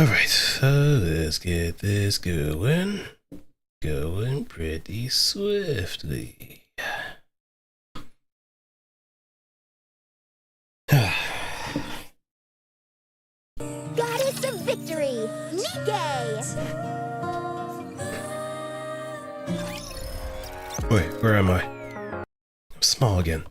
Alright, so let's get this going pretty swiftly. Goddess of Victory, Nikke! Wait, where am I? I'm small again.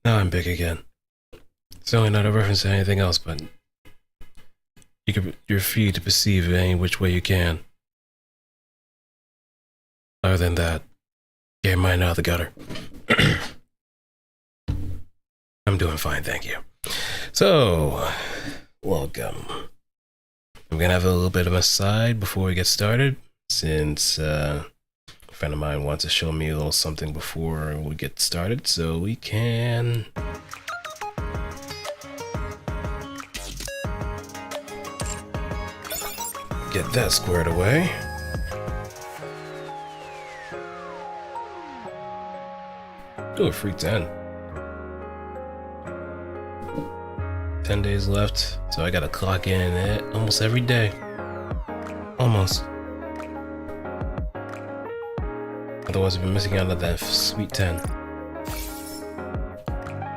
Now I'm big again. It's only not a reference to anything else, but you're free to perceive it any which way you can. Other than that, get your mind out of the gutter. I'm doing fine, thank you. So, welcome. I'm gonna have a little bit of an aside before we get started, since a friend of mine wants to show me a little something before we get started, so we can get that squared away. Do a free 10. 10 days left, so I gotta clock in it almost every day. Almost. Otherwise, I've been missing out on that sweet 10.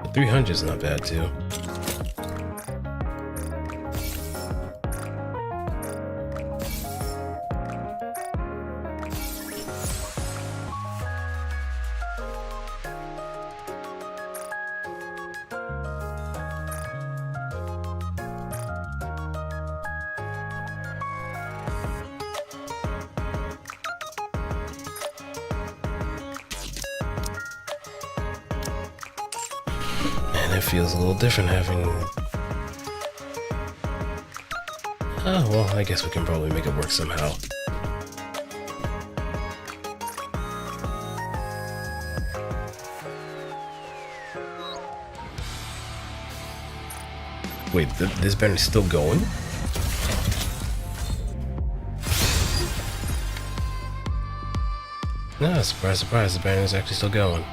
But 300 is not bad, too. And it feels a little different having... Oh, well, I guess we can probably make it work somehow. Wait, this banner's still going? No, surprise, surprise, the banner's actually still going.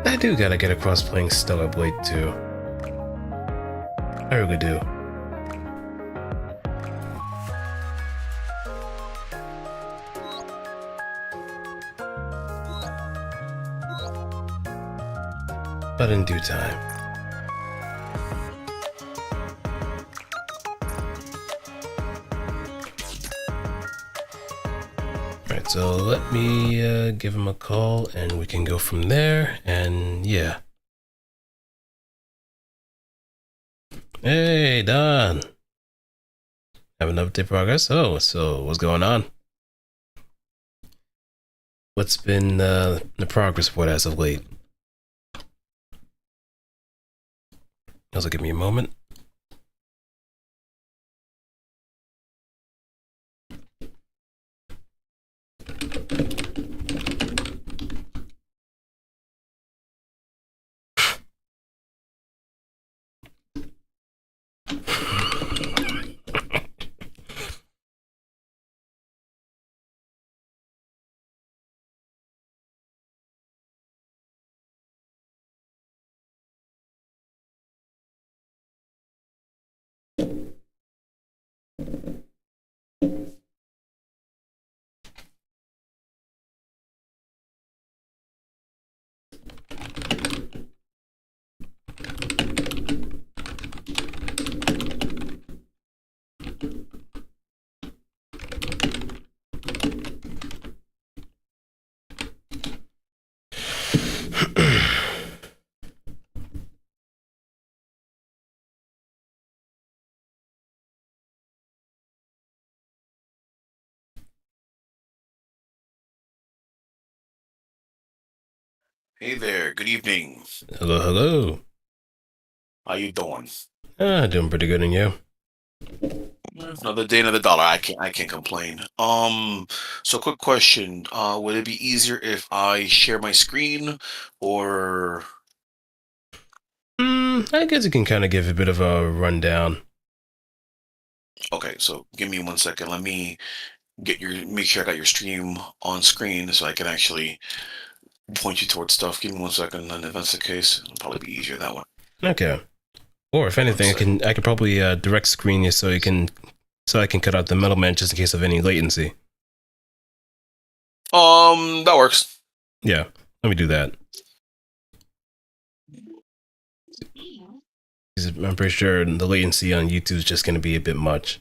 I do gotta get across playing Stellar Blade too. I really do. But in due time. Alright, so let me give him a call and we can go from there, and yeah. Hey, Don! Have an update progress? Oh, so what's going on? What's been the progress report as of late? Also, give me a moment. Hey there, good evening. Hello, hello. How you doing? Doing pretty good, and you? Another day, another dollar. I can't complain. So quick question. Would it be easier if I share my screen or I guess you can kind of give a bit of a rundown. okay, so give me 1 second. Let me make sure I got your stream on screen so I can actually point you towards stuff. Give me 1 second, and if that's the case, it'll probably be easier that way. Okay. Or if anything, I could probably direct screen you so I can cut out the middleman just in case of any latency. That works. Yeah, let me do that. I'm pretty sure the latency on YouTube is just going to be a bit much.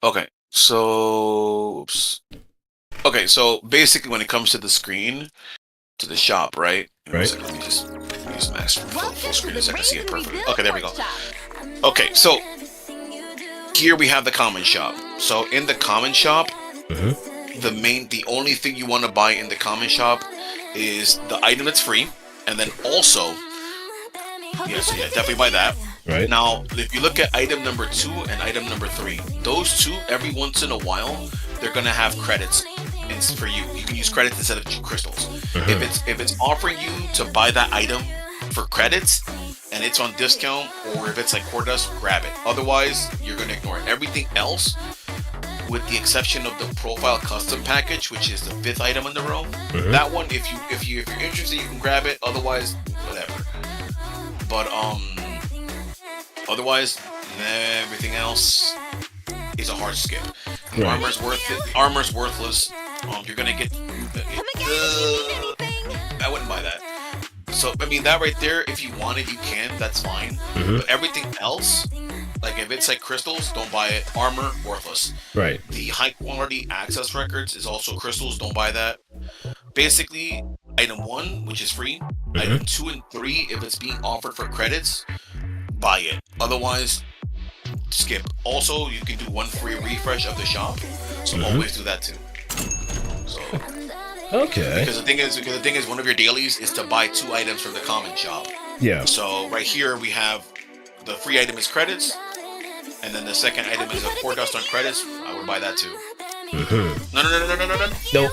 Okay, so oops. Okay, so basically, when it comes to the screen, to the shop, right? Right. Let me just use max full Welcome screen to so I the can see it Raven perfectly. Rebuild Okay, there we go. Workshop. Okay, so here we have the common shop. So in the common shop, the only thing you want to buy in the common shop is the item that's free, and then also, definitely buy that. Right. Now, if you look at item number 2 and item number 3, those two, every once in a while, they're gonna have credits. It's for you. You can use credits instead of crystals. If it's offering you to buy that item for credits and it's on discount, or if it's like core dust, grab it. Otherwise, you're gonna ignore it. Everything else, with the exception of the profile custom package, which is the 5th item in the row, that one, if you're interested, you can grab it. Otherwise, whatever. But otherwise, everything else is a hard skip. The Right. armor's worth it. The armor's worthless. You're gonna get. I wouldn't buy that. So I mean, that right there, if you want it, you can. That's fine. But everything else, like if it's like crystals, don't buy it. Armor, worthless. Right. The high quality access records is also crystals. Don't buy that. Basically, item 1, which is free. Item 2 and 3, if it's being offered for credits, buy it. Otherwise, skip. Also, you can do 1 free refresh of the shop, so always do that too. So, Okay. because the thing is, one of your dailies is to buy 2 items from the common shop. Yeah. So right here we have the free item is credits, and then the second item is a core dust on credits. I would buy that too. No. Nope.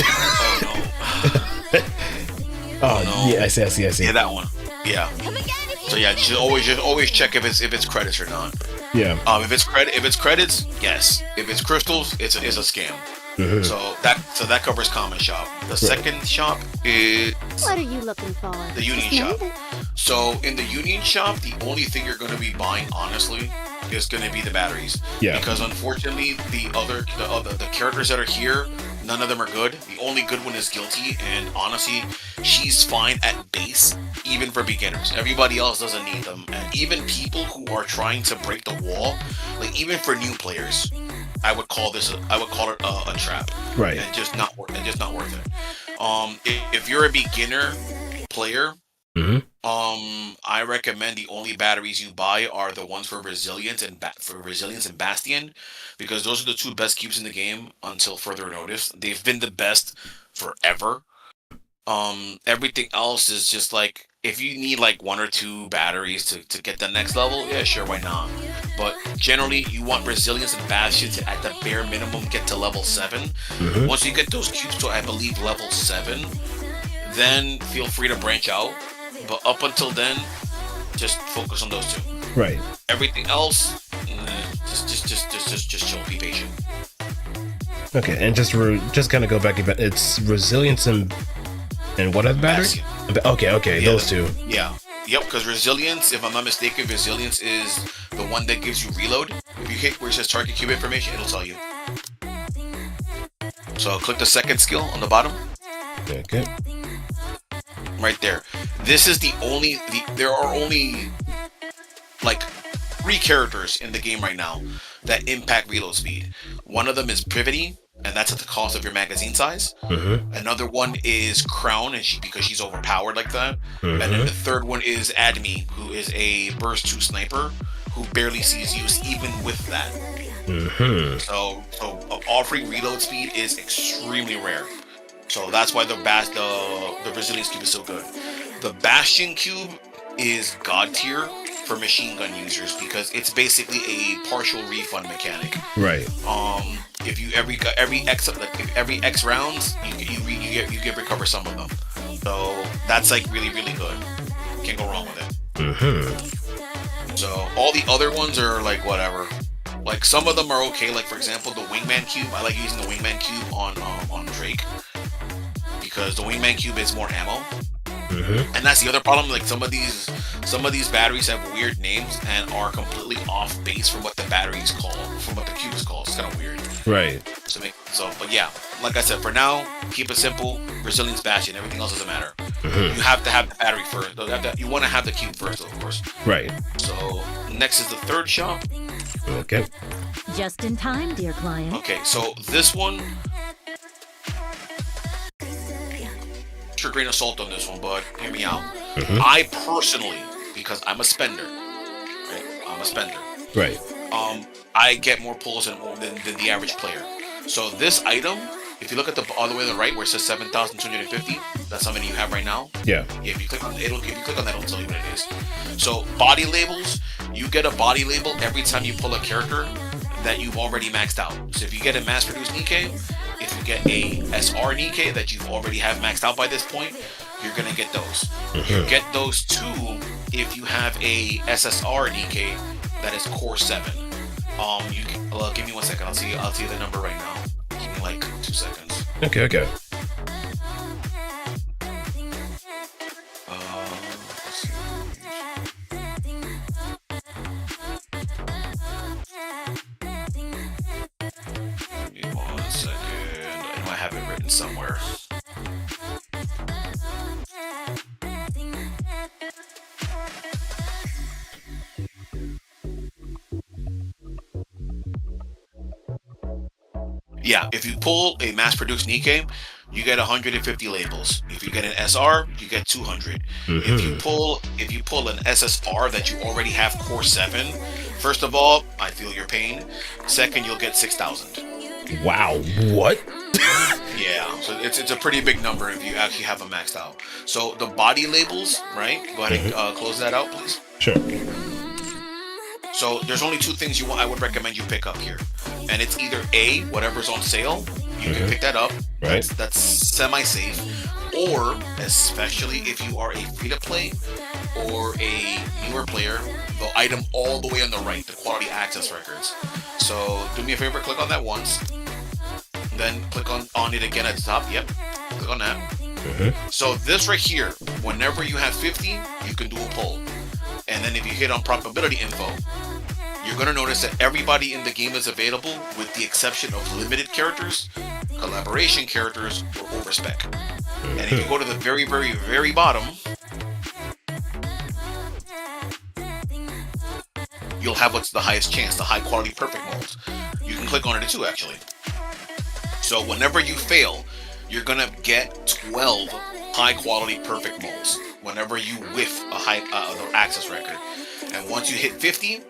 Oh no. Oh no. yeah, I see. Yeah, that one. Yeah. So yeah, just always check if it's credits or not. Yeah. If it's credits, yes. If it's crystals, it's a scam. So that covers common shop. The second shop is What are you looking for? the union shop. So in the union shop, the only thing you're going to be buying, honestly, is going to be the batteries. Yeah. Because unfortunately, the characters that are here, none of them are good. The only good one is Guilty, and honestly, she's fine at base, even for beginners. Everybody else doesn't need them, and even people who are trying to break the wall, like even for new players, I would call it a trap. Right. And just not worth it. If you're a beginner player, I recommend the only batteries you buy are the ones for Resilience and Bastion, because those are the 2 best cubes in the game until further notice. They've been the best forever. Everything else is just like, if you need like 1 or 2 batteries to get the next level, yeah, sure, why not? But generally, you want Resilience and Bastion to, at the bare minimum, get to level 7. Once you get those cubes to, I believe, level 7, then feel free to branch out. But up until then, just focus on those 2. Right. Everything else, just chill, be patient. Okay, and just kind of go back. It's Resilience and what other battery? Okay, Yeah, those 2. Yeah. Yep, because Resilience, if I'm not mistaken, Resilience is the one that gives you reload. If you hit where it says target cube information, it'll tell you. So click the second skill on the bottom. Okay. Right there. This is there are only like 3 characters in the game right now that impact reload speed. One of them is Privity, and that's at the cost of your magazine size. Another one is Crown, and because she's overpowered like that. And then the third one is Admi, who is a burst 2 sniper who barely sees use even with that. So offering reload speed is extremely rare. So that's why the Resilience cube is so good. The Bastion cube is god tier for machine gun users because it's basically a partial refund mechanic. Right. If you every X rounds, you get recover some of them. So that's like really good. Can't go wrong with it. Mm-hmm. So all the other ones are like whatever. Like some of them are okay. Like for example, the wingman cube. I like using the wingman cube on Drake because the wingman cube is more ammo. Mm-hmm. And that's the other problem. Like some of these batteries have weird names and are completely off base from what the batteries call, from what the cube is called. It's kind of weird. Right. But yeah, like I said, for now, keep it simple. Brazilian's Bastion. Everything else doesn't matter. Mm-hmm. You have to have the battery first. You want to have the cube first, of course. Right. So next is the third shop. Okay. Just in time, dear client. Okay, so this one, extra grain of salt on this one, bud. Hear me out. Mm-hmm. I personally, because I'm a spender, right? I'm a spender. Right. I get more pulls than the average player. So this item, if you look at all the way to the right where it says 7,250, that's how many you have right now. Yeah. If you click on that, it'll tell you what it is. So body labels, you get a body label every time you pull a character that you've already maxed out. So if you get a mass-produced Nikke, if you get a SR Nikke that you've already have maxed out by this point, you're gonna get those. Mm-hmm. You get those too if you have a SSR Nikke that is core 7. Give me 1 second. I'll see the number right now. Give me like 2 seconds. Okay. Let's see. Give me 1 second. I know I have it written somewhere. Yeah, if you pull a mass-produced Nikke, you get 150 labels. If you get an SR, you get 200. Mm-hmm. If you pull an SSR that you already have core 7, first of all, I feel your pain. Second, you'll get 6,000. Wow. What? Yeah, so it's a pretty big number if you actually have them maxed out. So the body labels, right? Go ahead and close that out, please. Sure. So there's only 2 things I would recommend you pick up here, and it's either A, whatever's on sale, you can pick that up. Right. That's semi-safe, or especially if you are a free-to-play or a newer player, the item all the way on the right, the quality access records. So do me a favor, click on that once, then click on it again at the top. Yep, click on that. Mm-hmm. So this right here, whenever you have 50, you can do a pull. And then if you hit on probability info, you're going to notice that everybody in the game is available with the exception of limited characters, collaboration characters, or overspec. And if you go to the very, very, very bottom, you'll have what's the highest chance, the high quality perfect molds. You can click on it too, actually. So whenever you fail, you're going to get 12 high quality perfect molds whenever you whiff a high access record. And once you hit 50,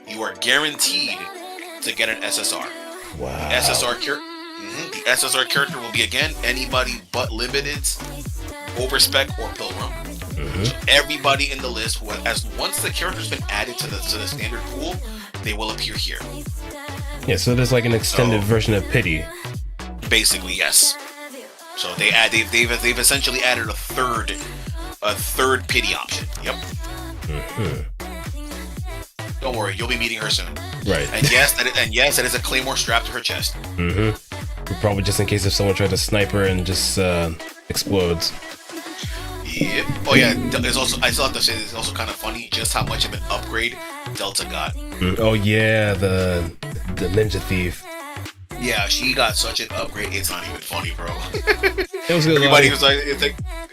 you are guaranteed to get an SSR. Wow. The SSR character will be, again, anybody but limiteds, overspec, or pilgrim. Mm-hmm. So everybody in the list, once the character's been added to the standard pool, they will appear here. Yeah, so there's like an extended version of Pity. Basically, yes. So they've essentially added a third pity option. Yep. Mm-hmm. Don't worry, you'll be meeting her soon. Right. And yes, that is a claymore strapped to her chest. Mm-hmm. Probably just in case if someone tried to snipe her and just explodes. Yep. Oh yeah. There's also, I still have to say, it's also kind of funny just how much of an upgrade Delta got. Oh yeah, the ninja thief. Yeah, she got such an upgrade. It's not even funny, bro. It was Everybody was like,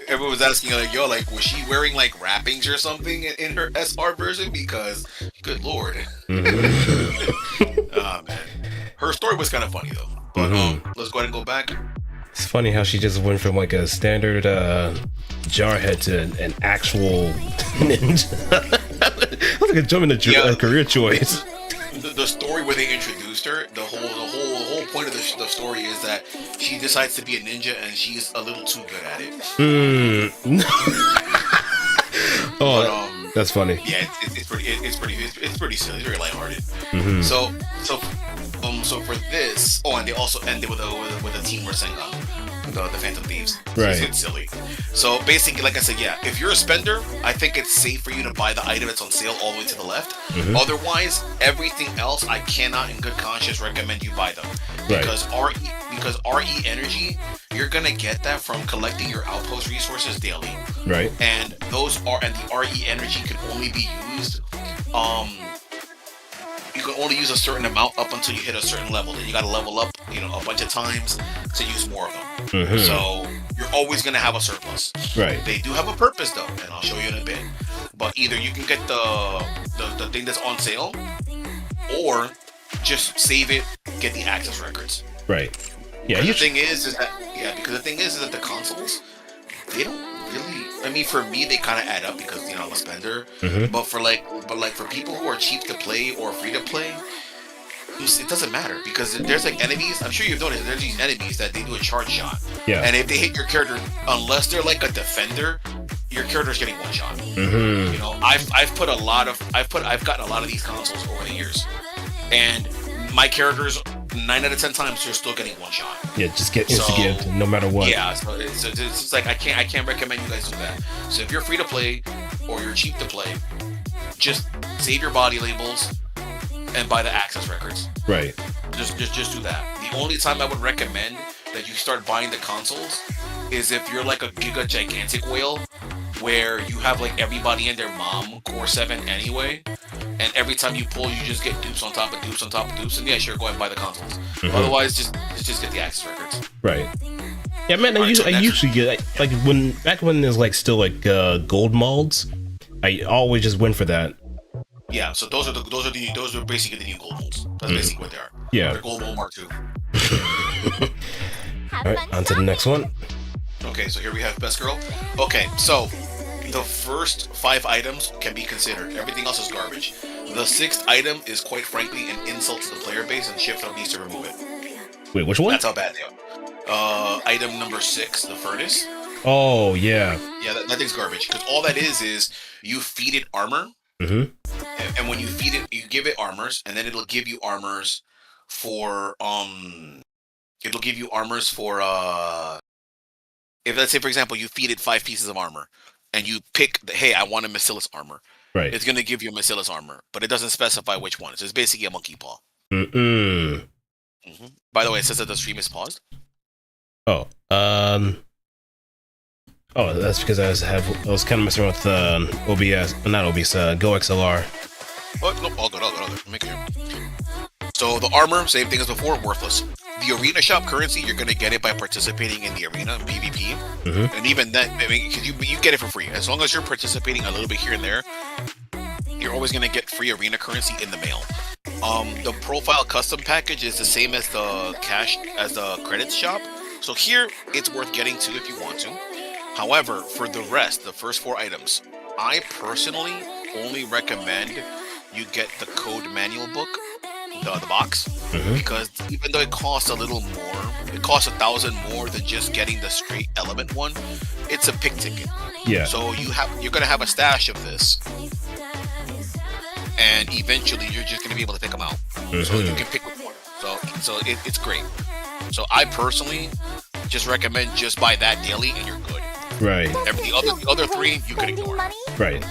everyone was asking like, yo, like, was she wearing like wrappings or something in her SR version? Because, good lord. Mm-hmm. Man, her story was kind of funny though. But let's go ahead and go back. It's funny how she just went from like a standard jarhead to an actual ninja. That's like a jump in the career choice. The story where they introduced her, the whole point of the story is that she decides to be a ninja and she's a little too good at it. That's funny. Yeah, it's pretty silly. It's very lighthearted. Mm-hmm. So for this, and they also ended with a Team Rasengan, the Phantom Thieves. So Right. it's silly. So basically, like I said, yeah, if you're a spender, I think it's safe for you to buy the item that's on sale all the way to the left. Mm-hmm. Otherwise, everything else, I cannot, in good conscience, recommend you buy them. Right. Because RE energy, you're gonna get that from collecting your outpost resources daily. Right. And the RE energy can only be used. You can only use a certain amount up until you hit a certain level. Then you got to level up, a bunch of times to use more of them. Mm-hmm. So you're always going to have a surplus. Right. They do have a purpose though, and I'll show you in a bit. But either you can get the thing that's on sale, or just save it, get the access records. Right. Yeah. Because the thing is that the consoles, they don't really. I mean, for me, they kind of add up because I'm a spender. Mm-hmm. But for people who are cheap to play or free to play, it doesn't matter because there's like enemies. I'm sure you've noticed there's these enemies that they do a charge shot. Yeah. And if they hit your character, unless they're like a defender, your character's getting one shot. Mm-hmm. I've gotten a lot of these consoles over the years, and my characters 9 out of 10 times you're still getting one shot. Yeah, just get insta-gift no matter what. Yeah, so it's like I can't recommend you guys do that. So if you're free to play or you're cheap to play, just save your body labels and buy the access records. Right. Just do that. The only time I would recommend that you start buying the consoles is if you're like a giga gigantic whale where you have like everybody and their mom core 7 anyway, and every time you pull you just get dupes on top of dupes on top of dupes, and yeah, sure, go ahead and buy the consoles. Mm-hmm. Otherwise just get the access records. Right. Yeah, man, I usually get like when there's like still like gold molds, I always just went for that. Yeah, so those are basically the new gold molds. That's basically what they are. Yeah. They're gold mold Mark II. Alright, on to the next one. Okay, so here we have Best Girl. Okay, so the first 5 items can be considered. Everything else is garbage. The 6th item is quite frankly an insult to the player base, and Shift needs to remove it. Wait, which one? That's how bad they are. Item number 6, the furnace. Oh, yeah. Yeah, that thing's garbage. Because all that is you feed it armor. Mm-hmm. And when you feed it, you give it armors, and then it'll give you armors for if let's say for example you feed it 5 pieces of armor, and you pick hey, I want a Macilis armor. Right. It's gonna give you a Macilis armor, but it doesn't specify which one. So it's basically a monkey paw. Mm-mm. Mm-hmm. By the way, it says that the stream is paused. Oh, that's because I was kind of messing with OBS, not OBS, GoXLR. Oh, no, all good. Make it here. So the armor, same thing as before, worthless. The arena shop currency, you're gonna get it by participating in the arena PvP, Mm-hmm. and even then, I mean, because you get it for free as long as you're participating a little bit here and there. You're always gonna get free arena currency in the mail. The profile custom package is the same as the credits shop. So here, it's worth getting to if you want to. However, for the rest, the first 4 items, I personally only recommend you get the code manual book, the box, Mm-hmm. because even though it costs a little more, it costs 1,000 more than just getting the straight element one. It's a pick ticket. Yeah. So you're gonna have a stash of this, and eventually you're just gonna be able to pick them out. Mm-hmm. So you can pick one. So it's great. So I personally just recommend just buy that daily and you're good. Right. The other 3 you could ignore. Right.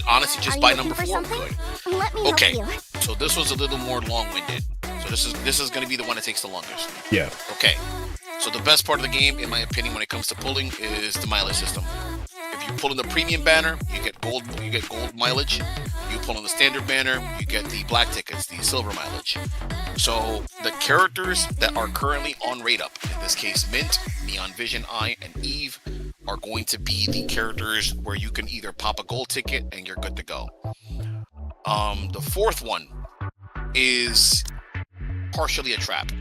Honestly, just buy number 4. Good. Let me Okay. help you. So this was a little more long-winded. So this is going to be the one that takes the longest. Yeah. Okay. So the best part of the game, in my opinion, when it comes to pulling, is the mileage system. If you pull in the premium banner, you get gold mileage. You pull in the standard banner, you get the black tickets, the silver mileage. So the characters that are currently on rate up, in this case Mint, Neon Vision Eye, and Eve, are going to be the characters where you can either pop a gold ticket and you're good to go. The 4th one is partially a trap.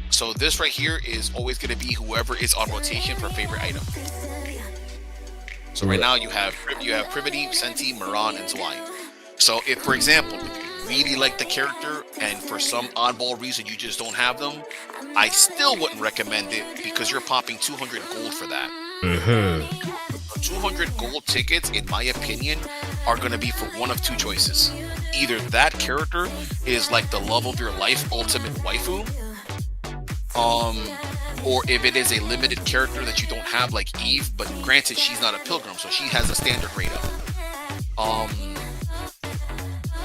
So this right here is always going to be whoever is on rotation for favorite item. So right now you have Privity, Senti, Miran, and Zwei. So if, for example, you really like the character and for some oddball reason you just don't have them, I still wouldn't recommend it because you're popping 200 gold for that. The 200 gold tickets, in my opinion, are going to be for one of two choices. Either that character is like the love of your life ultimate waifu, or if it is a limited character that you don't have like Eve, but granted she's not a pilgrim, so she has a standard rate up.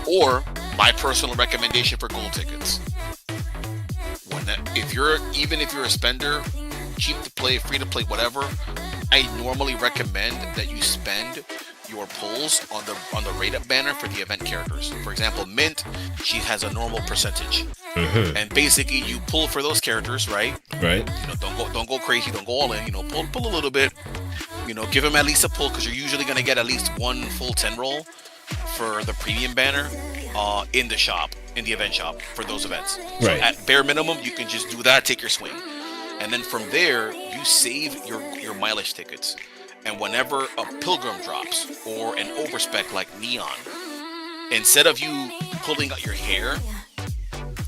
Or my personal recommendation for gold tickets. If you're a spender, cheap to play, free to play, whatever, I normally recommend that you spend your pulls on the rate up banner for the event characters. For example, Mint, she has a normal percentage, and basically you pull for those characters, right? Right. Don't go crazy, don't go all in. Pull a little bit. Give them at least a pull, because you're usually gonna get at least one full 10 roll for the premium banner in the shop, in the event shop for those events. So right. At bare minimum, you can just do that, take your swing, and then from there you save your mileage tickets. And whenever a pilgrim drops or an overspec like Neon, instead of you pulling out your hair,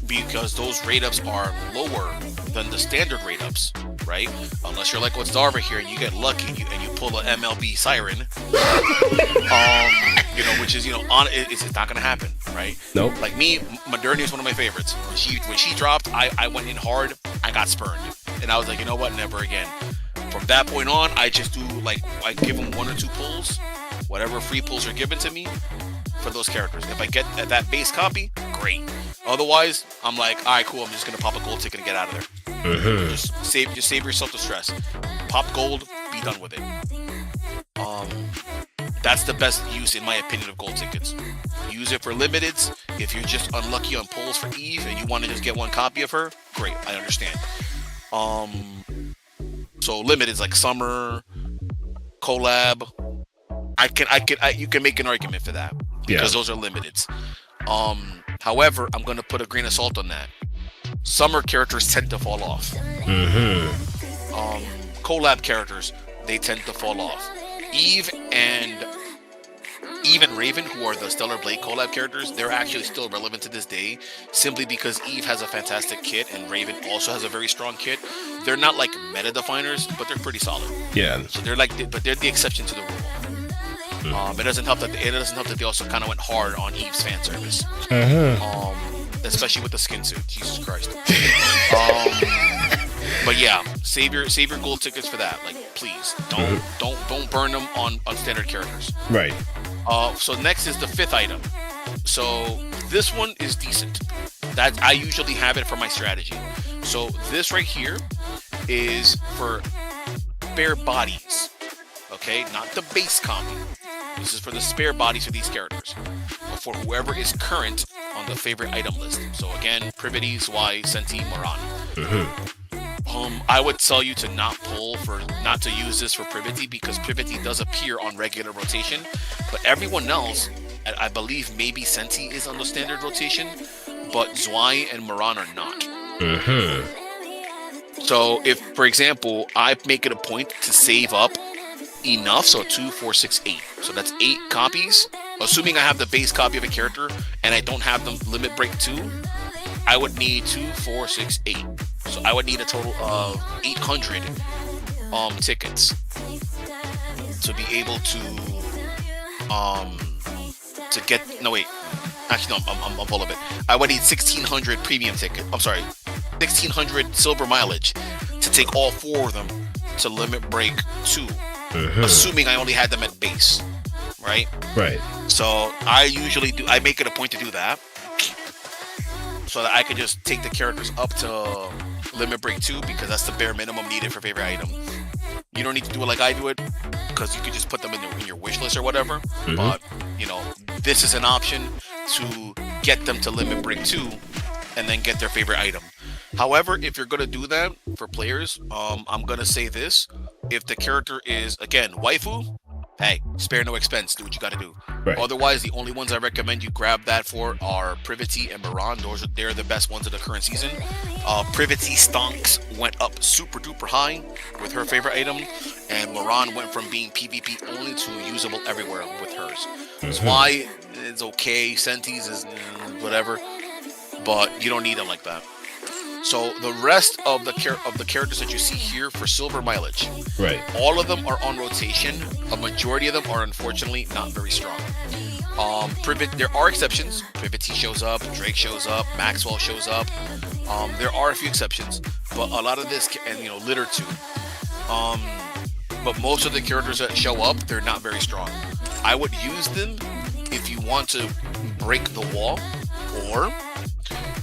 because those rate ups are lower than the standard rate ups, right? Unless you're like Otsdarva here and you get lucky and you pull a MLB Siren, which is it's not gonna happen, right? Nope. Like me, Modernia is one of my favorites. When she dropped, I went in hard. I got spurned, and I was like, you know what? Never again. From that point on, I just do I give them one or two pulls, whatever free pulls are given to me for those characters. If I get that base copy, great. Otherwise, I'm like, all right, cool. I'm just gonna pop a gold ticket and get out of there. Just save yourself the stress. Pop gold, be done with it. That's the best use, in my opinion, of gold tickets. Use it for limiteds. If you're just unlucky on pulls for Eve and you want to just get one copy of her, great. I understand. So limiteds like Summer, Collab, you can make an argument for that because those are limiteds. However, I'm gonna put a grain of salt on that. Summer characters tend to fall off. Collab characters, they tend to fall off. Eve and Raven, who are the Stellar Blade collab characters, they're actually still relevant to this day, simply because Eve has a fantastic kit and Raven also has a very strong kit. They're not like meta definers, but they're pretty solid. Yeah. So they're the exception to the rule. It doesn't help that they also kind of went hard on Eve's fan service. Especially with the skin suit. Jesus Christ. But yeah, save your gold tickets for that. Like, please don't burn them on standard characters. Right. So next is the 5th item. So this one is decent. That I usually have it for my strategy. So this right here is for spare bodies. Okay, not the base copy. This is for the spare bodies of these characters, for whoever is current on the favorite item list. So again, Privity, Zwei, Senti, Moran. I would tell you to not to use this for Privity, because Privity does appear on regular rotation, but everyone else, I believe maybe Senti is on the standard rotation, but Zwei and Moran are not. So if, for example, I make it a point to save up enough, so 2, 4, 6, 8. So that's 8 copies. Assuming I have the base copy of a character and I don't have them limit break 2, I would need 2, 4, 6, 8. So I would need a total of 800 tickets to be able to get. No wait, actually no, I'm full of it. I would need 1,600 premium ticket. I'm sorry, 1,600 silver mileage to take all 4 of them to limit break 2. Assuming I only had them at base, right? Right. So I usually make it a point to do that, so that I can just take the characters up to limit break 2, because that's the bare minimum needed for favorite item. You don't need to do it like I do it, because you can just put them in your wish list or whatever. But this is an option to get them to limit break 2 and then get their favorite item. However, if you're gonna do that for players, I'm gonna say this: if the character is, again, waifu, hey, spare no expense, do what you gotta do. Right. Otherwise, the only ones I recommend you grab that for are Privity and Moran. They're the best ones of the current season. Privity stonks went up super duper high with her favorite item, and Moran went from being PvP only to usable everywhere with hers. Zwei is okay, Sentis is whatever, but you don't need them like that. So the rest of the characters that you see here for silver mileage, Right. all of them are on rotation. A majority of them are unfortunately not very strong. Privet, there are exceptions. Privity shows up, Drake shows up, Maxwell shows up. There are a few exceptions, but a lot of this, and Litter too. But most of the characters that show up, they're not very strong. I would use them if you want to break the wall, or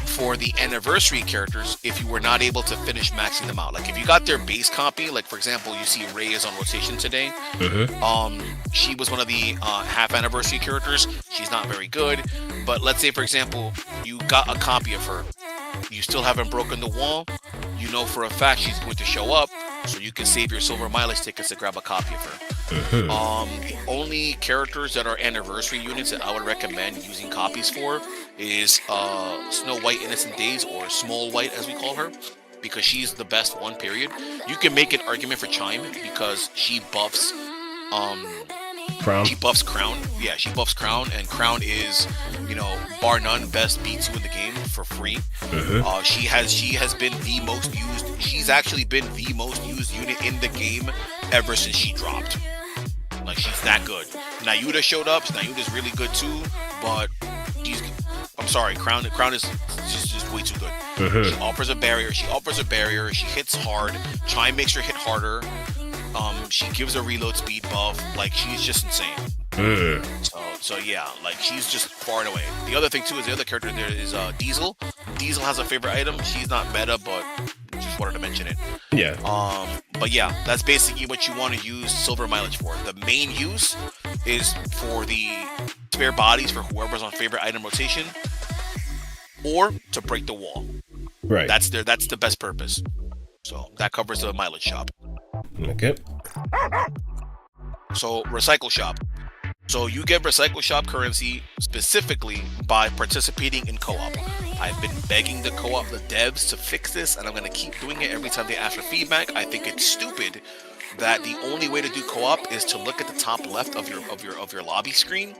for the anniversary characters if you were not able to finish maxing them out. Like if you got their base copy, like for example, you see Ray is on rotation today. She was one of the half anniversary characters. She's not very good, but let's say for example, you got a copy of her. You still haven't broken the wall. You know for a fact she's going to show up, so you can save your silver mileage tickets to grab a copy of her. The only characters that are anniversary units that I would recommend using copies for is Snow White Innocent Days, or Small White as we call her, because she's the best one, period. You can make an argument for Chime because she buffs Crown. She buffs Crown. Yeah, she buffs Crown, and Crown is, bar none, best B2 in the game for free. She has been the most used. She's actually been the most used unit in the game ever since she dropped. Like, she's that good. Nayuta showed up. Nayuta's really good too, but I'm sorry, Crown is just way too good. She offers a barrier. She hits hard. Chime makes her hit harder. She gives a reload speed buff. Like, she's just insane. So yeah, like, she's just far and away. The other thing too is the other character there is Diesel. Diesel has a favorite item. She's not meta, but just wanted to mention it. Yeah. But yeah, that's basically what you want to use silver mileage for. The main use is for the spare bodies for whoever's on favorite item rotation, or to break the wall. Right. That's the best purpose. So that covers the mileage shop. Okay. So recycle shop. So you get recycle shop currency specifically by participating in co-op. I've been begging the devs to fix this, and I'm going to keep doing it every time they ask for feedback. I think it's stupid that the only way to do co-op is to look at the top left of your lobby screen,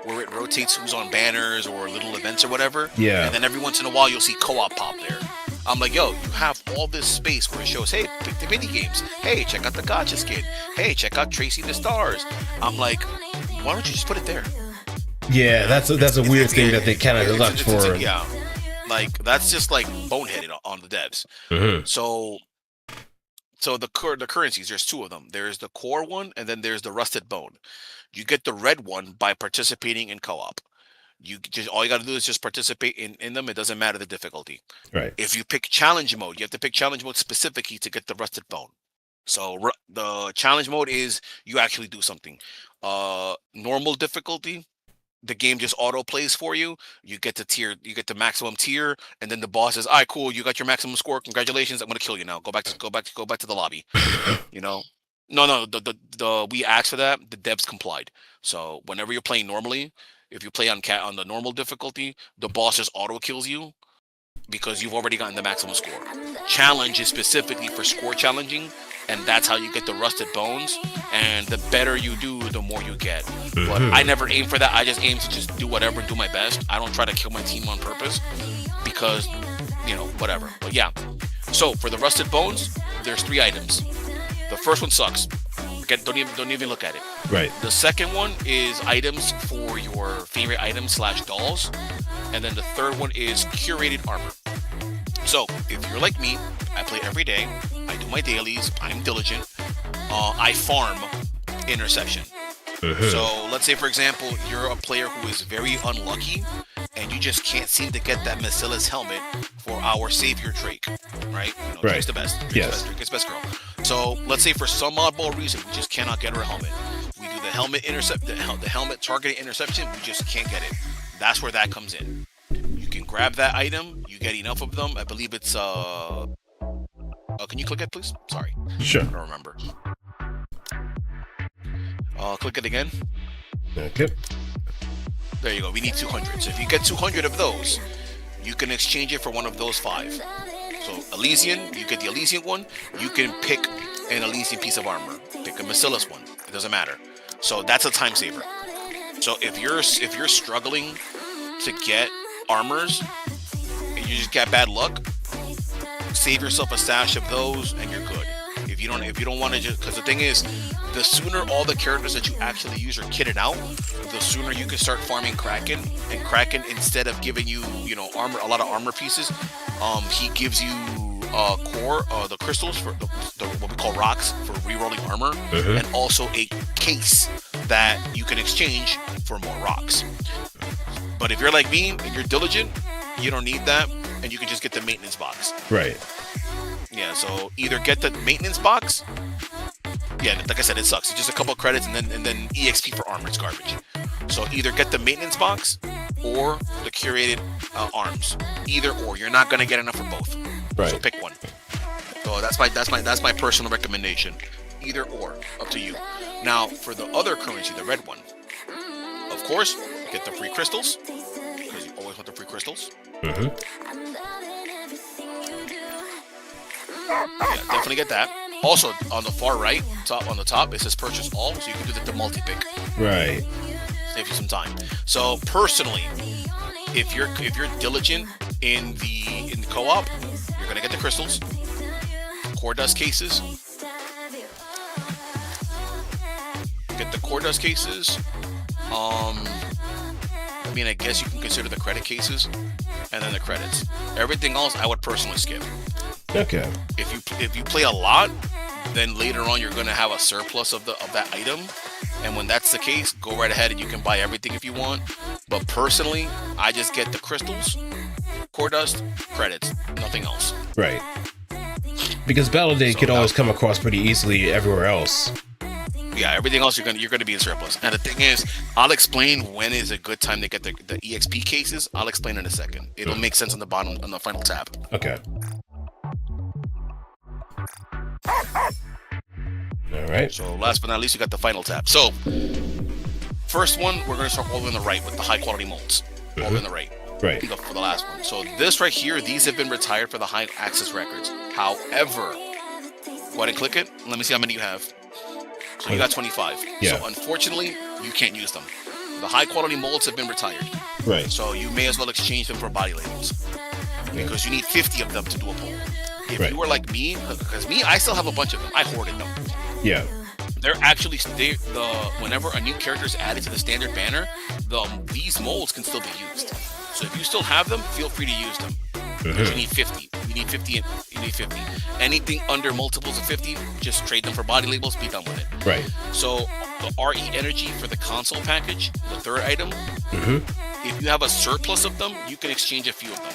where it rotates who's on banners or little events or whatever. Yeah. And then every once in a while you'll see co-op pop there. I'm like, yo, you have all this space where it shows, hey, pick the mini games. Hey, check out the Gotcha skin. Hey, check out Tracing the Stars. I'm like, why don't you just put it there? Yeah, that's a weird thing that they kind of look for. Yeah, like, that's just like boneheaded on the devs. So the currencies, there's two of them. There's the core one, and then there's the rusted bone. You get the red one by participating in co-op. All you got to do is just participate in them. It doesn't matter the difficulty. Right. If you pick challenge mode, you have to pick challenge mode specifically to get the rusted bone. So the challenge mode is you actually do something. Normal difficulty, the game just auto plays for you. You get the maximum tier, and then the boss says, "All right, cool, you got your maximum score. Congratulations. I'm gonna kill you now. Go back to the lobby." No. We asked for that. The devs complied. So whenever you're playing normally, if you play on the normal difficulty, the boss just auto kills you because you've already gotten the maximum score. Challenge is specifically for score challenging, and that's how you get the rusted bones. And the better you do, the more you get. But I never aim for that. I just aim to just do whatever and do my best. I don't try to kill my team on purpose because, whatever. But yeah. So for the rusted bones, there's 3 items. The first one sucks. Don't even look at it. Right. The second one is items for your favorite items / dolls, and then the third one is curated armor. So if you're like me, I play every day. I do my dailies. I'm diligent. I farm interception. So let's say, for example, you're a player who is very unlucky, and you just can't seem to get that Macilla's helmet for our savior Drake, right? Drake's the best. Yes. Drake is best girl. So let's say for some oddball reason we just cannot get her a helmet. We do the helmet the helmet targeting interception. We just can't get it. That's where that comes in. You can grab that item. You get enough of them. I believe it's can you click it, please? Sorry. Sure. I don't remember. Click it again. Okay. There you go. We need 200. So if you get 200 of those, you can exchange it for one of those 5. So Elysian, you get the Elysian one. You can pick an Elysian piece of armor. Pick a Macilla's one. It doesn't matter. So that's a time saver. So if you're struggling to get armors and you just get bad luck, save yourself a stash of those, and you're good. If you don't want to, just because the thing is, the sooner all the characters that you actually use are kitted out, the sooner you can start farming Kraken. And Kraken, instead of giving you, armor, a lot of armor pieces, he gives you core, the crystals for the what we call rocks for rerolling armor, and also a case that you can exchange for more rocks. But if you're like me and you're diligent, you don't need that, and you can just get the maintenance box. Right. Yeah, so either get the maintenance box. Yeah, like I said, it sucks. It's just a couple of credits and then EXP for armor. It's garbage. So either get the maintenance box or the curated arms. Either or. You're not gonna get enough for both. Right. So pick one. So that's my personal recommendation. Either or, up to you. Now for the other currency, the red one, of course, get the free crystals because you always want the free crystals. Yeah, definitely get that. Also, on the far right, on the top, it says purchase all, so you can do the multi-pick. Right. Save you some time. So personally, if you're diligent in the co-op, you're gonna get the crystals, core dust cases. Get the core dust cases. I mean, I guess you can consider the credit cases, and then the credits. Everything else, I would personally skip. Okay. If you play a lot, then later on you're gonna have a surplus of that item, and when that's the case, go right ahead and you can buy everything if you want. But personally, I just get the crystals, core dust, credits, nothing else. Right. Because Battle Day could always come across pretty easily everywhere else. Yeah, everything else you're gonna be in surplus. And the thing is, I'll explain when is a good time to get the EXP cases. I'll explain in a second. It'll make sense on the bottom on the final tab. Okay. All right. So last but not least, you got the final tab. So first one, we're going to start all the way on the right with the high quality molds. All the way on the right. Right. For the last one. So this right here, these have been retired for the high access records. However, go ahead and click it. Let me see how many you have. So you got 25. Yeah. So unfortunately, you can't use them. The high quality molds have been retired. Right. So you may as well exchange them for body labels. Because you need 50 of them to do a poll. If you were like me, because I still have a bunch of them. I hoarded them. Yeah. They're actually whenever a new character is added to the standard banner, these molds can still be used. So if you still have them, feel free to use them. Because you need 50. You need 50. You need 50. Anything under multiples of 50, just trade them for body labels. Be done with it. Right. So the RE energy for the console package, the third item. If you have a surplus of them, you can exchange a few of them.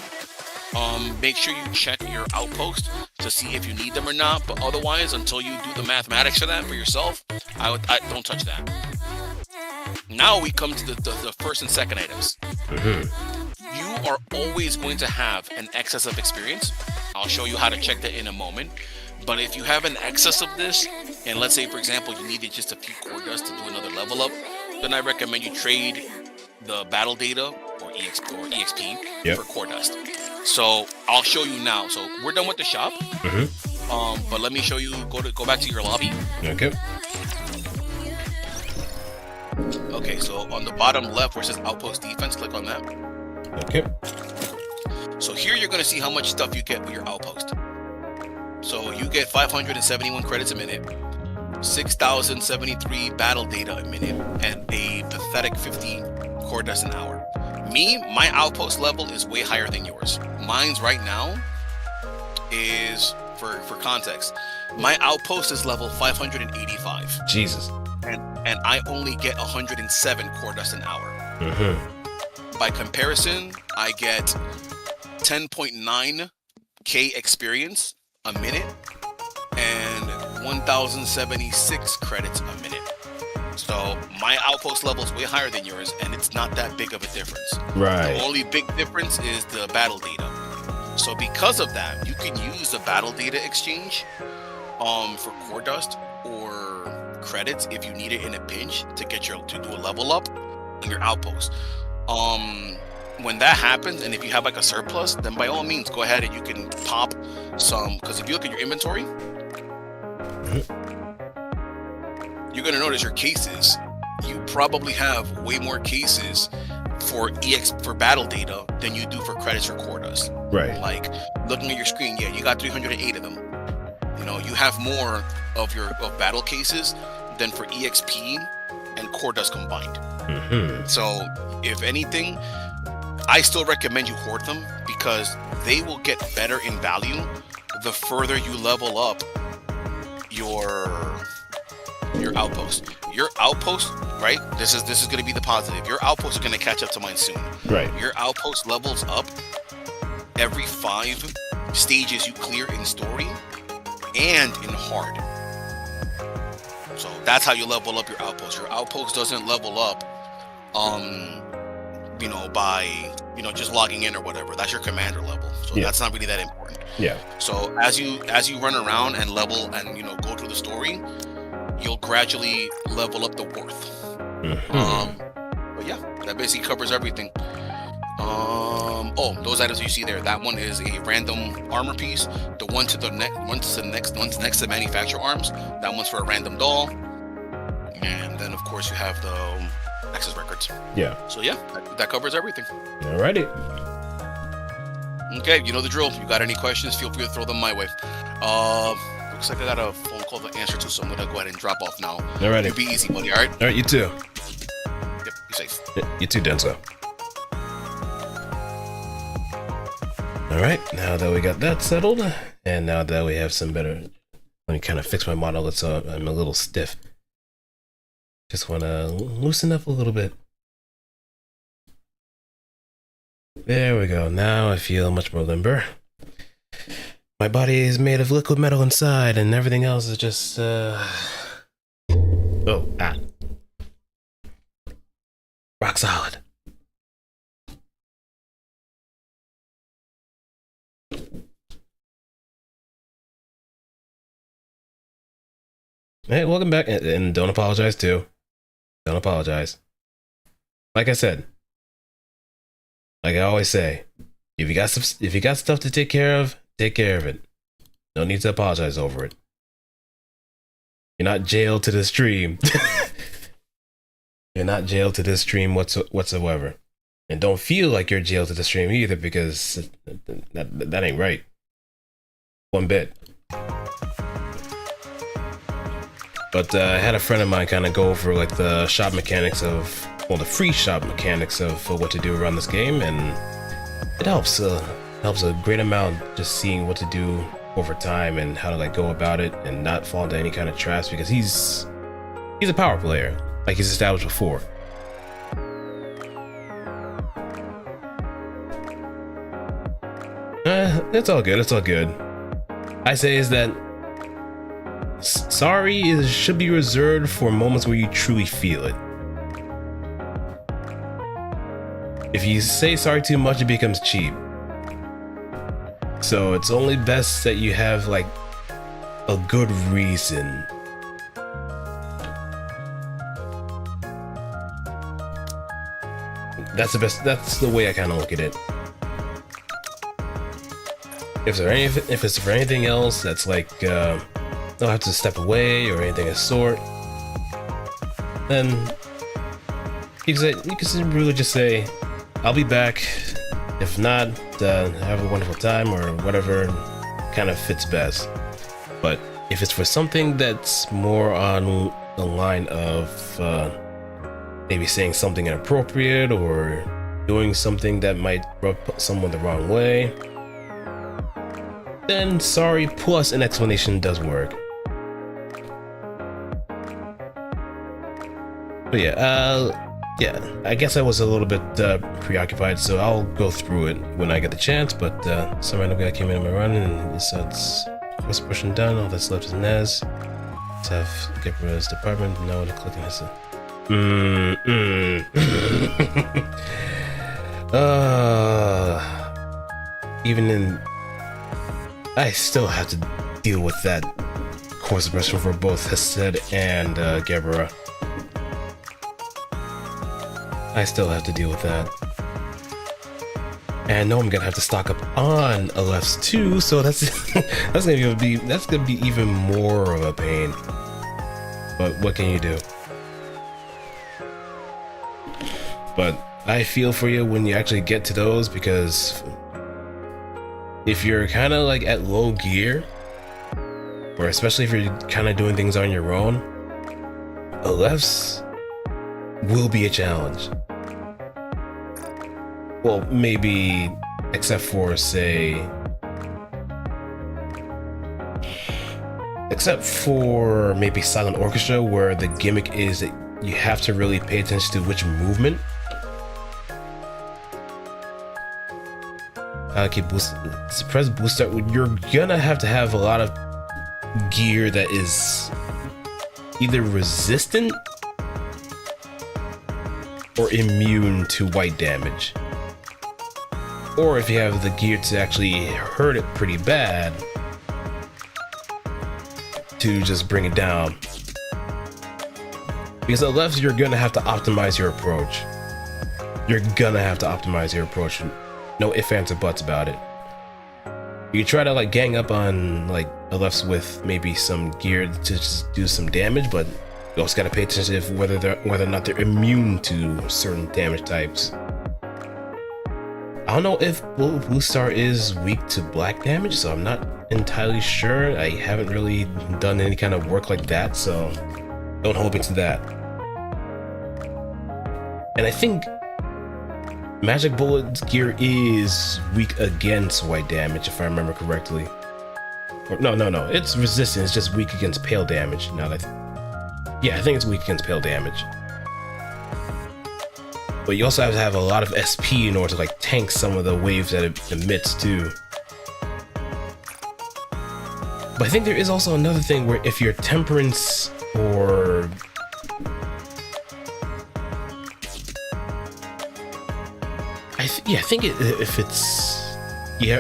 Make sure you check your outpost to see if you need them or not. But otherwise, until you do the mathematics for that for yourself, I don't touch that. Now we come to the first and second items. You are always going to have an excess of experience. I'll show you how to check that in a moment. But if you have an excess of this, and let's say, for example, you needed just a few core dust to do another level up, then I recommend you trade the battle data or EXP for core dust. So I'll show you now. So we're done with the shop. But let me show you. Go back to your lobby. Okay. Okay. So on the bottom left where it says Outpost Defense, click on that. Okay. So here you're going to see how much stuff you get with your outpost. So you get 571 credits a minute, 6,073 battle data a minute, and a pathetic 15 core dust an hour. My outpost level is way higher than yours. Mine's right now is, for context, my outpost is level 585. Jesus. And I only get 107 core dust an hour. By comparison, I get 10.9k experience a minute and 1,076 credits a minute. So my outpost level is way higher than yours, and it's not that big of a difference. Right. The only big difference is the battle data. So because of that, you can use the battle data exchange for core dust or credits if you need it in a pinch to do a level up on your outpost. When that happens, and if you have like a surplus, then by all means go ahead and you can pop some, because if you look at your inventory, you're going to notice your cases. You probably have way more cases for for for battle data than you do for credits or quotas. Right. Like looking at your screen, yeah, you got 308 of them. You know, you have more of battle cases than for EXP and quotas combined. So if anything, I still recommend you hoard them because they will get better in value the further you level up your outpost. Your outpost, right? This is going to be the positive. Your outpost is going to catch up to mine soon. Right. Your outpost levels up every 5 stages you clear in story and in hard. So that's how you level up your outpost. Your outpost doesn't level up you know, by, you know, just logging in or whatever. That's your commander level. So that's not really that important. Yeah. So as you run around and level and, you know, go through the story, you'll gradually level up the worth. But yeah, that basically covers everything. Oh, those items you see there, that one is a random armor piece. The one to the one's next to manufacture arms, that one's for a random doll. And then of course you have the access records. Yeah. So yeah, that covers everything. Alrighty. Okay, you know the drill. If you got any questions, feel free to throw them my way. Looks like I got a phone call to answer to, so I'm gonna go ahead and drop off now. Alrighty. You be easy, buddy. All right. All right, you too. Yep. Be safe. You too, Denso. All right, now that we got that settled, and now that we have some better, let me kind of fix my model so I'm a little stiff. Just want to loosen up a little bit. There we go. Now I feel much more limber. My body is made of liquid metal inside, and everything else is just, rock solid. Hey, welcome back, and don't apologize too. Don't apologize. Like I said, like I always say, if you got stuff to take care of it. No need to apologize over it. You're not jailed to the stream. You're not jailed to this stream whatsoever, and don't feel like you're jailed to the stream either, because that ain't right. One bit. But I had a friend of mine kind of go over like the shop mechanics of, well, the free shop mechanics of what to do around this game, and it helps a great amount just seeing what to do over time and how to like go about it and not fall into any kind of traps, because he's a power player, like he's established before. It's all good. It's all good. I say is that sorry should be reserved for moments where you truly feel it. If you say sorry too much, it becomes cheap. So it's only best that you have like a good reason. That's the best. That's the way I kind of look at it. If it's for anything else that's like they'll have to step away or anything of sort, then you can really just say, I'll be back. If not, have a wonderful time, or whatever kind of fits best. But if it's for something that's more on the line of maybe saying something inappropriate or doing something that might rub someone the wrong way, then sorry plus an explanation does work. But yeah, I guess I was a little bit preoccupied, so I'll go through it when I get the chance. But some random guy came in my run, and he said it's pushing done. All that's left is Nez. Let's have Gabriel's department. No one to click on his. Even in, I still have to deal with that course suppression for both Hesed and Gebra. I still have to deal with that. And I know I'm gonna have to stock up on Alephs too, so that's gonna be even more of a pain. But what can you do? But I feel for you when you actually get to those, because if you're kind of like at low gear, or especially if you're kind of doing things on your own, lefts will be a challenge. Well, maybe except for maybe Silent Orchestra, where the gimmick is that you have to really pay attention to which movement. Suppress boost start. You're gonna have to have a lot of gear that is either resistant or immune to white damage. Or if you have the gear to actually hurt it pretty bad, to just bring it down. Because at left, you're gonna have to optimize your approach. No ifs, ands, or buts about it. You try to like gang up on like a lefts with maybe some gear to just do some damage, but you also gotta pay attention to whether or not they're immune to certain damage types. I don't know if Blue Star is weak to black damage, so I'm not entirely sure. I haven't really done any kind of work like that, so don't hold me to that. And I think Magic Bullet's gear is weak against white damage, if I remember correctly. Or, no, it's resistant, it's just weak against pale damage. Now that I think it's weak against pale damage. But you also have to have a lot of SP in order to like tank some of the waves that it emits too. But I think there is also another thing where if your temperance or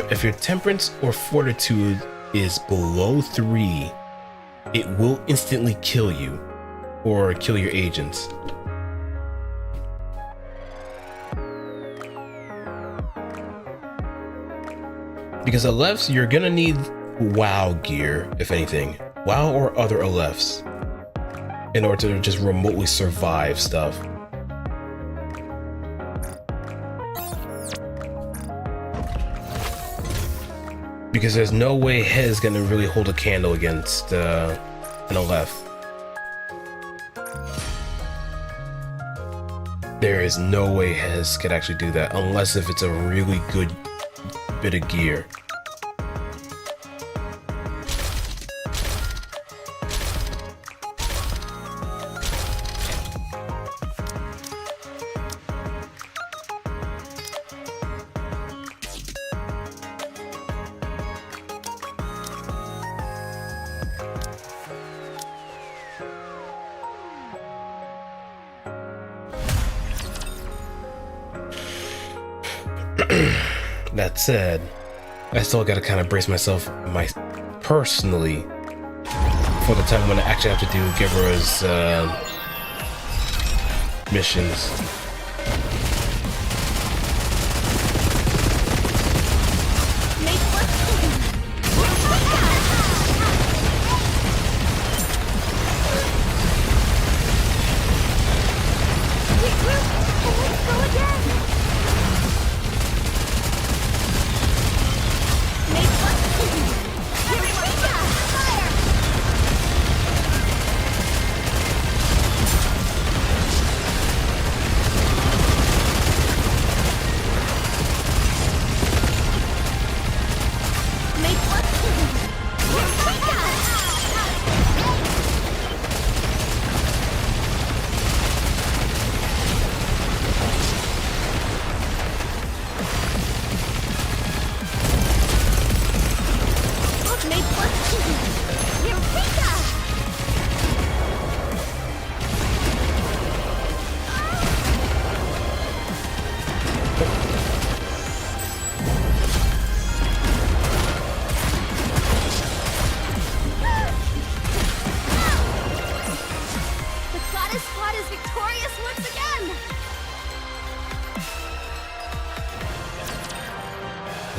if your temperance or fortitude is below 3, it will instantly kill you or kill your agents. Because Alephs, you're gonna need WoW gear, if anything. WoW or other Alephs, in order to just remotely survive stuff. Because there's no way Hez gonna really hold a candle against an Aleph. There is no way Hez could actually do that, unless if it's a really good bit of gear. That said, I still gotta kind of brace myself, personally, for the time when I actually have to do Gibber's missions.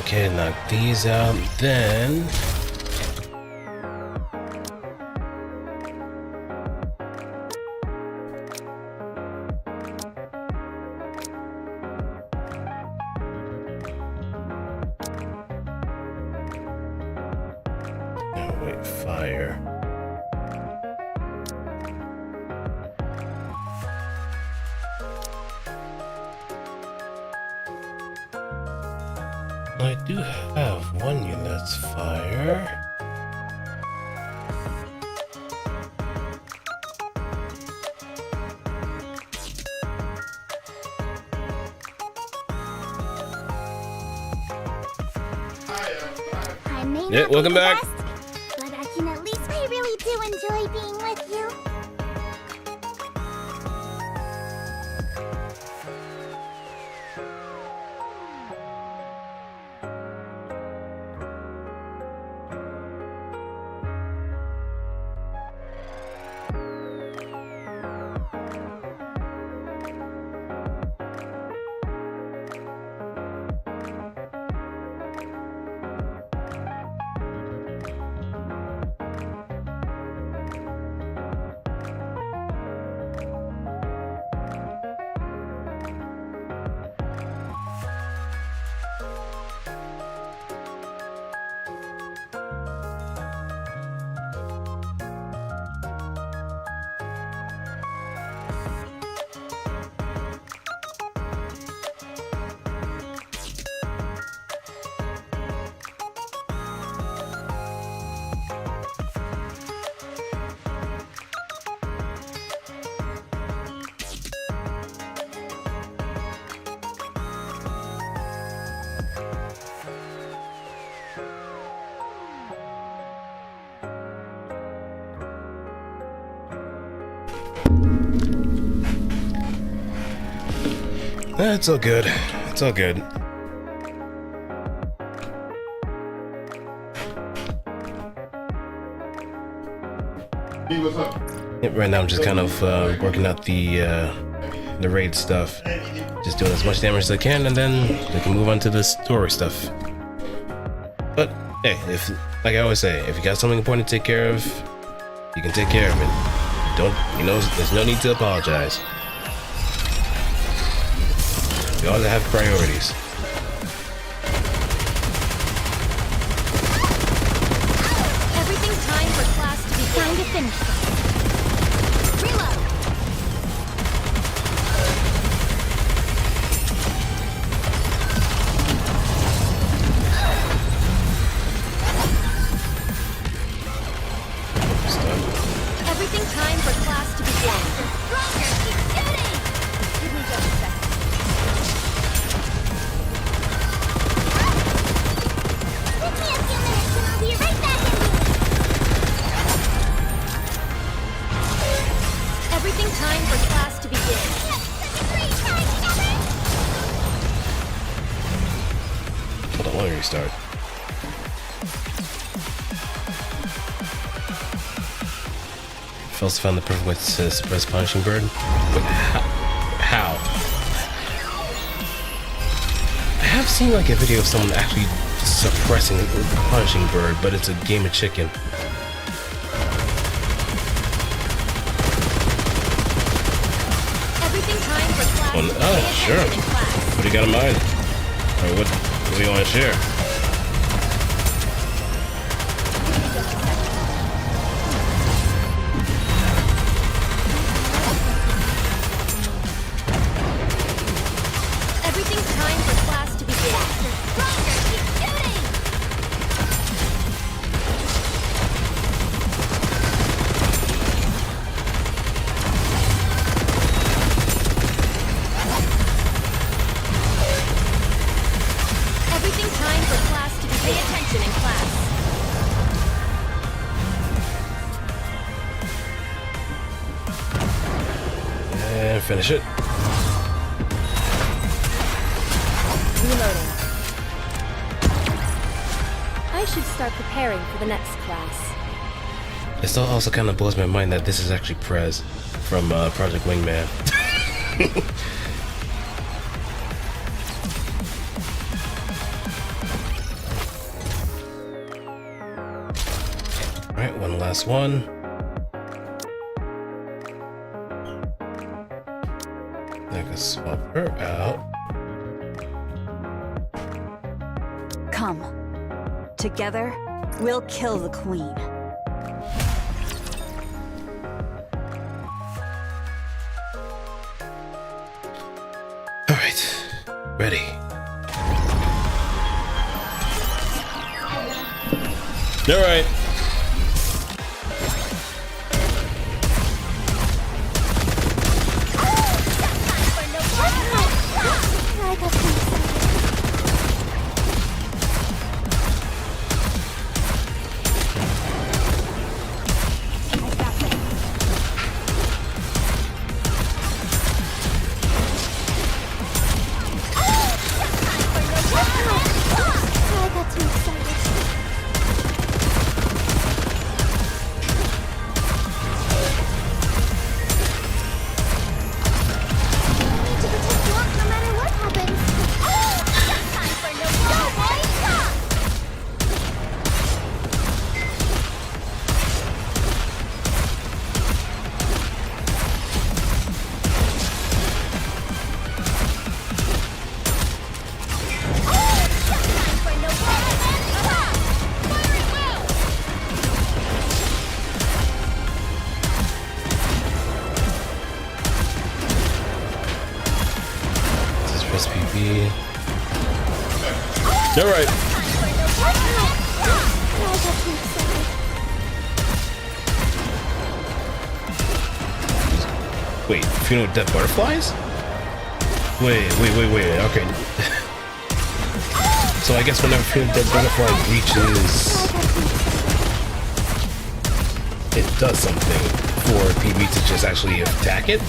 Okay, knock these out, then I do have one unit that's fire. I may Yeah, not be welcome the back. best, but I can at least I really do enjoy being with you. It's all good. It's all good. Hey, what's up? Yep, right now I'm just kind of working out the raid stuff. Just doing as much damage as I can, and then we can move on to the story stuff. But hey, if like I always say, if you got something important to take care of, you can take care of it. There's no need to apologize. We all have priorities. Everything time for class to begin. Time to finish this. Reload! Everything time for class to begin. Stronger! Keep shooting! Give me just a second. Give me a few minutes and I'll be right back at you! Everything time for class to begin. Such a great time together! Hold on, let me restart. Fells found the perfect way to suppress Punishing Bird. But how? I have seen like a video of someone actually suppressing a Punishing Bird, but it's a game of chicken. Everything time for class to begin. Sure. Attention in class. What do you got in mind? Or what do you want to share? Everything time for class to begin. Stronger! Keep shooting! Everything time for class to begin. Pay attention in class. And finish it. Reloading. I should start preparing for the next class. It still also kind of blows my mind that this is actually Prez from Project Wingman. Alright, one last one. I can swap her out. Come. Together, we'll kill the queen. Alright, ready. All right. I got too excited. I got too excited. Need to protect you up no matter what happens. Time for no boys, time for no Fire at will! This is supposed to be B. All right. I got too excited. Wait, funeral of dead butterflies? Wait. Okay. So I guess whenever funeral of dead butterfly reaches, it does something for PB to just actually attack it.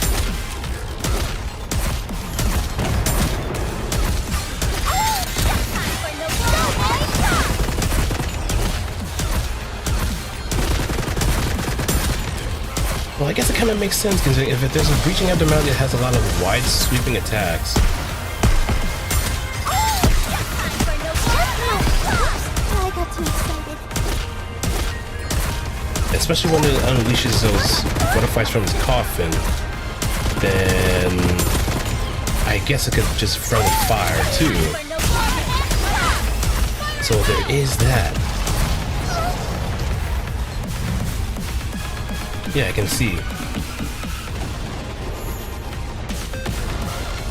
Well, I guess it kind of makes sense considering if there's a breaching abnormality that has a lot of wide sweeping attacks. I got too excited. Especially when it unleashes those butterflies from its coffin, then I guess it could just friendly fire too. So there is that. Yeah, I can see.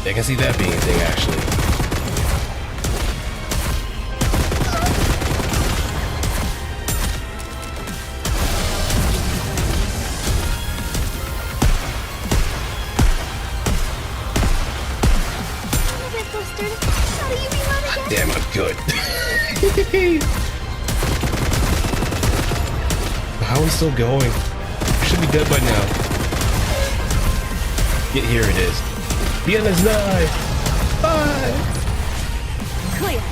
I can see that being a thing actually. I'm a bit flustered. How do you reload again? Damn, I'm good. How are we still going? Should be dead by now. Yet here it is. The end is nigh. Bye. Clear.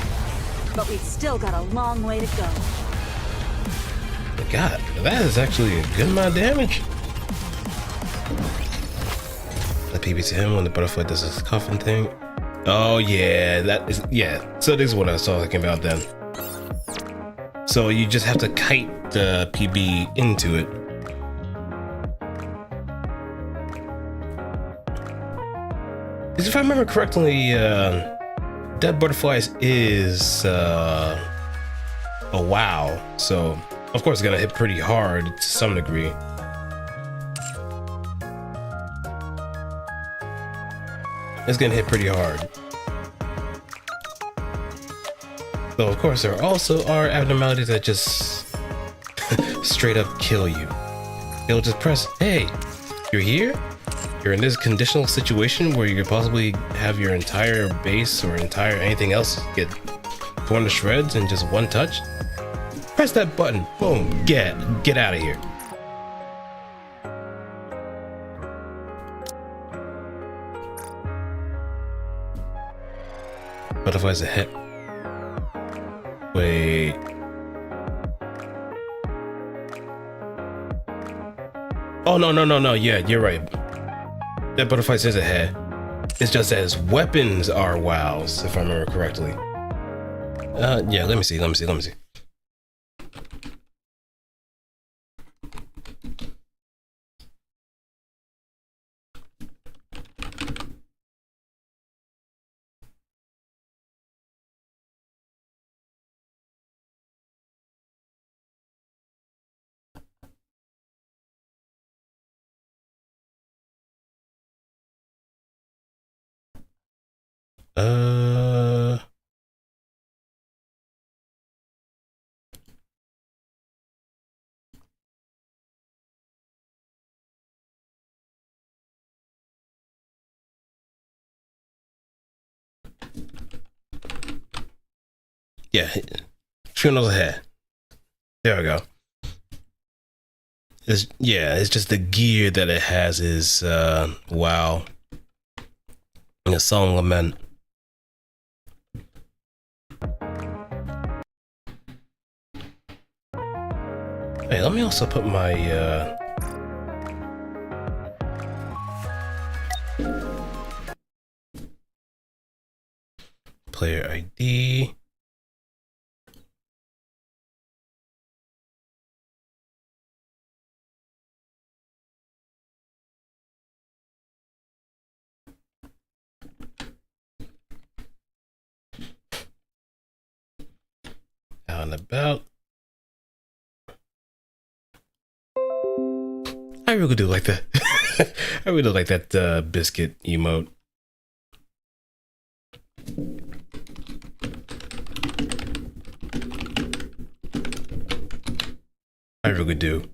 But we've still got a long way to go. God, that is actually a good amount of damage. Let PB to him when the butterfly does this coffin thing. Oh yeah, that is So this is what I was talking about then. So you just have to kite the PB into it. Because if I remember correctly, Dead Butterflies is a WoW, so of course it's gonna hit pretty hard to some degree. It's gonna hit pretty hard. Though of course there also are abnormalities that just straight up kill you. They'll just press, hey, you're here? You're in this conditional situation where you could possibly have your entire base or entire anything else get torn to shreds in just one touch. Press that button, boom, get out of here. Butterflies ahead. Wait. Oh no, yeah, you're right. That butterfly says ahead. It's just that his weapons are wows, if I remember correctly. Yeah, let me see. Yeah, funeral's ahead. There we go. It's just the gear that it has is wow. A song lament. Hey, let me also put my player ID. Out and about. I really do like that. I really like that biscuit emote. I really do.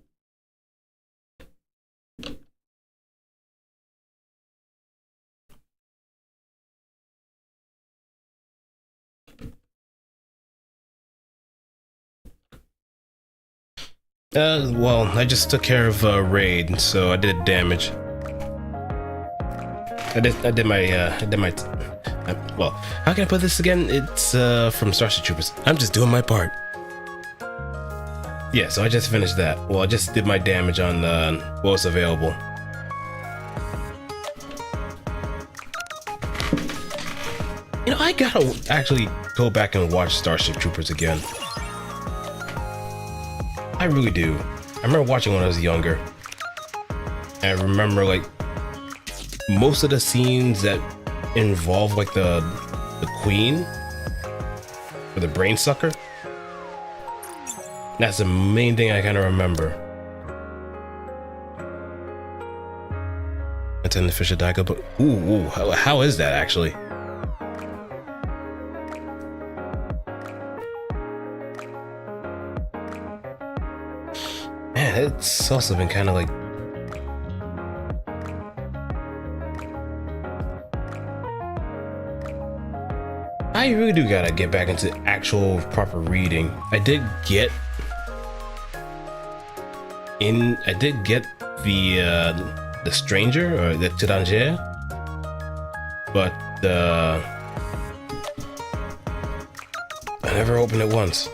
Well, I just took care of raid, so I did damage. I did my well, how can I put this again? It's from Starship Troopers. I'm just doing my part. Yeah, so I just finished that. Well, I just did my damage on what was available. You know, I gotta actually go back and watch Starship Troopers again. I really do. I remember watching when I was younger. And I remember like most of the scenes that involve like the queen or the brain sucker. That's the main thing I kind of remember. Attend the Fisher Daigo, but ooh, how is that actually? Man, it's also been kind of like I really do gotta get back into actual proper reading. I did get the Stranger or the Étranger, but I never opened it once.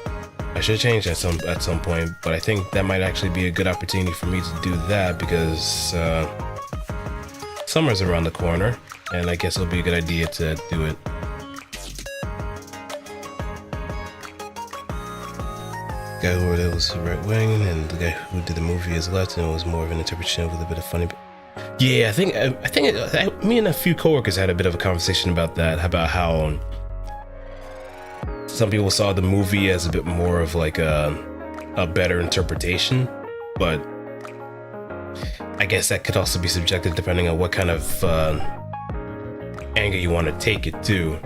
I should change that at some point, but I think that might actually be a good opportunity for me to do that because summer's around the corner, and I guess it'll be a good idea to do it. The guy who wrote it was right wing, and the guy who did the movie is left, and it was more of an interpretation with a bit of funny. Yeah, I think me and a few coworkers had a bit of a conversation about that, about how some people saw the movie as a bit more of like a better interpretation, but I guess that could also be subjective depending on what kind of angle you want to take it to.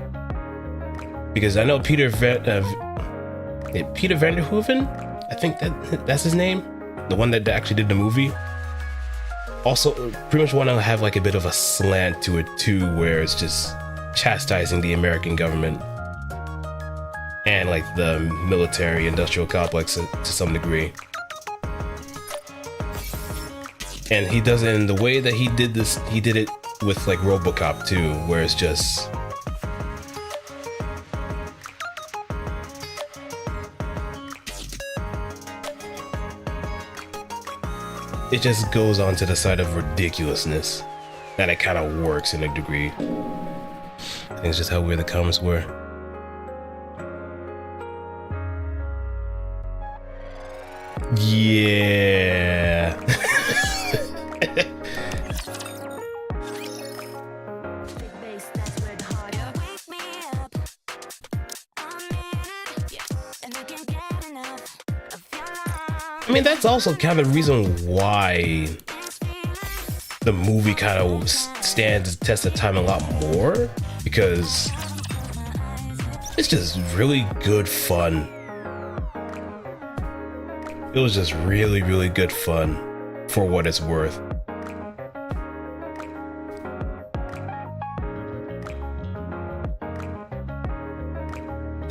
Because I know Peter Vanderhoeven, I think that's his name, the one that actually did the movie, also pretty much want to have like a bit of a slant to it too, where it's just chastising the American government and like the military industrial complex to some degree. And he does it in the way that he did this. He did it with like RoboCop too, where it's just it just goes on to the side of ridiculousness that it kind of works in a degree. I think it's just how weird the comments were. Yeah. I mean, that's also kind of the reason why the movie kind of stands the test of time a lot more, because it's just really good fun. It was just really, really good fun for what it's worth.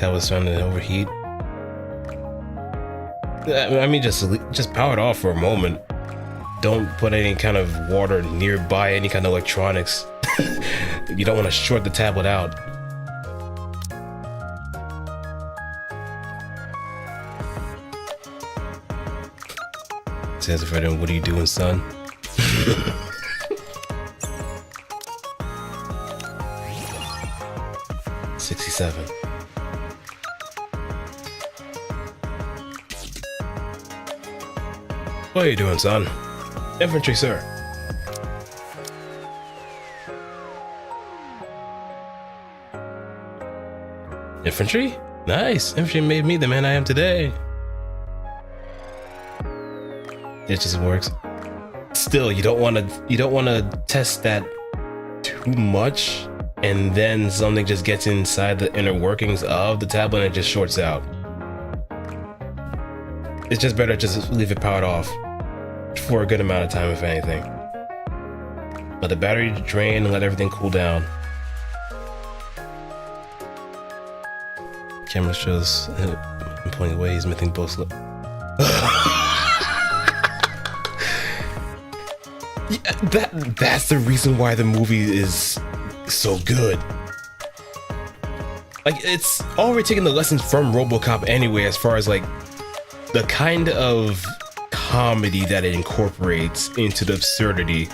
that was starting to overheat. I mean, just power it off for a moment. Don't put any kind of water nearby any kind of electronics. You don't want to short the tablet out. Says Fred, what are you doing, son? 67. What are you doing, son? Infantry, sir. Infantry? Nice. Infantry made me the man I am today. It just works. Still, you don't want to test that too much, and then something just gets inside the inner workings of the tablet and it just shorts out. It's just better just leave it powered off for a good amount of time, if anything. Let the battery drain and let everything cool down. Camera shows him pointing away. He's missing both. Yeah, that's the reason why the movie is so good. Like, it's already taking the lessons from RoboCop anyway, as far as like the kind of comedy that it incorporates into the absurdity.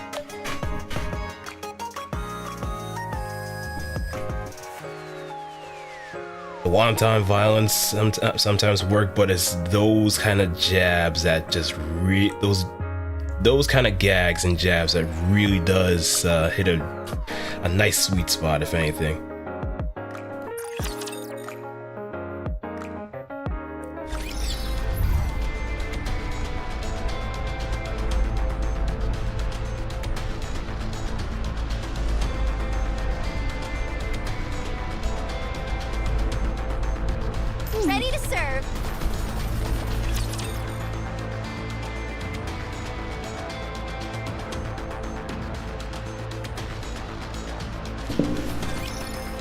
The one-time violence sometimes work, but it's those kind of jabs that just those kind of gags and jabs that really does hit a nice sweet spot, if anything. Ready to serve.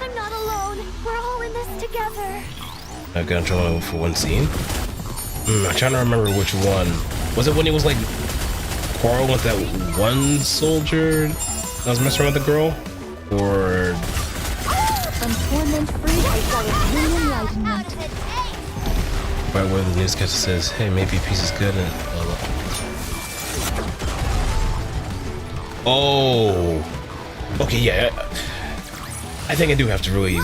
I'm not alone. We're all in this together. I've got control for one scene. I'm trying to remember which one. Was it when he was like quarreling with that one soldier that was messing around with the girl? Or right where the newscaster says, hey, maybe a piece is good and oh, okay, yeah. I think I do have to really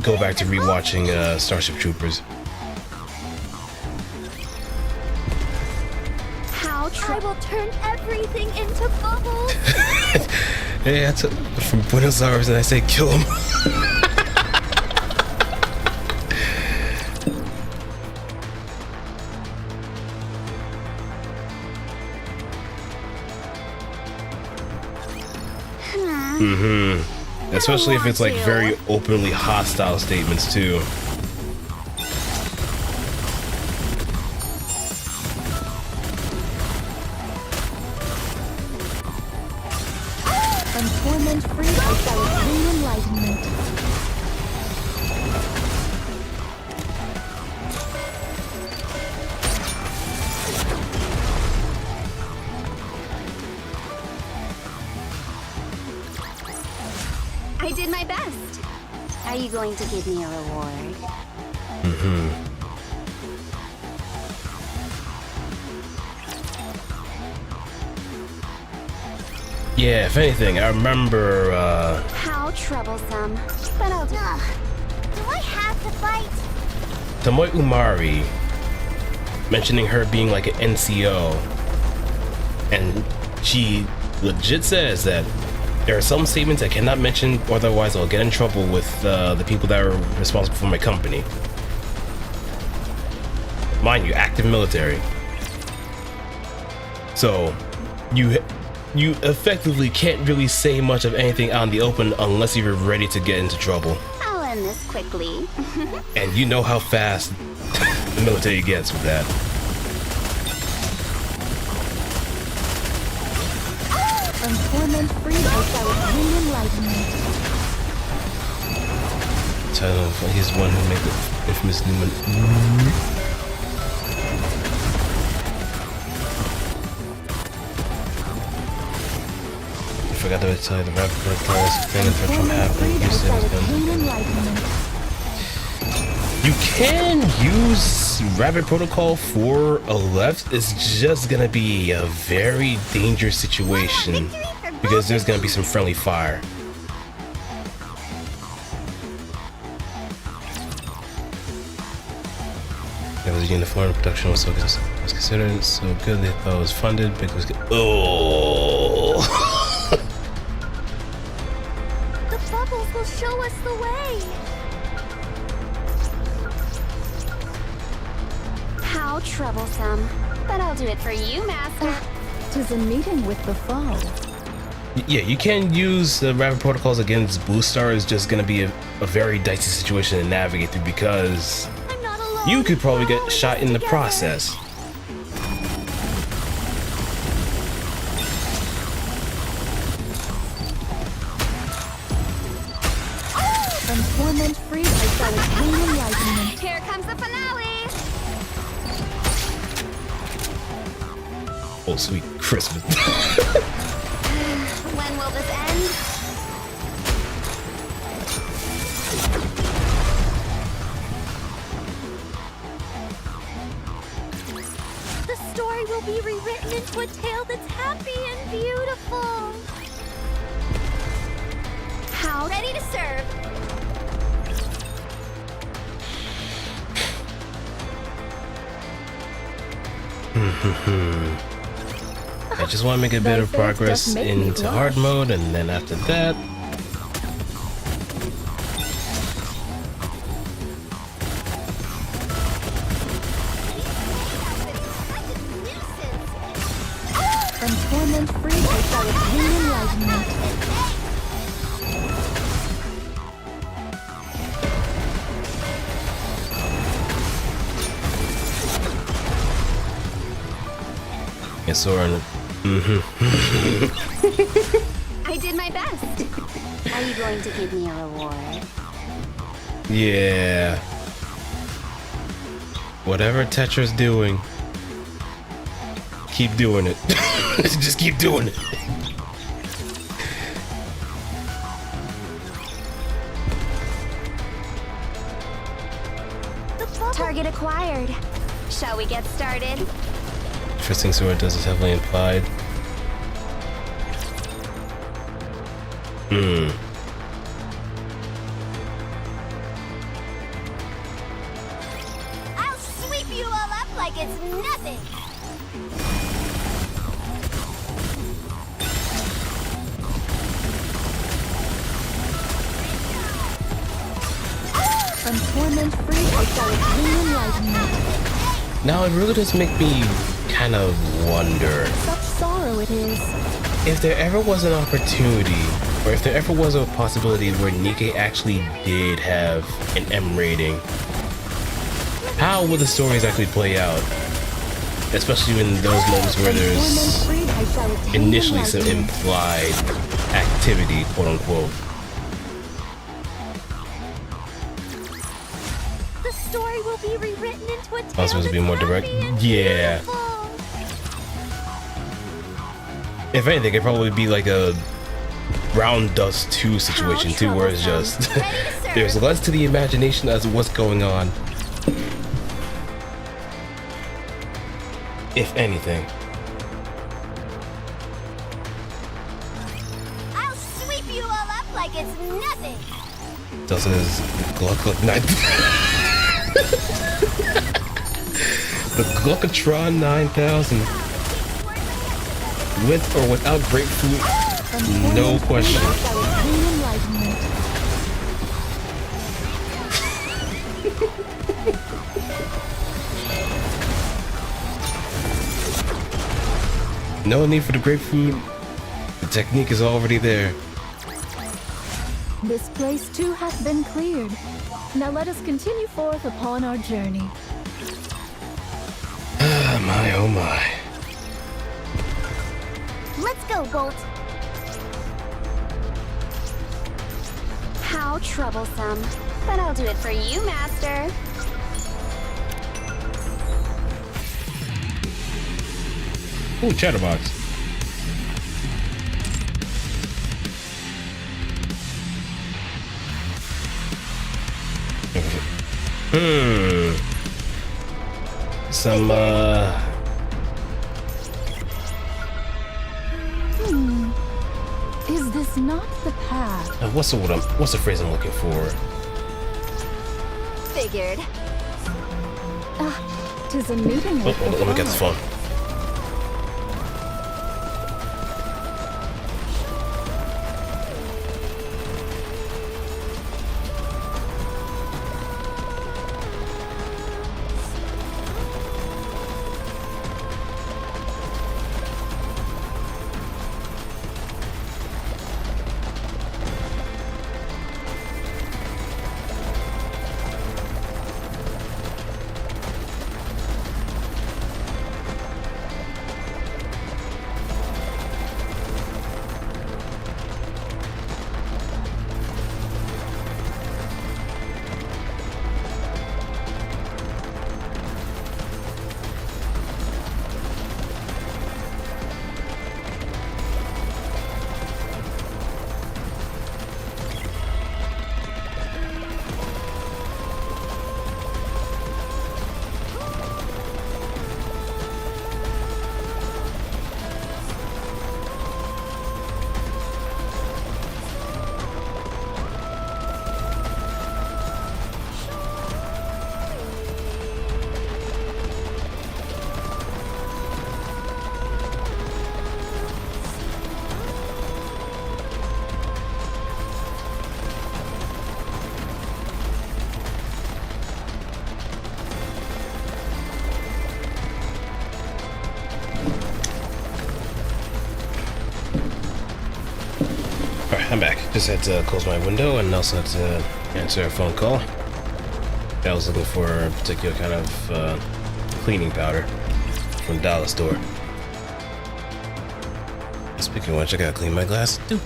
go back to rewatching Starship Troopers. I will turn everything into bubbles. Hey, that's from Buenos Aires, and I say kill him. Especially if it's like very openly hostile statements too. Torment-free enlightenment. I did my best. Are you going to give me a reward? Yeah, if anything, I remember, How troublesome. But I'll do. Do I have to fight? Tomoe Umari mentioning her being like an NCO, and she legit says that there are some statements I cannot mention, otherwise I'll get in trouble with the people that are responsible for my company. Mind you, active military. So, you effectively can't really say much of anything out in the open unless you're ready to get into trouble. I'll end this quickly. And you know how fast the military gets with that. title. He's the one who made the infamous Newman. I forgot to tell you the rapid protocol thing from happening. You can use rapid protocol for a left. It's just gonna be a very dangerous situation because there's gonna be some friendly fire. It was uniform. Production was considered so good they thought it was funded. But it was good. Oh. The bubbles will show us the way. How troublesome. But I'll do it for you, Master. 'Tis a meeting with the foe. Yeah, you can use the rapid protocols against Blue Star. It's just gonna be a very dicey situation to navigate through because I'm not alone. you could probably get shot in the process. From torment free, I shall attain enlightenment. Here comes the finale. Oh, sweet Christmas. When will this end? The story will be rewritten into a tale that's happy and beautiful. How ready to serve? I just want to make a bit of progress into hard mode, and then after that, From torment free, I shall attain enlightenment. yes, Soren. I did my best. Are you going to give me a reward? Yeah. Whatever Tetra's doing, keep doing it. Just keep doing it. Target acquired. Shall we get started? Interesting sword does is heavily implied. I'll sweep you all up like it's nothing. From torment free, I shall attain enlightenment. Now it really does make me kind of wonder Such sorrow it is. if there ever was an opportunity, or if there ever was a possibility where Nikke actually did have an M rating. How would the stories actually play out? Especially in those moments where there's initially some implied activity, quote unquote. The story will be rewritten into a tale I'm supposed to be more direct. Yeah. If anything, it'd probably be like a Brown Dust 2 situation too, where it's just there's less to the imagination as to what's going on. If anything. I'll sweep you all up like it's nothing. Does his Gluck Night. The Gluckatron 9000. With or without grapefruit, no question. I shall attain enlightenment. No need for the grapefruit. The technique is already there. This place too hath been cleared. Now let us continue forth upon our journey. Ah, my oh my. Let's go, Bolt. How How troublesome. But I'll do it for you, Master. Ooh, chatterbox. Some Is this not the path? what's the phrase I'm looking for? Figured. Tis a meeting Oh, of hold on, let me get this phone. Alright, I'm back. Just had to close my window and also had to answer a phone call. I was looking for a particular kind of cleaning powder from the dollar store. Speaking of which, I gotta clean my glasses too.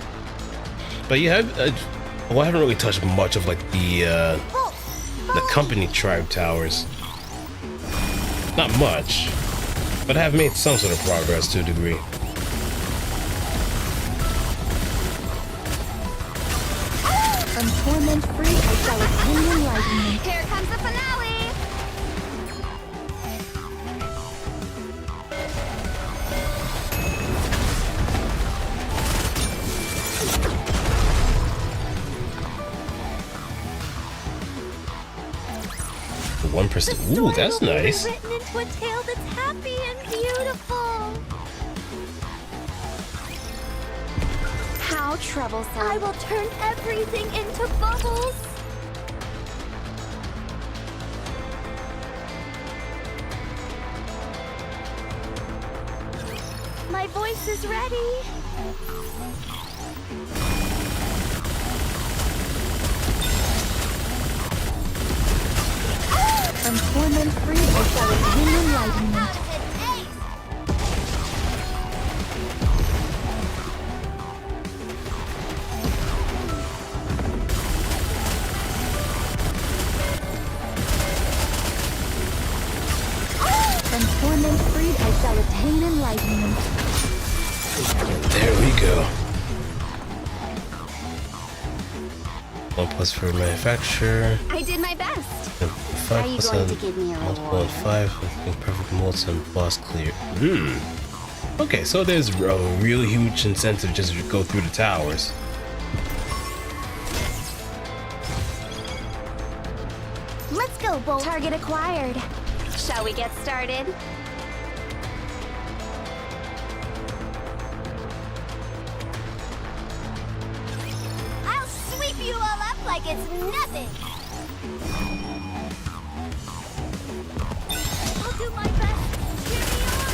But yeah, I haven't really touched much of like the company tribe towers. Not much, but I have made some sort of progress to a degree. From torment free, I shall attain enlightenment. Here comes the finale! The 1%. Ooh, that's nice. Written into a tale that's happy and beautiful. How troublesome. I will turn everything into bubbles. My voice is ready. From torment free, I shall attain enlightenment. From torment free, I shall attain enlightenment. There we go. 1+ for manufacturer. I did my best. And Are you going to 5% give me a multiple reward? and 5 with perfect molds and boss clear. Okay, so there's a really huge incentive just to go through the towers. Let's go, Bo. Target acquired. Shall we get started? I'll sweep you all up like it's nothing. I'll do my best. Cheer me on.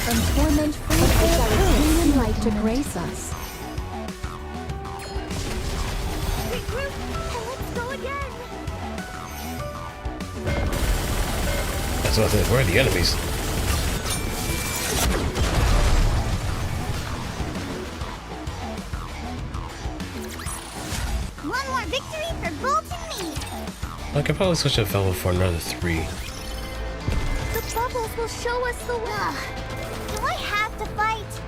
From torment free, I shall attain enlightenment to grace us. Regroup and let's go again. That's what I think. Where are the enemies? could probably switch a fellow for another 3. The bubbles will show us the way. Do I have to fight?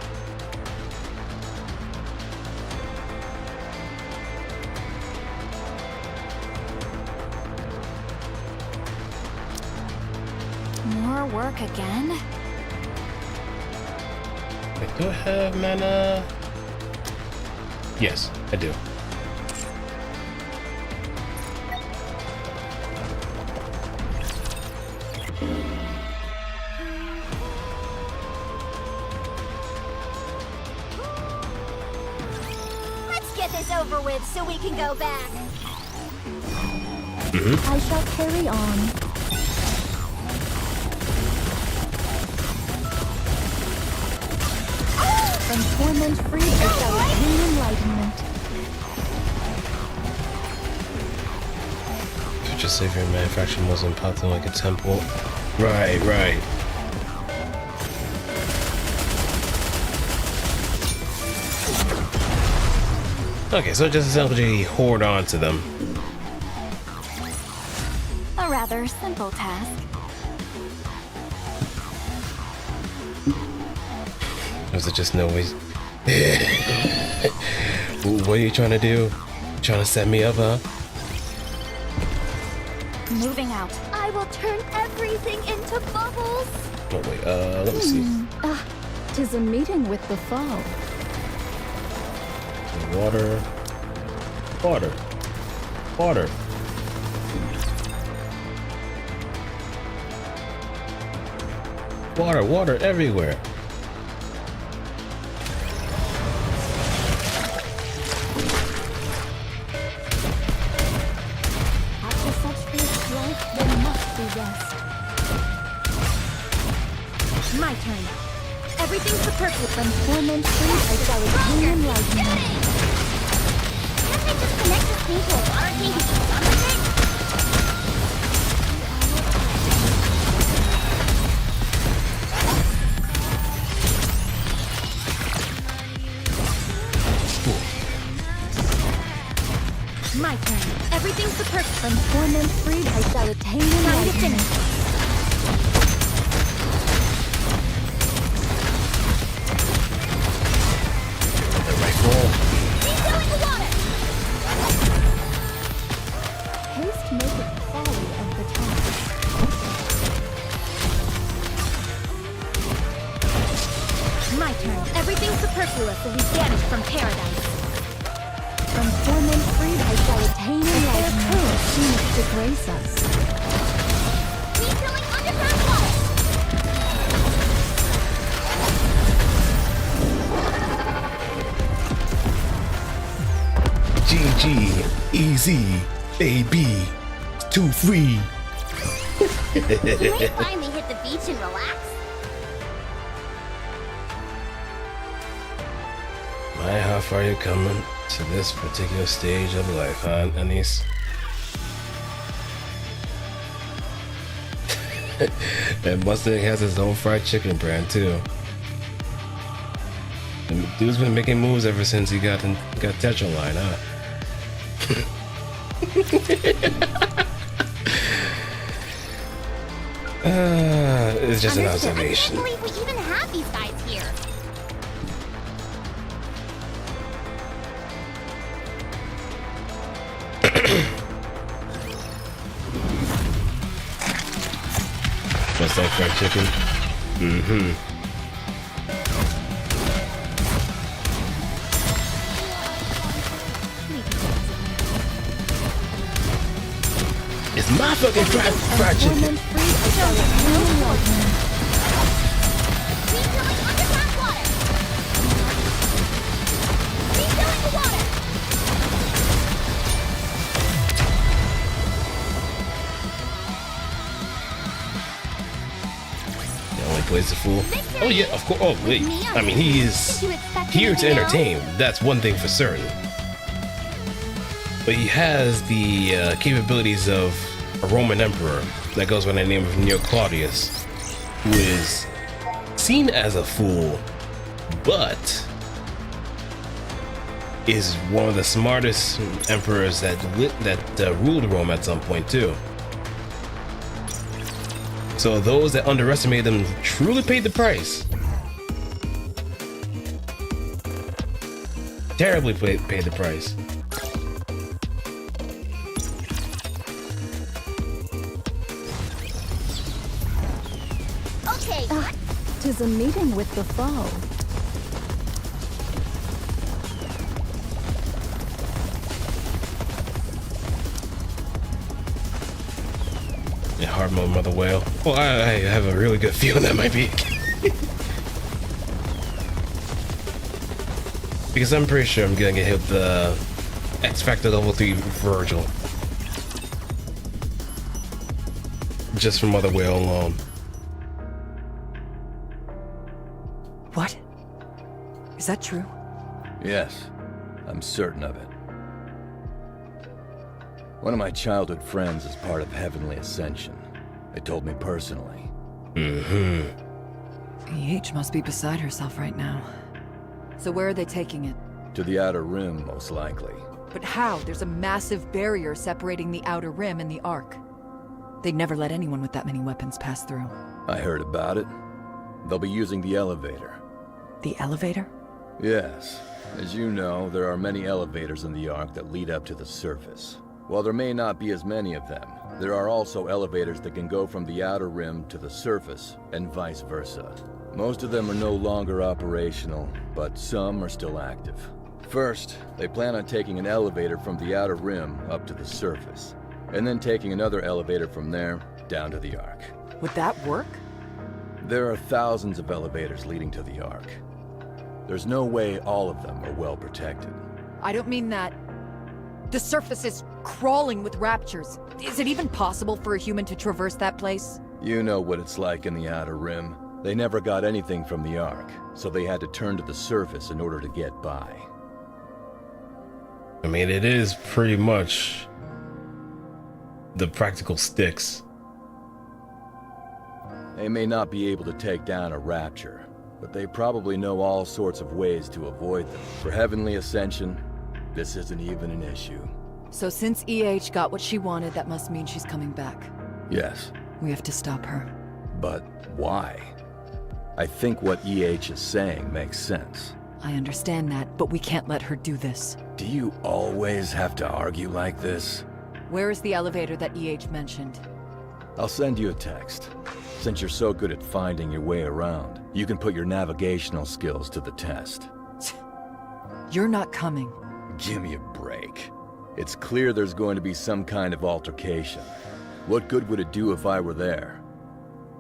More work again? Wait, do I have mana? Yes, I do. Let's get this over with so we can go back. I shall carry on. From torment free, I shall attain enlightenment. Just say if your manufacturing wasn't popping like a temple. Right, right. Okay, so just essentially hoard on to them. A rather simple task. Was it just no way? What are you trying to do? Trying to set me up, huh? Moving out. I will turn everything into bubbles. Oh wait, let me see. 'Tis a meeting with the foe. Water. Water. Water. Water, water everywhere. After such fierce strife, there must be rest. My turn. Everything's superfluous. From torment free, I shall attain enlightenment. Can't they just connect this thing to a water tank and be done with it? My turn. Everything's superfluous. From torment free, I shall attain Time to enlightenment. finish. The rifle. Refilling the water. Haste maketh folly of the task. My turn. Everything's superfluous will be banished from paradise. From torment free, I shall attain enlightenment. Seemeth to grace us. Refilling underground water. GG. Easy. Baby. Too free. Can we finally hit the beach and relax? My, how far you coming to this particular stage of life, huh, Anise? And Mustang has his own fried chicken brand too. And dude's been making moves ever since he got Tetraline, huh? It's just an Understood. observation. I can't believe we even have these guys here. Mustang fried chicken? Mm-hmm. It's my fucking fried chicken. Torment free, I shall attain enlightenment. Refilling underground water. Refilling the water. The only place to fool. Oh yeah, of course. Oh wait, I mean he is here to entertain. That's one thing for certain. But he has the capabilities of a Roman emperor that goes by the name of Neo Claudius, who is seen as a fool, but is one of the smartest emperors that ruled Rome at some point too. So those that underestimated him truly paid the price. Terribly paid the price. Okay. 'Tis a meeting with the foe. Yeah, hard mode, mother whale. Well, I have a really good feeling that might be. Because I'm pretty sure I'm gonna get hit with the X Factor level 3 Virgil. Just from mother whale alone. What? Is that true? Yes, I'm certain of it. One of my childhood friends is part of Heavenly Ascension. They told me personally. EH must be beside herself right now. So where are they taking it? To the Outer Rim, most likely. But how? There's a massive barrier separating the Outer Rim and the Ark. They'd never let anyone with that many weapons pass through. I heard about it. They'll be using the elevator. The elevator? Yes. As you know, there are many elevators in the Ark that lead up to the surface. While there may not be as many of them, there are also elevators that can go from the Outer Rim to the surface, and vice versa. Most of them are no longer operational, but some are still active. First, they plan on taking an elevator from the Outer Rim up to the surface, and then taking another elevator from there down to the Ark. Would that work? There are thousands of elevators leading to the Ark. There's no way all of them are well protected. I don't mean that. The surface is crawling with raptures. Is it even possible for a human to traverse that place? You know what it's like in the Outer Rim. They never got anything from the Ark, so they had to turn to the surface in order to get by. I mean, it is pretty much the practical sticks. They may not be able to take down a rapture, but they probably know all sorts of ways to avoid them. For Heavenly Ascension, this isn't even an issue. So since EH got what she wanted, that must mean she's coming back. Yes, We have to stop her. but why? I think what EH is saying makes sense. I understand that, but we can't let her do this. Do you always have to argue like this? Where is the elevator that EH mentioned? I'll send you a text. Since you're so good at finding your way around, you can put your navigational skills to the test. You're not coming. Give me a break. It's clear there's going to be some kind of altercation. What good would it do if I were there?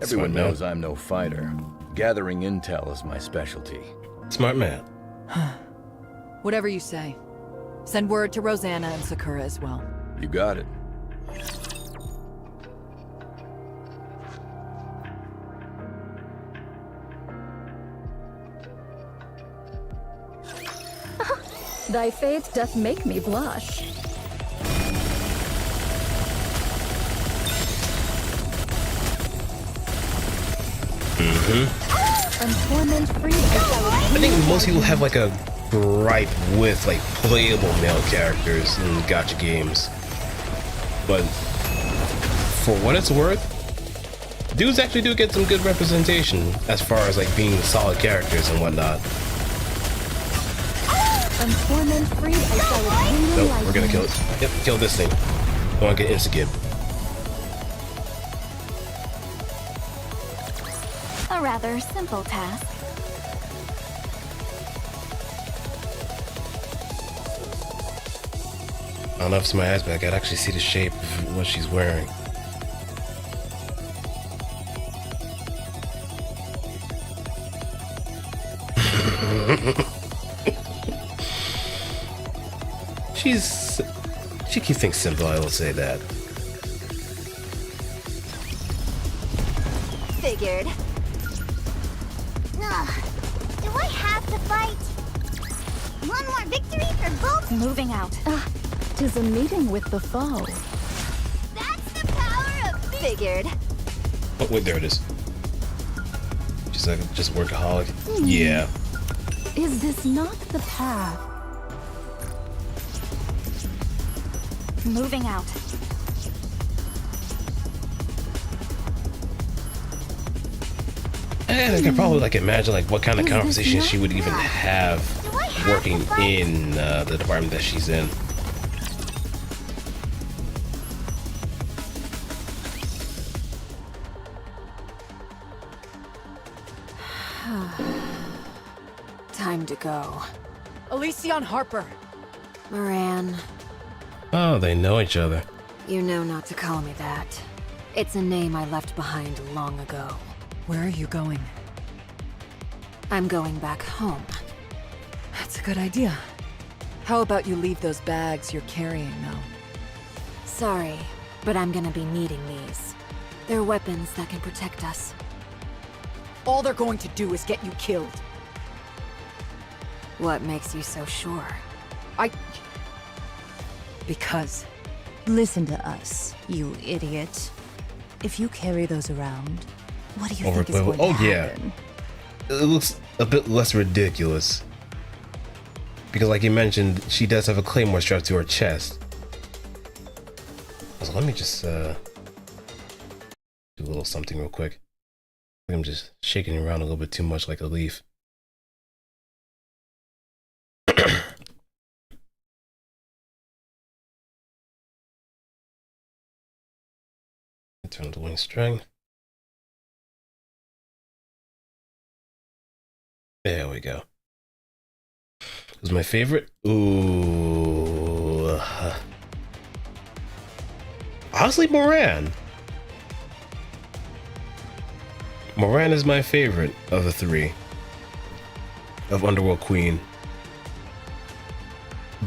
Everyone Smart man. knows I'm no fighter. Gathering intel is my specialty. Smart man. Whatever you say. Send word to Rosanna and Sakura as well. You got it. Thy faith doth make me blush. I'm torment-free. I think most people have like a gripe with like playable male characters in gacha games, but for what it's worth, dudes actually do get some good representation as far as like being solid characters and whatnot. I'm torment-free. I shall attain Nope, we're gonna kill it. Yep, kill this thing. Don't wanna get insta-gib. A rather simple task. I don't know if it's my eyes, but I can actually see the shape of what she's wearing. She thinks simple, I will say that. Figured. Ugh. Do I have to fight? One more victory for both? Moving out. 'Tis a meeting with the foe. That's the power of figured. Oh wait, there it is. Just workaholic. Yeah. Is this not the path? Moving out. And I can probably like imagine like what kind of conversation she would even have working in the department that she's in. Time to go. Elysion Harper. Moran, Oh, they know each other. you know not to call me that. It's a name I left behind long ago. Where are you going? I'm going back home. That's a good idea. How about you leave those bags you're carrying, though? Sorry, but I'm gonna be needing these. They're weapons that can protect us. All they're going to do is get you killed. What makes you so sure? Because Listen to us, you idiot. If you carry those around, what do you think is going to happen? It looks a bit less ridiculous. Because like you mentioned, she does have a claymore strapped to her chest. So let me just do a little something real quick. I think I'm just shaking it around a little bit too much like a leaf. Turn the wing string. There we go. Who's my favorite? Ooh. Honestly, Moran. Moran is my favorite of the three. Of Underworld Queen.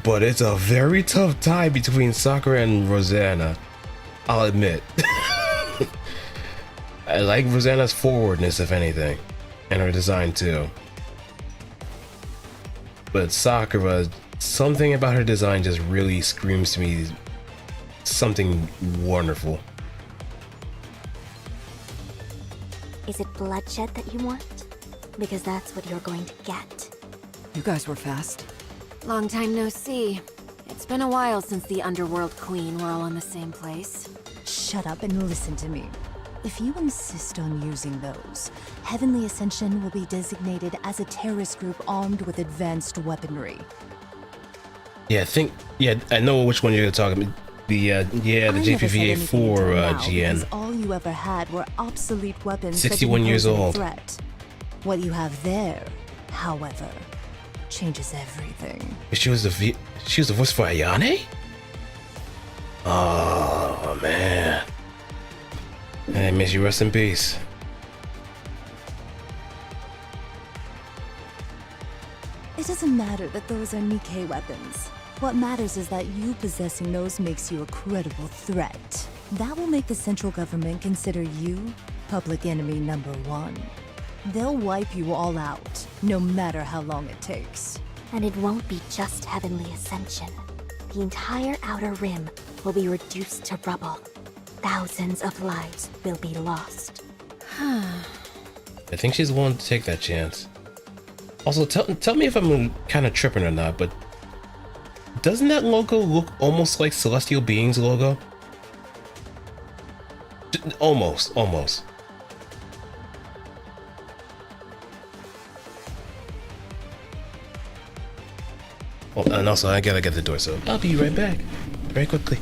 But it's a very tough tie between Sakura and Rosanna. I'll admit. I like Rosanna's forwardness, if anything. And her design, too. But Sakura, something about her design just really screams to me something wonderful. Is it bloodshed that you want? Because that's what you're going to get. you guys were fast. Long time no see. It's been a while since the Underworld Queen were all in the same place. Shut up and listen to me. If you insist on using those, Heavenly Ascension will be designated as a terrorist group armed with advanced weaponry. Yeah, I know which one you're talking about. The JPVA-4 GN. All you ever had were obsolete weapons. 61 years old. Threat. What you have there, however, changes everything. She was the voice for Ayane? Oh man. Hey, miss you, rest in peace. It doesn't matter that those are Nikke weapons. What matters is that you possessing those makes you a credible threat. That will make the central government consider you public enemy #1. They'll wipe you all out, no matter how long it takes. And it won't be just Heavenly Ascension. The entire Outer Rim will be reduced to rubble. Thousands of lives will be lost. I think she's willing to take that chance. Also, tell me if I'm kind of tripping or not, but doesn't that logo look almost like Celestial Being's logo? Almost. Well, and also I gotta get the door, so I'll be right back, very quickly.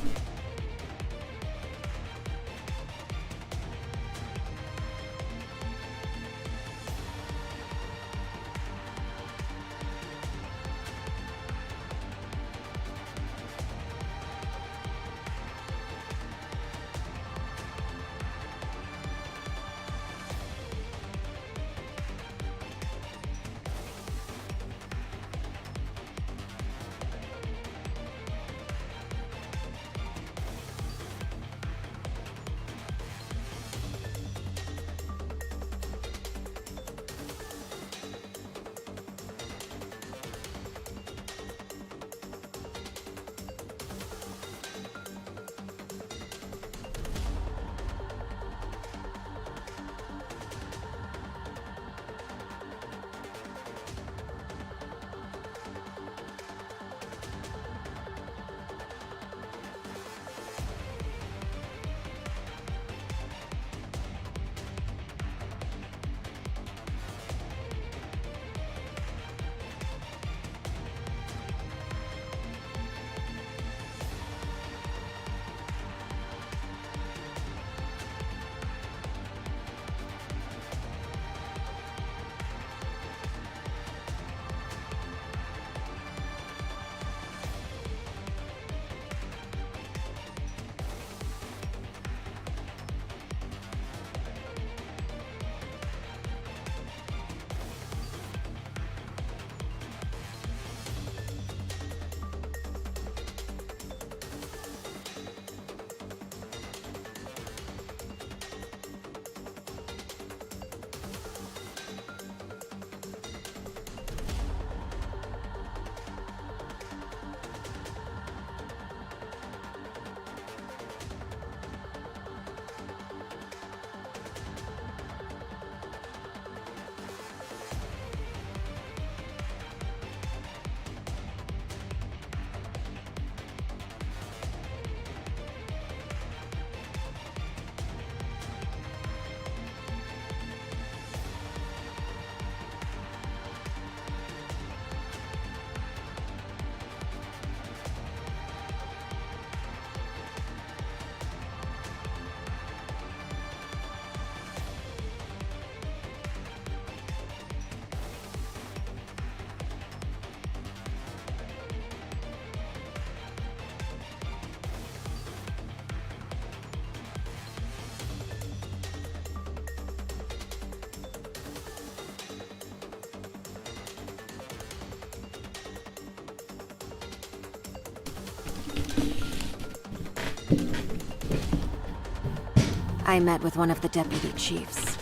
I met with one of the deputy chiefs.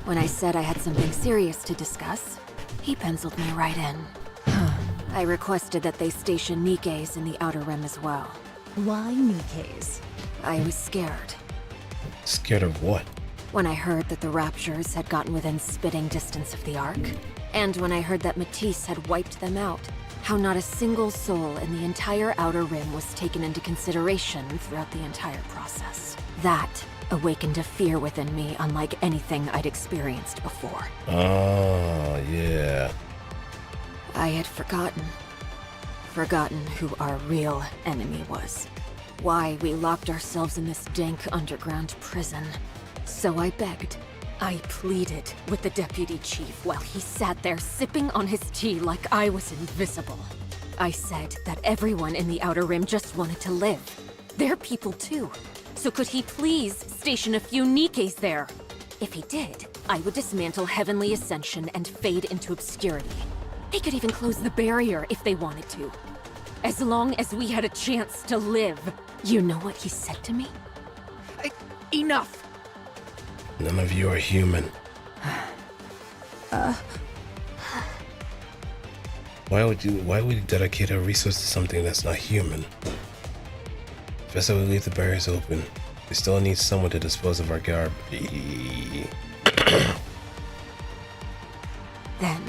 When I said I had something serious to discuss, he penciled me right in. I requested that they station Nikke's in the Outer Rim as well. Why Nikke's? I was scared. Scared of what? When I heard that the Raptures had gotten within spitting distance of the Ark, and when I heard that Matisse had wiped them out, how not a single soul in the entire Outer Rim was taken into consideration throughout the entire process. That awakened a fear within me unlike anything I'd experienced before. Oh, yeah. I had forgotten who our real enemy was. Why we locked ourselves in this dank underground prison. So I begged, I pleaded with the deputy chief while he sat there sipping on his tea like I was invisible. I said that everyone in the Outer Rim just wanted to live. They're people too. So could he please station a few Nikke's there? If he did, I would dismantle Heavenly Ascension and fade into obscurity. They could even close the barrier if they wanted to. As long as we had a chance to live. You know what he said to me? Enough! None of you are human. Why would you dedicate a resource to something that's not human? Just so we leave the barriers open. We still need someone to dispose of our garbage. Then,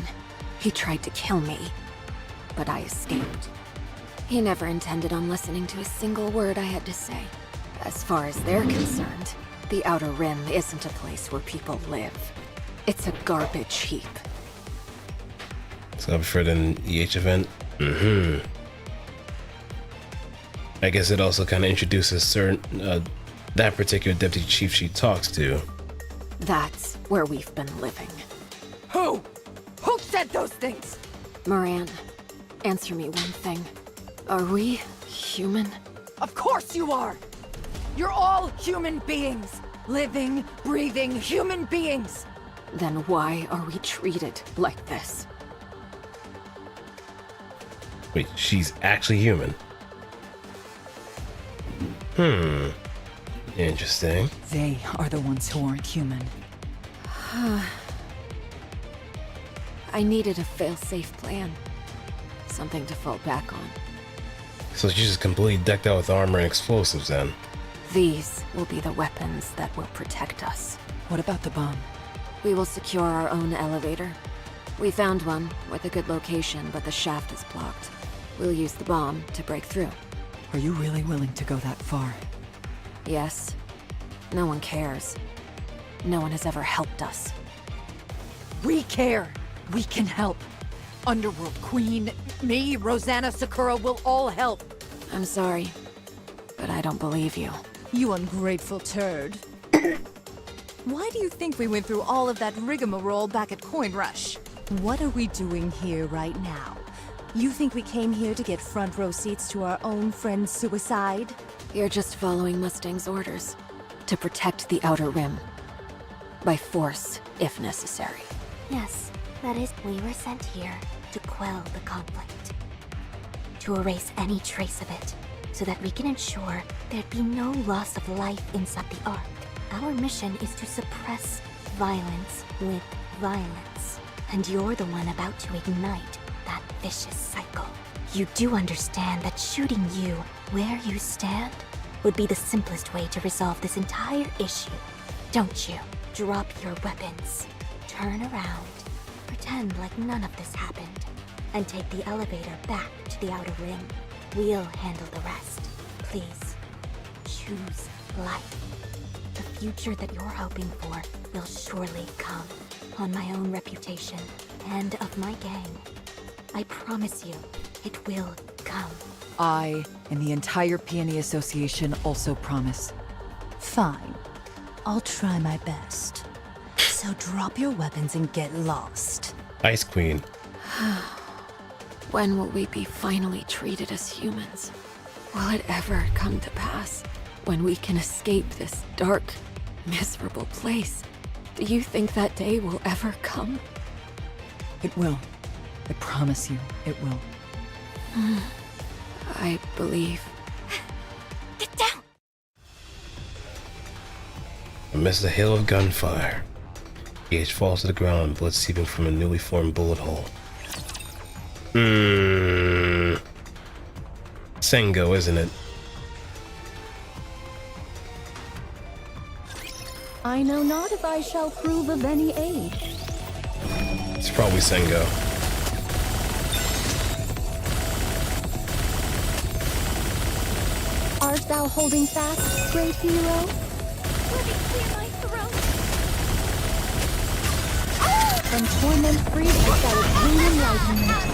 he tried to kill me, but I escaped. He never intended on listening to a single word I had to say. As far as they're concerned, the Outer Rim isn't a place where people live. It's a garbage heap. So for the EH event? I guess it also kind of introduces certain, that particular deputy chief she talks to. That's where we've been living. Who? Who said those things? Moran, answer me one thing. Are we human? Of course you are! You're all human beings! Living, breathing human beings! Then why are we treated like this? Wait, she's actually human? Interesting. They are the ones who aren't human. I needed a fail-safe plan. Something to fall back on. So she's just completely decked out with armor and explosives then. These will be the weapons that will protect us. What about the bomb? We will secure our own elevator. We found one with a good location, but the shaft is blocked. We'll use the bomb to break through. Are you really willing to go that far? Yes. No one cares. No one has ever helped us. We care! We can help! Underworld Queen, me, Rosanna, Sakura will all help! I'm sorry, but I don't believe you. You ungrateful turd. Why do you think we went through all of that rigmarole back at Coin Rush? What are we doing here right now? You think we came here to get front row seats to our own friend's suicide? You're just following Mustang's orders. To protect the Outer Rim. By force, if necessary. Yes, that is, we were sent here to quell the conflict. To erase any trace of it, so that we can ensure there'd be no loss of life inside the Ark. Our mission is to suppress violence with violence. And you're the one about to ignite that vicious cycle. You do understand that shooting you where you stand would be the simplest way to resolve this entire issue, don't you? Drop your weapons, turn around, pretend like none of this happened, and take the elevator back to the Outer Rim. We'll handle the rest. Please, choose life. The future that you're hoping for will surely come, on my own reputation and of my gang. I promise you, it will come. I and the entire Peony Association also promise. Fine. I'll try my best. So drop your weapons and get lost. Ice Queen. When will we be finally treated as humans? Will it ever come to pass? When we can escape this dark, miserable place? Do you think that day will ever come? It will. I promise you, it will. I believe. Get down! Amidst a hail of gunfire, Gage falls to the ground, blood seeping from a newly formed bullet hole. Sengo, isn't it? I know not if I shall prove of any aid. It's probably Sengo. Art thou holding fast, great hero? Let me clear my throat. From torment free shalt thou obtain enlightenment.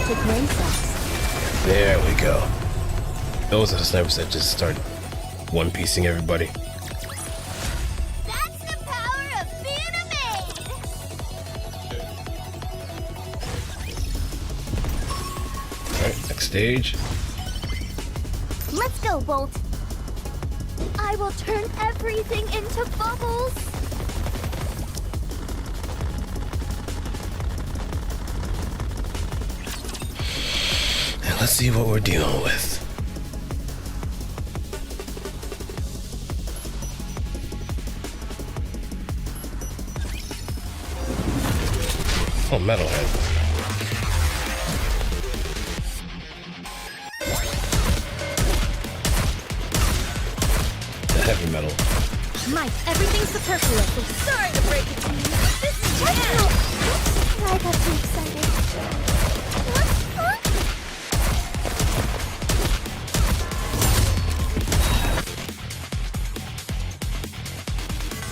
To grace us. There we go. Those are the snipers that just start one-piecing everybody. That's the power of being a maid. Alright, next stage. Let's go, Bolt. I will turn everything into bubbles. Let's see what we're dealing with. Oh, metalhead. The heavy metal. Mike, everything's superfluous. I'm sorry to break it to you, but this is real. I got too excited.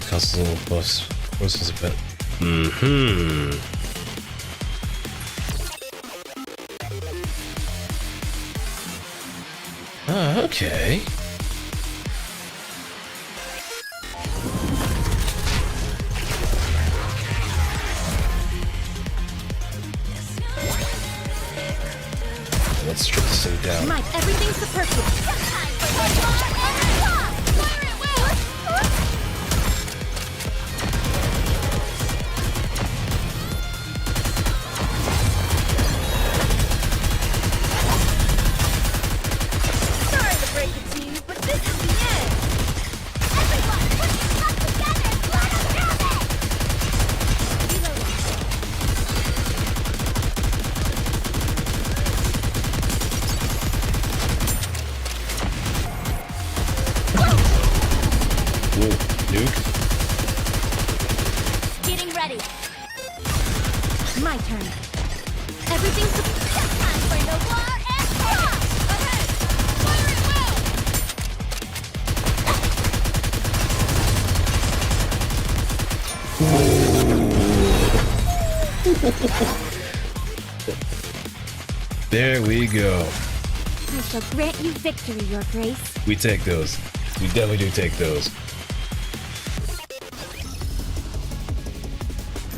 Causes a little plus. What's this about? Ah, okay. Let's strip this thing down. Mike, everything's superfluous. My turn. Everything's time for Noir and Rock! Ahead! Fire it well! There we go. I shall grant you victory, Your Grace. We take those. We definitely do take those.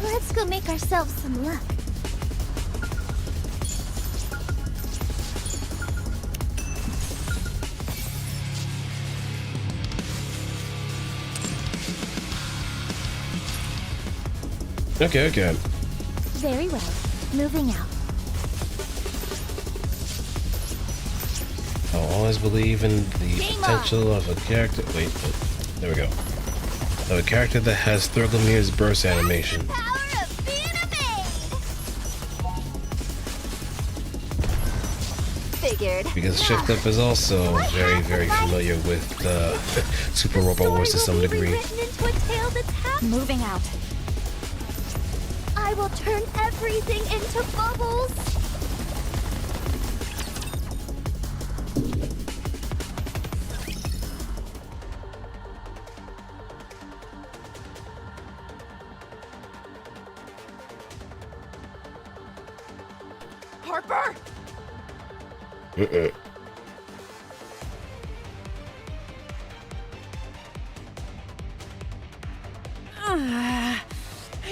Let's go make ourselves some luck. Okay. Very well. Moving out. I'll always believe in the potential of a character. Wait, there we go. Of a character that has Thurglemir's burst animation. Because Shift Up is also very, very familiar with Super Robot Wars to some degree. Moving out. I will turn everything into bubbles. Harper!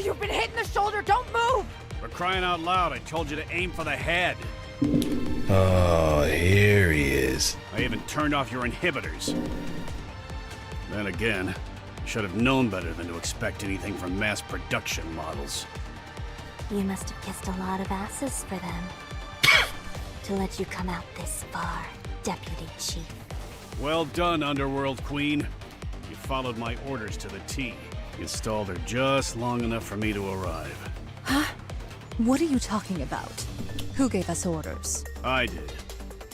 You You've been hit in the shoulder! Don't move! For crying out loud, I told you to aim for the head. Oh, here he is. I even turned off your inhibitors. Then again, I should have known better than to expect anything from mass production models. You must have kissed a lot of asses for them. To let you come out this far, Deputy Chief. Well done, Underworld Queen. You followed my orders to the T. You stalled her just long enough for me to arrive. Huh? What are you talking about? Who gave us orders? I did.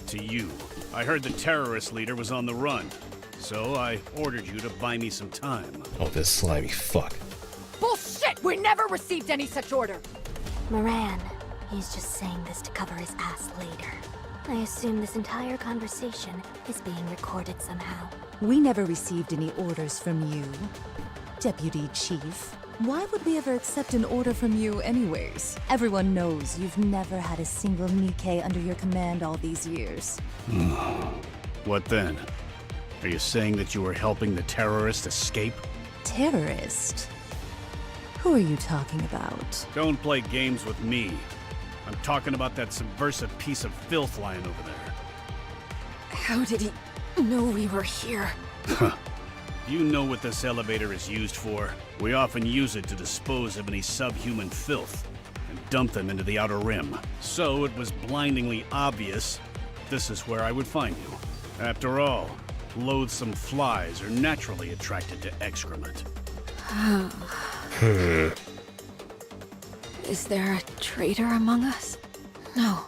To you. I heard the terrorist leader was on the run. So I ordered you to buy me some time. Oh, this slimy fuck. Bullshit! We never received any such order! Moran, he's just saying this to cover his ass later. I assume this entire conversation is being recorded somehow. We never received any orders from you, Deputy Chief. Why would we ever accept an order from you anyways? Everyone knows you've never had a single Nikke under your command all these years. What then? Are you saying that you were helping the terrorist escape? Terrorist? Who are you talking about? Don't play games with me. I'm talking about that subversive piece of filth lying over there. How did he know we were here? You know what this elevator is used for. We often use it to dispose of any subhuman filth and dump them into the Outer Rim. So it was blindingly obvious this is where I would find you. After all, loathsome flies are naturally attracted to excrement. Is there a traitor among us? No.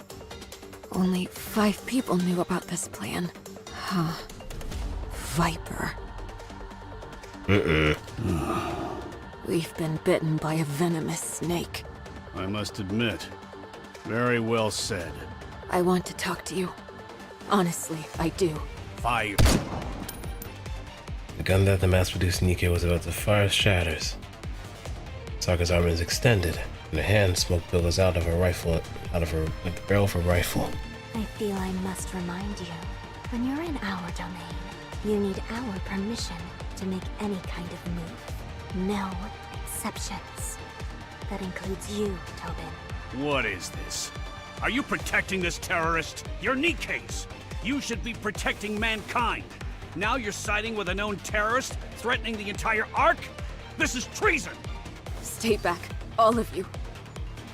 Only 5 people knew about this plan. Huh. Viper. We've been bitten by a venomous snake. I must admit, very well said. I want to talk to you. Honestly, I do. Fire. The gun that the mass-produced Nikke was about to fire shatters. Sokka's arm is extended. In her hand, smoke billows out of her rifle, like the barrel of a rifle. I feel I must remind you, when you're in our domain, you need our permission to make any kind of move. No exceptions. That includes you, Tobin. What is this? Are you protecting this terrorist? You're Nikke's. You should be protecting mankind. Now you're siding with a known terrorist, threatening the entire Ark? This is treason! Stay back, all of you.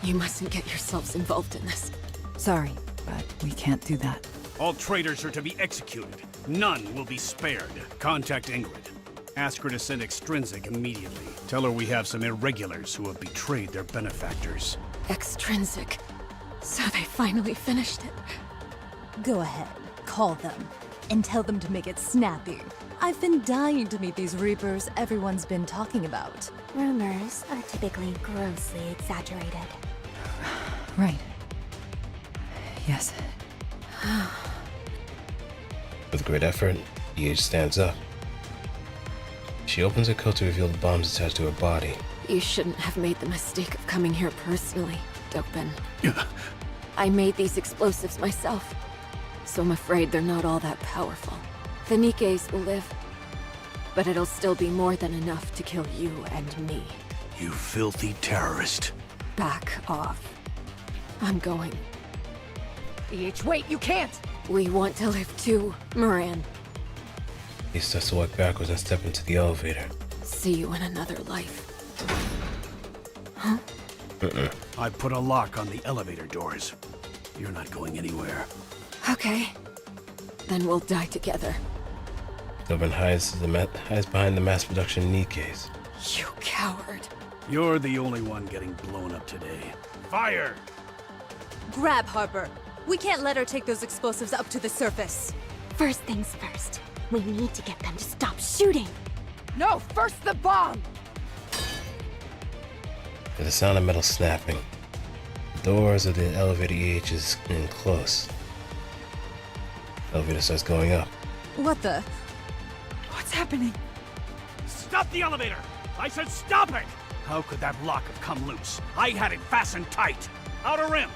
You mustn't get yourselves involved in this. Sorry, but we can't do that. All traitors are to be executed. None will be spared. Contact Ingrid. Ask her to send Extrinsic immediately. Tell her we have some irregulars who have betrayed their benefactors. Extrinsic. So they finally finished it. Go ahead, call them, and tell them to make it snappy. I've been dying to meet these Reapers everyone's been talking about. Rumors are typically grossly exaggerated. Right. Yes. With great effort, EH stands up. She opens her coat to reveal the bombs attached to her body. You shouldn't have made the mistake of coming here personally, Dopin. I made these explosives myself, so I'm afraid they're not all that powerful. The Nikkes will live, but it'll still be more than enough to kill you and me. You filthy terrorist. Back off. I'm going. EH, wait, you can't! We want to live too, Moran. He starts to walk backwards and step into the elevator. See you in another life. Huh? I put a lock on the elevator doors. You're not going anywhere. Okay. Then we'll die together. Tobin hides behind the mass production Nikkes. You coward. You're the only one getting blown up today. Fire! Grab Harper. We can't let her take those explosives up to the surface. First things first. We need to get them to stop shooting. No, first the bomb! With the sound of metal snapping, the doors of the elevator EH is in close. The elevator starts going up. What the? What's happening? Stop the elevator! I said stop it! How could that lock have come loose? I had it fastened tight. Outer Rim!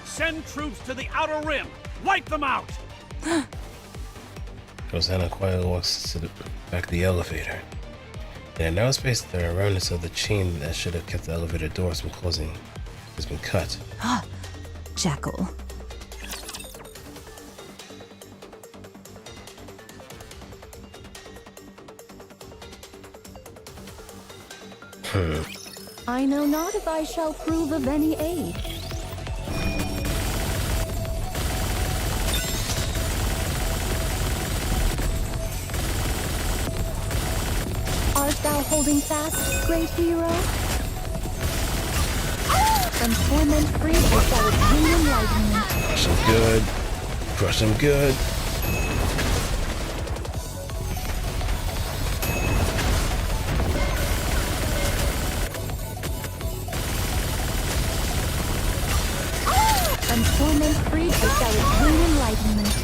Send troops to the Outer Rim! Wipe them out! Rosanna quietly walks to the back of the elevator. In a narrow space, the remnants of the chain that should have kept the elevator doors from closing has been cut. Ah, Jackal. I know not if I shall prove of any aid. Art thou holding fast, great hero? From torment free as thou its enlightenment. Crush him good. Crush him good. From torment free as thou its enlightenment.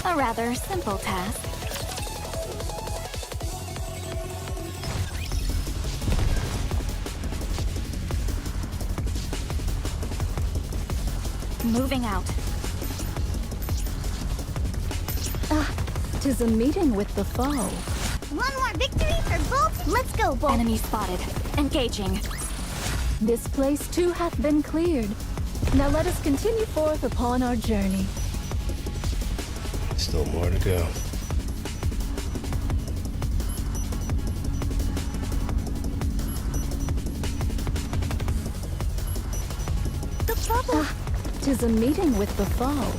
A rather simple task. Moving out. Ah, 'tis a meeting with the foe. One more victory for Bolt. Let's go, Bolt. Enemy spotted. Engaging. This place too hath been cleared. Now let us continue forth upon our journey. Still more to go. The bubble. Ah, 'tis a meeting with the foe.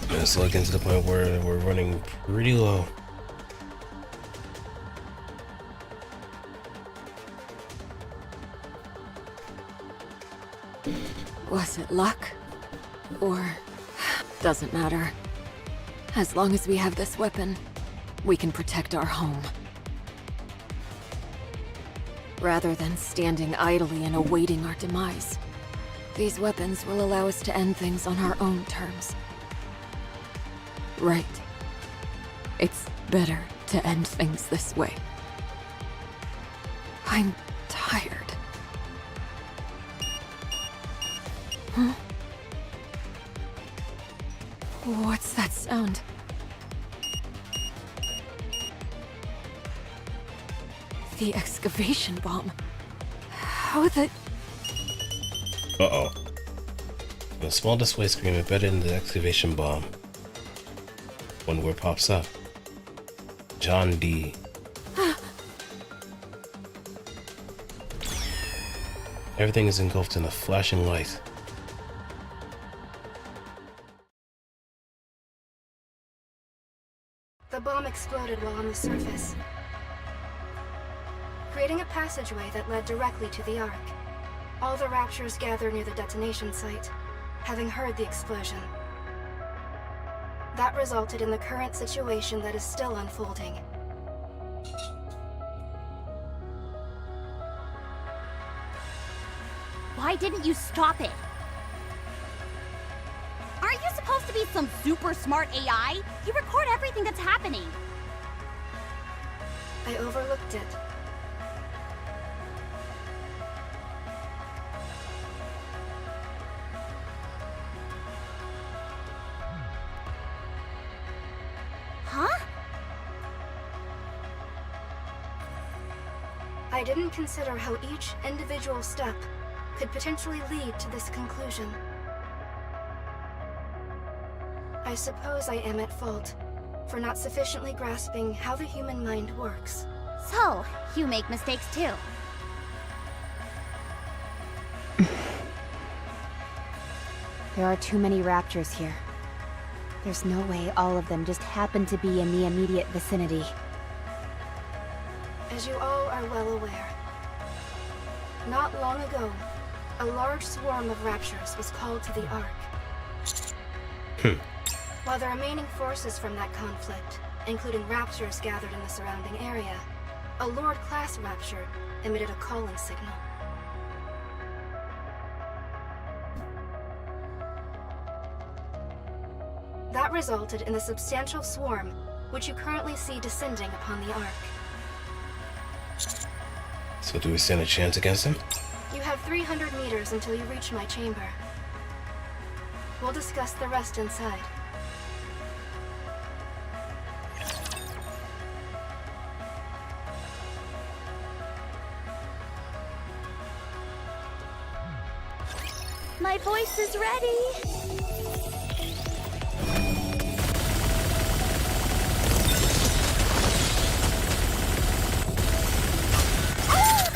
It's looking to the point where we're running pretty low. Was it luck? Or... doesn't matter. As long as we have this weapon, we can protect our home. Rather than standing idly and awaiting our demise, these weapons will allow us to end things on our own terms. Right. It's better to end things this way. I'm tired. Huh? What's that sound? The excavation bomb. How the... Uh-oh. A small display screen embedded in the excavation bomb. One word pops up. John D. Everything is engulfed in a flashing light. The bomb exploded while on the surface, creating a passageway that led directly to the Ark. All the Raptures gathered near the detonation site, having heard the explosion. That resulted in the current situation that is still unfolding. Why didn't you stop it? Aren't you supposed to be some super smart AI? You record everything that's happening. I overlooked it. Huh? I didn't consider how each individual step could potentially lead to this conclusion. I suppose I am at fault for not sufficiently grasping how the human mind works. So, you make mistakes too. There are too many Raptors here. There's no way all of them just happen to be in the immediate vicinity. As you all are well aware, not long ago, a large swarm of Raptures was called to the Ark. While the remaining forces from that conflict, including Raptors gathered in the surrounding area, a Lord-class Rapture emitted a calling signal. That resulted in the substantial swarm, which you currently see descending upon the Ark. So do we stand a chance against him? You have 300 meters until you reach my chamber. We'll discuss the rest inside. My voice is ready!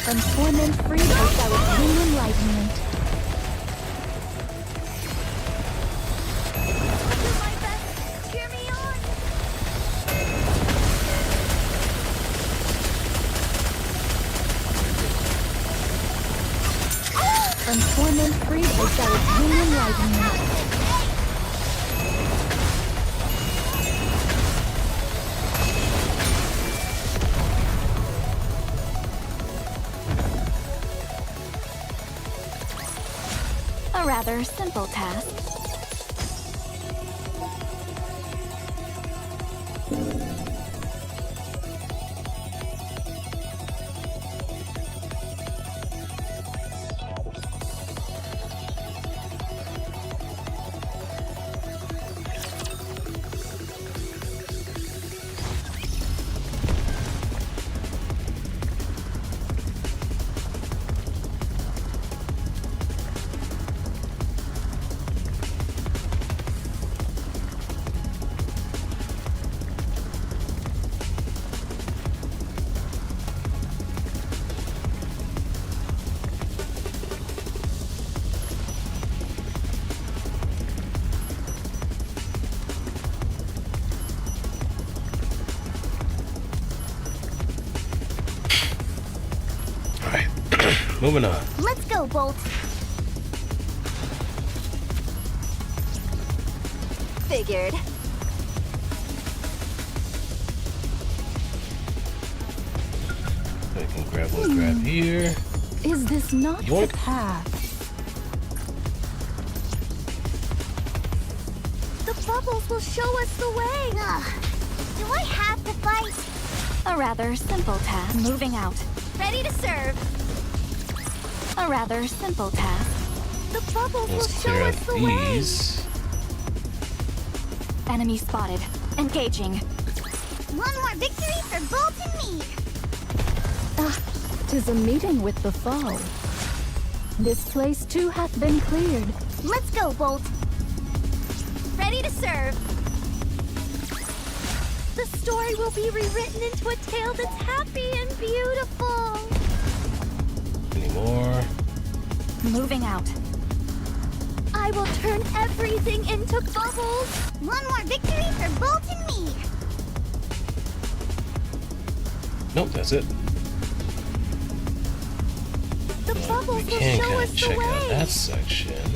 From torment free I will gain enlightenment. I'll do my best! Cheer me on! From torment free I will gain enlightenment. A rather simple task. Moving on. Let's go, Bolt! Figured. I can grab one grab here. Is this not Yoink. the path? The bubbles will show us the way! Do I have to fight? A rather simple task. Moving out. Ready to serve! A rather simple task. The bubbles will Let's show clear us out the way! these. Enemy spotted. Engaging. One more victory for Bolt and me! Ah, 'tis a meeting with the foe. This place too hath been cleared. Let's go, Bolt! Ready to serve! The story will be rewritten into a tale that's happy and beautiful! Any more? Moving out. I will turn everything into bubbles! One more victory for Bolt and me! Nope, that's it. The bubbles We will can show kind us of the check out way! that section.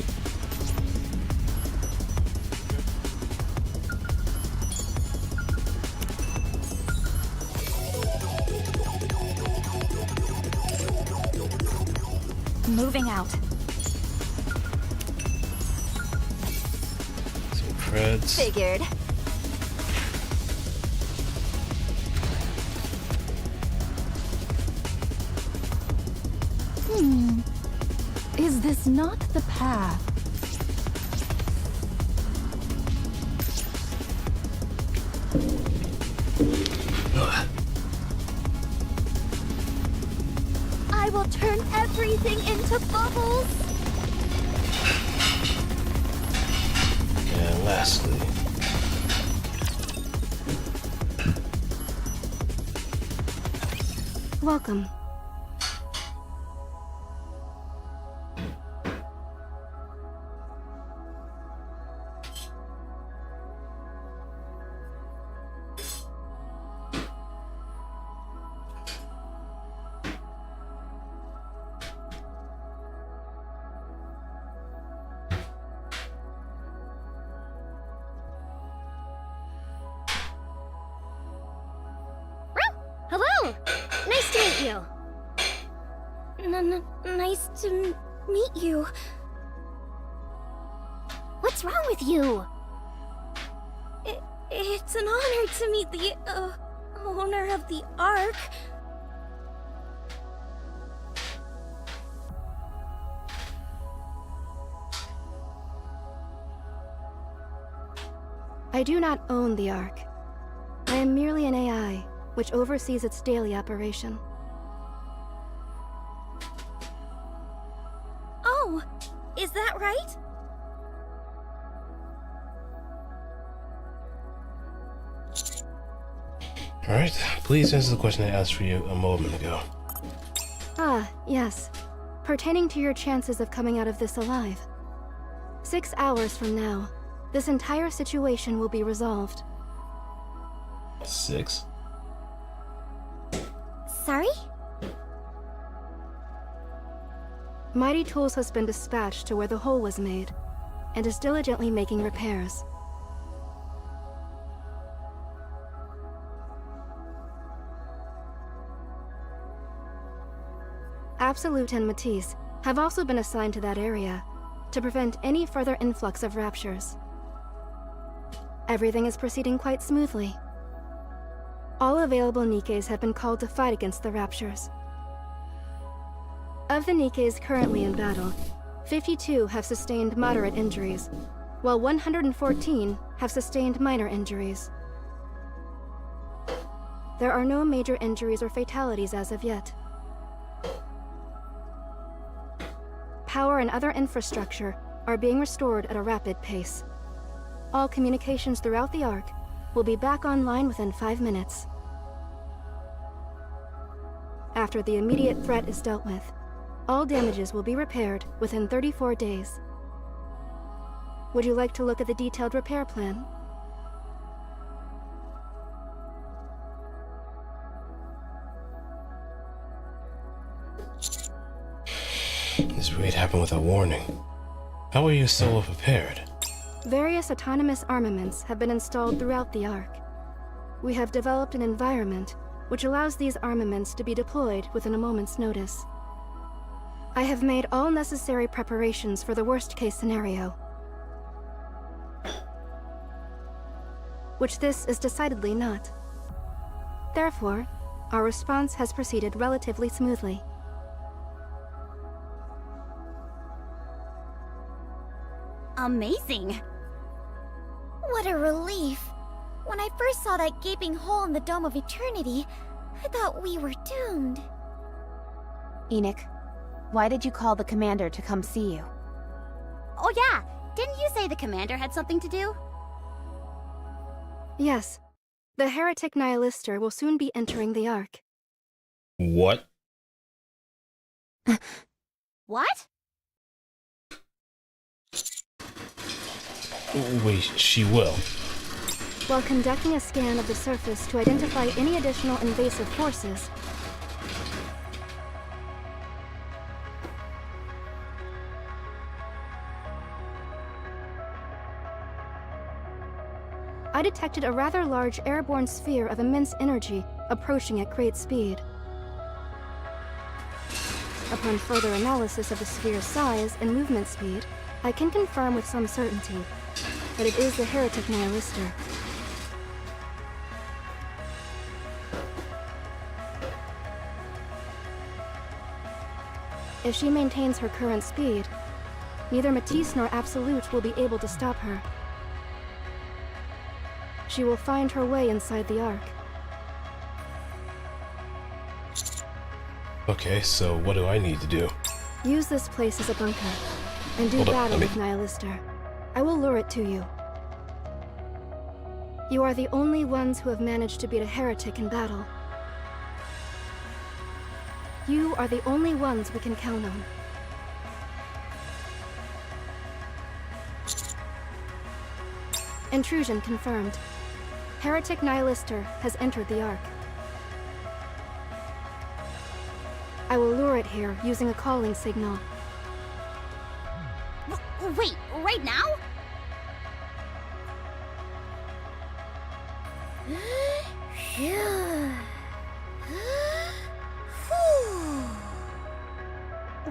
Moving out. Some creds. Figured. Is this not the path? I will turn everything into bubbles! And lastly, Welcome. Hello! Nice to meet you! Nice to meet you. What's wrong with you? It's an honor to meet the, owner of the Ark. I do not own the Ark. I am merely an AI, which oversees its daily operation. Oh, is that right? Alright, please answer the question I asked for you a moment ago. Ah, yes. Pertaining to your chances of coming out of this alive. 6 hours from now, this entire situation will be resolved. 6? Sorry? Mighty Tools has been dispatched to where the hole was made, and is diligently making repairs. Absolute and Matisse have also been assigned to that area to prevent any further influx of raptures. Everything is proceeding quite smoothly. All available Nikkes have been called to fight against the raptures. Of the Nikkes currently in battle, 52 have sustained moderate injuries, while 114 have sustained minor injuries. There are no major injuries or fatalities as of yet. Power and other infrastructure are being restored at a rapid pace. All communications throughout the Ark will be back online within 5 minutes. After the immediate threat is dealt with, all damages will be repaired within 34 days. Would you like to look at the detailed repair plan? This raid happened without warning. How are you so well prepared? Various autonomous armaments have been installed throughout the Ark. We have developed an environment which allows these armaments to be deployed within a moment's notice. I have made all necessary preparations for the worst-case scenario, which this is decidedly not. Therefore, our response has proceeded relatively smoothly. Amazing! What a relief! When I first saw that gaping hole in the Dome of Eternity, I thought we were doomed. Enoch, why did you call the commander to come see you? Oh yeah, didn't you say the commander had something to do? Yes. The heretic Nihilister will soon be entering the Ark. What? What? Wait, she will. While conducting a scan of the surface to identify any additional invasive forces, I detected a rather large airborne sphere of immense energy approaching at great speed. Upon further analysis of the sphere's size and movement speed, I can confirm with some certainty that it is the heretic Nihilister. If she maintains her current speed, neither Matisse nor Absolute will be able to stop her. She will find her way inside the Ark. Okay, so what do I need to do? Use this place as a bunker, and do battle with Nihilister. I will lure it to you. You are the only ones who have managed to beat a heretic in battle. You are the only ones we can count on. Intrusion confirmed. Heretic Nihilister has entered the Ark. I will lure it here using a calling signal. Wait, right now?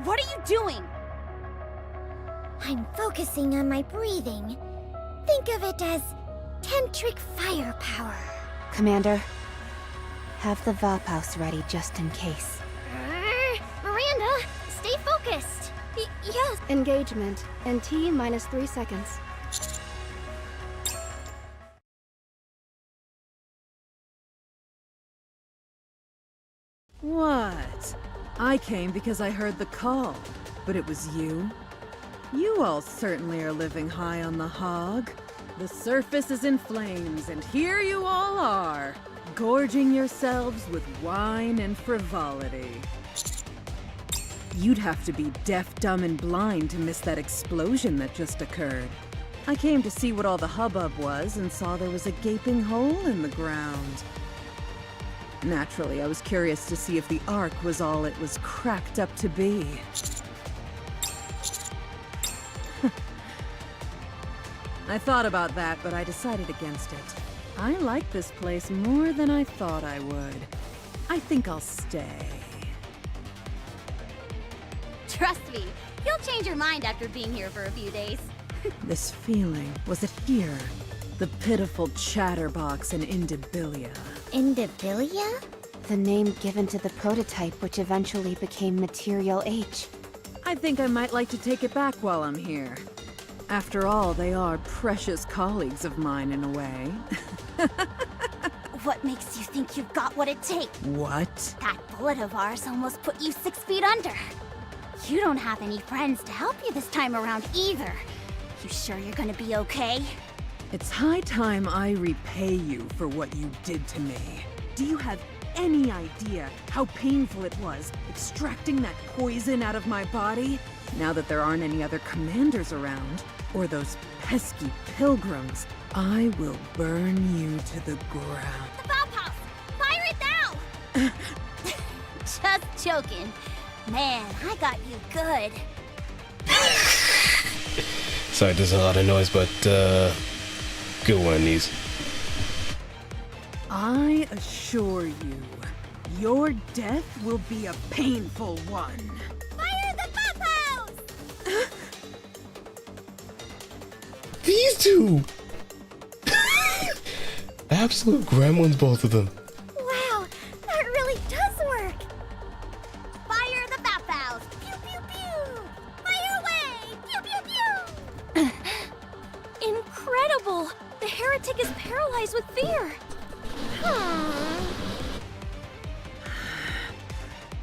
What are you doing? I'm focusing on my breathing. Think of it as tantric firepower. Commander, have the Vaphaus ready just in case. Miranda, stay focused. Yes. Engagement in T-3 seconds. What? I came because I heard the call, but it was you? You all certainly are living high on the hog. The surface is in flames, and here you all are, gorging yourselves with wine and frivolity. You'd have to be deaf, dumb, and blind to miss that explosion that just occurred. I came to see what all the hubbub was and saw there was a gaping hole in the ground. Naturally, I was curious to see if the Ark was all it was cracked up to be. I thought about that, but I decided against it. I like this place more than I thought I would. I think I'll stay. Trust me, you'll change your mind after being here for a few days. This feeling, was it here? The pitiful chatterbox in Indibilia. Indibilia? The name given to the prototype which eventually became Material H. I think I might like to take it back while I'm here. After all, they are precious colleagues of mine in a way. What makes you think you've got what it takes? What? That bullet of ours almost put you 6 feet under. You don't have any friends to help you this time around either. You sure you're gonna be okay? It's high time I repay you for what you did to me. Do you have any idea how painful it was extracting that poison out of my body? Now that there aren't any other commanders around, or those pesky pilgrims, I will burn you to the ground. The Bauhaus! Fire it now! Just joking. Man, I got you good. Sorry, there's a lot of noise, but good one, these. I assure you, your death will be a painful one. Fire the Bauhaus! These two! Absolute gremlins, both of them. Wow, that really does work! Fire the Bauhaus! Pew pew pew! Fire away! Pew pew pew! Incredible! The heretic is paralyzed with fear.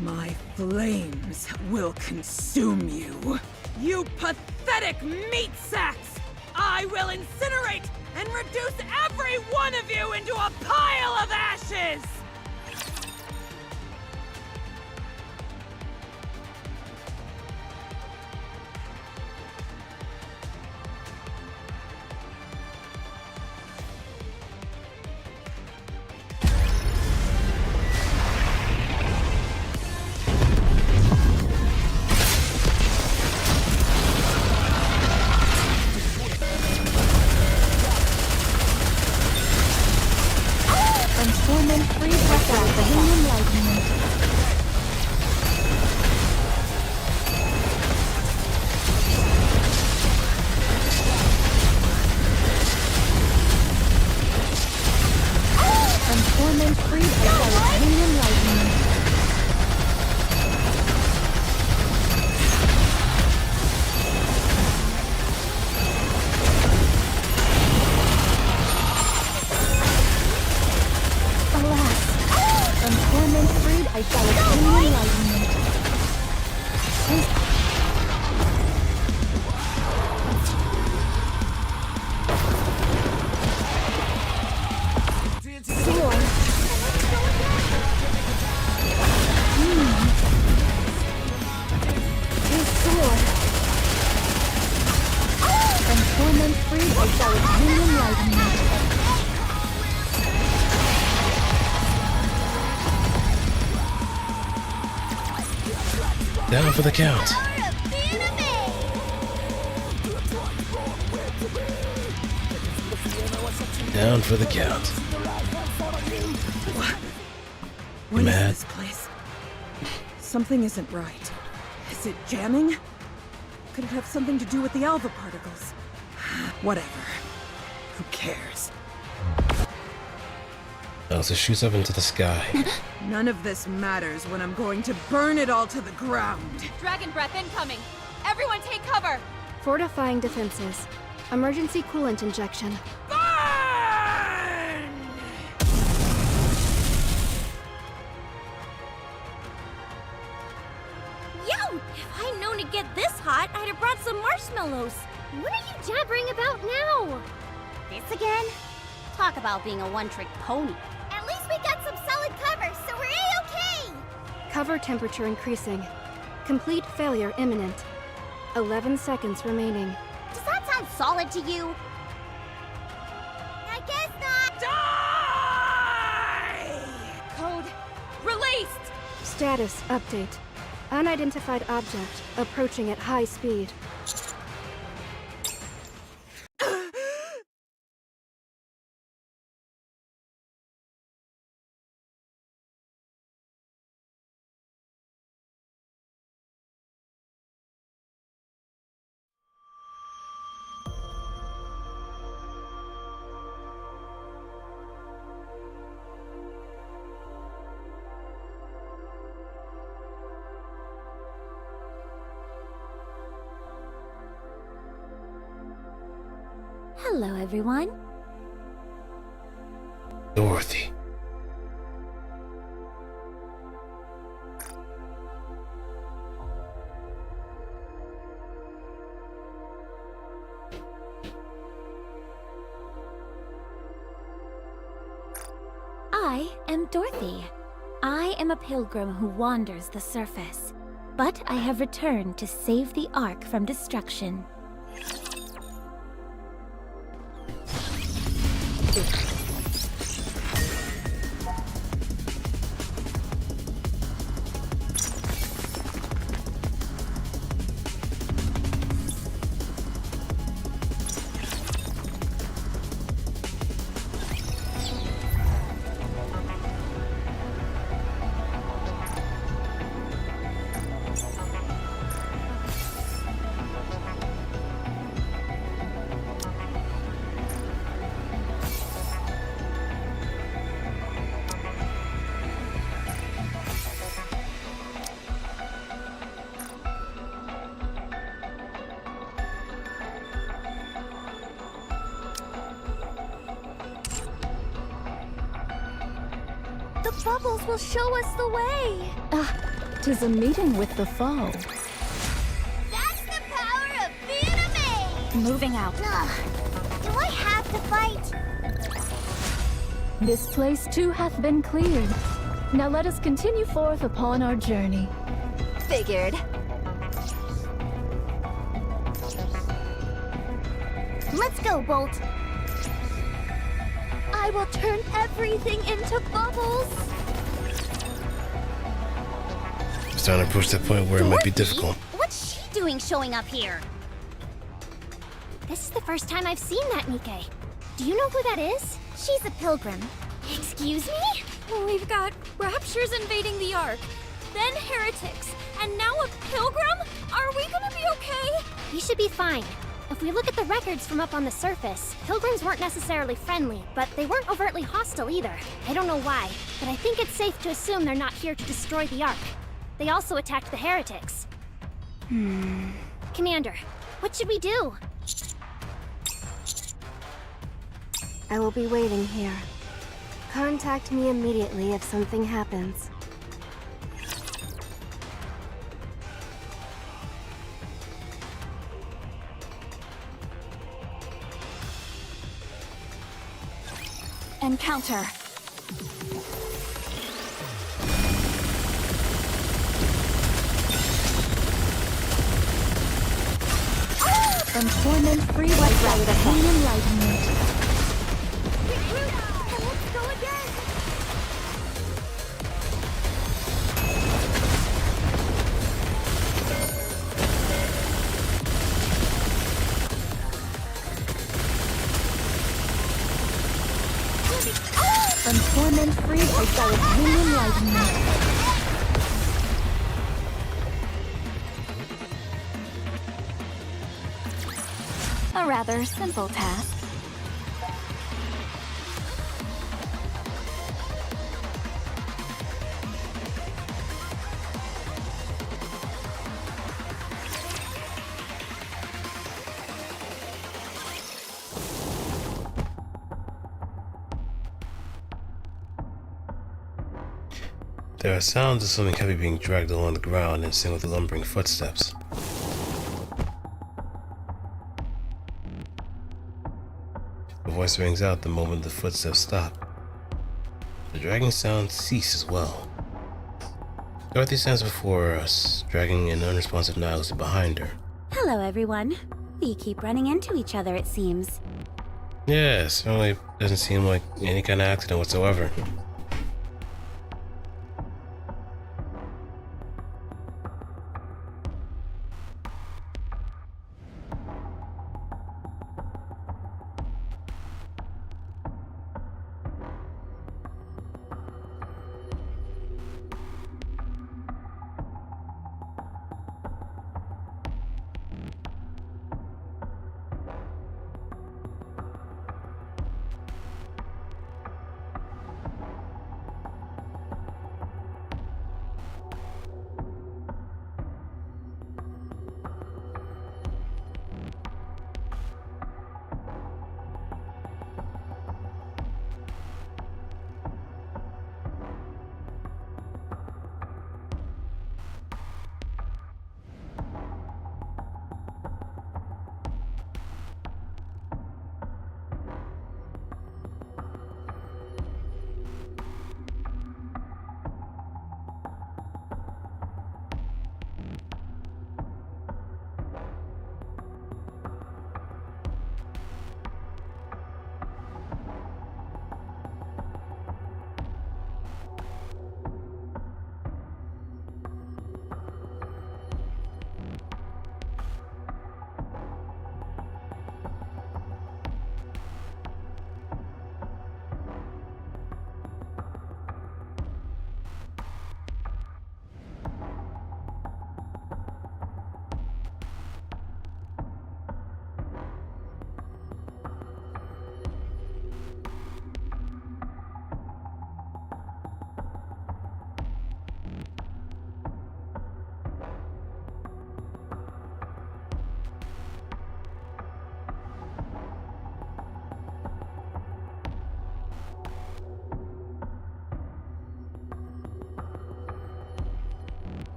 My flames will consume you. You pathetic meat sacks! I will incinerate and reduce every one of you into a pile of ashes! Down for the count. Down for the count. What is this place? Something isn't right. Is it jamming? Could it have something to do with the alpha particles? Whatever. Who cares? Oh, so shoots up into the sky. None of this matters when I'm going to burn it all to the ground. Dragon breath incoming! Everyone take cover! Fortifying defenses. Emergency coolant injection. I'd known to get this hot, I'd have brought some marshmallows. What are you jabbering about now? This again? Talk about being a one-trick pony. At least we got some solid cover, so we're A-okay! Cover temperature increasing. Complete failure imminent. 11 seconds remaining. Does that sound solid to you? I guess not! Die! Code released! Status update. Unidentified object approaching at high speed. Hello, everyone. Dorothy. I am Dorothy. I am a pilgrim who wanders the surface, but I have returned to save the Ark from destruction. The bubbles will show us the way! "'Tis a meeting with the foe." That's the power of being a maid! Moving out. Ugh. Do I have to fight? This place too hath been cleared. Now let us continue forth upon our journey. Figured. Let's go, Bolt. I will turn everything into bubbles. I'm starting to push that point where it might be difficult. What's she doing showing up here? This is the first time I've seen that Nikke. Do you know who that is? She's a pilgrim. Excuse me? We've got raptures invading the Ark, then heretics, and now a pilgrim? Are we gonna be okay? We should be fine. If we look at the records from up on the surface, pilgrims weren't necessarily friendly, but they weren't overtly hostile either. I don't know why, but I think it's safe to assume they're not here to destroy the Ark. They also attacked the heretics. Commander, what should we do? I will be waiting here. Contact me immediately if something happens. Encounter. From torment free by the enlightenment. Let's go again! From torment free by the enlightenment. A rather simple task. There are sounds of something heavy being dragged along the ground and sing with lumbering footsteps. The voice rings out the moment the footsteps stop. The dragging sound ceases as well. Dorothy stands before us, dragging an unresponsive Nihilus behind her. Hello, everyone. We keep running into each other, it seems. Yeah, certainly doesn't seem like any kind of accident whatsoever.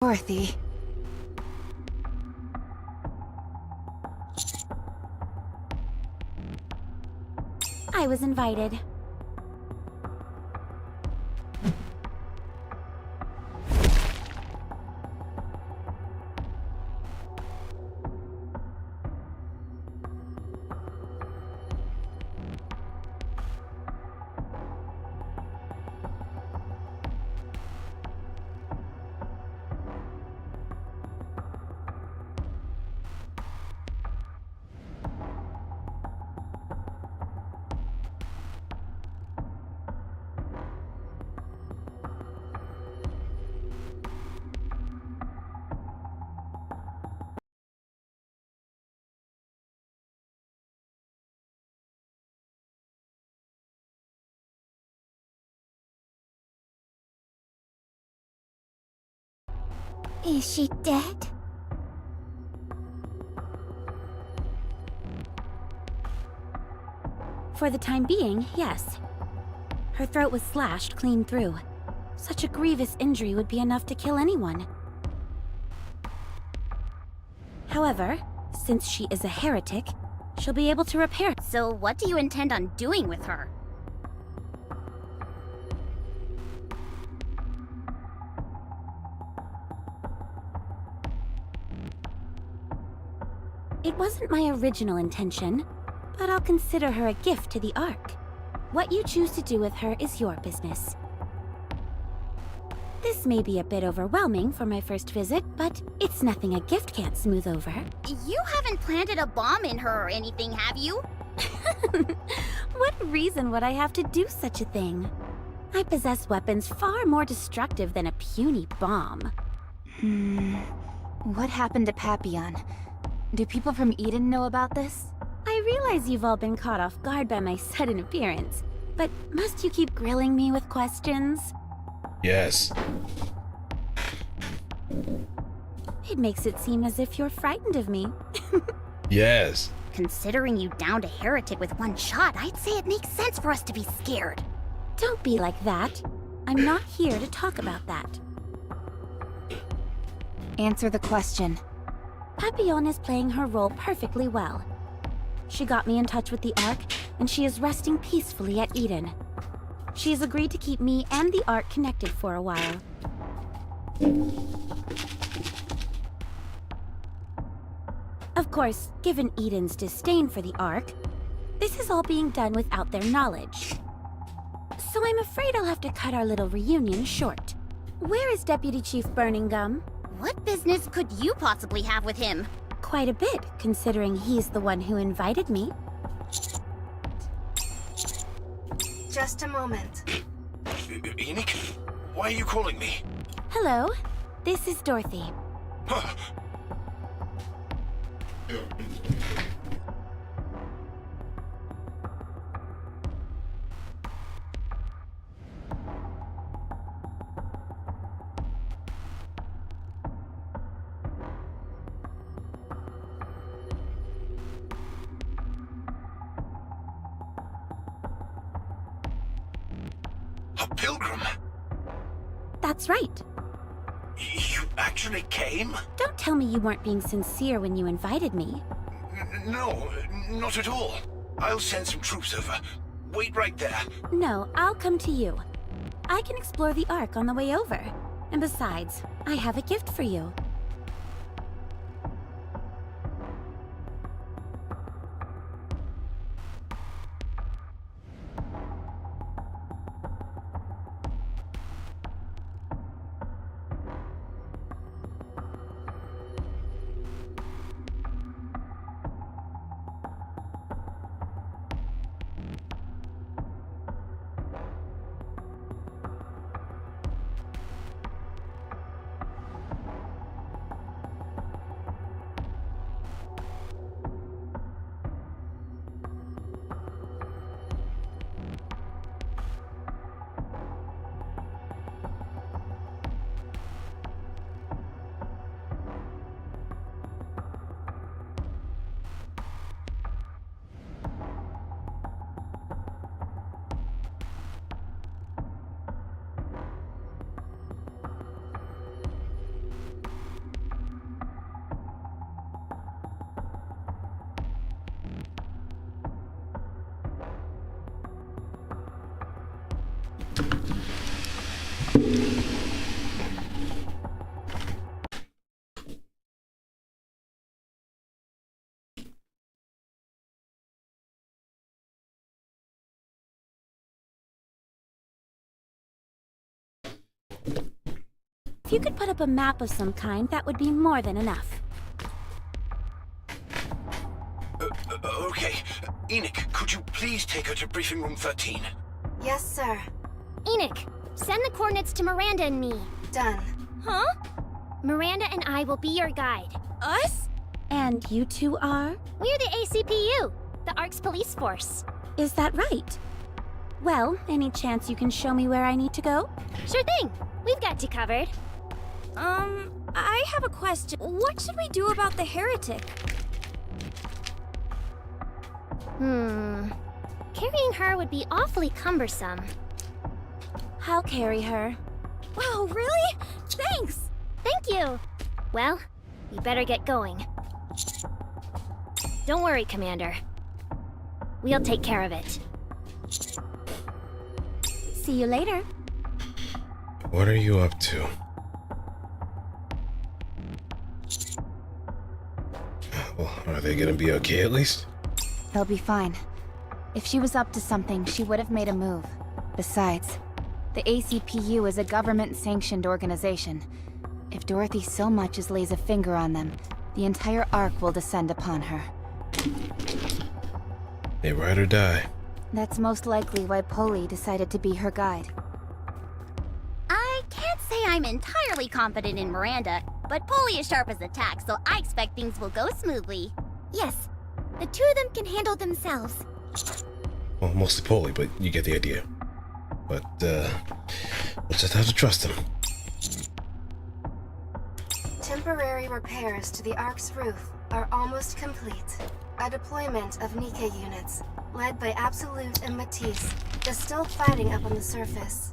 Dorothy. I was invited. Is she dead? For the time being, yes. Her throat was slashed clean through. Such a grievous injury would be enough to kill anyone. However, since she is a heretic, she'll be able to repair. So what do you intend on doing with her? It wasn't my original intention, but I'll consider her a gift to the Ark. What you choose to do with her is your business. This may be a bit overwhelming for my first visit, but it's nothing a gift can't smooth over. You haven't planted a bomb in her or anything, have you? What reason would I have to do such a thing? I possess weapons far more destructive than a puny bomb. What happened to Papillon? Do people from Eden know about this? I realize you've all been caught off guard by my sudden appearance, but must you keep grilling me with questions? Yes. It makes it seem as if you're frightened of me. Yes. Considering you downed a heretic with one shot, I'd say it makes sense for us to be scared. Don't be like that. I'm not here to talk about that. Answer the question. Papillon is playing her role perfectly well. She got me in touch with the Ark, and she is resting peacefully at Eden. She has agreed to keep me and the Ark connected for a while. Of course, given Eden's disdain for the Ark, this is all being done without their knowledge. So I'm afraid I'll have to cut our little reunion short. Where is Deputy Chief Burning Gum? What business could you possibly have with him? Quite a bit, considering he's the one who invited me. Just a moment. Nikke, why are you calling me? Hello, this is Dorothy. A pilgrim? That's right. You actually came? Don't tell me you weren't being sincere when you invited me. No, not at all. I'll send some troops over. Wait right there. No, I'll come to you. I can explore the Ark on the way over. And besides, I have a gift for you. If you could put up a map of some kind, that would be more than enough. Okay. Nikke, could you please take her to briefing room 13? Yes, sir. Enoch, send the coordinates to Miranda and me. Done. Huh? Miranda and I will be your guide. Us? And you two are? We're the ACPU, the Ark's police force. Is that right? Well, any chance you can show me where I need to go? Sure thing. We've got you covered. I have a question. What should we do about the heretic? Carrying her would be awfully cumbersome. I'll carry her. Wow, really? Thanks! Thank you! Well, we better get going. Don't worry, Commander. We'll take care of it. See you later. What are you up to? Well, are they gonna be okay at least? They'll be fine. If she was up to something, she would have made a move. Besides, the ACPU is a government-sanctioned organization. If Dorothy so much as lays a finger on them, the entire Ark will descend upon her. They ride or die. That's most likely why Polly decided to be her guide. I can't say I'm entirely confident in Miranda, but Polly is sharp as a tack, so I expect things will go smoothly. Yes, The two of them can handle themselves. Well, mostly poorly, but you get the idea. But, we'll just have to trust them. Temporary repairs to the Ark's roof are almost complete. A deployment of Nikke units, led by Absolute and Matisse, is still fighting up on the surface.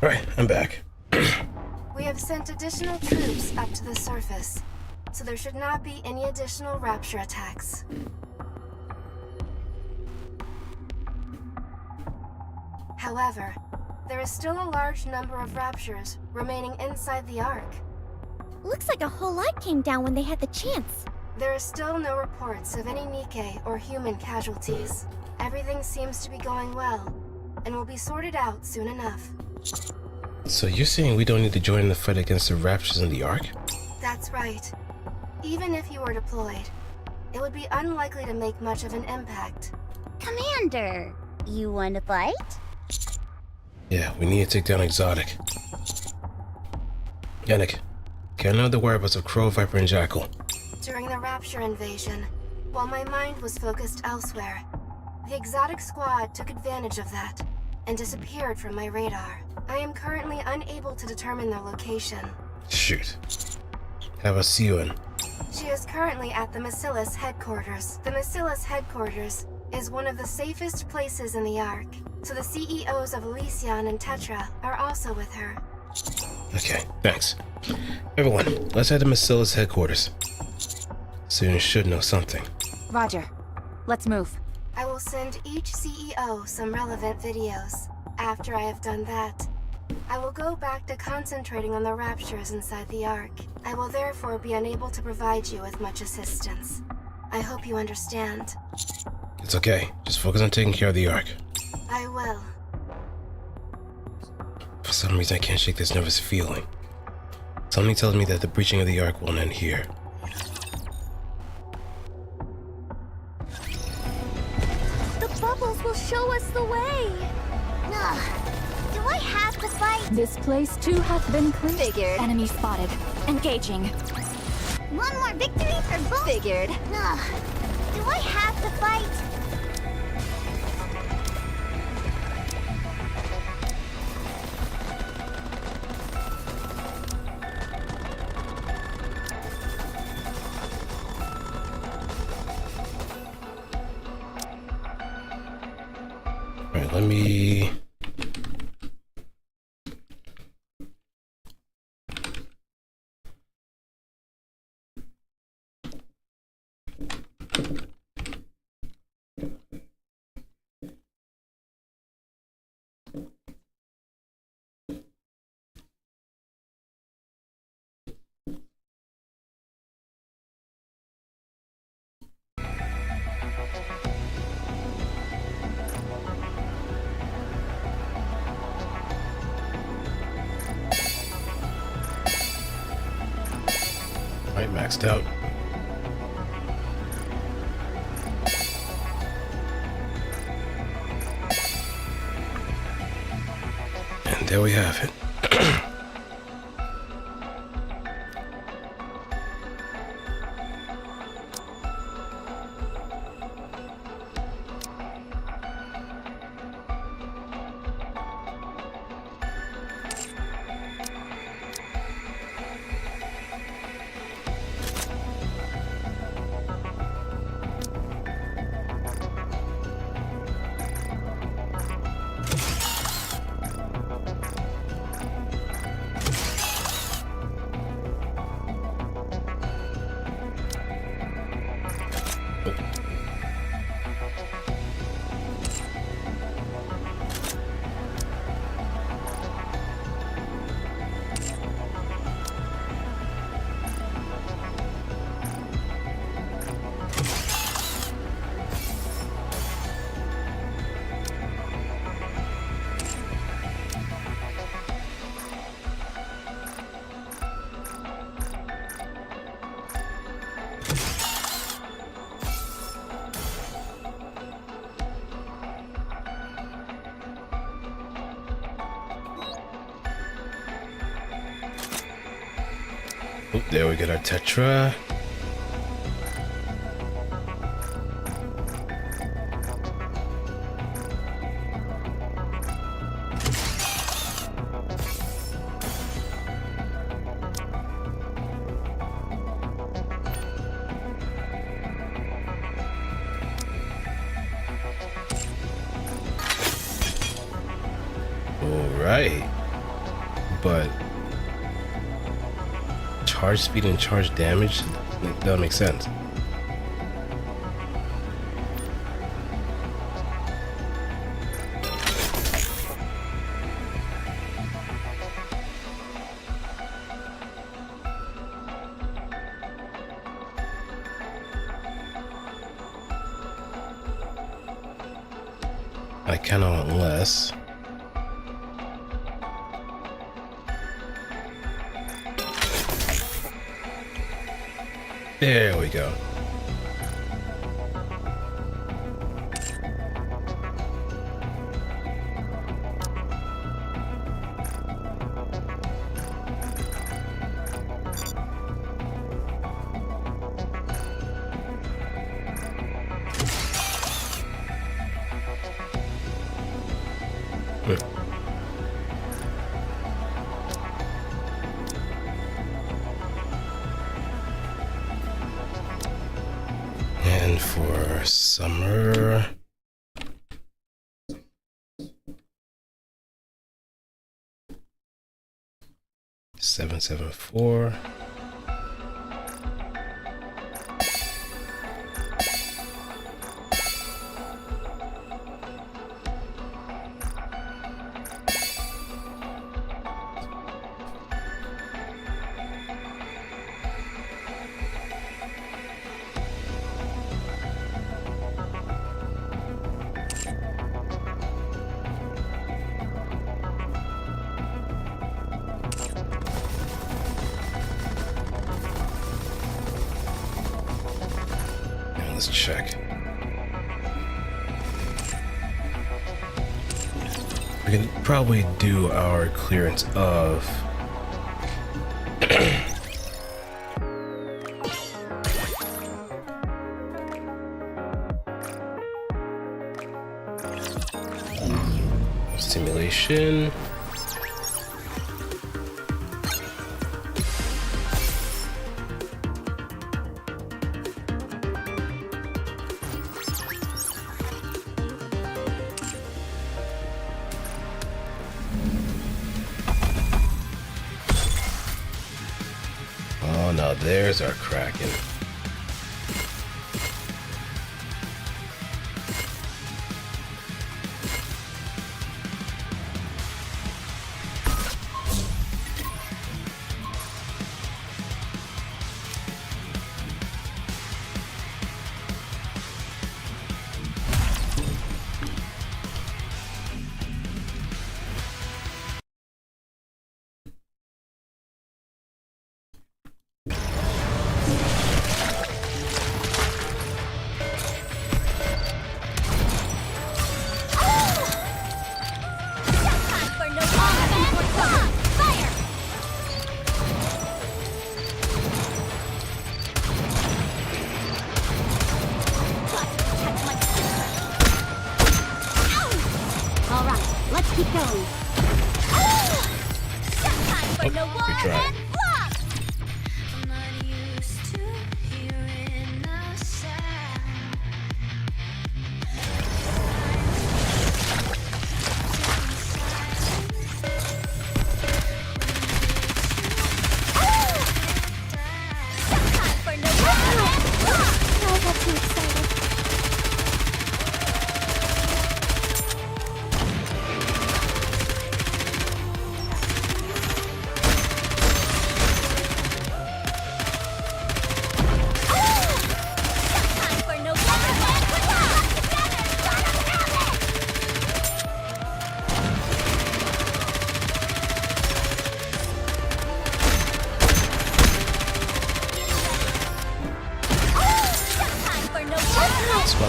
Alright, I'm back. We have sent additional troops up to the surface, so there should not be any additional rapture attacks. However, there is still a large number of raptures remaining inside the Ark. Looks like a whole lot came down when they had the chance. There are still no reports of any Nikke or human casualties. Everything seems to be going well, and will be sorted out soon enough. So you're saying we don't need to join in the fight against the raptures in the Ark? That's right. Even if you were deployed, it would be unlikely to make much of an impact. Commander, you want to fight? Yeah, we need to take down Exotic. Yannick, can I know the whereabouts of Crow, Viper, and Jackal? During the Rapture invasion, while my mind was focused elsewhere, the Exotic Squad took advantage of that and disappeared from my radar. I am currently unable to determine their location. Shoot. How about Siouan? She is currently at the Macillus headquarters. The Macillus headquarters is one of the safest places in the Ark, so the CEOs of Elysion and Tetra are also with her. Okay, thanks. Everyone, let's head to Macillus headquarters. Soon should know something. Roger. Let's move. I will send each CEO some relevant videos. After I have done that, I will go back to concentrating on the raptures inside the Ark. I will therefore be unable to provide you with much assistance. I hope you understand. It's okay. Just focus on taking care of the Ark. I will. For some reason, I can't shake this nervous feeling. Something tells me that the breaching of the Ark won't end here. The bubbles will show us the way. Do I have to fight? This place too hath been cleared. Figured. Enemy spotted. Engaging. One more victory for both. Figured. Do I have to fight? Alright, let me... Alright, maxed out. And there we have it. Oh, there we get our Tetra. All right. but charge speed and charge damage, that doesn't make sense. I cannot unless. There we go. And for summer, $774. Let's check. We can probably do our clearance of stimulation. Oh, now there's our Kraken.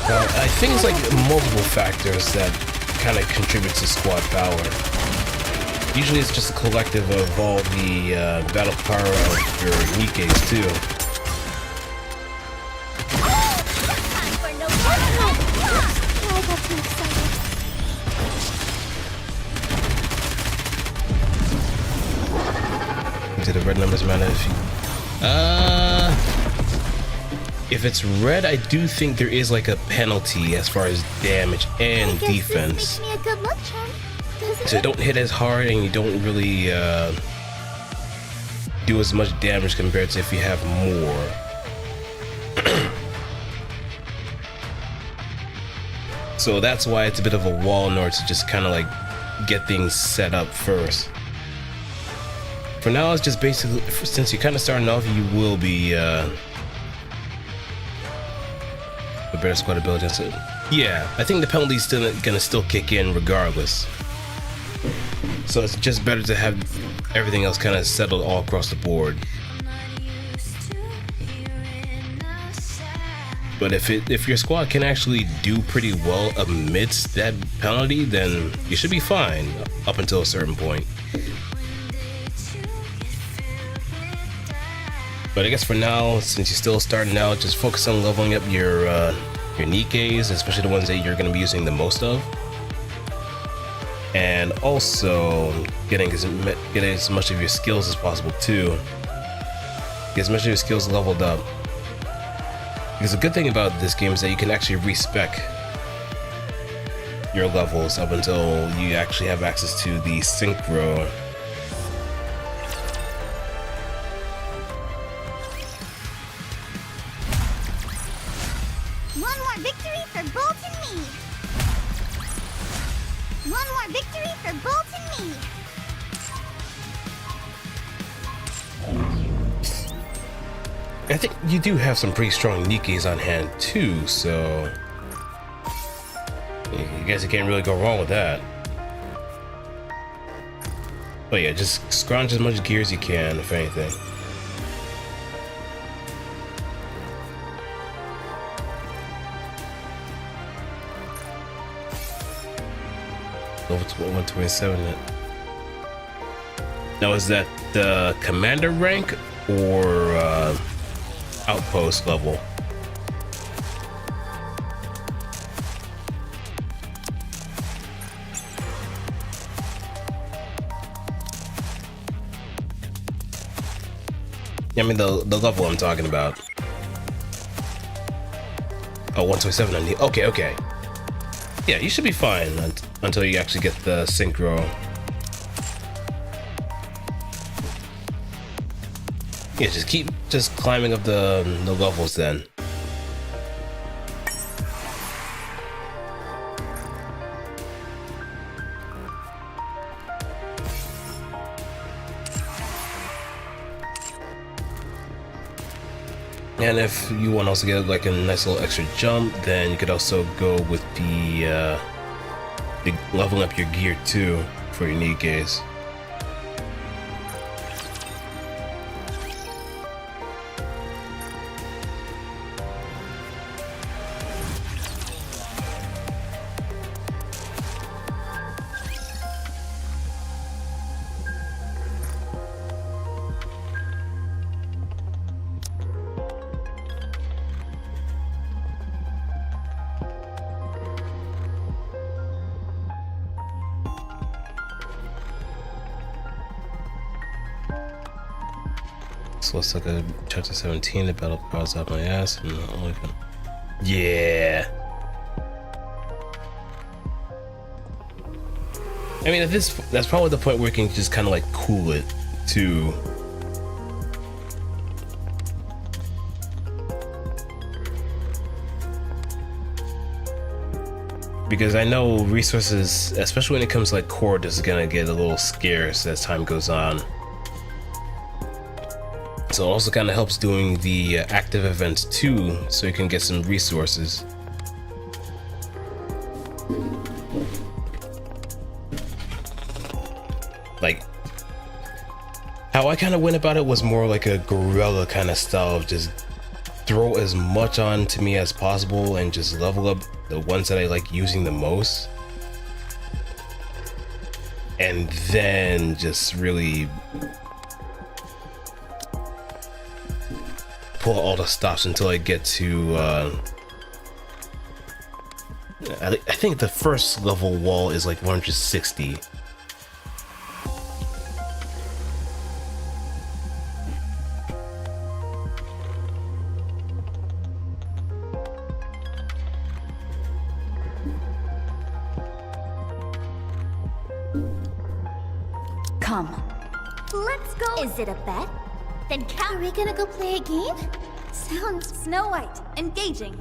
I think it's like multiple factors that kind of contribute to squad power. Usually it's just a collective of all the battle power of your Nikkes too. Do the red numbers matter if you... if it's red, I do think there is like a penalty as far as damage and defense. This makes me a good luck charm, doesn't So you don't hit as hard and you don't really do as much damage compared to if you have more. So that's why it's a bit of a wall in order to just kind of like get things set up first. For now, it's just basically, since you're kind of starting off, you will be a better squad ability. So, yeah, I think the penalty's still gonna kick in regardless. So it's just better to have everything else kind of settled all across the board. But if your squad can actually do pretty well amidst that penalty, then you should be fine up until a certain point. But I guess for now, since you're still starting out, just focus on leveling up your Nikkes, especially the ones that you're going to be using the most of. And also getting as much of your skills as possible too. Get as much of your skills leveled up. Because the good thing about this game is that you can actually respec your levels up until you actually have access to the synchro. One more victory for Bolt and me! One more victory for Bolt and me! I think you do have some pretty strong Nikkes on hand too, so I guess you can't really go wrong with that. But yeah, just scrounge as much gear as you can, if anything. Over to 127. Now, is that the commander rank or outpost level? I mean the level I'm talking about. Oh, 127 on the... Okay. Yeah, you should be fine until you actually get the synchro. Yeah, just keep climbing up the levels then. And if you want to also get like a nice little extra jump, then you could also go with the leveling up your gear too for your Nikkes. So let's look at chapter 17, the battle cards out my ass, and only can... Yeah. I mean, that's probably the point where you can just kind of like cool it too. Because I know resources, especially when it comes to like core, is gonna get a little scarce as time goes on. So it also kind of helps doing the active events too, so you can get some resources. Like, how I kind of went about it was more like a guerrilla kind of style of just throw as much on to me as possible and just level up the ones that I like using the most. And then just really pull all the stops until I get to I think the first level wall is like 160. Come. Let's go. Is it a bet? Then are we gonna go play a game? Sounds Snow White, engaging.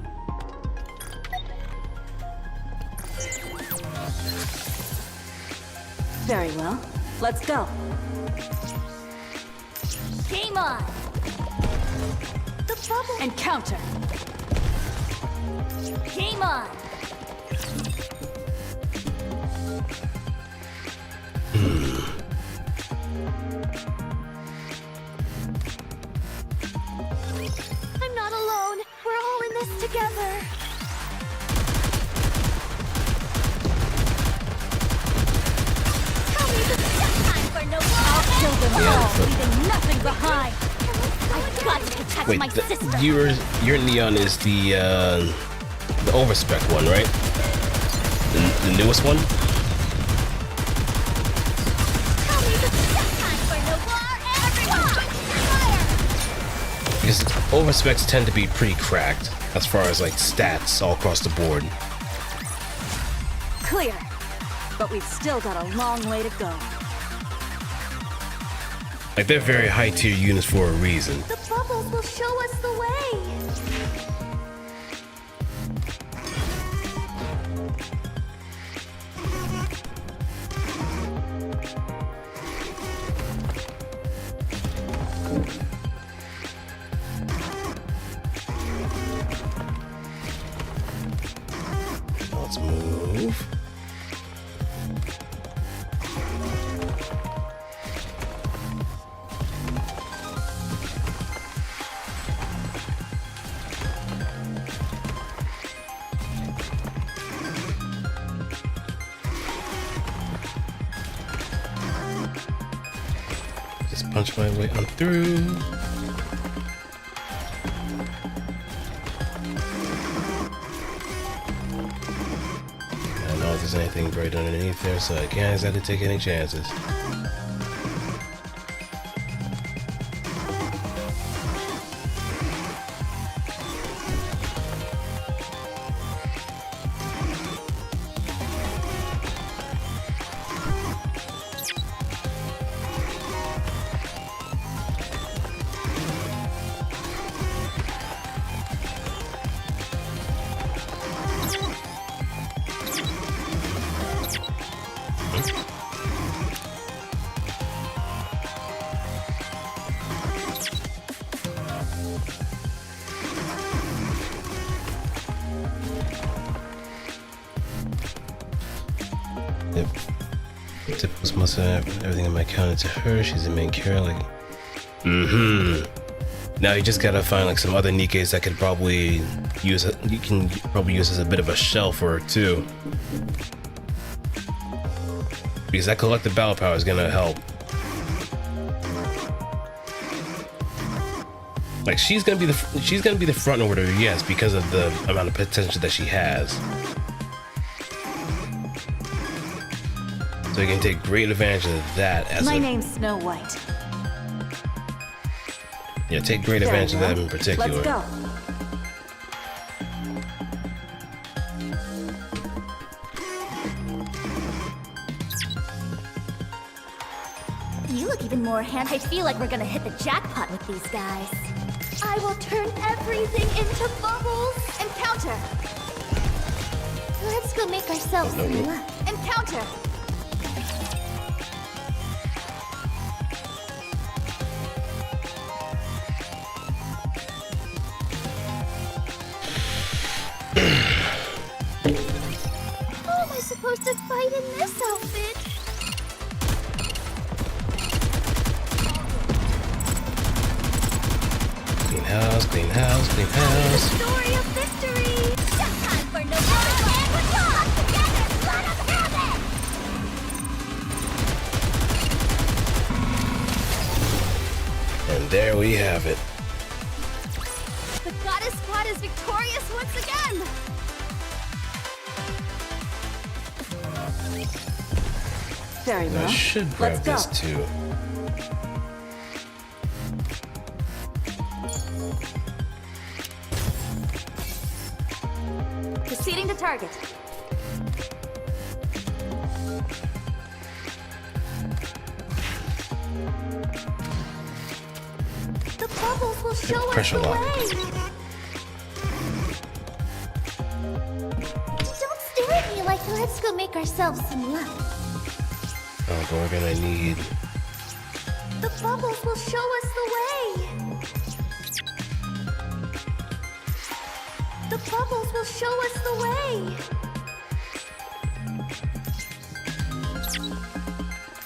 Very well. Let's go. game on. The bubble. Encounter. Game on. I'm not alone. We're all in this together. Tell me the time for no more. I'll kill them Yeah, all, but- leaving nothing behind. I've got to protect Wait, my sister. your neon is the overspec one, right? The newest one? Tell me the time for no more. Everyone, fire! Because overspecs tend to be pretty cracked as far as like stats all across the board. Clear. But we've still got a long way to go. Like they're very high tier units for a reason. The bubbles will show us the way. Let's move. Just punch my way on through. I don't know if there's anything right underneath there, so I can't exactly take any chances. Yep. Tipples must have everything in my counter to her. She's the main character. Like, Now you just gotta find like some other Nikkes that could probably use. You can probably use as a bit of a shell for her too, because that collective battle power is gonna help. Like she's gonna be the front order, yes, because of the amount of potential that she has. So you can take great advantage of that as My name's Snow White. Yeah, take great Very advantage of that well. in particular. Let's go. You look even more handsome. I feel like we're gonna hit the jackpot with these guys. I will turn everything into bubbles. Encounter. Let's go make ourselves some luck. Encounter. How am I supposed to fight in this outfit? Clean house, clean house, clean house. Story of victory! Time for no more and we're all together! Let us have And there we have it. it! The goddess squad is victorious once again! Very I well. should grab Let's go. this too. Proceeding to target. The bubbles will show us Pressure the lock. way. Don't stare at me like let's go make ourselves some luck. Oh, but we're gonna need. The bubbles will show us the way. The bubbles will show us the way.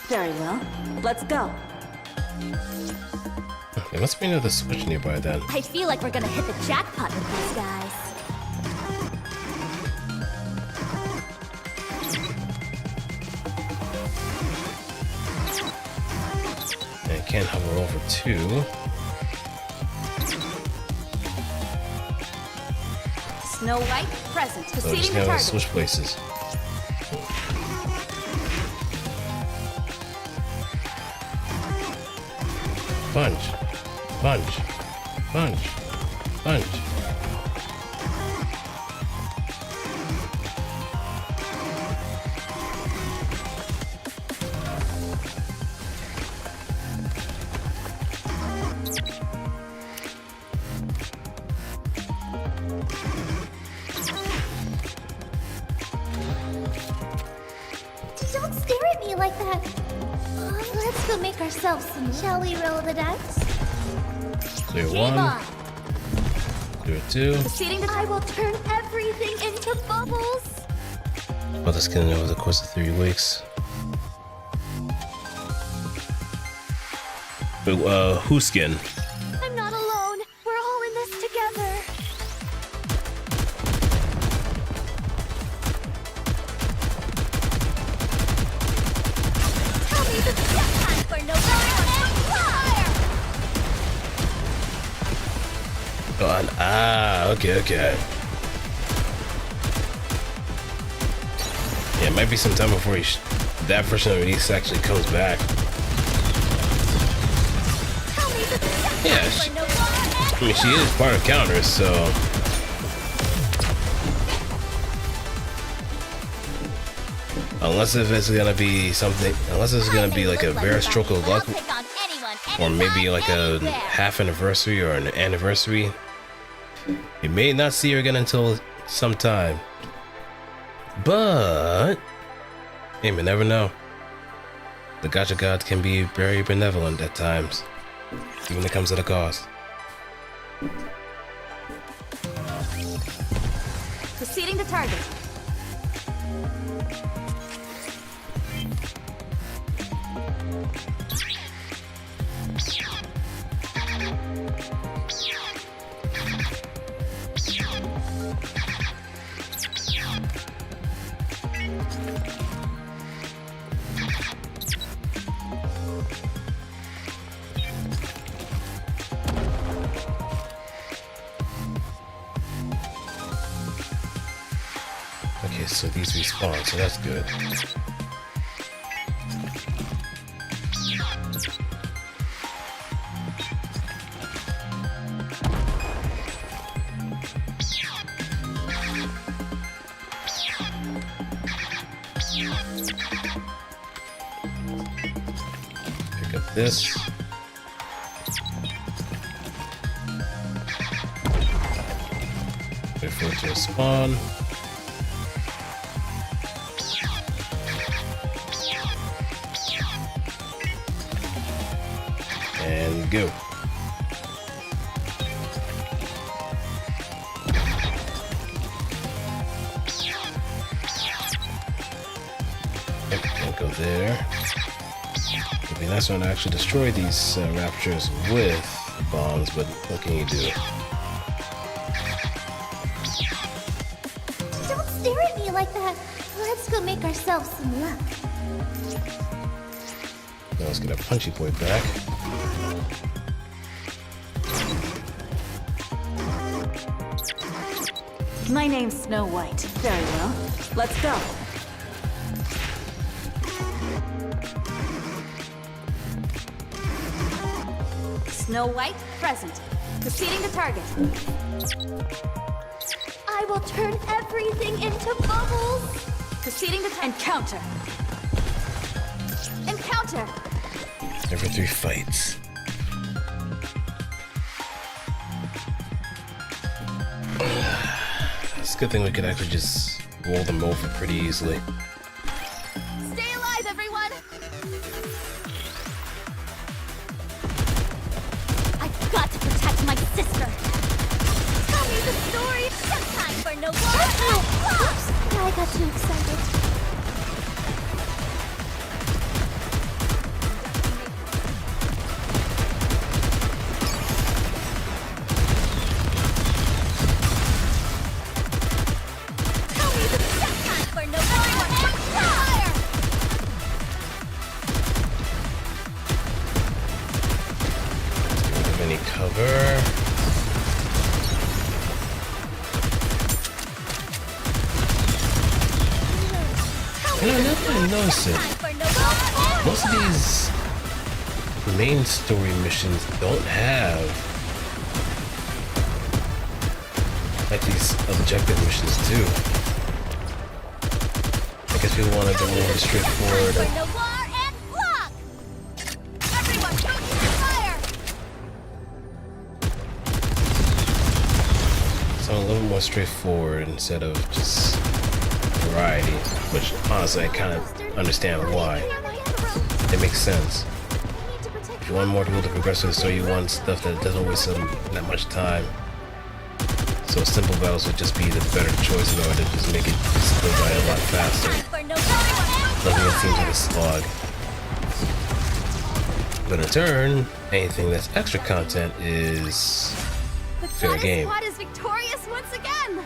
Very well. Let's go. There must be another switch nearby then. I feel like we're gonna hit the jackpot with these guys. And can't hover over 2. Snow White, present. So we're just Proceeding to gonna target. switch places. Punch, punch, punch, punch. Don't stare at me like that. Let's go make ourselves some. Shall we roll the dice? Clear Game 1, on. clear 2. Proceeding to. I will turn everything into bubbles. About the skin over the course of 3 weeks. But, whose skin? I'm not alone. We're all in this together. Tell me the best time for November Empire! Oh, okay. Yeah, it might be some time before that version of Release actually comes back. Yeah, I mean, she is part of Counters, so. Unless if it's gonna be something, unless it's gonna be like a rare stroke of luck, or maybe like a half anniversary or an anniversary, you may not see her again until sometime. But you may never know. The gacha gods can be very benevolent at times, even when it comes at a cost. Proceeding to target. Okay, so these respawn, so that's good. Pick up this. Wait for it to spawn. And go. Yep, can't go there. It'd be nice one to actually destroy these raptures with bombs, but what can you do? Don't stare at me like that. Let's go make ourselves some luck. Now let's get a punchy boy back. My name's Snow White. Very well. Let's go. Snow White, present. Proceeding to target. I will turn everything into bubbles. Proceeding to encounter. Encounter. Every 3 fights. It's a good thing we could actually just roll them over pretty easily. Stay alive, everyone! I've got to protect my sister! Tell me the story! No time for no more! Oops! I got too excited. Most of these main story missions don't have like these objective missions too. I guess people want a bit more straightforward. So a little more straightforward instead of just variety, which honestly I kind of understand why. It makes sense. If you want more people to progress with the story, you want stuff that doesn't waste them that much time. So simple battles would just be the better choice in order to just make it just go by a lot faster. Nothing that seems like a slog. But in turn, anything that's extra content is fair game. The Squad is victorious once again!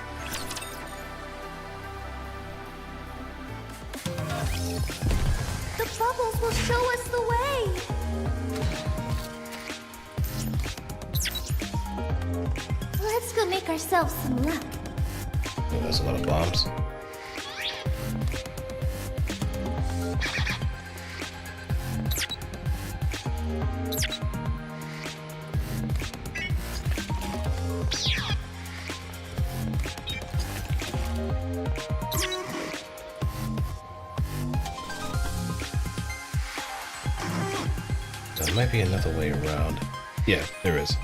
The bubbles will show us the way! Let's go make ourselves some luck. Yeah, there's a lot of bombs. There might be another way around. Yeah, there is.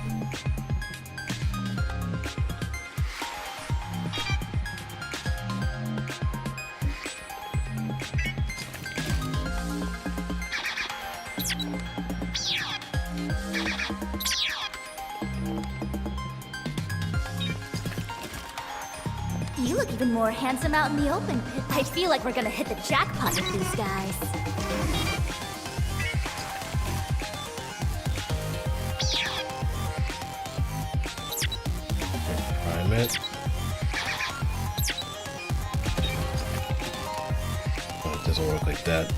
You look even more handsome out in the open. I feel like we're gonna hit the jackpot with these guys. Prime it. Oh, it doesn't work like that.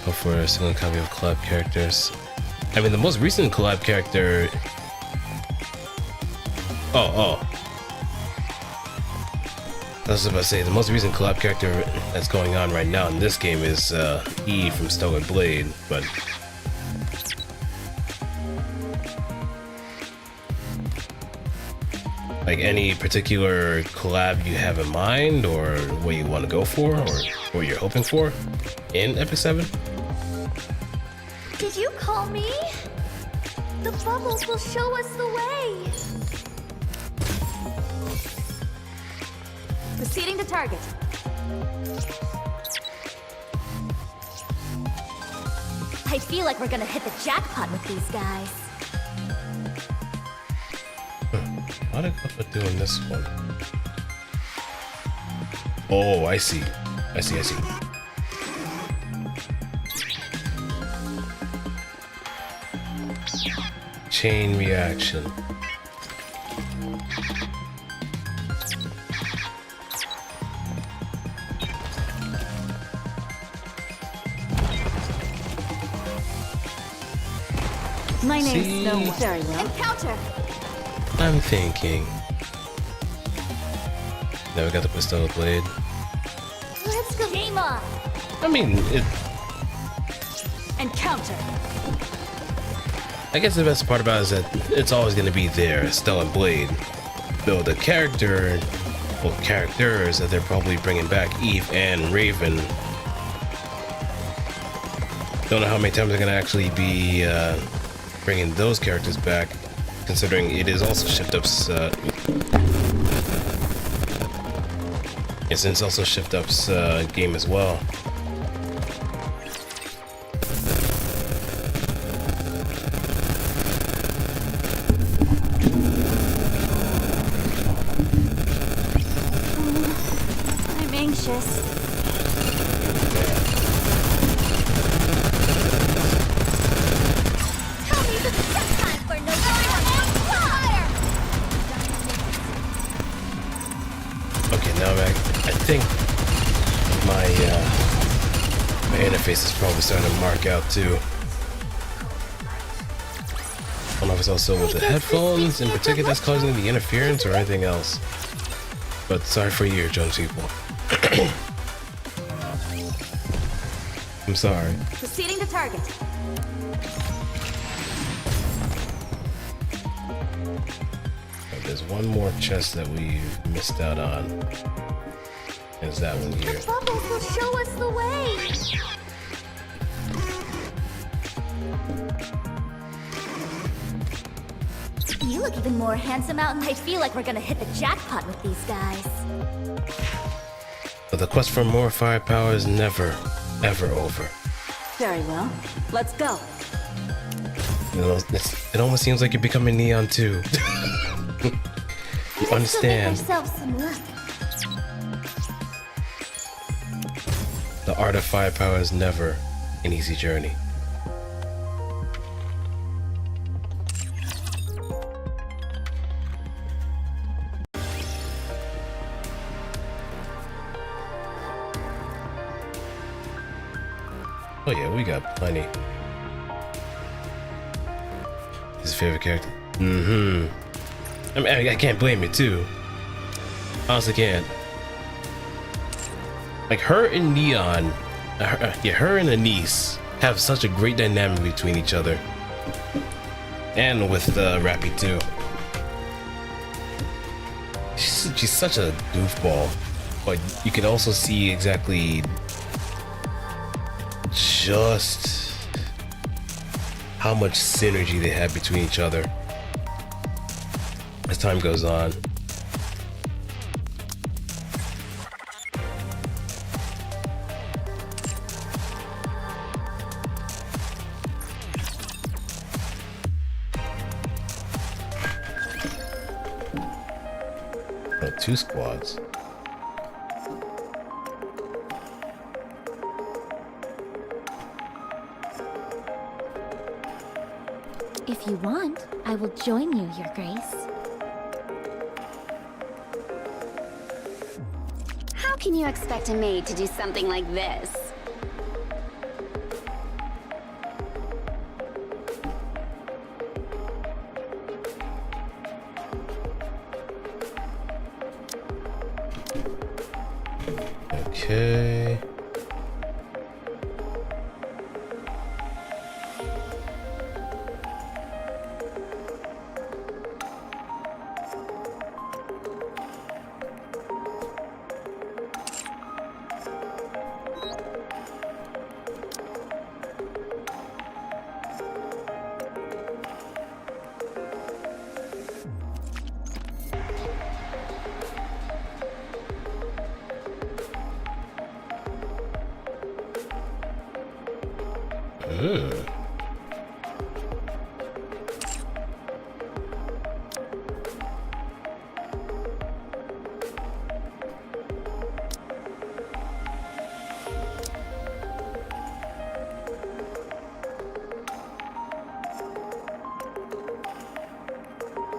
Go for a single copy of collab characters. I mean, the most recent collab character. Oh. I was about to say, the most recent collab character that's going on right now in this game is E from Story Blitz, but like any particular collab you have in mind, or what you want to go for, or what you're hoping for in Epic 7? Did you call me? The bubbles will show us the way. Proceeding to target. I feel like we're gonna hit the jackpot with these guys. Why did I go for doing this one? Oh, I see. I see. Chain reaction. My name's See? Snow. Very well. Encounter! I'm thinking. Now we got the pistol blade. Let's go. Game on! I mean, it. Encounter! I guess the best part about it is that it's always going to be there, Stellar Blade. Though the characters that they're probably bringing back, Eve and Raven, Don't know how many times I'm gonna actually be bringing those characters back, considering it is also Shift Up's. Since it's also Shift Up's game as well. I'm anxious. Okay, now I think my interface is probably starting to mark out too. I don't know if it's also with the headphones in particular that's causing the interference or anything else. But sorry for your Jones people. I'm sorry. Proceeding to target. There's one more chest that we've missed out on. Is that one here? The bubbles will show us the way. You look even more handsome out, and I feel like we're gonna hit the jackpot with these guys. But the quest for more firepower is never, ever over. Very well. Let's go. You know, it almost seems like you're becoming Neon too. You understand? The art of firepower is never an easy journey. Oh yeah, we got plenty. His favorite character? Mm-hmm. I mean, I can't blame you too. Honestly can't. Like her and Neon, her and Anise have such a great dynamic between each other. And with Rappy too. She's such a goofball, but you can also see exactly just how much synergy they have between each other as time goes on. Oh, 2 squads. If you want, I will join you, Your Grace. How can you expect a maid to do something like this? Okay.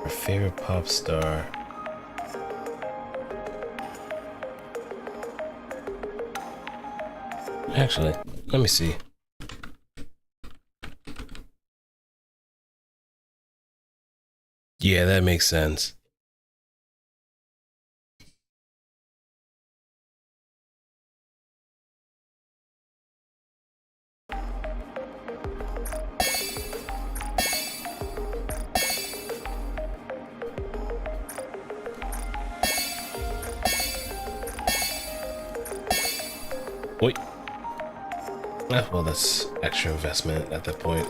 Our favorite pop star. Actually, let me see. Yeah, that makes sense. Wait. Well, that's extra investment at that point.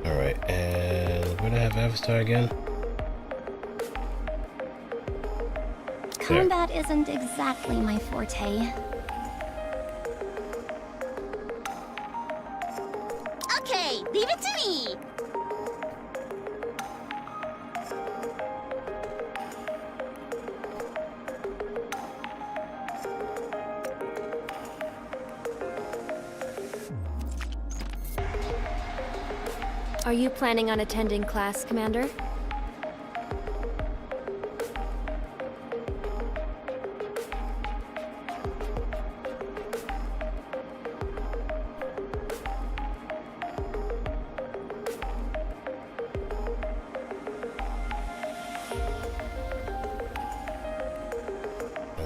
Alright, and where do I have Avatar again? Combat isn't exactly my forte. Okay, leave it to me! Are you planning on attending class, Commander?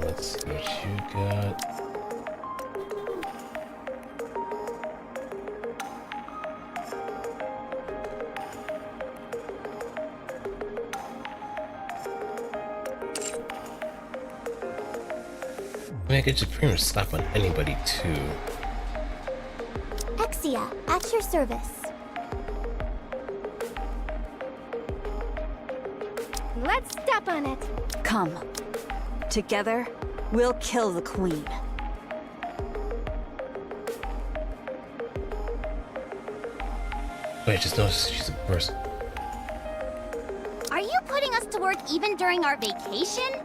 Let's see what you got. I mean, I could just pretty much slap on anybody too. Exia, at your service. Let's step on it. Come. Together, we'll kill the queen. Wait, I just noticed she's a person. Are you putting us to work even during our vacation?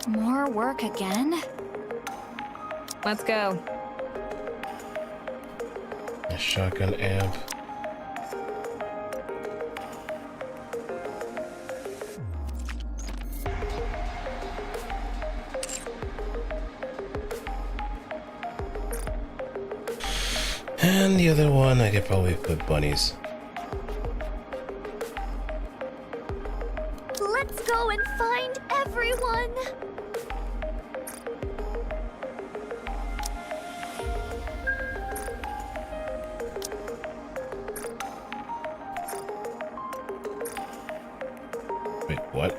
More work again? Let's go. A shotgun amp. And the other one, I could probably put bunnies. Let's go and find everyone! Wait, what?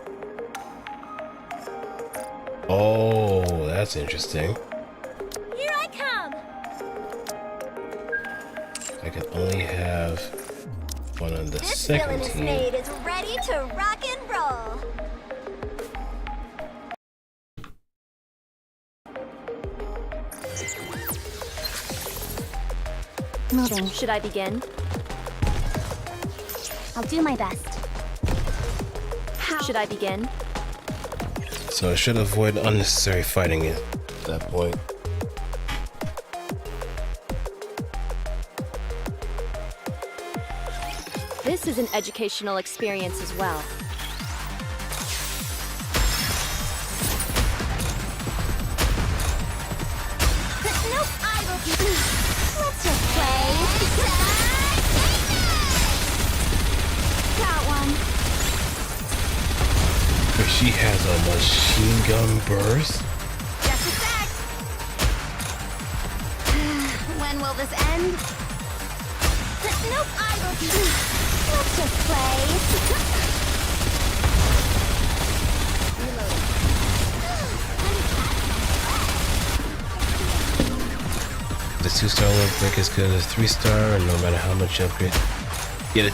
Oh, that's interesting. Here I come! I can only have one on the This second villainous team. maid is ready to rock and roll! Moving. Should I begin? I'll do my best. Should I begin? So I should avoid unnecessary fighting at that point. This is an educational experience as well. Nope, I will be. Let's just play. Got one. But she has a machine gun burst? Just a sec. When will this end? Nope, I will be. Let's just play. The 2-star won't break as good as a 3-star, and no matter how much you upgrade. Get a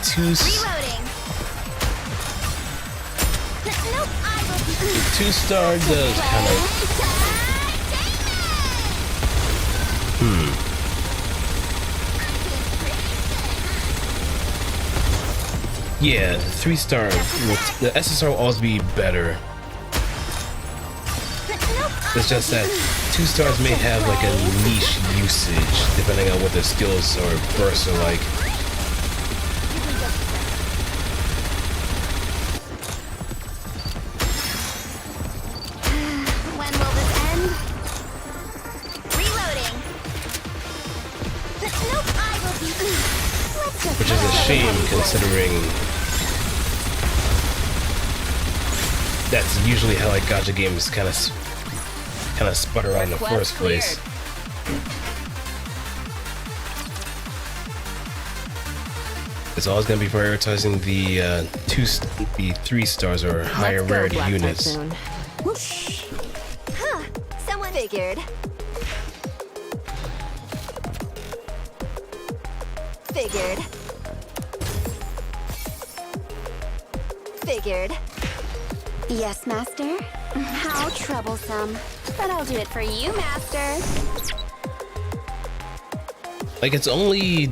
2-star does kind of. Yeah, the 3-star, the SSR will always be better. It's just that 2-stars may have like a niche usage depending on what their skills or bursts are like. When will this end? Reloading. Nope, I will be. Let's just Which is a shame considering that's usually how like gacha games kind of sputter out in the first place. It's always going to be prioritizing the 3 stars or higher rarity units. Whoosh. Huh, someone figured. Figured. Yes, Master? How troublesome. But I'll do it for you, Master. Like, it's only...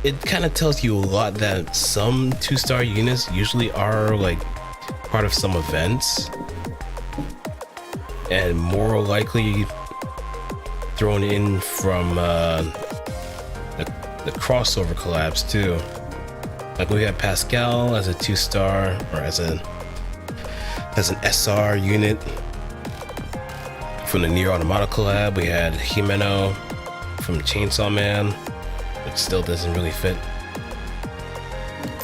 It kind of tells you a lot that some 2-star units usually are, like, part of some events. And more likely thrown in from the crossover collabs, too. Like, we have Pascal as a 2-star, or as an SR unit. From the Nier Automata collab, we had Himeno from Chainsaw Man, which still doesn't really fit.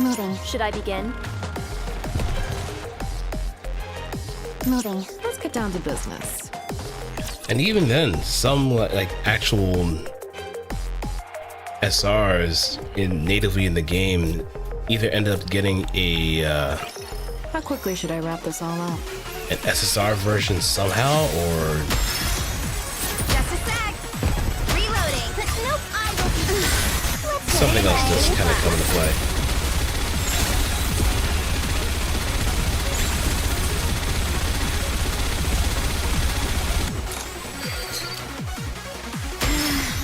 Moving. Should I begin? Moving. Let's get down to business. And even then, some like actual SRs natively in the game either end up getting a How quickly should I wrap this all up? an SSR version somehow, or Just a sec. Reloading. Nope, I will. something else does kind of come into play.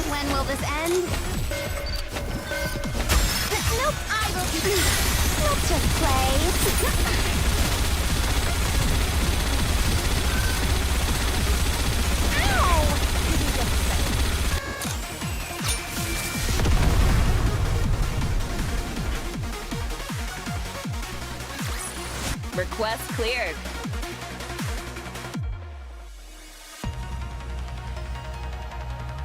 When will this end? Nope, I will. Let's just play. Request cleared.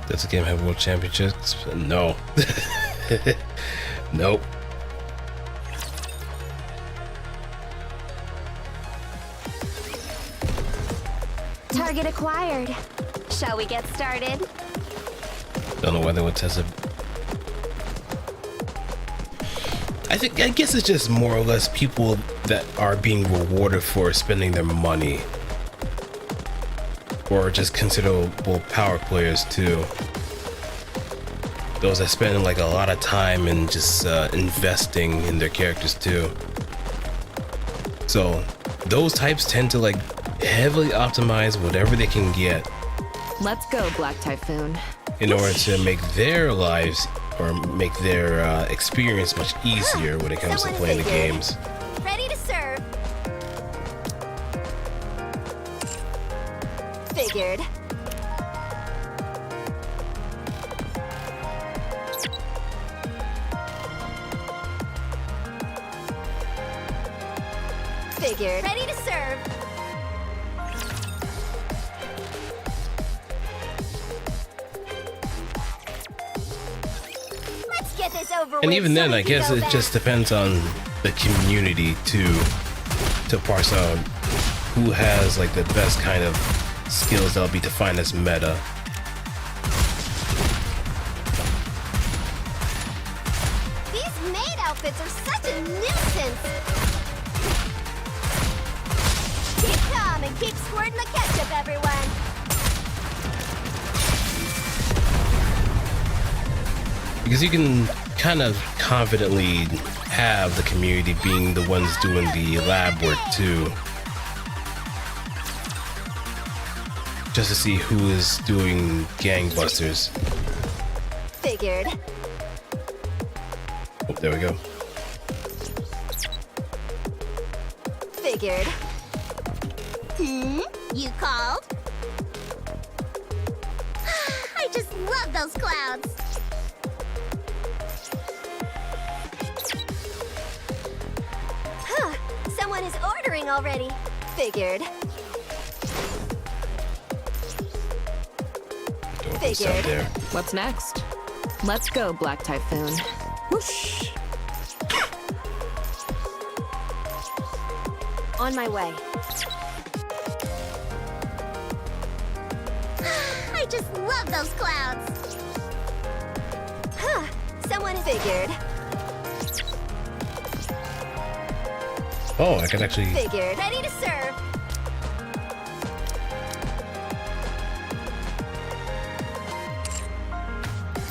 Does the game have world championships? No. Nope. Target acquired. Shall we get started? Don't know whether it has a... I guess it's just more or less people that are being rewarded for spending their money. Or just considerable power players too. Those that spend like a lot of time and just investing in their characters too. So those types tend to like heavily optimize whatever they can get. Let's go, Black Typhoon. In order to make their lives or make their experience much easier when it comes to playing the games. Ready to serve. Figured. Figured. Ready to serve. Let's get this over with. And even then, I guess it just depends on the community to parse out who has like the best kind of skills that'll be defined as meta. These maid outfits are such a nuisance. Keep calm and keep squirting the ketchup, everyone. Because you can kind of confidently have the community being the ones doing the lab work too. Just to see who is doing gangbusters. Figured. Oh, there we go. Figured. You called? I just love those clouds. Huh, someone is ordering already. Figured. Figured. There. What's next? Let's go, Black Typhoon. Whoosh! On my way. I just love those clouds. Huh. Someone figured. Oh, I can actually... Figured. Ready to serve.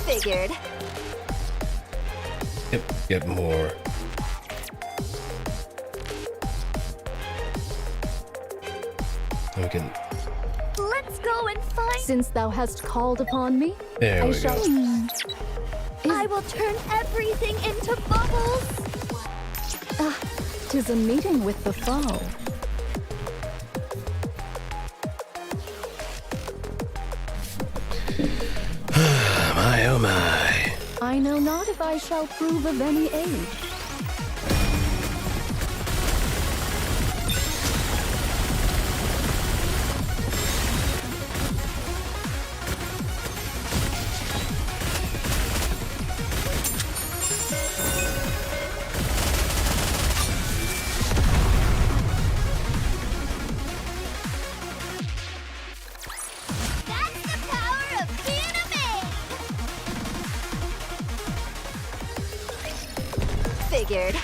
Figured. Yep, get more. We can... Let's go and find. Since thou hast called upon me, There I we shall. go. I will turn everything into bubbles. Ah, 'tis a meeting with the foe. My oh my. I know not if I shall prove of any aid. That's the power of being a maid. Figured.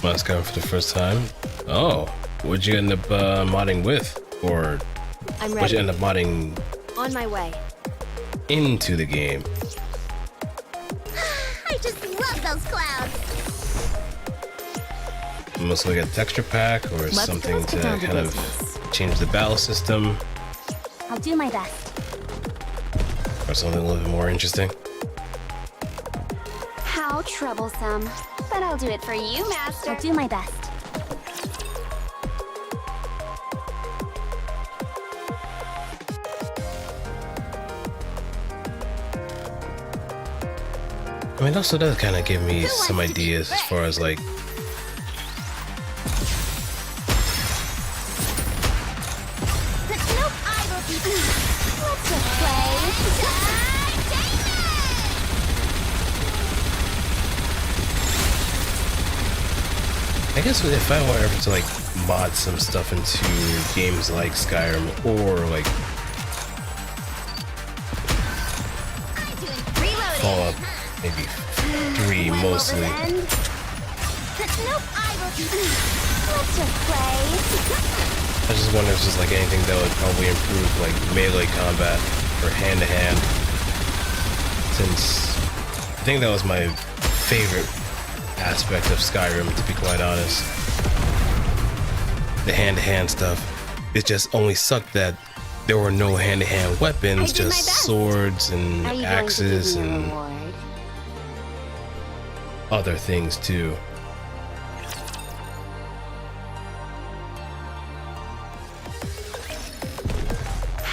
Mods coming for the first time. Oh, what'd you end up modding with? Or I'm what'd ready. you end up modding On my way. into the game? I just love those clouds. Almost like a texture pack or Let's something to get down to kind of change the battle system I'll do my best. or something a little bit more interesting. How troublesome. But I'll do it for you, Master. I'll do my best. I mean, also does kind of give me some ideas as far as like Nope, I will be. Let's just play. I guess if I were ever to like mod some stuff into games like Skyrim or like Fallout, maybe 3 mostly. Nope, I will be. Let's just play. I just wonder if there's like anything that would probably improve like melee combat or hand to hand. Since I think that was my favorite aspect of Skyrim, to be quite honest. The hand to hand stuff. It just only sucked that there were no hand to hand weapons, just swords and Are you axes going to give me a and reward? other things too.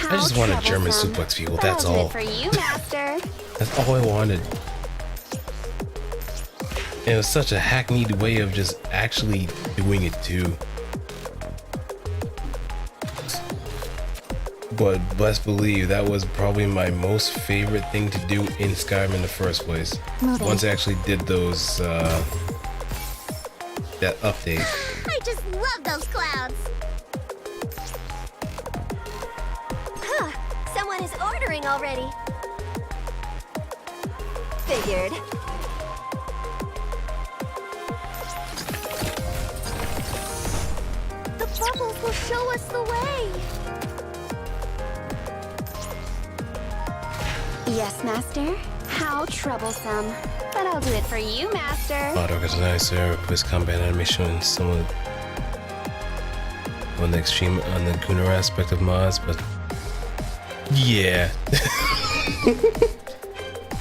I just want a German suplex people, But that's I'll do all. it for you, Master. That's all I wanted. And it was such a hackneyed way of just actually doing it too. But best believe that was probably my most favorite thing to do in Skyrim in the first place. Moving. Once I actually did those, that update. I just love those clouds. Huh. Someone is ordering already. Figured. The bubbles will show us the way. Yes, Master. How troublesome. But I'll do it for you, Master. Mod organizer, quiz combat animation, and some of on the extreme on the Gunnar aspect of mods, but yeah.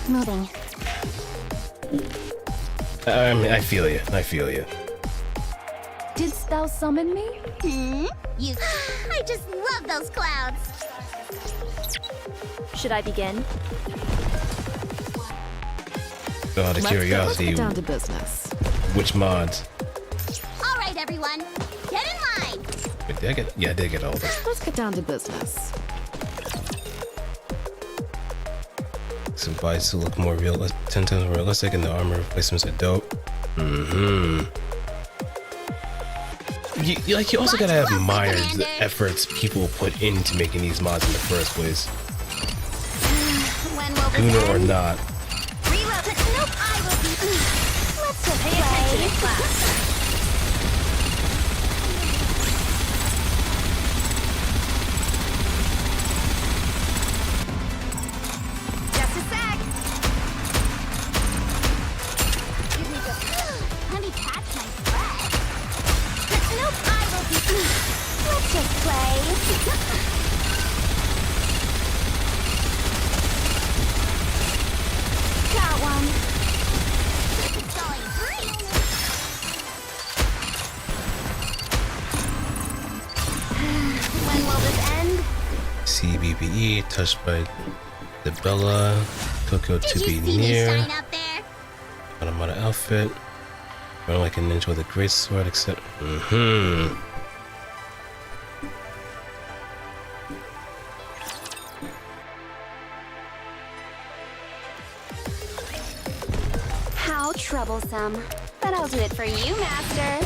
Moving. I mean, I feel you. I feel you. Didst thou summon me? You. I just love those clouds. Should I begin? Out of curiosity, Let's get down to business. which mods? All right, everyone. Get in line. Wait, did I get? Yeah, I did get all of them. Let's get down to business. Some bodies to look more real, 10 times more realistic, and the armor replacements are dope. Mm-hmm. you also gotta admire the efforts people put into making these mods in the first place. Gooner or not. Nope, I will be. Let's just pay attention in class. Just a sec. Give me just. Let me catch my breath. Nope, I will be. Let's just play. Got one. When will this end? CBBE, touched by the Bella, Tokyo to be near. Automata outfit. Running like a ninja with a great sword, except. How troublesome. But I'll do it for you, Master.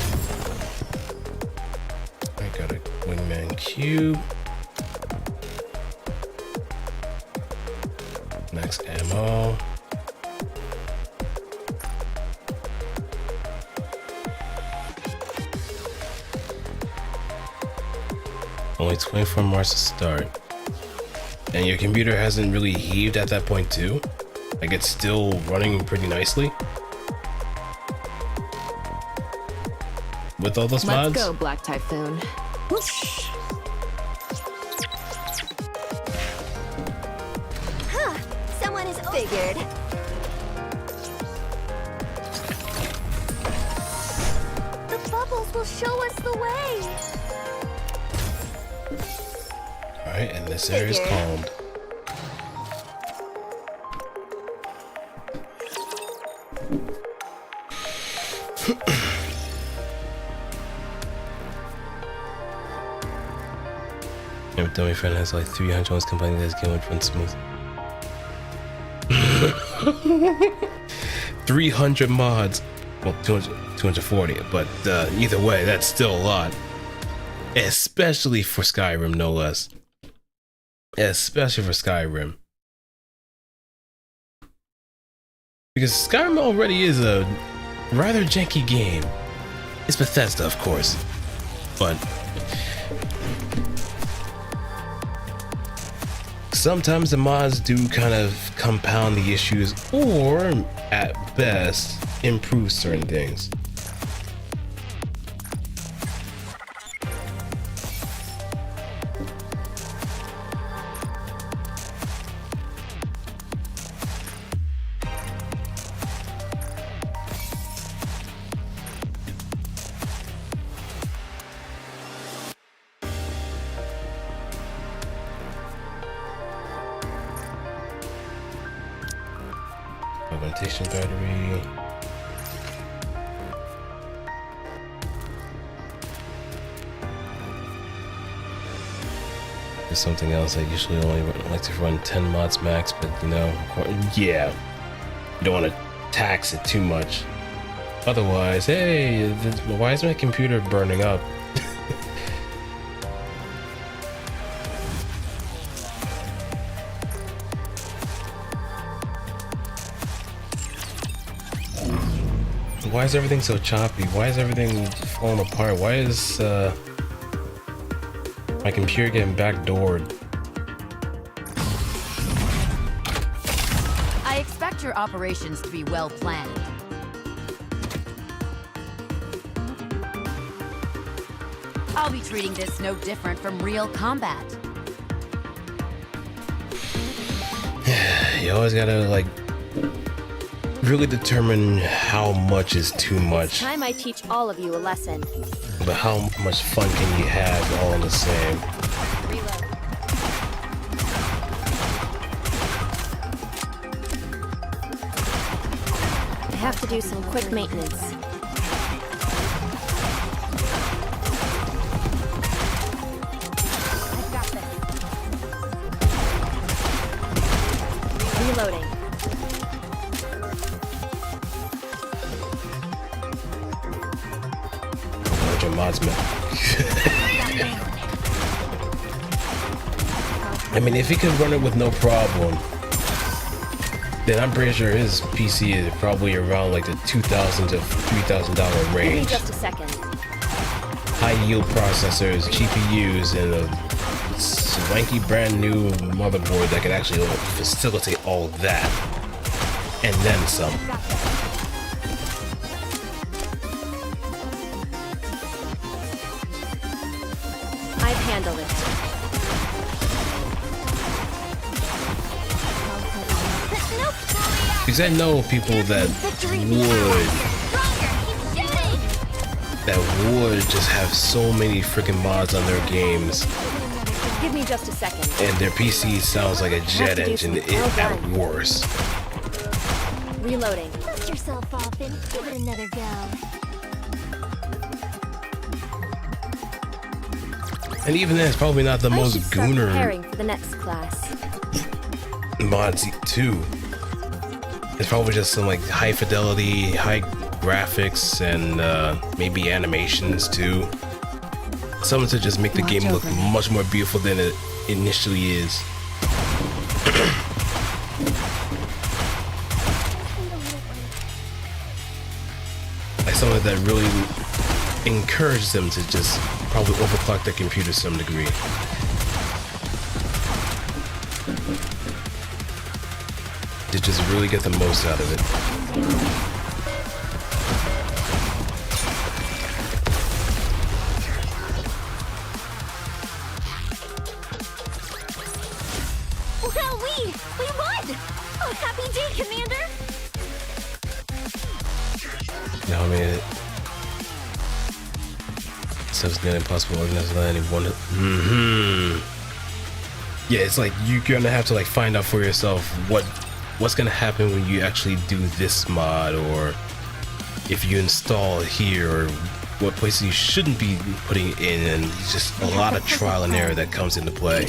I got a wingman cube. Max ammo. Only 24 Mars to start. And your computer hasn't really heaved at that point too? Like it's still running pretty nicely? With all those mods? Let's go, Black Typhoon. Whoosh. Huh. Someone is figured. The bubbles will show us the way. Alright, and this area is calmed. My dummy friend has like 300 ones complaining that his game would run smooth. 300 mods. Well, 240, but either way, that's still a lot. Especially for Skyrim, no less. Especially for Skyrim. Because Skyrim already is a rather janky game. It's Bethesda, of course. But sometimes the mods do kind of compound the issues, or at best, improve certain things. Augmentation battery. There's something else I usually only like to run 10 mods max, but you know, yeah, you don't want to tax it too much. Otherwise, hey, why is my computer burning up? Why is everything so choppy? Why is everything falling apart? Why is my computer getting backdoored? I expect your operations to be well planned. I'll be treating this no different from real combat. You always gotta, like, really determine how much is too much. Time I teach all of you a lesson. But how much fun can you have all in the same? Reload. I have to do some quick maintenance. I've got this. Reloading. modsman. I mean, if he could run it with no problem, then I'm pretty sure his PC is probably around like the $2,000 to $3,000 range. Give me just a second. High yield processors, GPUs, and a swanky brand new motherboard that could actually facilitate all that. And then some. I've handled it. Because I know people that would just have so many freaking mods on their games. Give me just a second. And their PC sounds like a jet engine at worst. Reloading. Dust yourself off and give it another go. And even then, it's probably not the most gooner Preparing for the next class. mods too. It's probably just some like high fidelity, high graphics, and maybe animations too. Something to just make the game look much more beautiful than it initially is. Like something that really encourages them to just probably overclock their computer to some degree. To just really get the most out of it. Well, we won! Oh, happy day, Commander! No, I mean, so it's nearly impossible to organize anyone. Yeah, it's like you're gonna have to like find out for yourself what's gonna happen when you actually do this mod, or if you install it here, or what places you shouldn't be putting it in, and just a lot of trial and error that comes into play.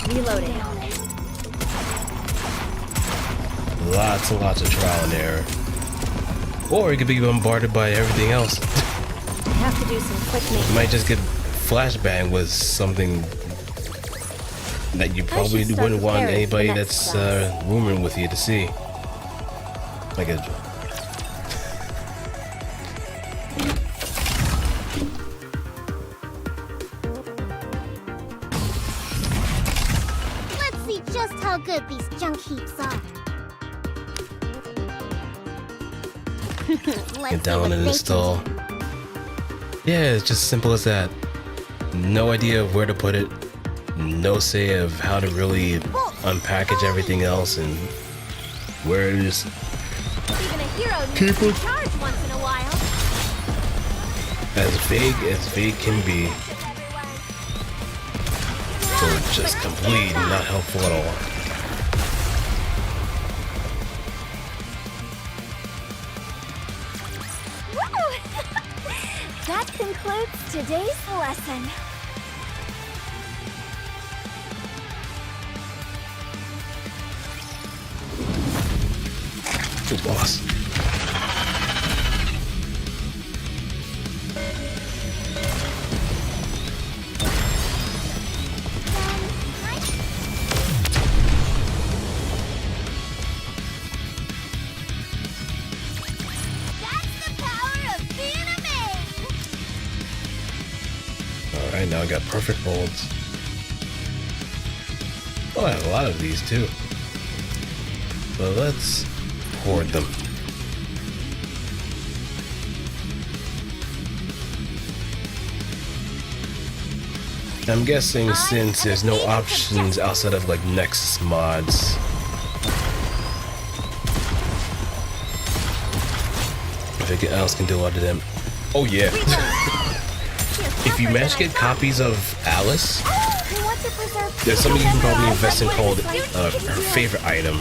Reloading. Lots and lots of trial and error. Or you could be bombarded by everything else. I have to do some quick maintenance. You might just get flashbang with something that you probably wouldn't want anybody that's rooming with you to see. Like a... Let's see just how good these junk heaps are. Get down and install. Yeah, it's just simple as that. No idea of where to put it. No say of how to really unpackage everything else and where it is. Even a hero needs to charge once in a while. As vague can be. Or just completely not helpful at all. That concludes today's lesson. Good boss. Alright, now I got perfect molds. Oh, I have a lot of these too. So let's hoard them. I'm guessing since there's no options outside of like Nexus mods, if anything else can do a lot of them. Oh yeah. If you manage to get copies of Alice, there's something you can probably invest in called her favorite item,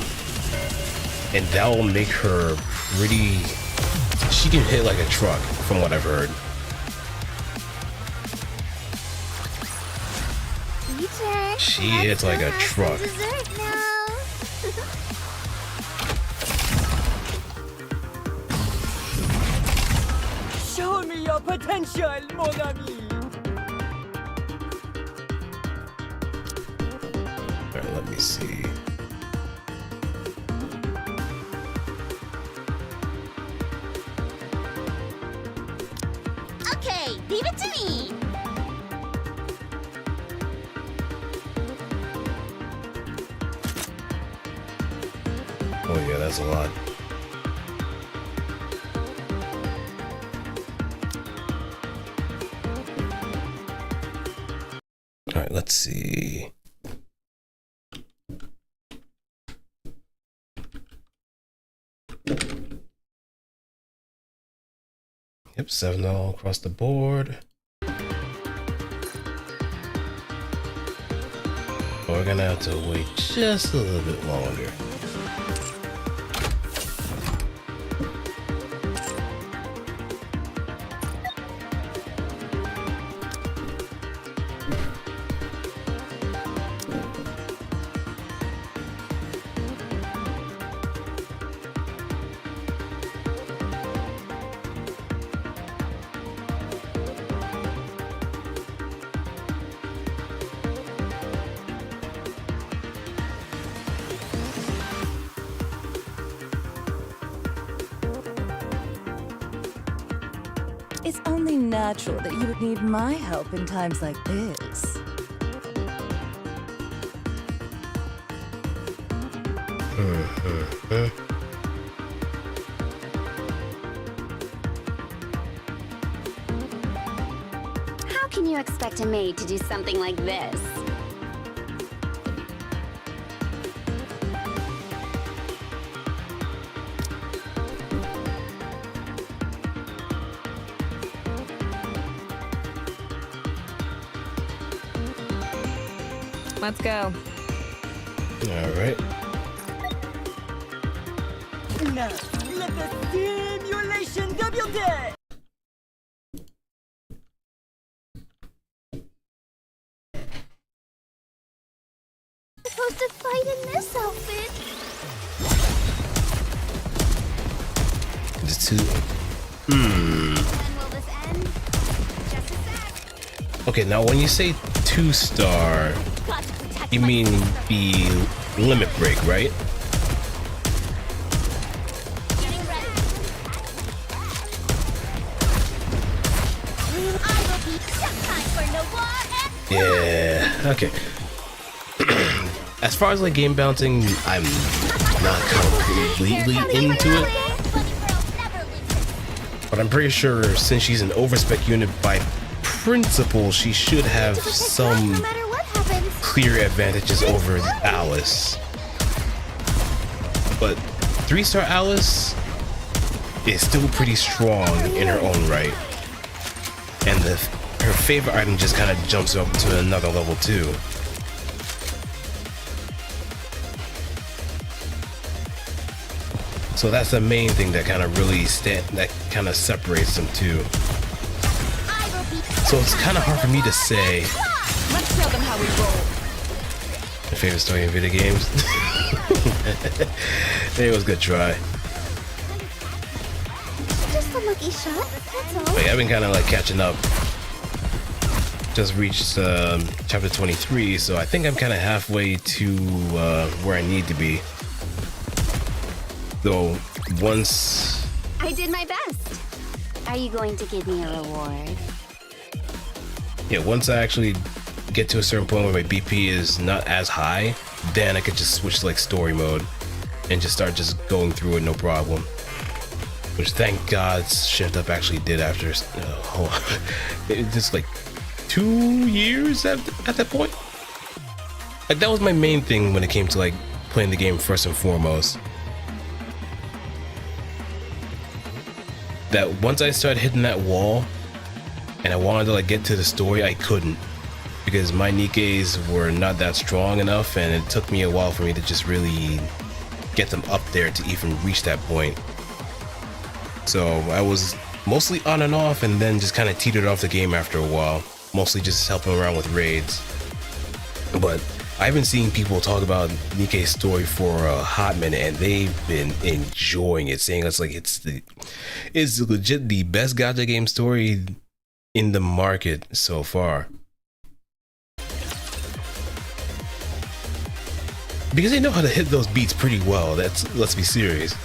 and that will make her pretty. She can hit like a truck, from what I've heard. She hits like a truck. me your potential, mon ami. Alright, let me see. Okay, leave it to me. Oh yeah, that's a lot. Alright, let's see. Yep, 7 all across the board. We're gonna have to wait just a little bit longer. It's only natural that you would need my help in times like this. How can you expect a maid to do something like this? Let's go. Alright. Now, let the simulation debute! Supposed to fight in this outfit? It's too. Okay, now when you say 2-star, you mean the limit break, right? Yeah, okay. As far as like game bouncing, I'm not completely into it. But I'm pretty sure since she's an overspec unit by principle, she should have some clear advantages over Alice. But 3-star Alice is still pretty strong in her own right. And her favorite item just kind of jumps up to another level too. So that's the main thing that kind of really separates them too. So it's kind of hard for me to say. Let's show them how we roll. My favorite story in video games. It was a good try. Just a lucky shot, that's all. Wait, I've been kind of like catching up. Just reached chapter 23, so I think I'm kind of halfway to where I need to be. Though, once... I did my best. Are you going to give me a reward? Yeah, once I actually get to a certain point where my BP is not as high, then I could just switch to like story mode and just start just going through it no problem. Which thank God Shift Up actually did after it just like 2 years at that point. Like that was my main thing when it came to like playing the game first and foremost. That once I started hitting that wall and I wanted to like get to the story, I couldn't because my Nikkes were not that strong enough, and it took me a while for me to just really get them up there to even reach that point. So I was mostly on and off, and then just kind of teetered off the game after a while, mostly just helping around with raids. But I've been seeing people talk about Nikke's story for a hot minute, and they've been enjoying it, saying it's like it's legit the best gacha game story in the market so far. Because they know how to hit those beats pretty well. Let's be serious.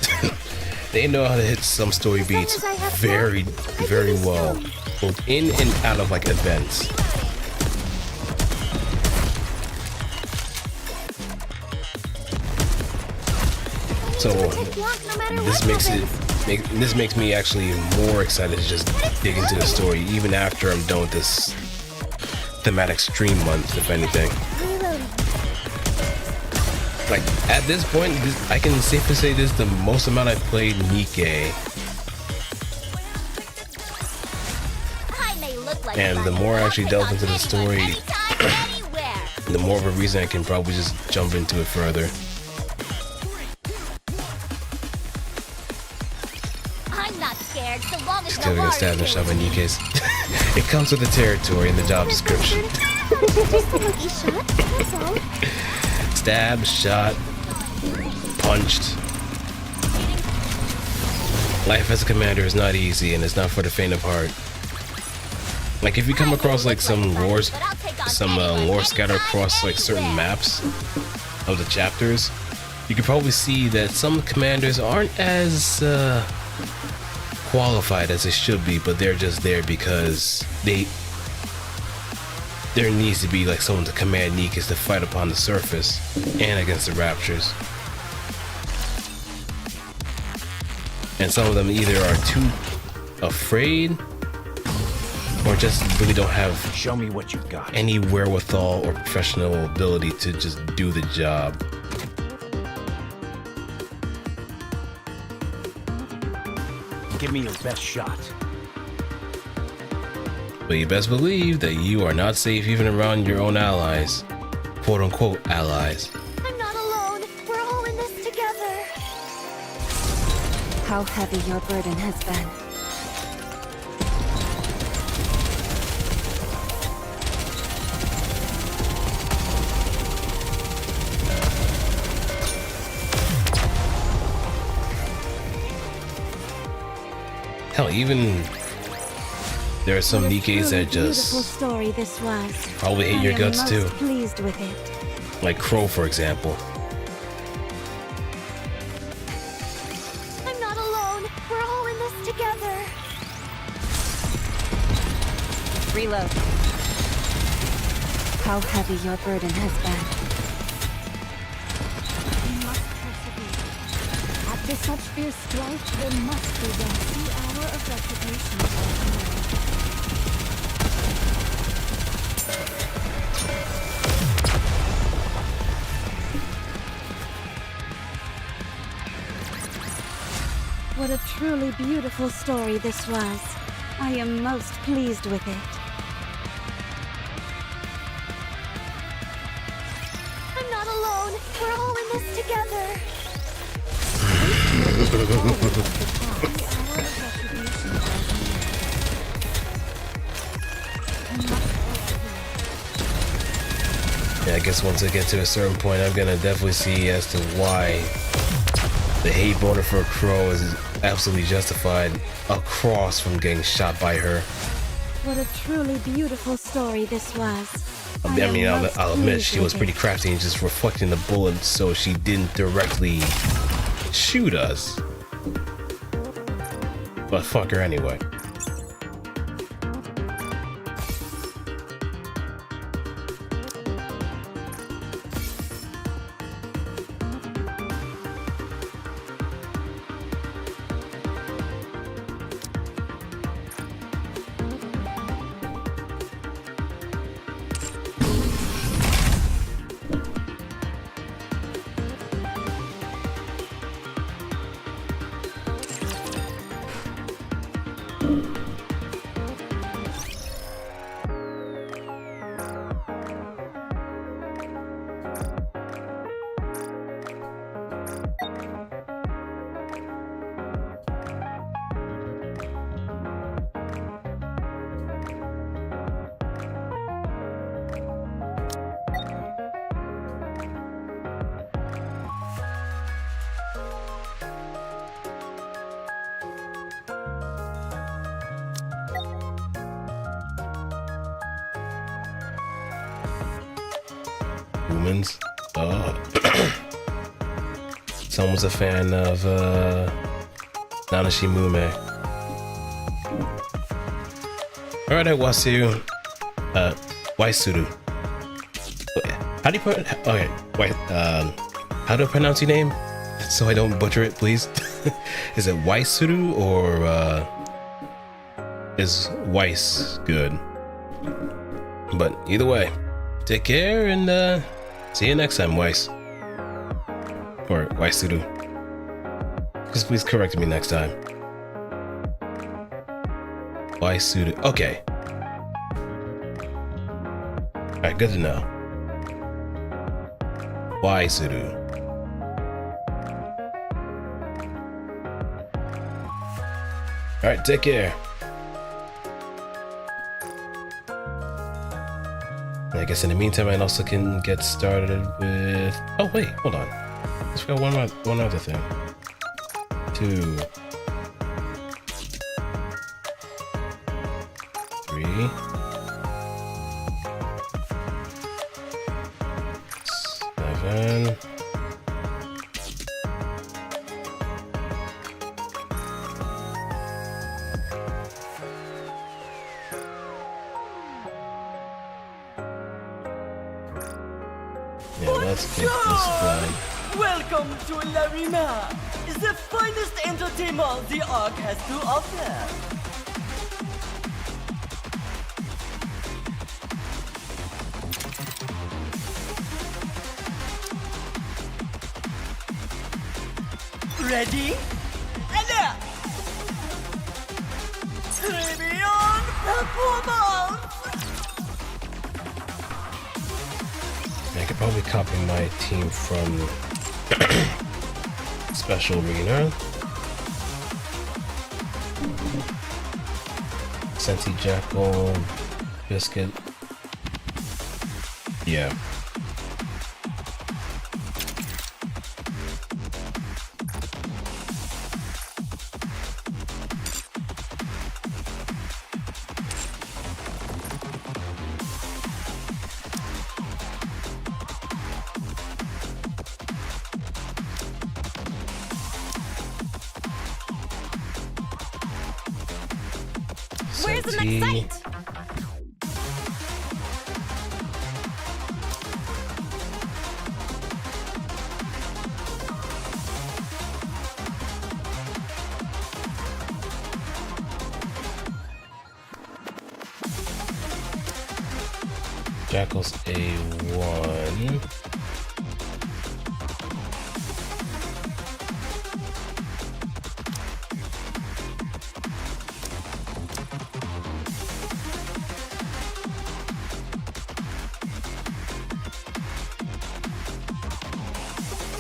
They know how to hit some story beats very, very well, both in and out of like events. So this makes me actually more excited to just dig into the story, even after I'm done with this thematic stream month, if anything. Like, at this point, I can safely say this is the most amount I've played Nikke. And the more I actually delve into the story, the more of a reason I can probably just jump into it further. I'm not scared, so long as Just gonna get stabbed and shoved in Nikke's. It comes with the territory in the job description. Stabbed, shot, punched. Life as a commander is not easy, and it's not for the faint of heart. Like, if you come across like some lore scattered across like certain maps of the chapters, you can probably see that some commanders aren't as qualified as they should be, but they're just there because there needs to be like someone to command Nikke to fight upon the surface and against the raptures. And some of them either are too afraid or just really don't have any wherewithal or professional ability to just do the job. Give me your best shot. But you best believe that you are not safe even around your own allies. Quote unquote allies. I'm not alone. We're all in this together. How heavy your burden has been. Hell, even there are some Nikkes that just story this was. probably hate your guts too. Pleased with it. Like Crow, for example. I'm not alone. We're all in this together. Reload. How heavy your burden has been. We must persevere. After such fierce strife, there must be one. The hour of retribution is What a truly beautiful story this was. I am most pleased with it. I'm not alone. We're all in this together. Yeah, I guess once I get to a certain point, I'm gonna definitely see as to why the hate voter for Crow is absolutely justified across from getting shot by her. What a truly beautiful story this was. I mean, I'll admit she was pretty crafty and just reflecting the bullets so she didn't directly shoot us. But fuck her anyway. Humans. Oh. Someone's a fan of Nanashi Mume. Alright, Waisuru. Waisuru. How do you put? Okay, wait. How do I pronounce your name? So I don't butcher it, please. Is it Waisuru or is Weiss good? But either way, take care and see you next time, Weiss. Or Waisuru. Just please correct me next time. Waisuru. Okay. Alright, good to know. Waisuru. Alright, take care. I guess in the meantime, I also can get started with... Oh, wait, hold on. Let's go one other thing. 2, 3, 7. Yeah, let's get this done. Welcome to La Rima, the finest entertainment the Ark has to offer. Ready? Alert! Tribune performance! I could probably copy my team from Special Arena. Senti Jackal, Biscuit. Yeah. Where's the next site? Jackal's A1.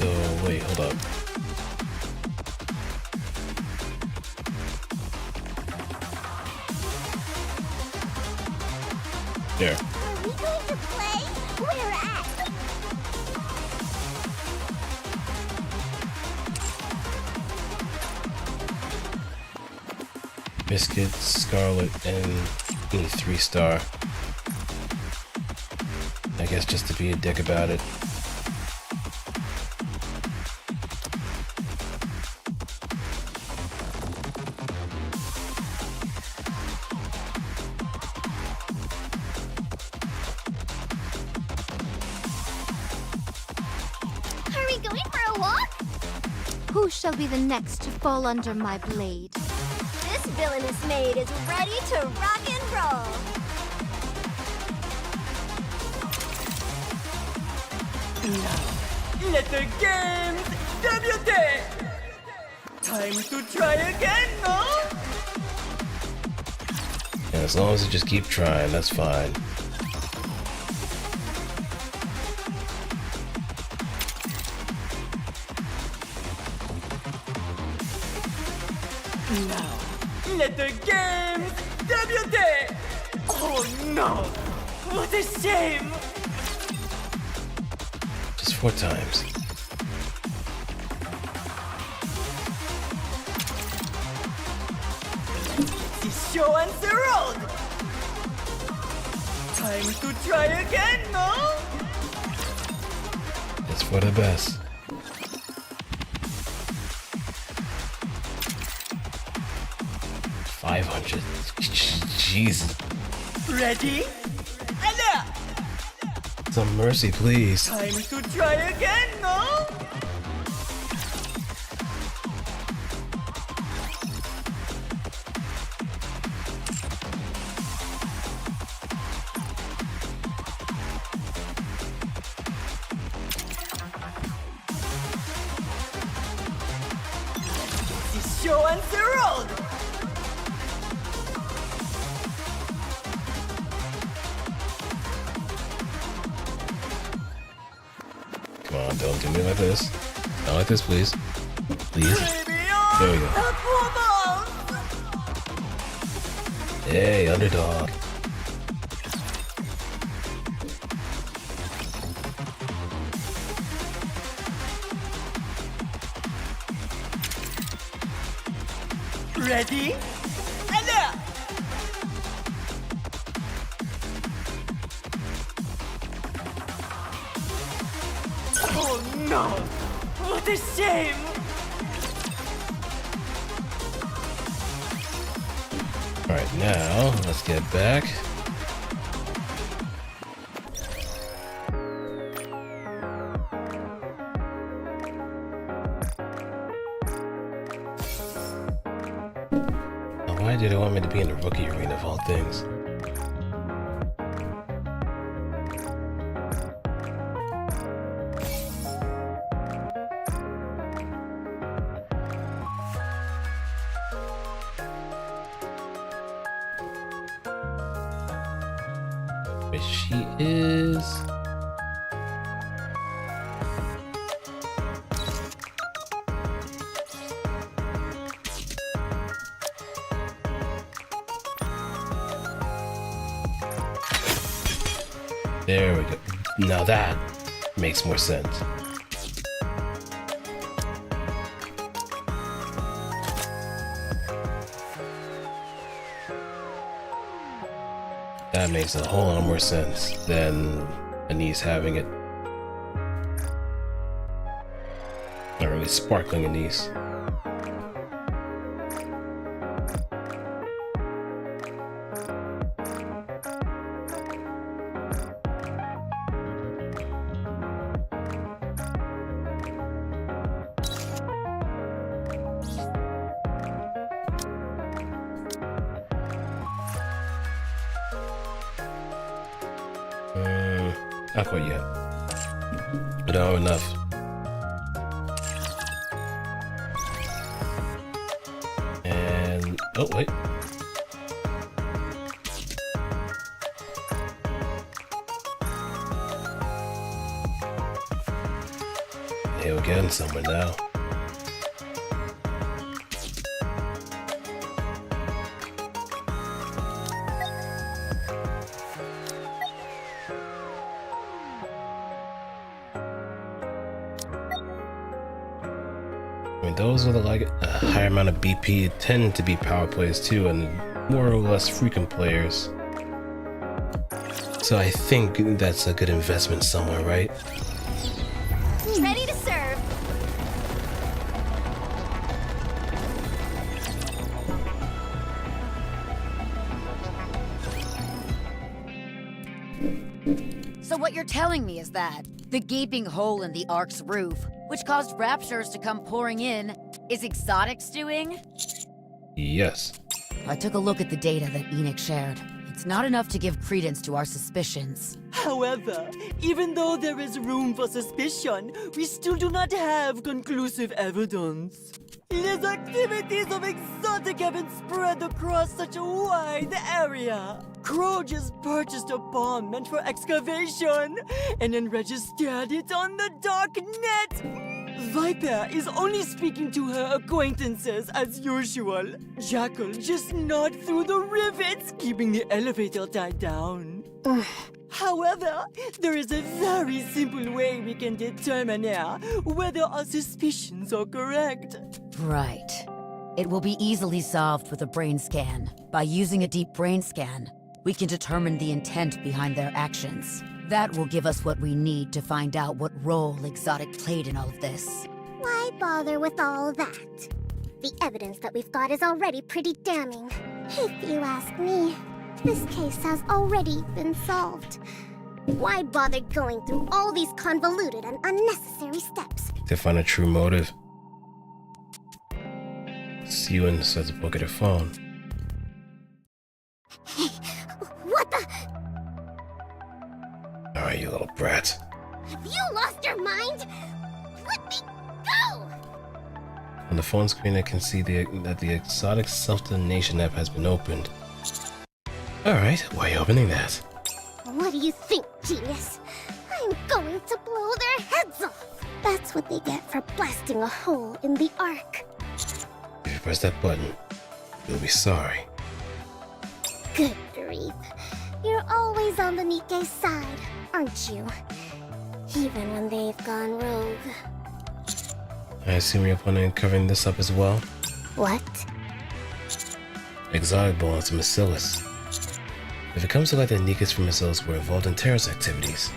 Oh, wait, hold up. There. Are we going to play? Where at? Biscuit, Scarlet, and me 3-star. I guess just to be a dick about it. Are we going for a walk? Who shall be the next to fall under my blade? This villainous maid is ready to rock and roll. Let the games debut! Time to try again, no? And as long as you just keep trying, that's fine. Now, let the games debut! Oh no! What a shame! Just 4 times. The show and the road! Time to try again, no? It's for the best. $500. Jesus. Ready? Anna! Some mercy, please. Time to try again, no? This show and the road! Come on, don't do me like this. Not like this, please. Please. There we go. Hey, underdog. Ready? Anna! Oh no! What a shame! Alright, now, let's get back. Now, why did they want me to be in the rookie arena of all things? Where she is. There we go. Now that makes more sense. That makes a whole lot more sense than Anise having it. Not really sparkling Anise. Not quite yet. I don't have enough. And oh wait. Hey, we're getting somewhere now. I mean, those with like a higher amount of BP tend to be power plays too, and more or less frequent players. So I think that's a good investment somewhere, right? Ready to serve. So what you're telling me is that the gaping hole in the Ark's roof, which caused raptures to come pouring in, is Exotic's doing? Yes. I took a look at the data that Enoch shared. It's not enough to give credence to our suspicions. However, even though there is room for suspicion, we still do not have conclusive evidence. His activities of Exotic have been spread across such a wide area. Crow just purchased a bomb meant for excavation, and then registered it on the dark net. Viper is only speaking to her acquaintances as usual. Jackal just gnawed through the rivets, keeping the elevator tied down. However, there is a very simple way we can determine whether our suspicions are correct. Right. It will be easily solved with a brain scan. By using a deep brain scan, we can determine the intent behind their actions. That will give us what we need to find out what role Exotic played in all of this. Why bother with all that? The evidence that we've got is already pretty damning. If you ask me, this case has already been solved. Why bother going through all these convoluted and unnecessary steps? To find a true motive. Sewin says to look at her phone. Hey, what the? Alright, you little brat. Have you lost your mind? Let me go! On the phone screen, I can see that the Exotic Self-Detonation app has been opened. Alright, why are you opening that? What do you think, genius? I'm going to blow their heads off! That's what they get for blasting a hole in the Ark. If you press that button, you'll be sorry. Good grief. You're always on the Nikke's side, aren't you? Even when they've gone rogue. I assume you're planning on covering this up as well? What? Exotic belongs to Bacillus. If it comes to light that Nikke's from Bacillus were involved in terrorist activities,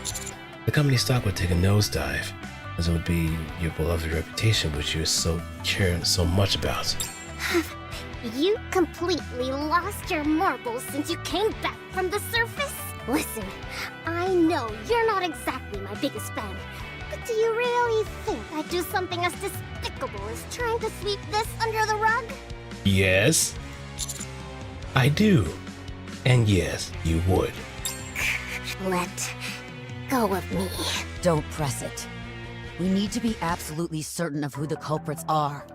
the company stock would take a nosedive, as it would be your beloved reputation which you care so much about. You completely lost your marbles since you came back from the surface? Listen, I know you're not exactly my biggest fan, but do you really think I'd do something as despicable as trying to sweep this under the rug? Yes, I do. And yes, you would. Let go of me. Don't press it. We need to be absolutely certain of who the culprits are.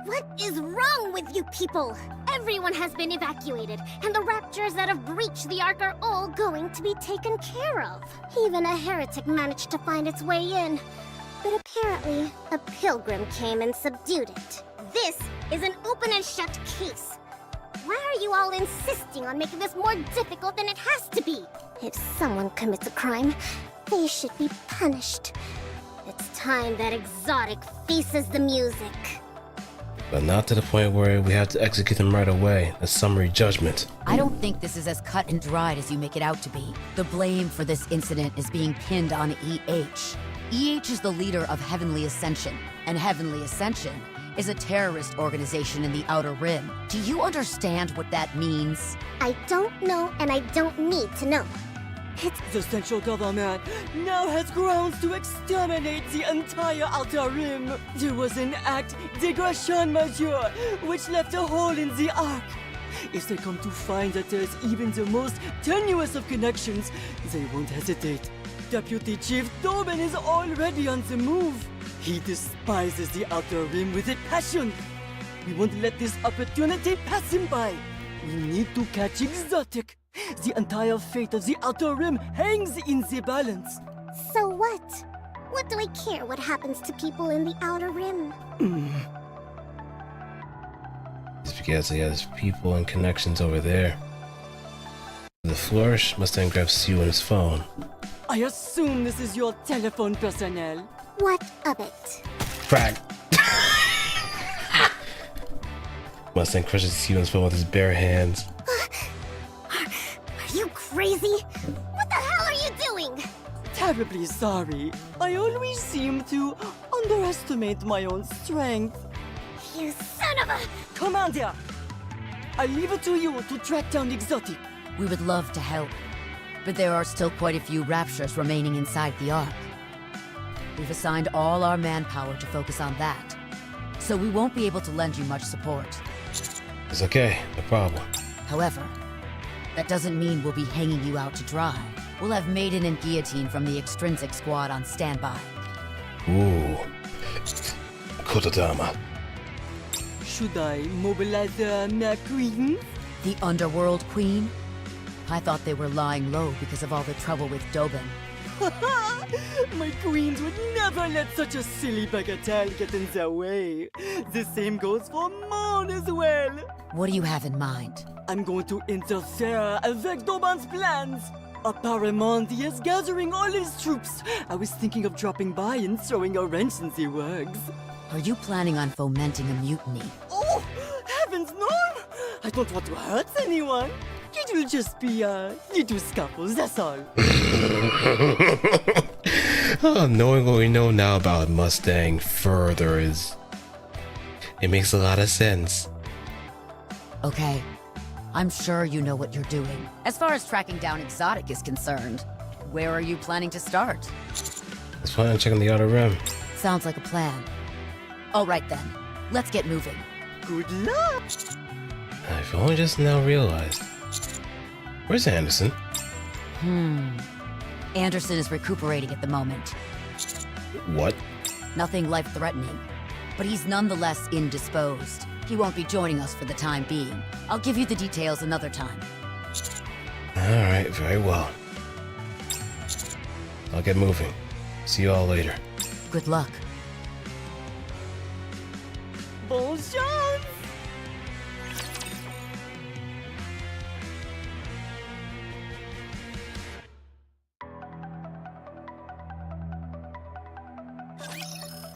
What is wrong with you people? Everyone has been evacuated, and the raptures that have breached the Ark are all going to be taken care of. Even a heretic managed to find its way in. But apparently, a pilgrim came and subdued it. This is an open and shut case. Why are you all insisting on making this more difficult than it has to be? If someone commits a crime, they should be punished. It's time that Exotic faces the music. But not to the point where we have to execute them right away. A summary judgment. I don't think this is as cut and dried as you make it out to be. The blame for this incident is being pinned on EH. EH is the leader of Heavenly Ascension, and Heavenly Ascension is a terrorist organization in the Outer Rim. Do you understand what that means? I don't know, and I don't need to know. The central government now has grounds to exterminate the entire Outer Rim. There was an act dégradation majeure which left a hole in the Ark. If they come to find that there's even the most tenuous of connections, they won't hesitate. Deputy Chief Tobin is already on the move. He despises the Outer Rim with a passion. We won't let this opportunity pass him by. We need to catch Exotic. The entire fate of the Outer Rim hangs in the balance. So what? What do I care what happens to people in the Outer Rim? It's because he has people and connections over there. The Flourish must then grab Sewin's phone. I assume this is your telephone personnel. What of it? Crack! Mustang crushes Sewin's phone with his bare hands. Are you crazy? What the hell are you doing? Terribly sorry. I always seem to underestimate my own strength. You son of a... Commander! I leave it to you to track down Exotic. We would love to help, but there are still quite a few raptures remaining inside the Ark. We've assigned all our manpower to focus on that, so we won't be able to lend you much support. It's okay, no problem. However, that doesn't mean we'll be hanging you out to dry. We'll have Maiden and Guillotine from the Extrinsic Squad on standby. Ooh. Kotodama. Should I mobilize my queen? The Underworld Queen? I thought they were lying low because of all the trouble with Dobin. My queens would never let such a silly bagatelle get in their way. The same goes for Mon as well. What do you have in mind? I'm going to interfere avec Doban's plans. Apparemment, he is gathering all his troops. I was thinking of dropping by and throwing a wrench in the works. Are you planning on fomenting a mutiny? Oh, heavens no! I don't want to hurt anyone. You It will just be little scuffles, that's all. Oh, knowing what we know now about Mustang further it makes a lot of sense. Okay, I'm sure you know what you're doing. As far as tracking down Exotic is concerned, where are you planning to start? Let's plan on checking the Outer Rim. Sounds like a plan. All right then, let's get moving. Good luck! I've only just now realized. Where's Anderson? Anderson is recuperating at the moment. What? Nothing life-threatening, but he's nonetheless indisposed. He won't be joining us for the time being. I'll give you the details another time. Alright, very well. I'll get moving. See you all later. Good luck. Bon chance!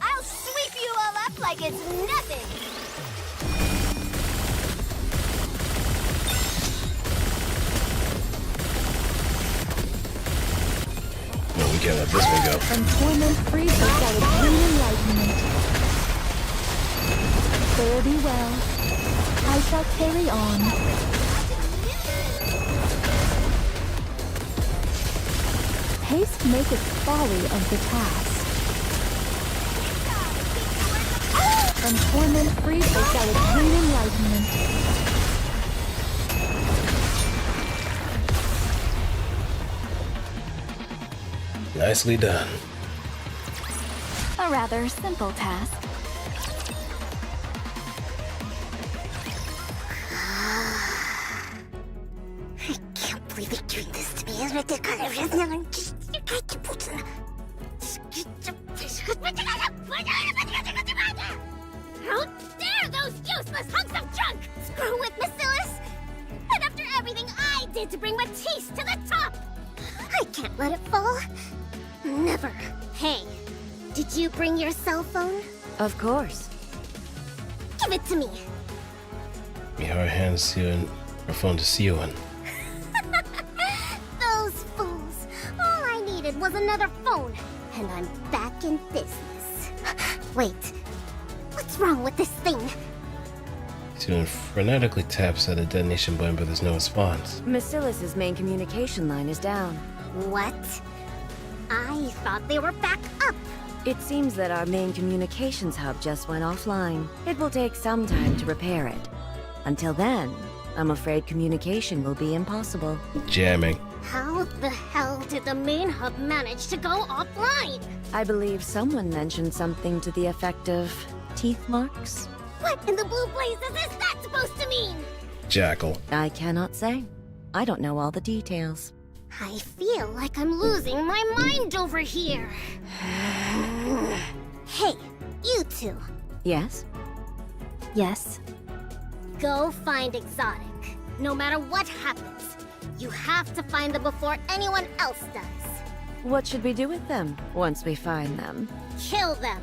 I'll sweep you all up like it's nothing! No, we can't let this one go. From torment free to clean enlightenment. Fare thee well. I shall carry on. Haste maketh folly of the task. From torment free to clean enlightenment. Nicely done. A rather simple task. I can't believe you're doing this to me. How dare those useless hunks of junk screw with Bacillus? And after everything I did to bring Matisse to the top, I can't let it fall. Never. Hey, did you bring your cell phone? Of course. Give it to me. We have our hands here and our phone to see you in. Those fools. All I needed was another phone, and I'm back in business. Wait, what's wrong with this thing? Student frenetically taps at a detonation button, but there's no response. Bacillus's main communication line is down. What? I thought they were back up. It seems that our main communications hub just went offline. It will take some time to repair it. Until then, I'm afraid communication will be impossible. Jamming. How the hell did the main hub manage to go offline? I believe someone mentioned something to the effect of teeth marks. What in the blue blazes is that supposed to mean? Jackal. I cannot say. I don't know all the details. I feel like I'm losing my mind over here. Hey, you two. Yes? Yes. Go find Exotic. No matter what happens, you have to find them before anyone else does. What should we do with them once we find them? Kill them.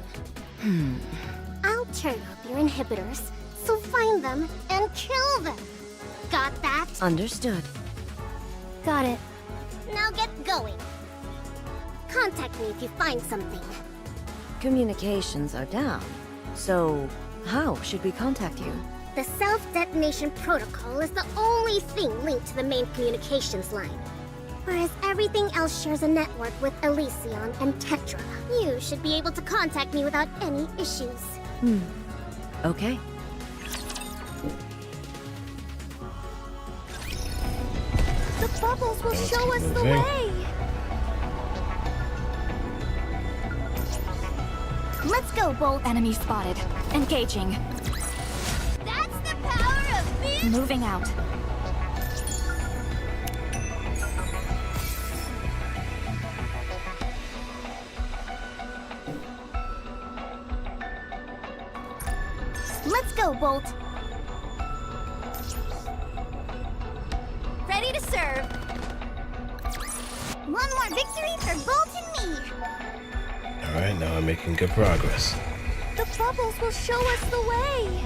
I'll turn up your inhibitors, so find them and kill them. Got that? Understood. Got it. Now get going. Contact me if you find something. Communications are down. So, how should we contact you? The self-detonation protocol is the only thing linked to the main communications line. Whereas everything else shares a network with Elysion and Tetra. You should be able to contact me without any issues. Okay. The bubbles will show us the moving. way. Let's go, Bolt. Enemy spotted. Engaging. That's the power of being... Moving out. Let's go, Bolt. Ready to serve. One more victory for Bolt and me. Alright, now I'm making good progress. The bubbles will show us the way.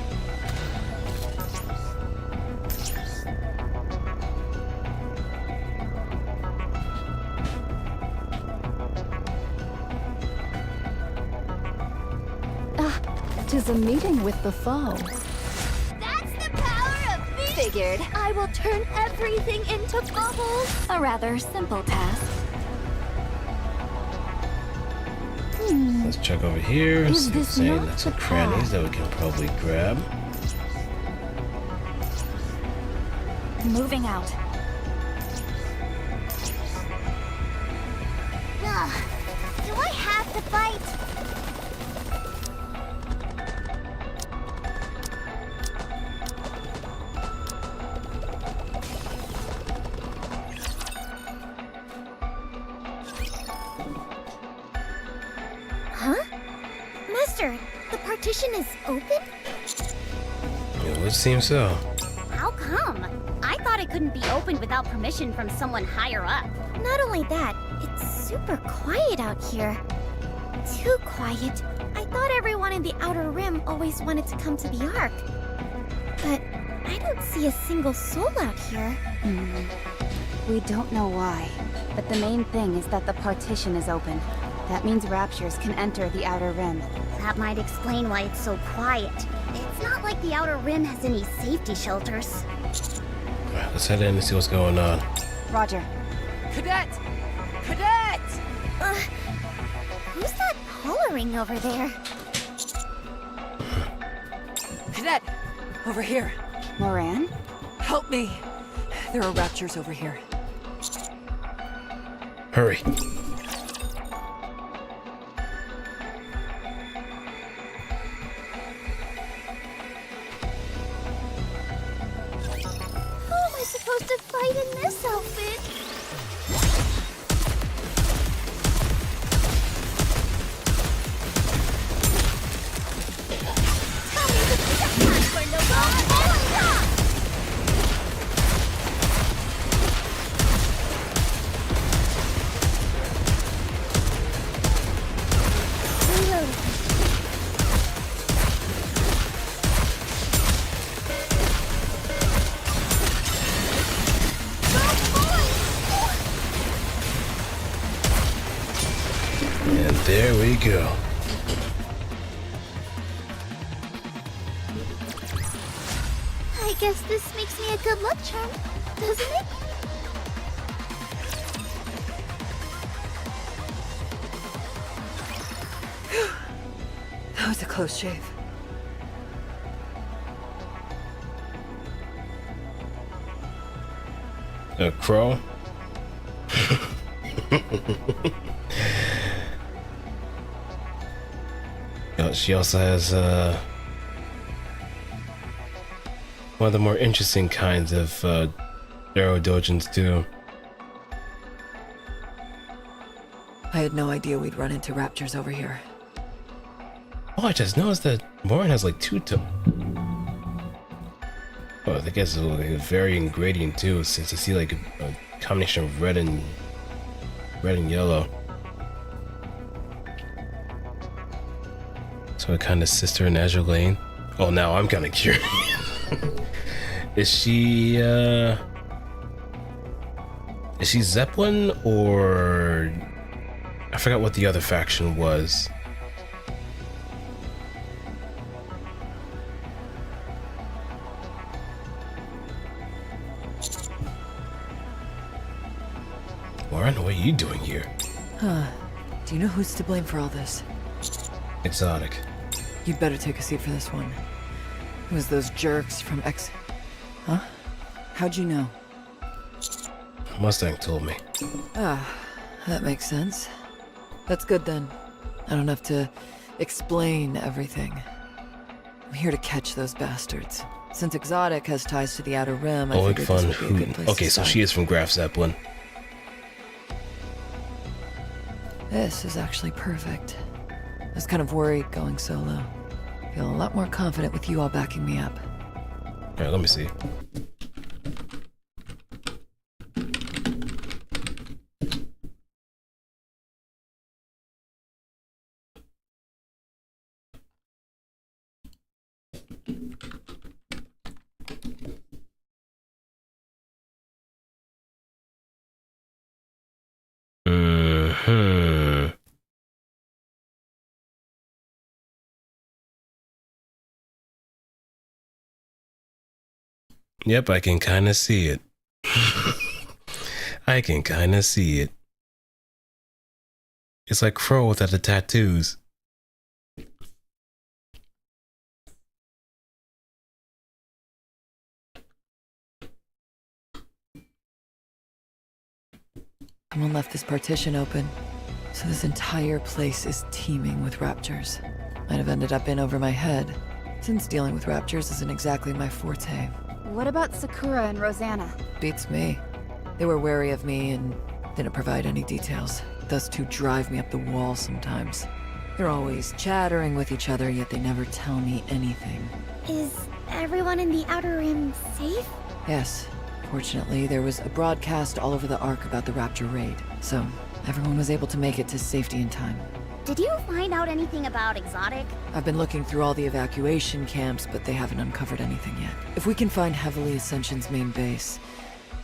'Tis a meeting with the foe. That's the power of fish! Figured. I will turn everything into bubbles. A rather simple task. Let's check over here. Is See this saying not that's the some crannies path? that we can probably grab. Moving out. Ugh. Do I have to fight? Huh? Master, the partition is open? It would seem so. How come? I thought it couldn't be opened without permission from someone higher up. Not only that, it's super quiet out here. Too quiet. I thought everyone in the Outer Rim always wanted to come to the Ark. But I don't see a single soul out here. We don't know why, but the main thing is that the partition is open. That means raptures can enter the Outer Rim. That might explain why it's so quiet. It's not like the Outer Rim has any safety shelters. Alright, let's head in and see what's going on. Roger. Cadet! Cadet! Who's that hollering over there? Cadet! Over here. Moran? Help me. There are raptures over here. Hurry. How am I supposed to fight in this outfit? Tell me the time for no And there we go. I guess this makes me a good luck charm, doesn't it? That was a close shave. A crow? She also has one of the more interesting kinds of aerodojins too. I had no idea we'd run into raptors over here. Oh, I just noticed that Morin has like two Oh, I think it's like a varying gradient too, since you see like a combination of red and yellow. So a kind of sister in Azure Lane. Oh, now I'm kind of curious. Is she Zeppelin, or I forgot what the other faction was. Warren, what are you doing here? Huh. Do you know who's to blame for all this? Exotic. You'd better take a seat for this one. It was those jerks from Huh? How'd you know? Mustang told me. Ah, that makes sense. That's good then. I don't have to explain everything. I'm here to catch those bastards. Since Exotic has ties to the Outer Rim, I figured fun. this would be a good place Okay, to so start. she is from Graf Zeppelin. This is actually perfect. I was kind of worried going solo. Feel a lot more confident with you all backing me up. Alright, let me see. Yep, I can kind of see it. I can kind of see it. It's like Crow without the tattoos. Someone left this partition open, so this entire place is teeming with raptors. Might have ended up in over my head, since dealing with raptors isn't exactly my forte. What about Sakura and Rosanna? Beats me. They were wary of me and didn't provide any details. Those two drive me up the wall sometimes. They're always chattering with each other, yet they never tell me anything. Is everyone in the Outer Rim safe? Yes. Fortunately, there was a broadcast all over the Ark about the Rapture raid, so everyone was able to make it to safety in time. Did you find out anything about Exotic? I've been looking through all the evacuation camps, but they haven't uncovered anything yet. If we can find Heavenly Ascension's main base,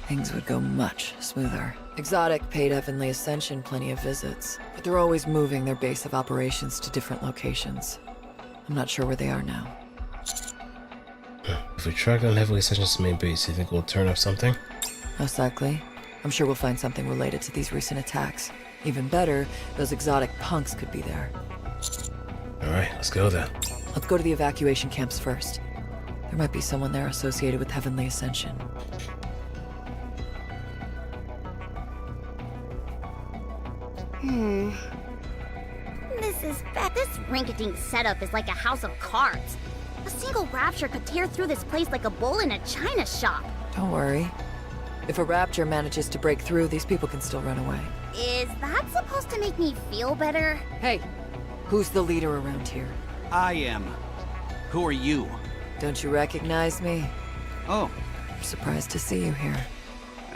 things would go much smoother. Exotic paid Heavenly Ascension plenty of visits, but they're always moving their base of operations to different locations. I'm not sure where they are now. If we track down Heavenly Ascension's main base, you think we'll turn up something? Most likely. I'm sure we'll find something related to these recent attacks. Even better, those exotic punks could be there. Alright, let's go then. Let's go to the evacuation camps first. There might be someone there associated with Heavenly Ascension. This rinky-dink setup is like a house of cards. A single rapture could tear through this place like a bull in a china shop. Don't worry. If a rapture manages to break through, these people can still run away. Is that supposed to make me feel better? Hey, who's the leader around here? I am. Who are you? Don't you recognize me? Oh. I'm surprised to see you here.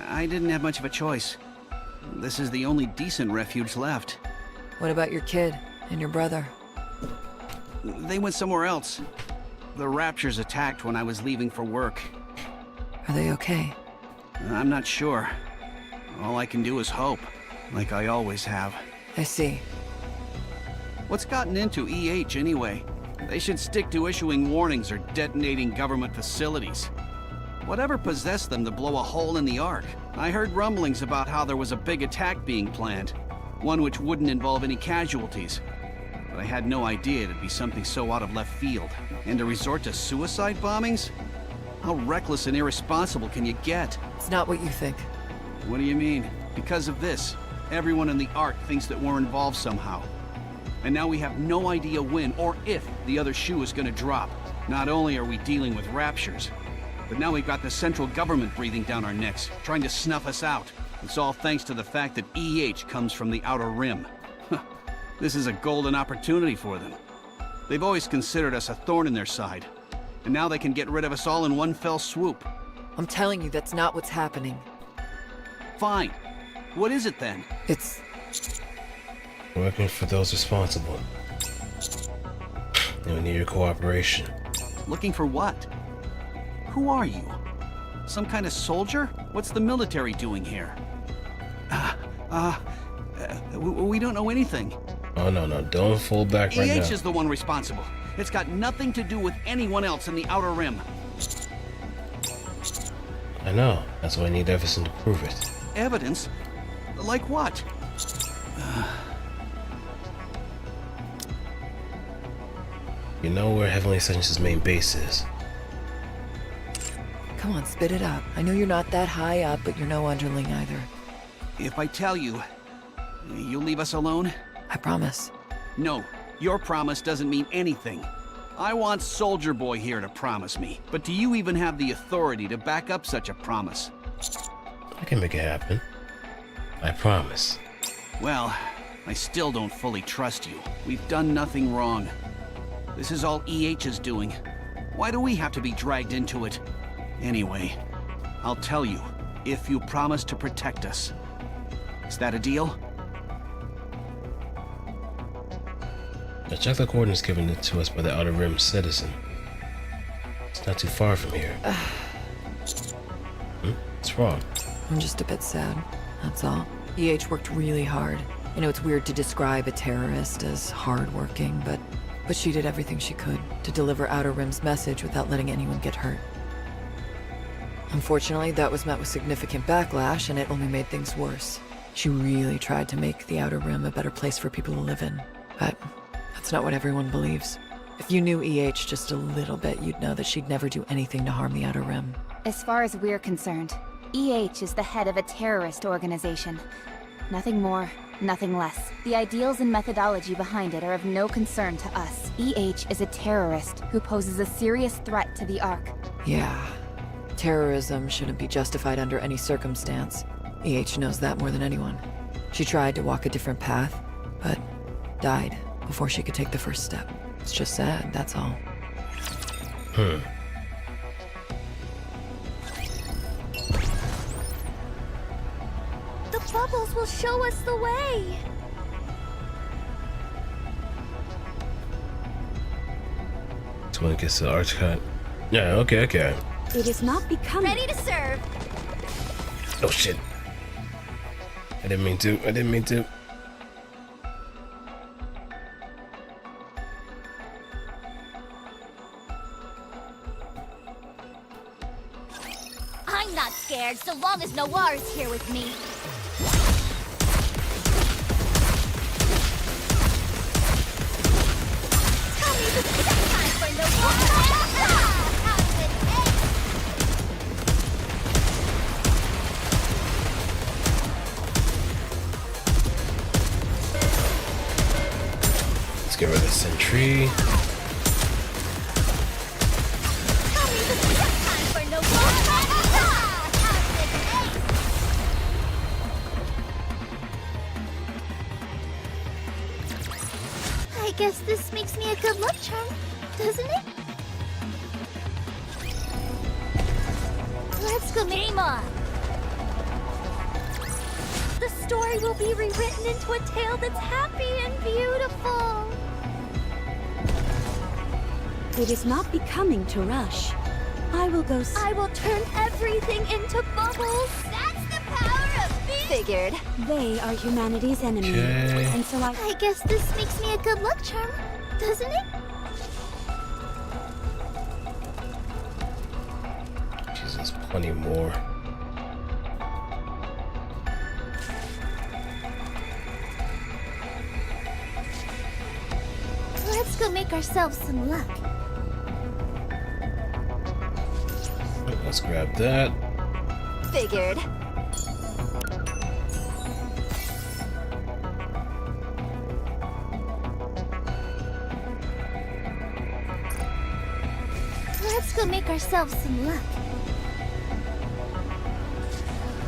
I didn't have much of a choice. This is the only decent refuge left. What about your kid and your brother? They went somewhere else. The Raptures attacked when I was leaving for work. Are they okay? I'm not sure. All I can do is hope, like I always have. I see. What's gotten into EH anyway? They should stick to issuing warnings or detonating government facilities. Whatever possessed them to blow a hole in the Ark? I heard rumblings about how there was a big attack being planned. One which wouldn't involve any casualties. But I had no idea it'd be something so out of left field. And to resort to suicide bombings? How reckless and irresponsible can you get? It's not what you think. What do you mean? Because of this, everyone in the Ark thinks that we're involved somehow. And now we have no idea when or if the other shoe is gonna drop. Not only are we dealing with raptures, but now we've got the central government breathing down our necks, trying to snuff us out. It's all thanks to the fact that EH comes from the Outer Rim. This is a golden opportunity for them. They've always considered us a thorn in their side. And now they can get rid of us all in one fell swoop. I'm telling you, that's not what's happening. Fine. What is it then? It's... Working for those responsible. And we need your cooperation. Looking for what? Who are you? Some kind of soldier? What's the military doing here? We don't know anything. Oh, no, don't fall back right now. EH is the one responsible. It's got nothing to do with anyone else in the Outer Rim. I know. That's why I need evidence to prove it. Evidence? Like what? You know where Heavenly Ascension's main base is. Come on, spit it out. I know you're not that high up, but you're no underling either. If I tell you, you'll leave us alone? I promise. No, your promise doesn't mean anything. I want Soldier Boy here to promise me, but do you even have the authority to back up such a promise? I can make it happen. I promise. Well, I still don't fully trust you. We've done nothing wrong. This is all EH is doing. Why do we have to be dragged into it? Anyway, I'll tell you, if you promise to protect us. Is that a deal? Now check the coordinates given to us by the Outer Rim citizen. It's not too far from here. What's wrong? I'm just a bit sad, that's all. EH worked really hard. I know it's weird to describe a terrorist as hardworking, but she did everything she could to deliver Outer Rim's message without letting anyone get hurt. Unfortunately, that was met with significant backlash, and it only made things worse. She really tried to make the Outer Rim a better place for people to live in, but that's not what everyone believes. If you knew EH just a little bit, you'd know that she'd never do anything to harm the Outer Rim. As far as we're concerned, EH is the head of a terrorist organization. Nothing more, nothing less. The ideals and methodology behind it are of no concern to us. EH is a terrorist who poses a serious threat to the Ark. Yeah. Terrorism shouldn't be justified under any circumstance. EH knows that more than anyone. She tried to walk a different path, but died before she could take the first step. It's just sad, that's all. The bubbles will show us the way! Someone gets the arch cut. Yeah, okay. It is not becoming... Ready to serve! Oh shit. I didn't mean to. I'm not scared so long as Noir is here with me. Tell me the time for Noir! Let's get rid of the sentry. I guess this makes me a good luck charm, doesn't it? Let's go, Mima! The story will be rewritten into a tale that's happy and beautiful. It is not becoming to rush. I will go... I will turn everything into bubbles. That's the power of being... Figured. They are humanity's enemy. Okay. And so I guess this makes me a good luck charm, doesn't it? Jesus, plenty more. Let's go make ourselves some luck. Let's grab that. Figured. Let's go make ourselves some luck.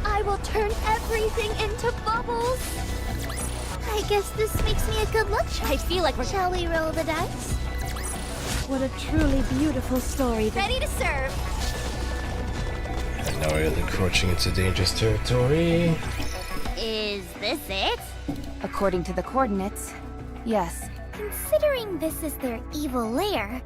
I will turn everything into bubbles. I guess this makes me a good luck charm. I feel like we're... Shall we roll the dice? What a truly beautiful story. Ready to serve. And now we're encroaching into dangerous territory. Is this it? According to the coordinates, yes. Considering this is their evil lair,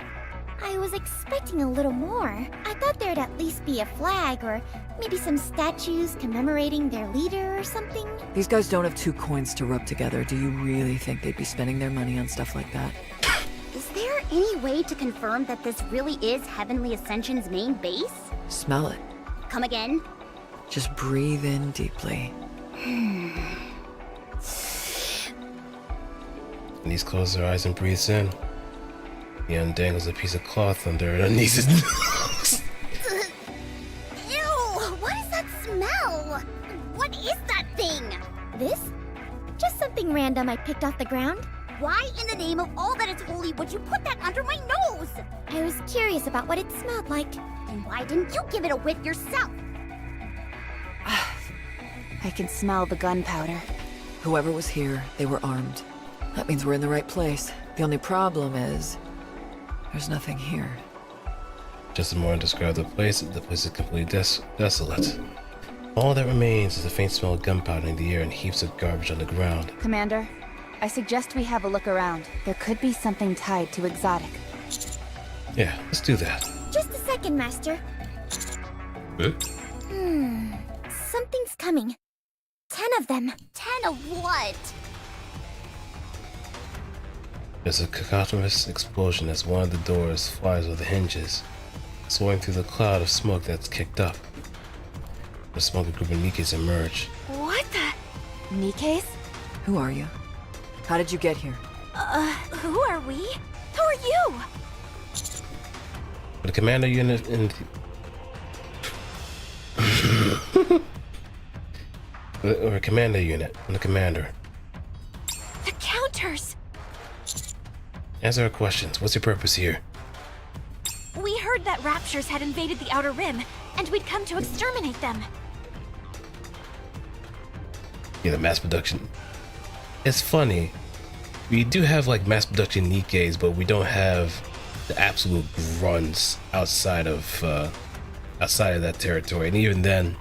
I was expecting a little more. I thought there'd at least be a flag or maybe some statues commemorating their leader or something. These guys don't have 2 coins to rub together. Do you really think they'd be spending their money on stuff like that? Is there any way to confirm that this really is Heavenly Ascension's main base? Smell it. Come again? Just breathe in deeply. These close their eyes and breathes in. He undangles a piece of cloth underneath his nose. Ew! What is that smell? What is that thing? This? Just something random I picked off the ground. Why in the name of all that is holy would you put that under my nose? I was curious about what it smelled like. And why didn't you give it a whiff yourself? I can smell the gunpowder. Whoever was here, they were armed. That means we're in the right place. The only problem is... there's nothing here. Just as Morin described the place is completely desolate. All that remains is a faint smell of gunpowder in the air and heaps of garbage on the ground. Commander, I suggest we have a look around. There could be something tied to Exotic. Yeah, let's do that. Just a second, Master. Huh? Something's coming. 10 of them. 10 of what? There's a cacophonous explosion as one of the doors flies with the hinges, soaring through the cloud of smoke that's kicked up. A small group of Nikes emerge. What the? Nikes? Who are you? How did you get here? Who are we? Who are you? The commando unit in or a commando unit and the commander. The counters! Answer our questions. What's your purpose here? We heard that raptures had invaded the Outer Rim, and we'd come to exterminate them. Yeah, the mass production. It's funny. We do have like mass production Nikkes, but we don't have the absolute grunts outside of that territory. And even then,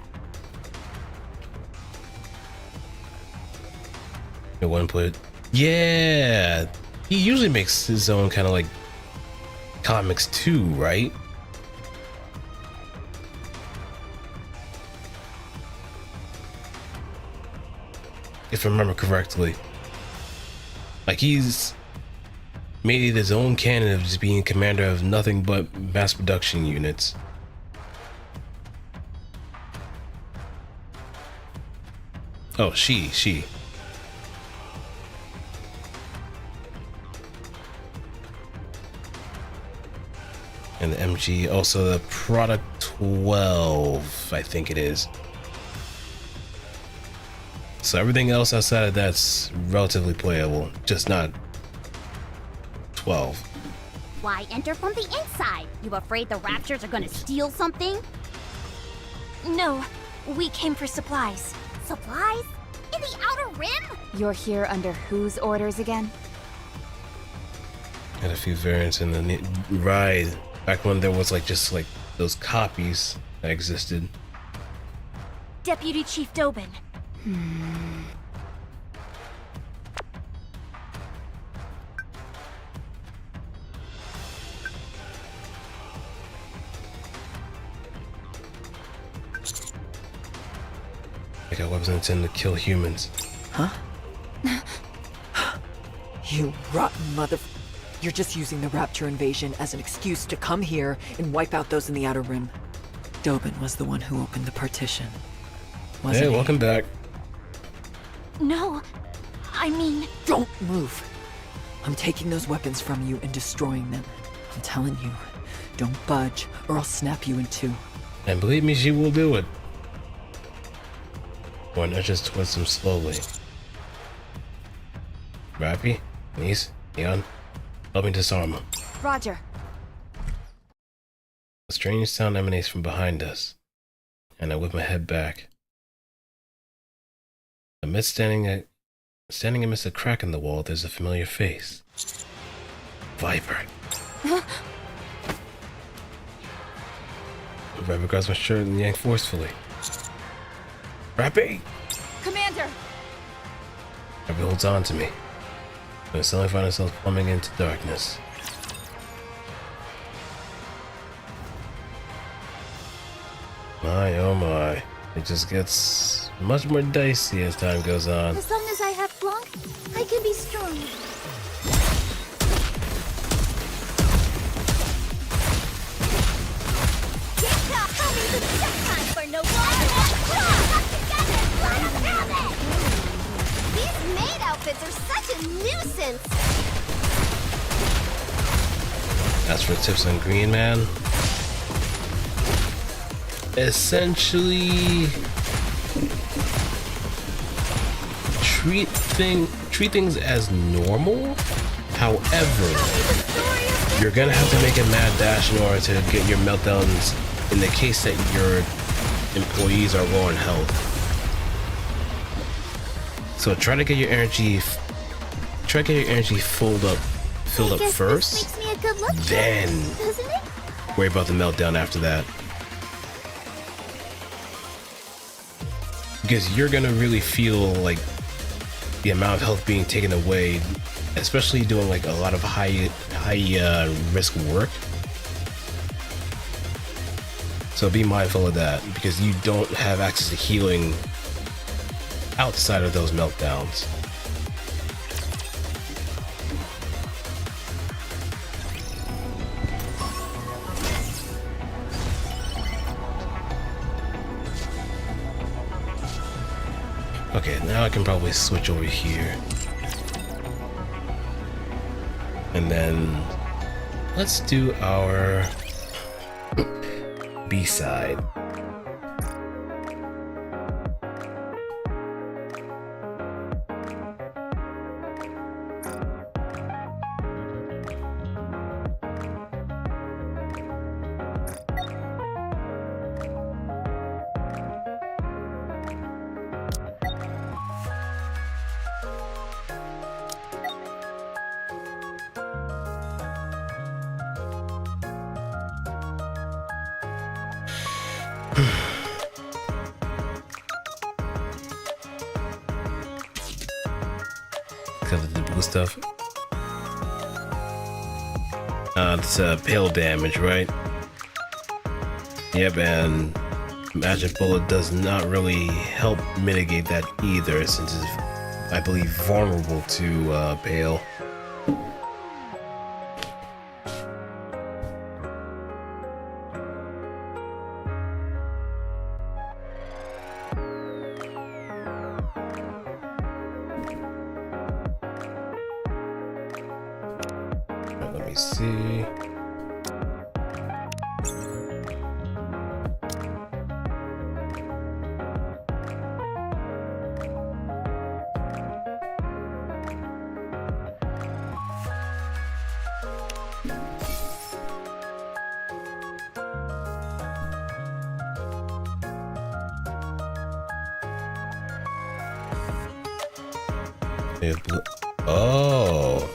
at one point, yeah, he usually makes his own kind of like comics too, right? If I remember correctly, like he's made it his own canon of just being commander of nothing but mass production units. Oh, she. And the MG, also the Product 12, I think it is. So everything else outside of that's relatively playable, just not 12. Why enter from the inside? You afraid the raptures are gonna steal something? No, we came for supplies. Supplies? In the Outer Rim? You're here under whose orders again? Had a few variants in the ride back when there was like just like those copies that existed. Deputy Chief Dobin. They got weapons intended to kill humans. Huh? You rotten mother... You're just using the Rapture invasion as an excuse to come here and wipe out those in the Outer Rim. Dobin was the one who opened the partition. Wasn't Hey, he? welcome back. No, I mean... Don't move! I'm taking those weapons from you and destroying them. I'm telling you, don't budge or I'll snap you in two. And believe me, she will do it. One edges towards him slowly. Rappy, Niece, Neon, help me disarm him. Roger. A strange sound emanates from behind us, and I whip my head back. Amidst standing amidst a crack in the wall, there's a familiar face. Viper. Viper grabs my shirt and yanks forcefully. Rappy! Commander! Rappy holds on to me. We suddenly find ourselves plummeting into darkness. My oh my. It just gets much more dicey as time goes on. As long as I have Blanc, I can be strong. Coming to check time for no These maid outfits are such a nuisance. As for tips on Green Man, essentially treat things as normal. However, you're gonna have to make a mad dash in order to get your meltdowns in the case that your employees are low on health. So try to get your energy filled up first, Makes me a good look, then doesn't it? worry about the meltdown after that. Because you're gonna really feel like the amount of health being taken away, especially doing like a lot of high risk work. So be mindful of that, because you don't have access to healing outside of those meltdowns. Okay, now I can probably switch over here. And then let's do our B-side. Because of the blue stuff. It's pale damage, right? Yep, and Magic Bullet does not really help mitigate that either, since it's, I believe, vulnerable to pale. Let me see. Oh.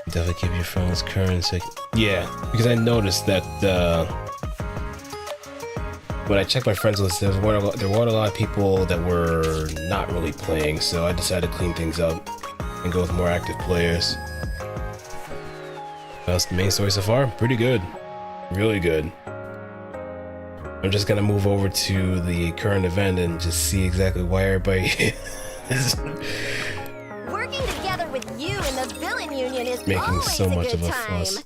Definitely keep your phone's currency. Yeah, because I noticed that when I checked my friends list, there weren't a lot of people that were not really playing, so I decided to clean things up and go with more active players. That's the main story so far. Pretty good. Really good. I'm just gonna move over to the current event and just see exactly why everybody is Working together with you and the villain union is making always so much a of good a time. fuss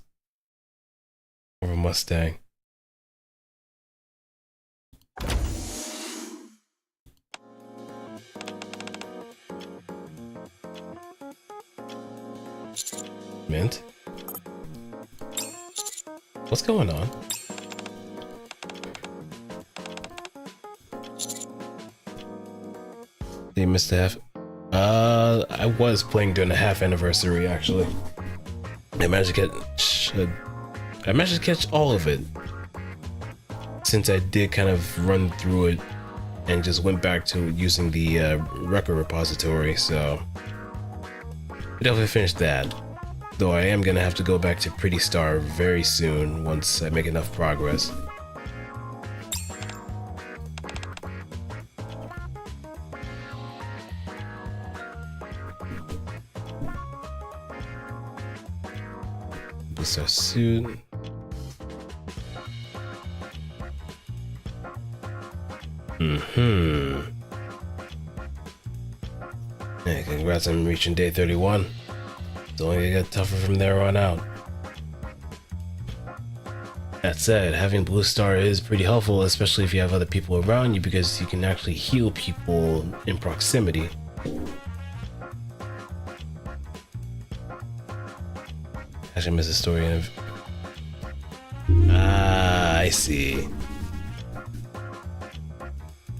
over a Mustang. Mint? What's going on? They missed a half. I was playing during the half anniversary actually. I managed to catch all of it. Since I did kind of run through it and just went back to using the record repository, so I definitely finished that. Though I am gonna have to go back to Pretty Star very soon once I make enough progress. Boost our suit. Hey, congrats on reaching day 31. It's only gonna get tougher from there on out. That said, having Blue Star is pretty helpful, especially if you have other people around you, because you can actually heal people in proximity. Actually, I missed a story of. Ah, I see.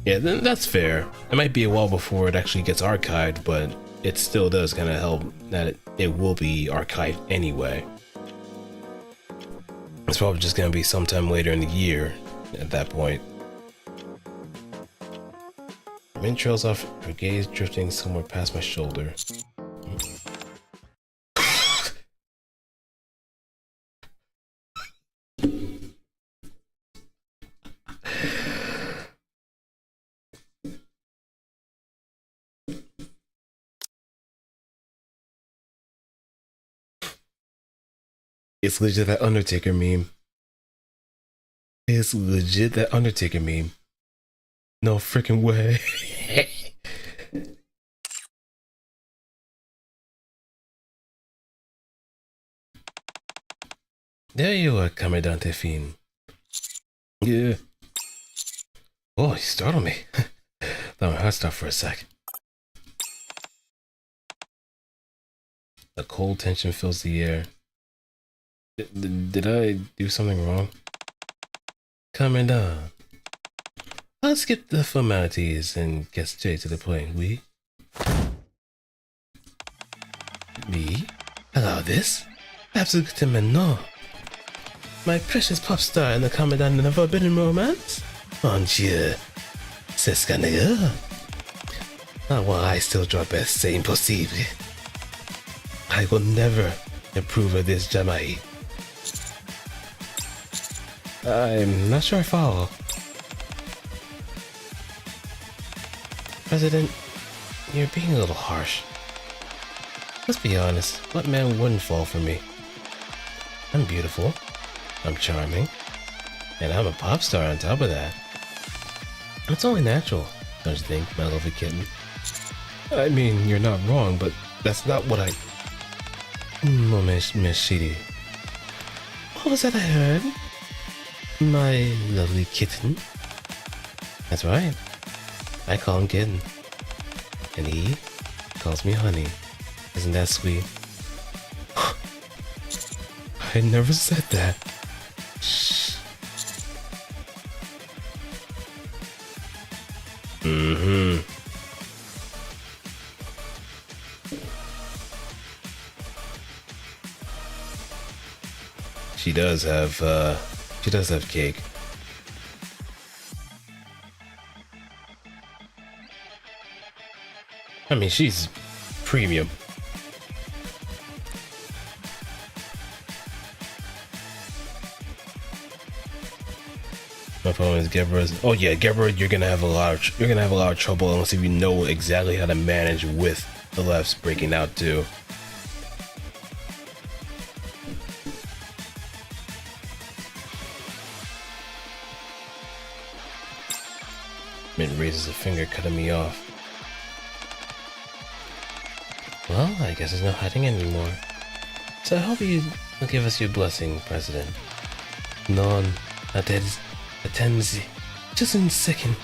Yeah, then that's fair. It might be a while before it actually gets archived, but it still does kind of help that it will be archived anyway. It's probably just going to be sometime later in the year at that point. Wind trails off, her gaze drifting somewhere past my shoulder. It's legit that Undertaker meme. It's legit that Undertaker meme. No freaking way. There you are, Commandante Fiend. Yeah. Oh, you startled me. thought my heart stopped for a sec. A cold tension fills the air. Did I do something wrong? Coming down. I'll skip the formalities and get straight to the point, we? Me? Allow this? Absolutely no. My precious pop star and the commandant in a forbidden romance? Mon Dieu. C'est scandaleux. Not while I still drop as c'est impossible. I will never approve of this, Jamai. I'm not sure I follow. President, you're being a little harsh. Let's be honest, what man wouldn't fall for me? I'm beautiful, I'm charming, and I'm a pop star on top of that. It's only natural, don't you think, my lovely kitten? I mean, you're not wrong, but that's not what I... Miss Shidi. What was that I heard? My lovely kitten? That's right. I call him Kitten. And he calls me Honey. Isn't that sweet? I never said that. Shh. Mm-hmm. She does have cake. I mean, she's premium. My phone is Gebera's. Oh yeah, Gebera, you're gonna have a lot of trouble unless if you know exactly how to manage with the lefts breaking out too. Min raises a finger, cutting me off. Well, I guess there's no hiding anymore. So I hope you will give us your blessing, President. Non, attenzi. Just in a second.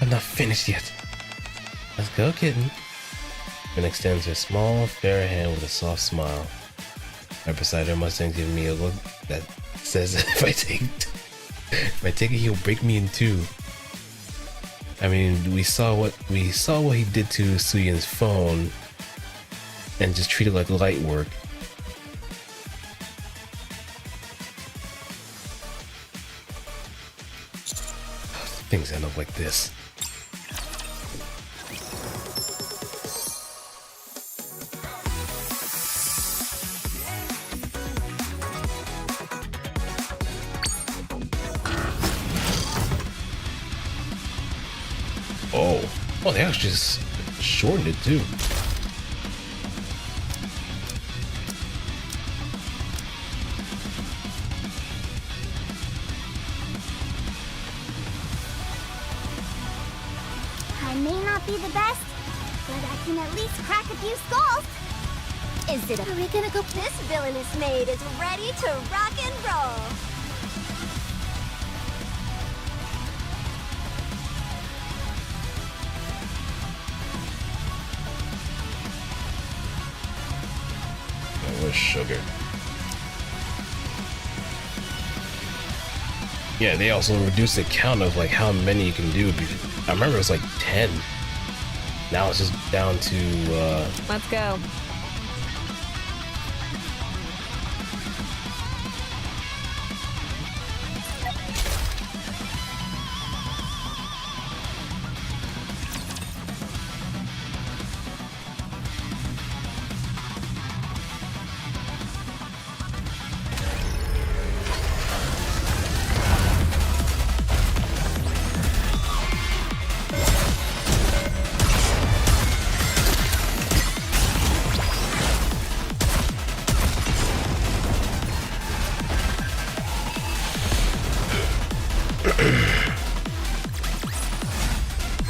I'm not finished yet. Let's go, kitten. Min extends her small, fair hand with a soft smile. Right beside her, Mustang gives me a look that says if I take it, he'll break me in two. I mean, we saw what he did to Suyen's phone, and just treat it like light work. Things end up like this. Oh, they actually just shortened it too. I may not be the best, but I can at least crack a few skulls. Is it? Are we gonna go? This villainous maid is ready to rock and roll. Where's sugar? Yeah, they also reduced the count of like how many you can do. I remember it was like 10. Now it's just down to Let's go.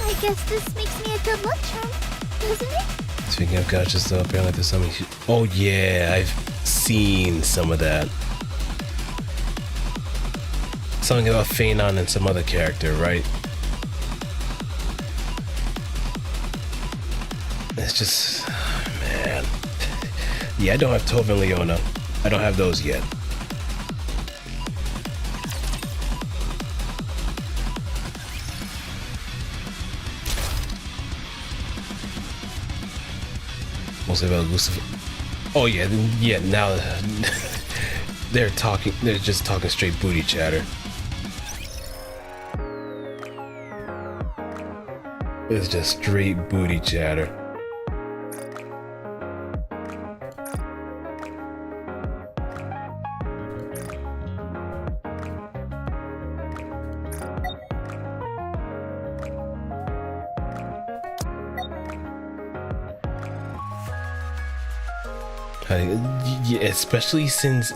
I guess this makes me a good luck charm, doesn't it? Speaking of gotchas though, apparently there's something. Oh yeah, I've seen some of that. Something about Phanon and some other character, right? It's just, man. Yeah, I don't have Tove and Leona. I don't have those yet. Mostly about Lucifer. Oh yeah, yeah. Now they're talking. They're just talking straight booty chatter. It's just straight booty chatter. Yeah, especially since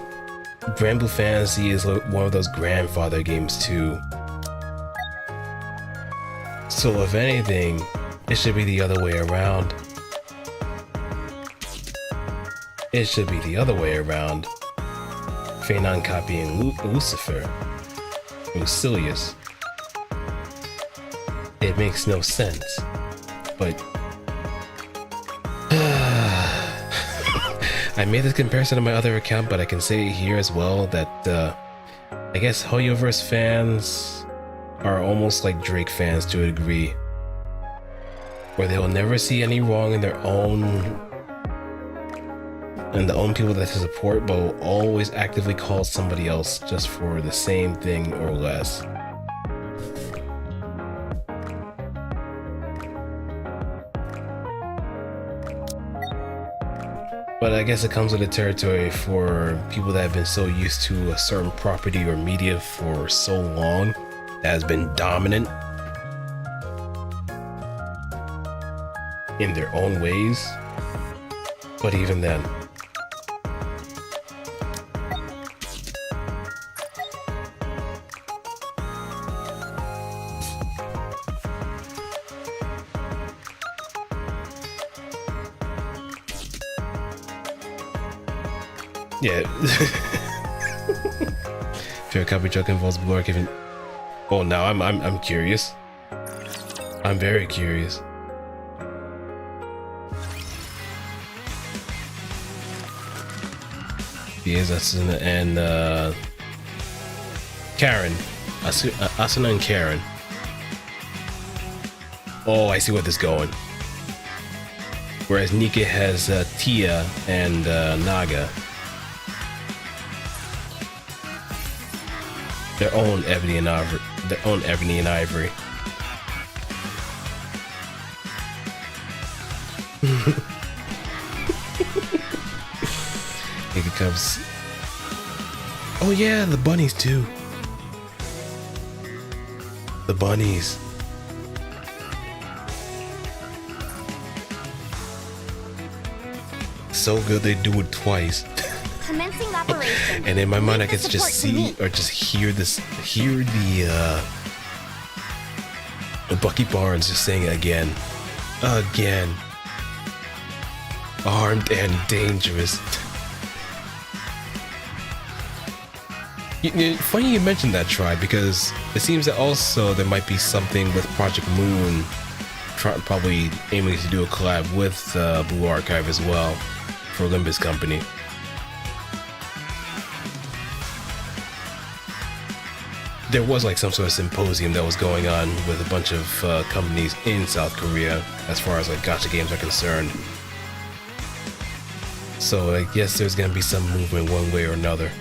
Granblue Fantasy is one of those grandfather games too. So if anything, it should be the other way around. It should be the other way around. Phanon copying Lucifer. Lucilius. It makes no sense. But I made this comparison on my other account, but I can say here as well that I guess Hoyoverse fans are almost like Drake fans to a degree, where they will never see any wrong in their own and the own people that they support, but will always actively call somebody else just for the same thing or less. But I guess it comes with the territory for people that have been so used to a certain property or media for so long that has been dominant in their own ways. But even then, yeah. Favorite copy truck involves Blue Arc even. Oh, now I'm curious. I'm very curious. Yes, Asuna and Karen. Asuna and Karen. Oh, I see what this is going. Whereas Nikke has Tia and Naga. Their own ebony and ivory. Their own ebony and ivory. It becomes. Oh yeah, the bunnies too. The bunnies. So good they do it twice. Commencing operation. And in my mind, I can just see or just hear this, the Bucky Barnes just saying it again, armed and dangerous. Funny you mentioned that, Tribe, because it seems that also there might be something with Project Moon, probably aiming to do a collab with Blue Archive as well for Olympus Company. There was like some sort of symposium that was going on with a bunch of companies in South Korea as far as like gacha games are concerned. So I guess there's gonna be some movement one way or another.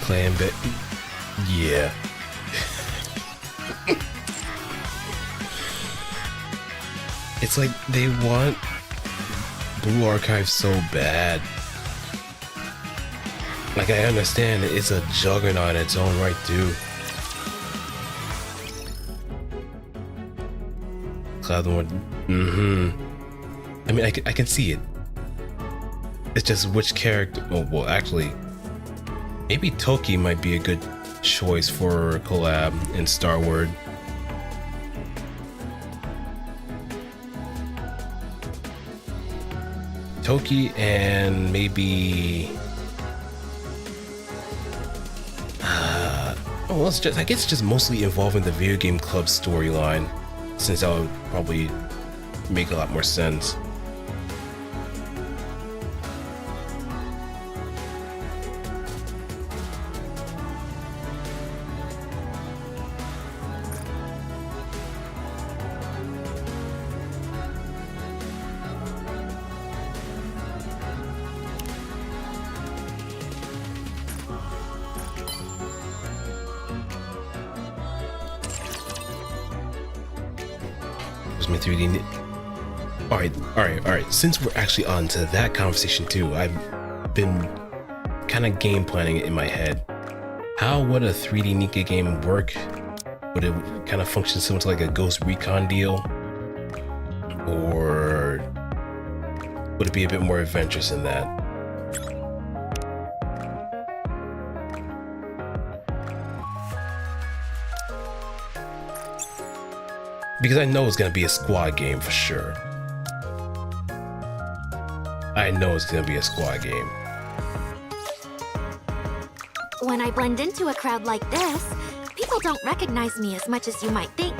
Clan bit, yeah. It's like they want Blue Archive so bad. Like, I understand it's a juggernaut in its own right too. Cloud1, I mean, I can see it. It's just which character. Oh, well, actually, maybe Toki might be a good choice for a collab in Star Wars. Toki and maybe well, it's just, I guess it's just mostly involving the video game club storyline, since that would probably make a lot more sense. My 3D. Alright. Since we're actually on to that conversation too, I've been kind of game planning it in my head. How would a 3D Nikke game work? Would it kind of function similar to like a Ghost Recon deal? Or would it be a bit more adventurous than that? Because I know it's gonna be a squad game for sure. I know it's gonna be a squad game. When I blend into a crowd like this, people don't recognize me as much as you might think.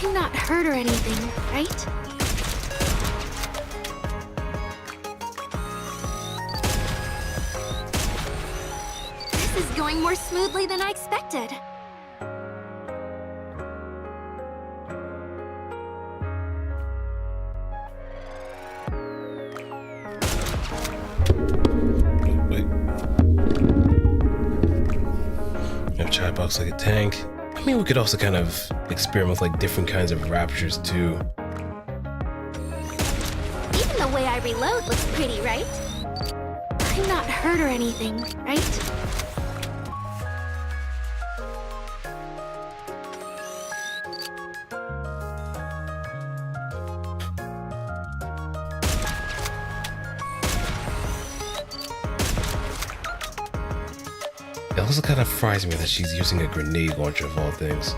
I'm not hurt or anything, right? This is going more smoothly than I expected. Chai box like a tank. I mean, we could also kind of experiment with like different kinds of raptures too. Even the way I reload looks pretty, right? I'm not hurt or anything, right? It also kind of fries me that she's using a grenade launcher of all things.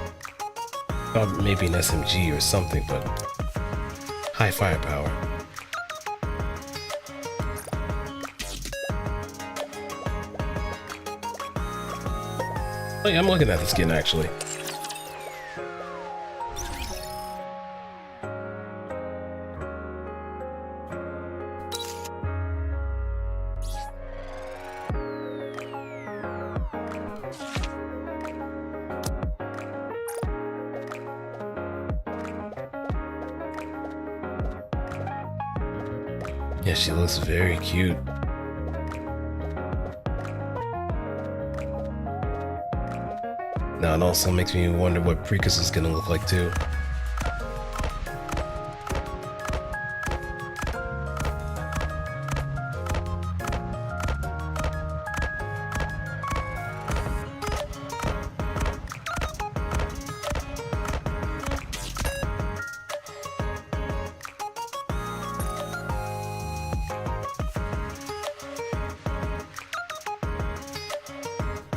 Thought maybe an SMG or something, but high firepower. Oh yeah, I'm looking at the skin actually. Yeah, she looks very cute. Now it also makes me wonder what Prekus is gonna look like too.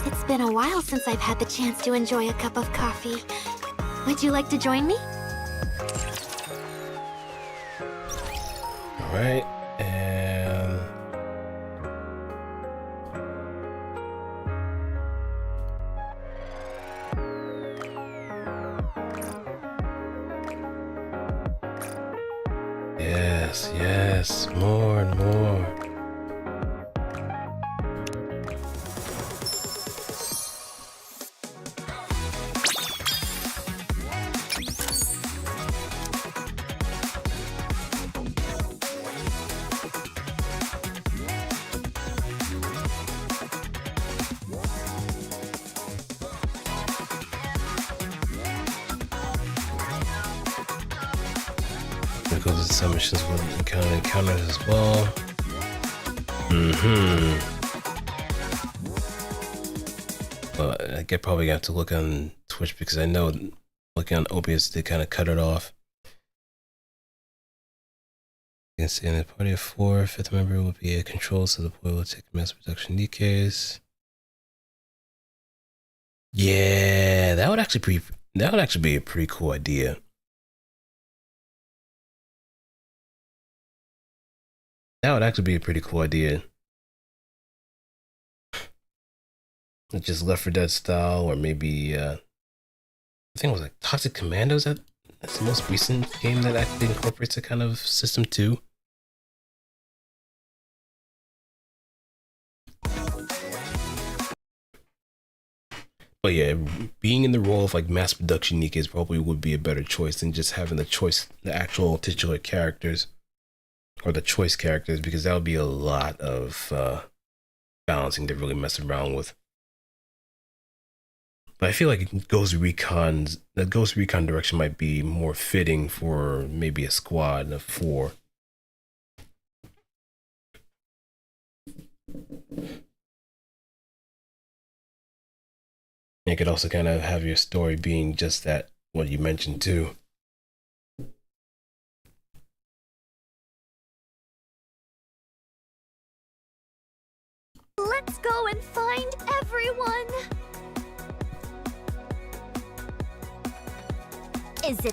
It's been a while since I've had the chance to enjoy a cup of coffee. Would you like to join me? Alright, and... Yes, more and more. There goes some missions with encounters as well. Well, I get probably have to look on Twitch because I know looking on Opiates they kind of cut it off. You can see in the party of 4, fifth member will be a control, so the boy will take mass production Nikke's. Yeah, that would actually be a pretty cool idea. That would actually be a pretty cool idea. Just Left 4 Dead style, or maybe I think it was like Toxic Commandos. That's the most recent game that actually incorporates a kind of system too. But yeah, being in the role of like mass production Nikke probably would be a better choice than just having the actual titular characters, or the choice characters, because that would be a lot of balancing to really mess around with. But I feel like Ghost Recon direction might be more fitting for maybe a squad of 4. You could also kind of have your story being just that, what you mentioned too. Let's go and find everyone!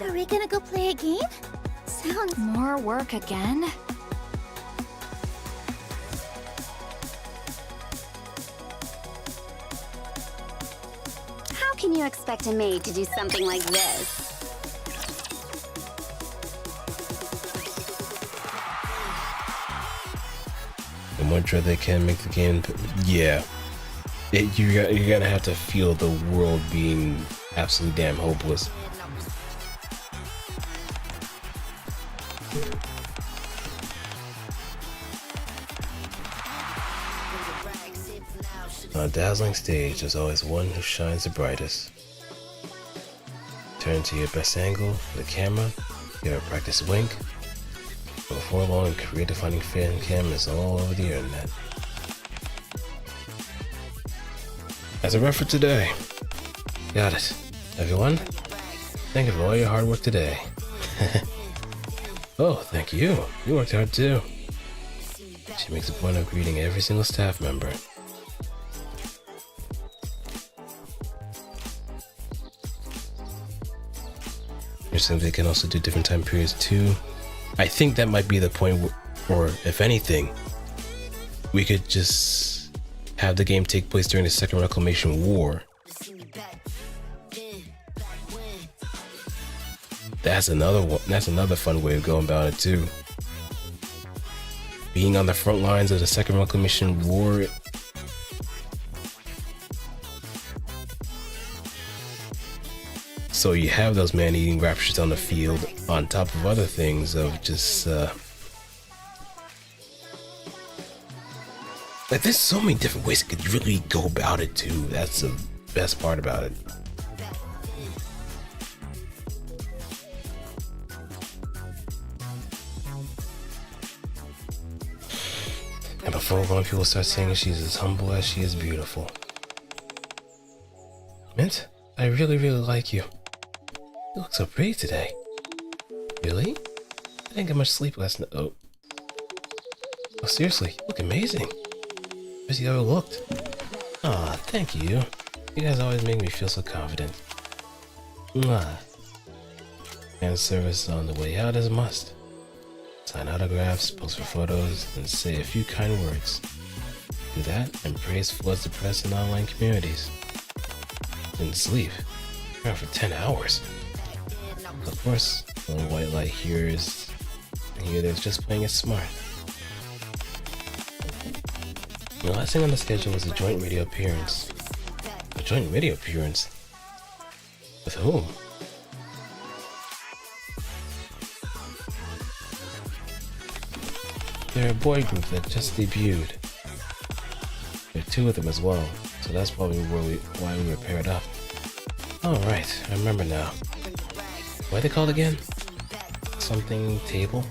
Are we gonna go play a game? Sounds... More work again? How can you expect a maid to do something like this? The more dread they can make the game, yeah. You're gonna have to feel the world being absolutely damn hopeless. On a dazzling stage, there's always one who shines the brightest. Turn to your best angle for the camera, give a practice wink. Before long, creative finding fan cam is all over the internet. As a reference today. Got it. Everyone, thank you for all your hard work today. Oh, thank you. You worked hard too. She makes a point of greeting every single staff member. Interesting, they can also do different time periods too. I think that might be the point or if anything, we could just have the game take place during the Second Reclamation War. That's another one. That's another fun way of going about it too. Being on the front lines of the Second Reclamation War. So you have those man-eating raptors on the field, on top of other things of just like there's so many different ways you could really go about it too. That's the best part about it. And before long, people start saying she's as humble as she is beautiful. Mint, I really like you. You look so pretty today. Really? I didn't get much sleep last night. Oh, seriously, you look amazing. Best you ever looked. Aw, thank you. You guys always make me feel so confident. Mwah. Fan service on the way out is a must. Sign autographs, pose for photos, and say a few kind words. Do that, and praise floods the press and online communities. Didn't sleep. Around for 10 hours. Of course, the white light here there's just playing it smart. The last thing on the schedule was a joint radio appearance. A joint radio appearance? With whom? They're a boy group that just debuted. There are 2 of them as well, so that's probably why we were paired up. Oh right, I remember now. What are they called again? Something table?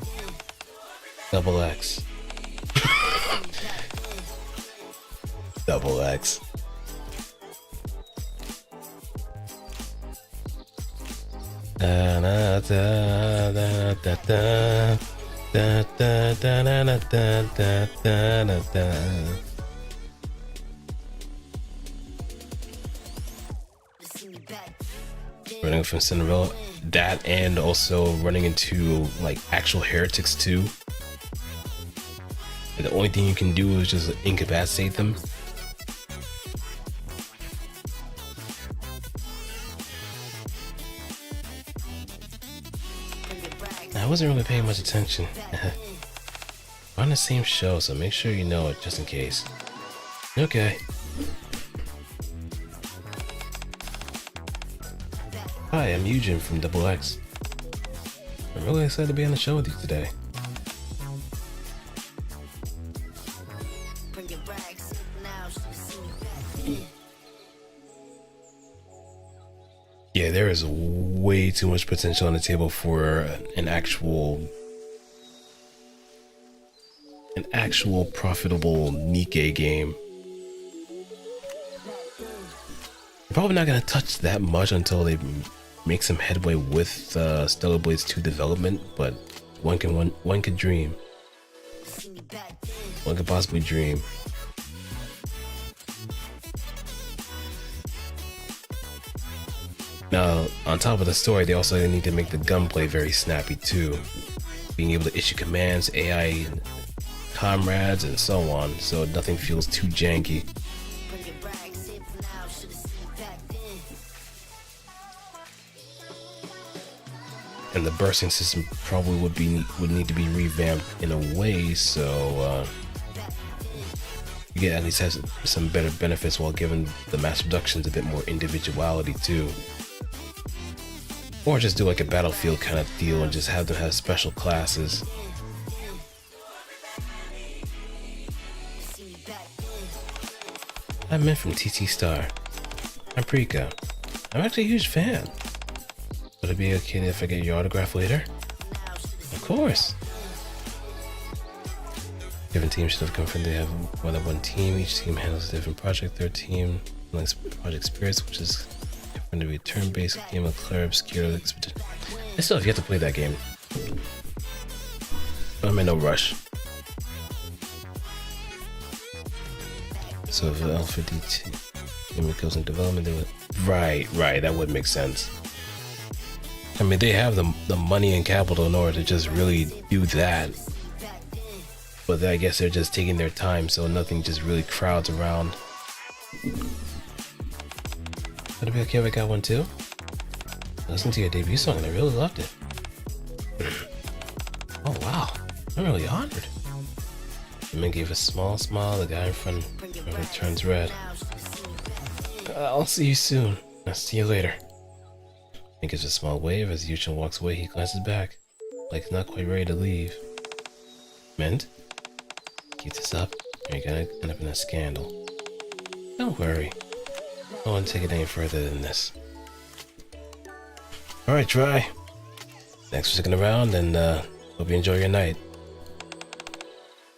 Double X. Double X. Da da da da da da da da da da da da da da. Running from Cinderella, that, and also running into like actual heretics too. The only thing you can do is just incapacitate them. I wasn't really paying much attention. We're on the same show, so make sure you know it just in case. Okay. Hi, I'm Eugene from Double X. I'm really excited to be on the show with you today. Yeah, there is way too much potential on the table for an actual profitable Nikke game. I'm probably not gonna touch that much until they make some headway with Story Blitz 2 development, but one could dream. One could possibly dream. Now, on top of the story, they also need to make the gunplay very snappy too. Being able to issue commands, AI comrades, and so on, so nothing feels too janky. And the bursting system probably would need to be revamped in a way so you get at least have some better benefits while giving the mass reductions a bit more individuality too. Or just do like a Battlefield kind of deal and just have them have special classes. I'm Mint from TT Star. I'm Prika. I'm actually a huge fan. Would it be okay if I get your autograph later? Of course! Different teams should have confirmed they have more than one team. Each team handles a different project. Their team likes Project Spirits, which is going to be a turn-based game of clear obscure expedition. I still have yet to play that game. I'm in no rush. So if Alpha D2 game goes in development, they would... Right, that would make sense. I mean, they have the money and capital in order to just really do that. But I guess they're just taking their time, so nothing just really crowds around. Would it be okay if I got one too? I listened to your debut song and I really loved it. Oh wow, I'm really honored. The man gave a small smile, the guy in front of him turns red. I'll see you soon. I'll see you later. He gives a small wave. As Yuchen walks away, he glances back, like he's not quite ready to leave. Mint? Keep this up, or you're gonna end up in a scandal. Don't worry. I don't want to take it any further than this. Alright, Try. Thanks for sticking around, and hope you enjoy your night.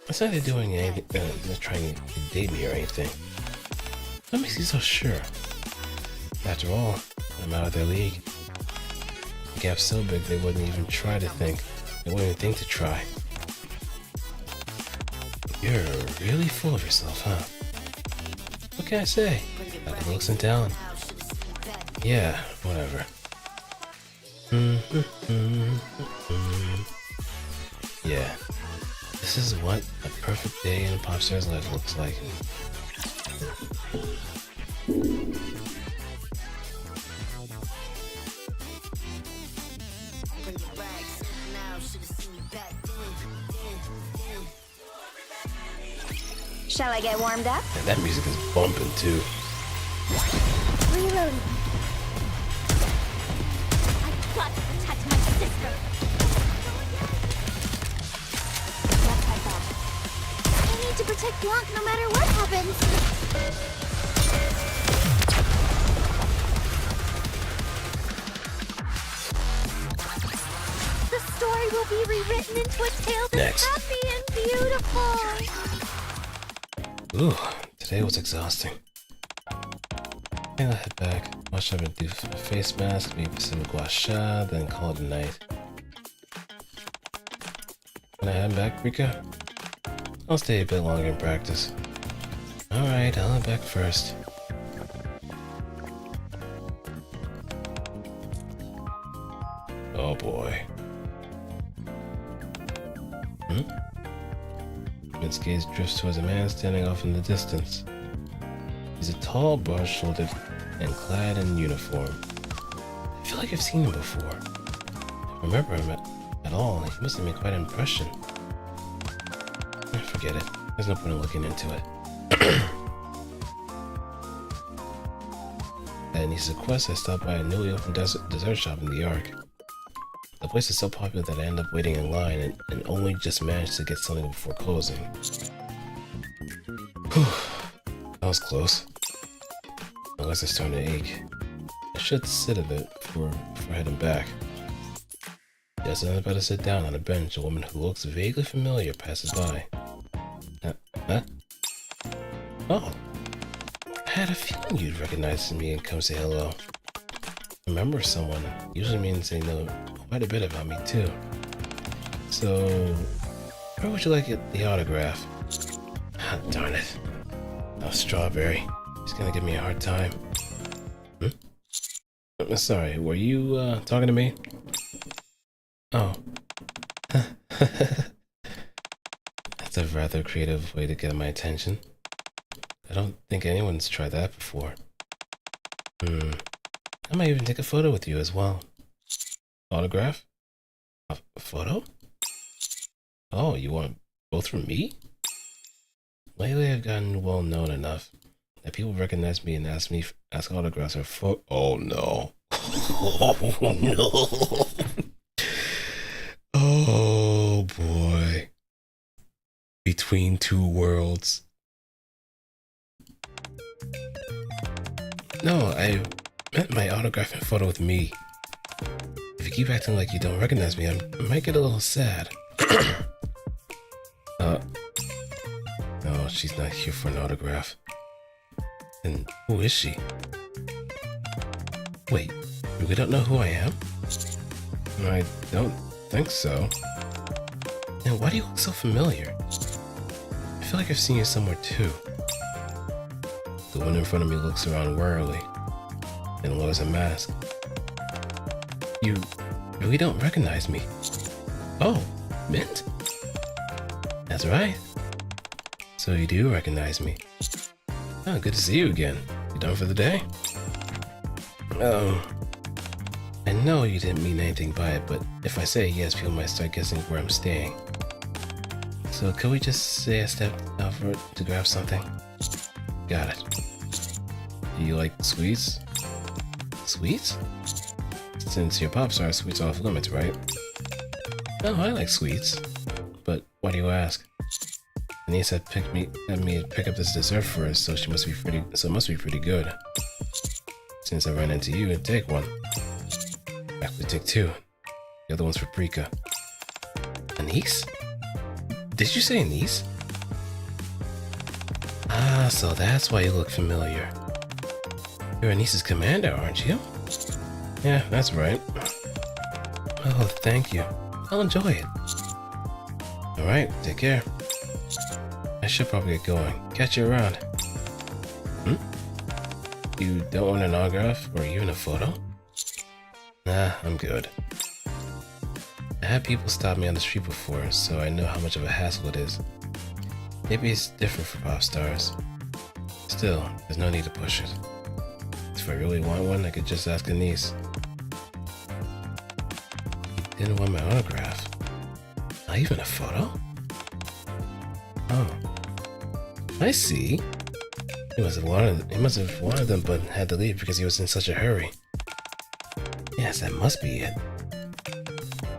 It's not they're doing anything, they're trying to date me or anything. What makes you so sure? After all, I'm out of their league. The gap's so big they wouldn't even try to think. They wouldn't even think to try. You're really full of yourself, huh? What can I say? Got the looks and talent. Yeah, whatever. Yeah. This is what a perfect day in a pop star's life looks like. Shall I get warmed up? And that music is bumping too. Reloading. I've got to protect my sister. Left side back. I need to protect Blanc no matter what happens. The story will be rewritten into a tale that's happy and beautiful. Ooh, today was exhausting. I think I'll head back, wash up and do a face mask, maybe some gua sha, then call it a night. Can I head back, Rika? I'll stay a bit longer and practice. Alright, I'll head back first. Oh boy. Its gaze drifts towards a man standing off in the distance. He's a tall, broad-shouldered, and clad in uniform. I feel like I've seen him before. I don't remember him at all. He must have made quite an impression. Forget it. There's no point in looking into it. At Nisa's quest, I stopped by a newly opened dessert shop in the Ark. The place is so popular that I end up waiting in line and only just managed to get something before closing. Whew. That was close. My legs are starting to ache. I should sit a bit before heading back. Just as I'm about to sit down on a bench, a woman who looks vaguely familiar passes by. Huh? Oh. I had a feeling you'd recognize me and come say hello. Remember someone usually means they know quite a bit about me too. So, where would you like the autograph? Ah, darn it. Oh, Strawberry. He's gonna give me a hard time. Sorry, were you talking to me? Oh. That's a rather creative way to get my attention. I don't think anyone's tried that before. I might even take a photo with you as well. Autograph? A photo? Oh, you want both from me? Lately I've gotten well known enough that people recognize me and ask autographs or oh no. Oh no. Oh boy. Between two worlds. No, I meant my autograph and photo with me. If you keep acting like you don't recognize me, I might get a little sad. No, she's not here for an autograph. And who is she? Wait, we don't know who I am? I don't think so. And why do you look so familiar? I feel like I've seen you somewhere too. The one in front of me looks around warily and lowers a mask. You really don't recognize me. Oh, Mint? That's right. So you do recognize me. Oh, good to see you again. You done for the day? I know you didn't mean anything by it, but if I say yes, people might start guessing where I'm staying. So could we just say I stepped out for it to grab something? Got it. Do you like sweets? Sweets? Since your pops are sweets off limits, right? Oh, I like sweets. But why do you ask? Denise had me pick up this dessert for her, so it must be pretty good. Since I ran into you, and take one. Actually, take two. The other one's for Prika. A niece? Did you say a niece? Ah, so that's why you look familiar. You're Anisa's commander, aren't you? Yeah, that's right. Oh, thank you. I'll enjoy it. Alright, take care. I should probably get going. Catch you around. You don't want an autograph or even a photo? Nah, I'm good. I had people stop me on the street before, so I know how much of a hassle it is. Maybe it's different for pop stars. Still, there's no need to push it. If I really want one, I could just ask a niece. He didn't want my autograph. Not even a photo? Oh. I see. He must have wanted them, but had to leave because he was in such a hurry. Yes, that must be it.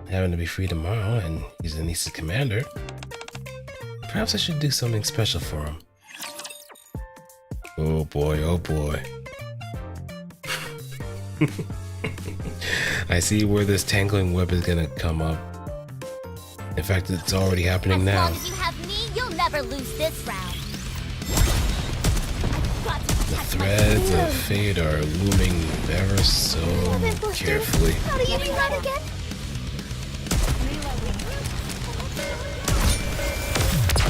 Having to be free tomorrow, and he's Anisa's commander. Perhaps I should do something special for him. Oh boy, oh boy. I see where this tangling web is gonna come up. In fact, it's already happening now. As long as you have me, you'll never lose this round. The threads of fate are looming ever so carefully. How do you do that again?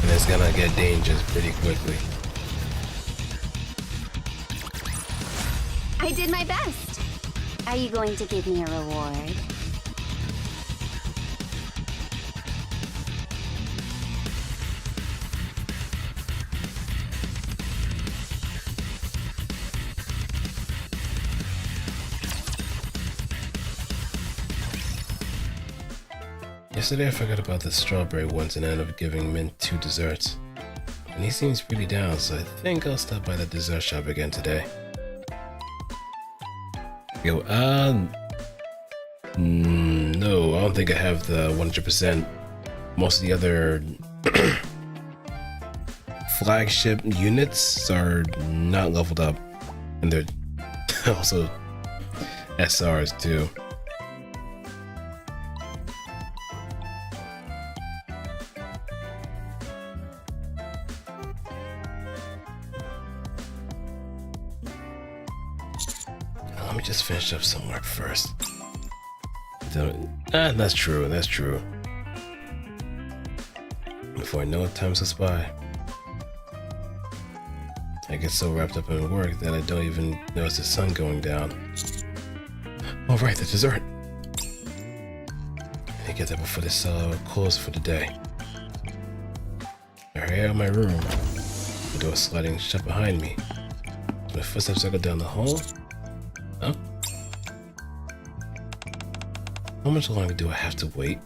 And it's gonna get dangerous pretty quickly. I did my best. Are you going to give me a reward? Yesterday I forgot about the strawberry ones and ended up giving Mint 2 desserts. And he seems pretty down, so I think I'll stop by the dessert shop again today. Yo, no, I don't think I have the 100%. Most of the other flagship units are not leveled up, and they're also SRs too. Let me just finish up some work first. That's true, that's true. Before I know it, time goes by. I get so wrapped up in work that I don't even notice the sun going down. Oh right, the dessert! I get that before this close for the day. I hurry out of my room. The door sliding shut behind me. My footsteps echo down the hall. Huh? How much longer do I have to wait?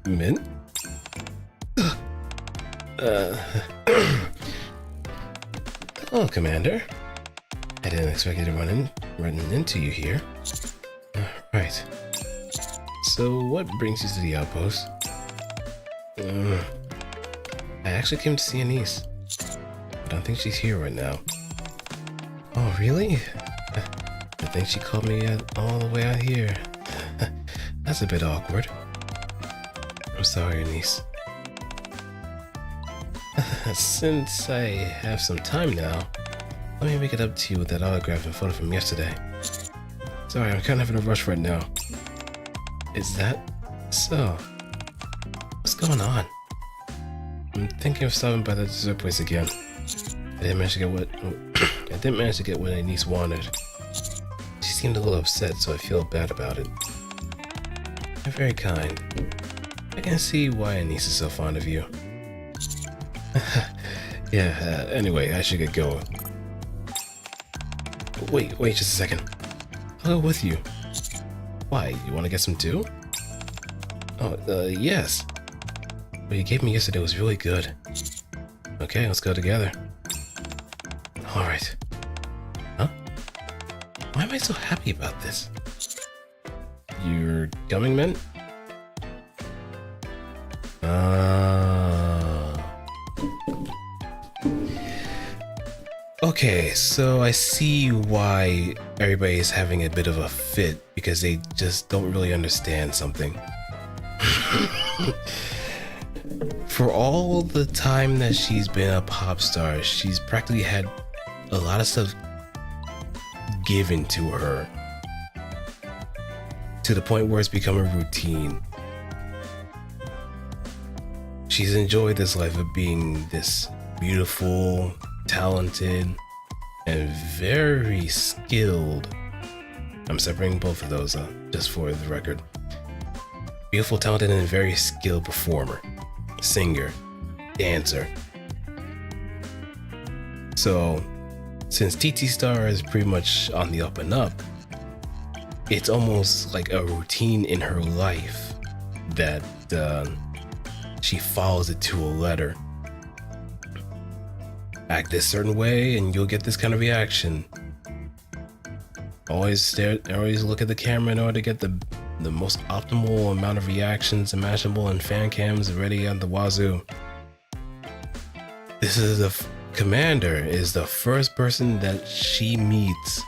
Mint? Hello, Commander. I didn't expect you to run into you here. Right. So, what brings you to the outpost? I actually came to see Anise. I don't think she's here right now. Oh, really? I think she called me all the way out here. That's a bit awkward. I'm sorry, Anise. Since I have some time now, let me make it up to you with that autograph and photo from yesterday. Sorry, I'm kind of in a rush right now. Is that so? What's going on? I'm thinking of stopping by the dessert place again. I didn't manage to get what Anise wanted. She seemed a little upset, so I feel bad about it. You're very kind. I can see why Anise is so fond of you. Yeah, anyway, I should get going. Wait just a second. I'll go with you. Why, you want to get some too? Oh, yes. What you gave me yesterday was really good. Okay, let's go together. Alright. Huh? Why am I so happy about this? You're coming, Mint? Okay, so I see why everybody is having a bit of a fit, because they just don't really understand something. For all the time that she's been a pop star, she's practically had a lot of stuff given to her, to the point where it's become a routine. She's enjoyed this life of being this beautiful, talented, and very skilled. I'm separating both of those just for the record. Beautiful, talented, and very skilled performer, singer, dancer. So, since TT Star is pretty much on the up and up, it's almost like a routine in her life that she follows it to a letter. Act this certain way and you'll get this kind of reaction. Always look at the camera in order to get the most optimal amount of reactions imaginable, and fan cams ready on the wazoo. This is the Commander is the first person that she meets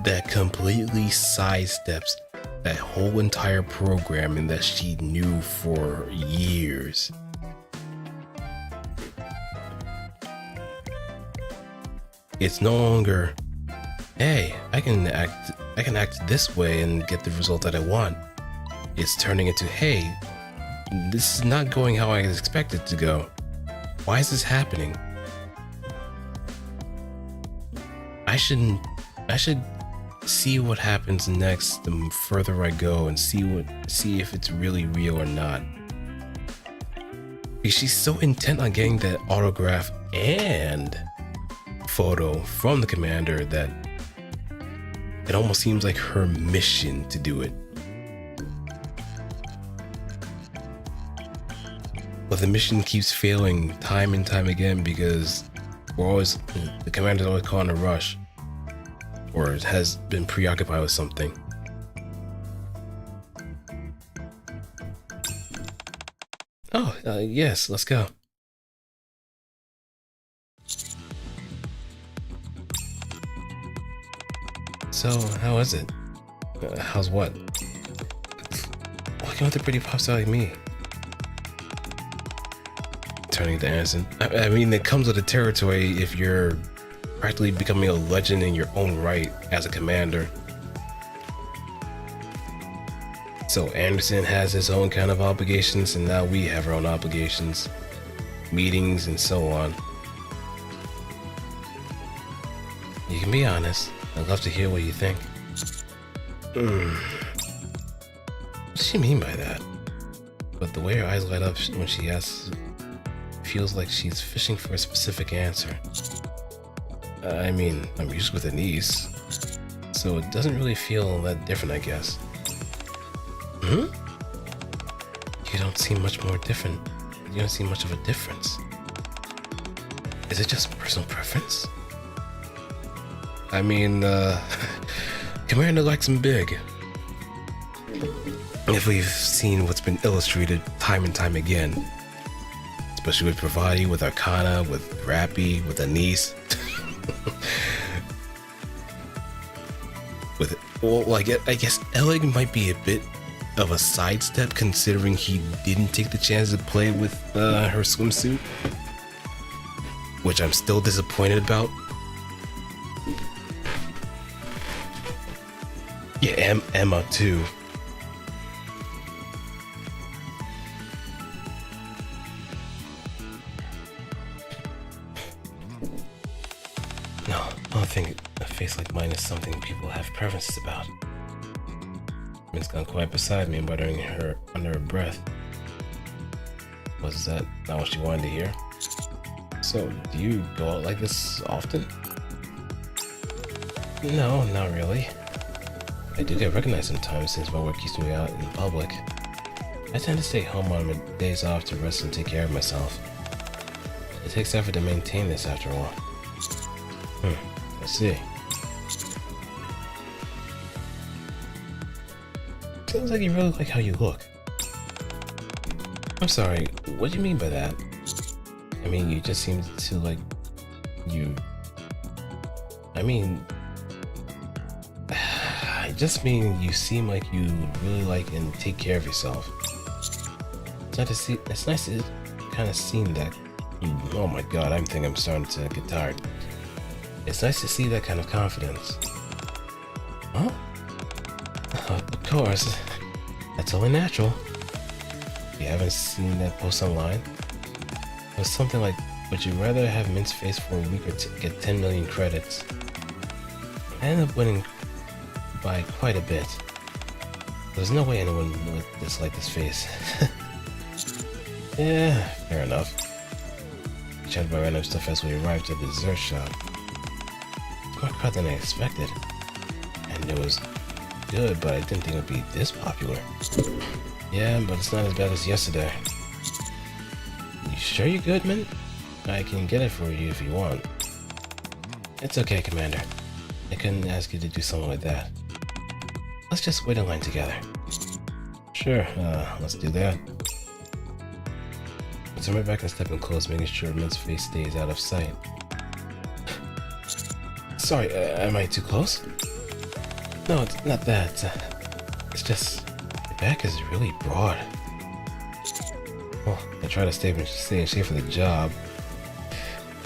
that completely sidesteps that whole entire programming that she knew for years. It's no longer, hey, I can act this way and get the result that I want. It's turning into, hey, this is not going how I expected it to go. Why is this happening? I should see what happens next the further I go and see if it's really real or not. Because she's so intent on getting that autograph and photo from the Commander that it almost seems like her mission to do it. but the mission keeps failing time and time again because the commander's always caught in a rush or has been preoccupied with something. Oh, yes, let's go. So, how is it? How's what? Working with a pretty pop star like me. Turning to Anderson. I mean, it comes with the territory if you're practically becoming a legend in your own right as a commander. So Anderson has his own kind of obligations, and now we have our own obligations, meetings, and so on. You can be honest. I'd love to hear what you think. What does she mean by that? But the way her eyes light up when she asks feels like she's fishing for a specific answer. I mean, I'm used with a niece, so it doesn't really feel that different, I guess. You don't seem much more different. You don't see much of a difference. Is it just personal preference? I mean, Commander likes him big. If we've seen what's been illustrated time and time again, especially with Pravati, with Arcana, with Rappy, with Anise. I guess Ellig might be a bit of a sidestep considering he didn't take the chance to play with her swimsuit, which I'm still disappointed about. Yeah, Emma too. No, I don't think a face like mine is something people have preferences about. It's gone quiet beside me, muttering her under her breath. Was that not what she wanted to hear? So, do you go out like this often? No, not really. I do get recognized sometimes since my work keeps me out in public. I tend to stay home on my days off to rest and take care of myself. It takes effort to maintain this after all. I see. Seems like you really like how you look. I'm sorry, what do you mean by that? I mean, you just seem to like... I just mean you seem like you really like and take care of yourself. It's nice to kind of see that... Oh my god, I think I'm starting to get tired. It's nice to see that kind of confidence. Huh? Of course. That's only natural. You haven't seen that post online? It was something like, would you rather have minced face for a week or get 10 million credits? I ended up winning by quite a bit. There's no way anyone would dislike this face. Yeah, fair enough. We chatted about random stuff as we arrived at the dessert shop. More crowd than I expected. And it was good, but I didn't think it would be this popular. Yeah, but it's not as bad as yesterday. You sure you're good, man? I can get it for you if you want. It's okay, Commander. I couldn't ask you to do something like that. Let's just wait in line together. Sure, let's do that. I turn right back and step in close, making sure Mint's face stays out of sight. Sorry, am I too close? No, it's not that. It's just, your back is really broad. Well, I try to stay in shape for the job.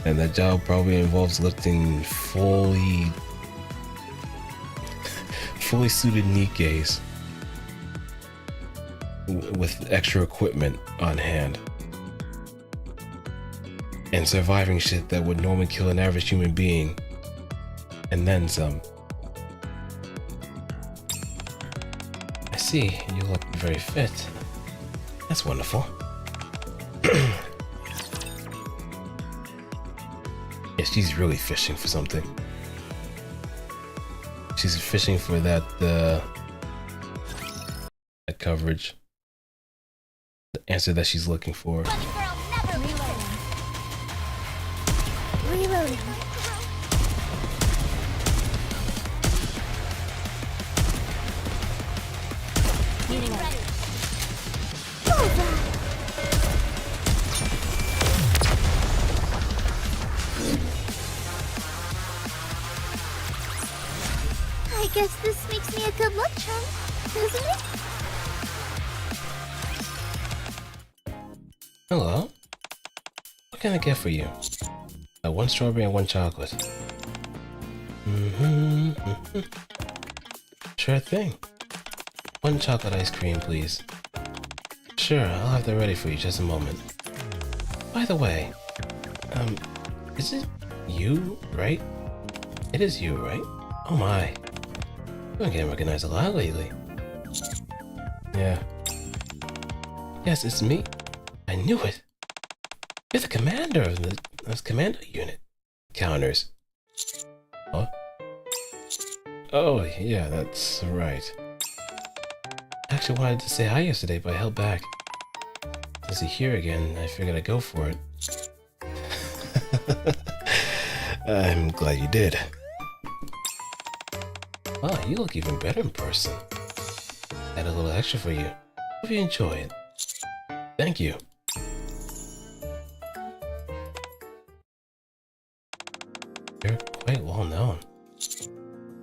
And that job probably involves lifting fully suited Nikkes with extra equipment on hand. And surviving shit that would normally kill an average human being. And then some. I see, you look very fit. That's wonderful. Yeah, she's really fishing for something. She's fishing for that coverage. the answer that she's looking for. Reloading. Getting ready. I guess this makes me a good luck charm, doesn't it? Hello? What can I get for you? One strawberry and one chocolate. Sure thing. One chocolate ice cream, please. Sure, I'll have that ready for you just a moment. By the way, is it you, right? It is you, right? Oh my. I've been getting recognized a lot lately. Yeah. Yes, it's me. I knew it. You're the commander of the commando unit. Counters. Huh? Oh, yeah, that's right. I actually wanted to say hi yesterday, but I held back. Since you're here again, I figured I'd go for it. I'm glad you did. Oh, you look even better in person. Add a little extra for you. Hope you enjoy it. Thank you. You're quite well known.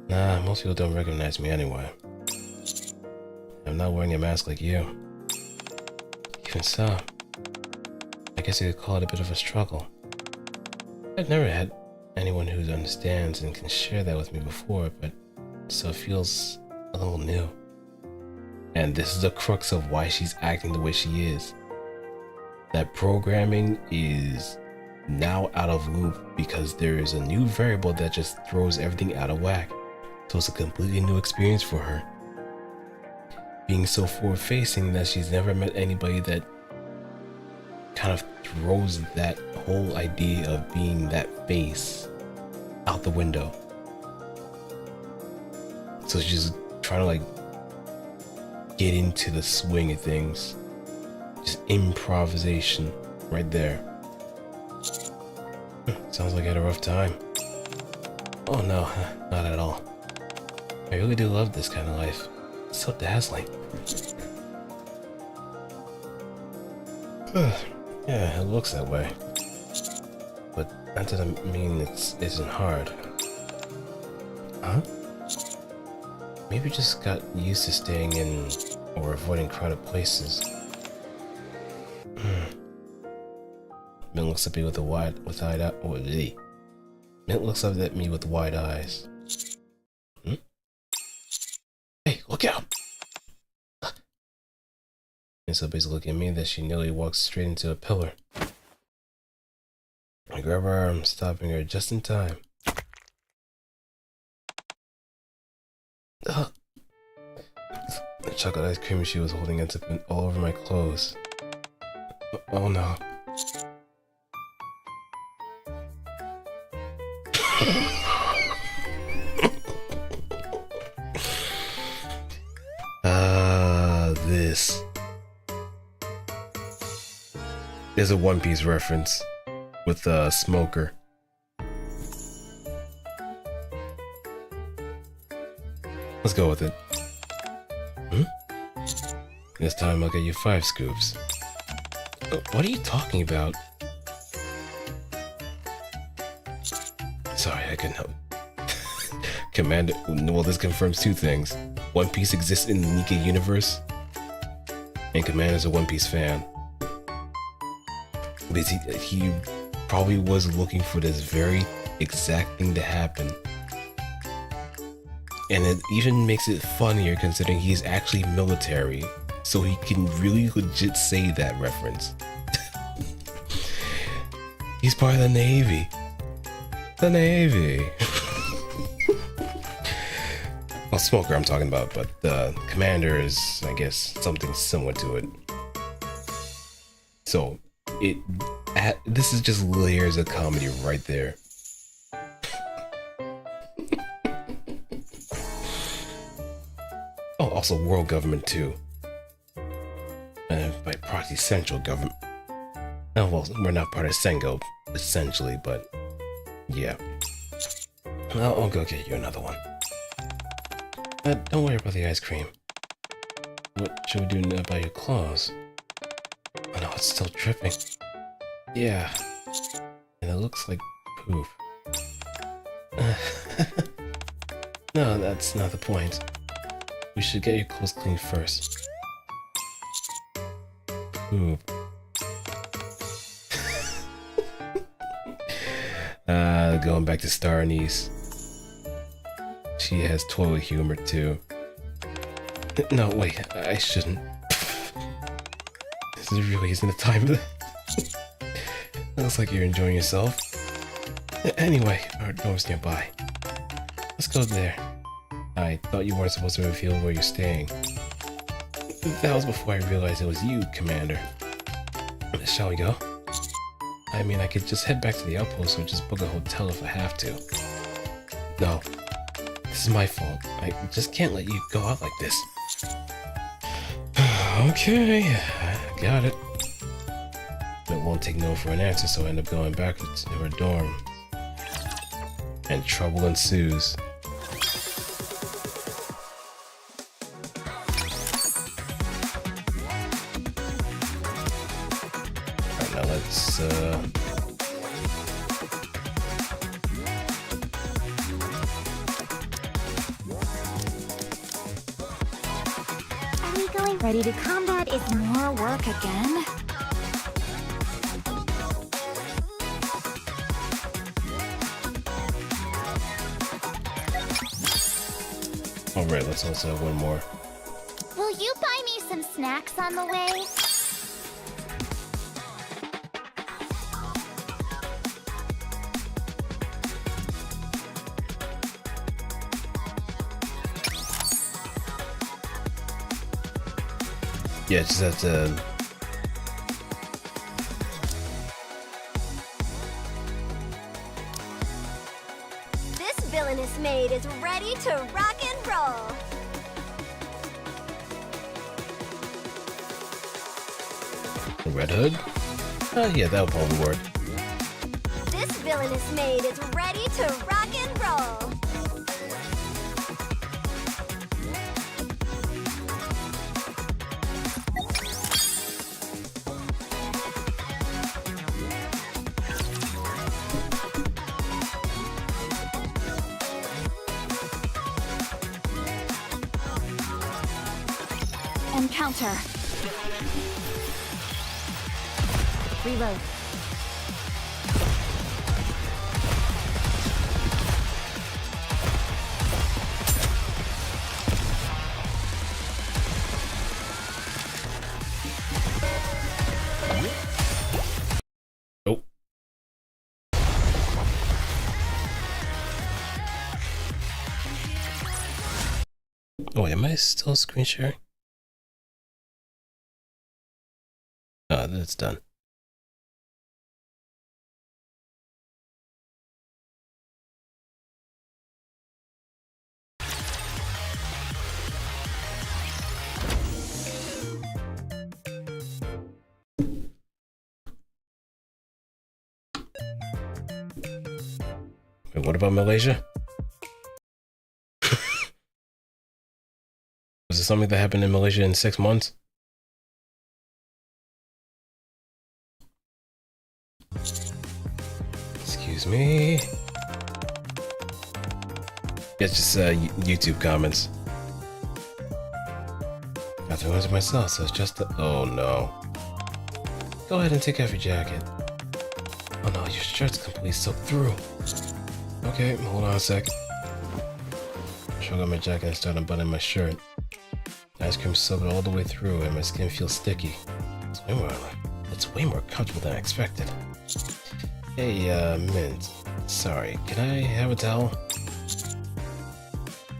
Nah, most people don't recognize me anyway. I'm not wearing a mask like you. Even so, I guess you could call it a bit of a struggle. I've never had anyone who understands and can share that with me before, but so it feels a little new. And this is the crux of why she's acting the way she is. That programming is now out of loop because there is a new variable that just throws everything out of whack. So it's a completely new experience for her. Being so forward-facing that she's never met anybody that kind of throws that whole idea of being that face out the window. So she's trying to like get into the swing of things. Just improvisation right there. Sounds like I had a rough time. Oh no, not at all. I really do love this kind of life. It's so dazzling. Yeah, it looks that way. But that doesn't mean it isn't hard. Huh? Maybe just got used to staying in or avoiding crowded places. Mint looks at me with Mint looks up at me with wide eyes. Hey, look out! And so basically looking at me that she nearly walks straight into a pillar. I grab her arm, stopping her just in time. The chocolate ice cream she was holding ends up all over my clothes. Oh no. This. There's a One Piece reference with a smoker. Let's go with it. This time I'll get you 5 scoops. What are you talking about? Sorry, I couldn't help. Commander, well, this confirms 2 things. One Piece exists in the Nikke universe, and Commander's a One Piece fan. But he probably was looking for this very exact thing to happen. And it even makes it funnier considering he's actually military, so he can really legit say that reference. He's part of the Navy. The Navy. Well, Smoker I'm talking about, but the Commander is, I guess, something similar to it. So, this is just layers of comedy right there. Oh, also world government too. By proxy, central government. Oh, well, we're not part of Sengo, essentially, but yeah. I'll go get you another one. Don't worry about the ice cream. What should we do now about your claws? Oh no, it's still dripping. Yeah. And it looks like poop. No, that's not the point. We should get your clothes clean first. Poop. Going back to Star Anise. She has toilet humor too. No, wait, I shouldn't. This really isn't the time for that. Looks like you're enjoying yourself. Anyway, our door's nearby. Let's go there. I thought you weren't supposed to reveal where you're staying. That was before I realized it was you, Commander. Shall we go? I mean, I could just head back to the outpost or just book a hotel if I have to. No. This is my fault. I just can't let you go out like this. Okay, got it. But won't take no for an answer, so I end up going back to her dorm. And trouble ensues. Alright, now let's Ready to combat is more work again? Alright, let's also have one more. Will you buy me some snacks on the way? Yeah, just have to... This villainous maid is ready to rock and roll. Red Hood? Yeah, that'll probably work. This villainous maid is ready to rock and roll. Encounter. Reload. Nope. Oh, wait, am I still screen sharing? Oh, that's done. Wait, what about Malaysia? Was it something that happened in Malaysia in 6 months? Excuse me. Yeah, it's just YouTube comments. Got to answer myself, so it's just the... Oh no. Go ahead and take off your jacket. Oh no, your shirt's completely soaked through. Okay, hold on a sec. Shook out my jacket and started unbuttoning my shirt. Ice cream soaked all the way through and my skin feels sticky. It's way more comfortable than I expected. Hey, Mint. Sorry, can I have a towel?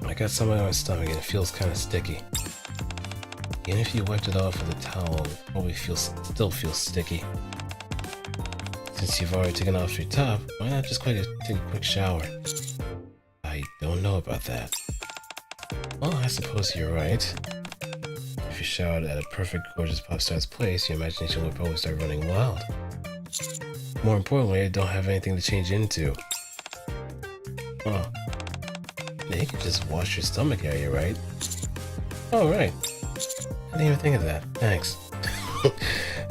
I got something on my stomach and it feels kind of sticky. Even if you wiped it off with a towel, it probably still feels sticky. Since you've already taken off your top, why not just take a quick shower? I don't know about that. Well, I suppose you're right. If you showered at a perfect, gorgeous pop star's place, your imagination would probably start running wild. More importantly, I don't have anything to change into. Oh. Yeah, you can just wash your stomach area, right? Oh, right. I didn't even think of that. Thanks.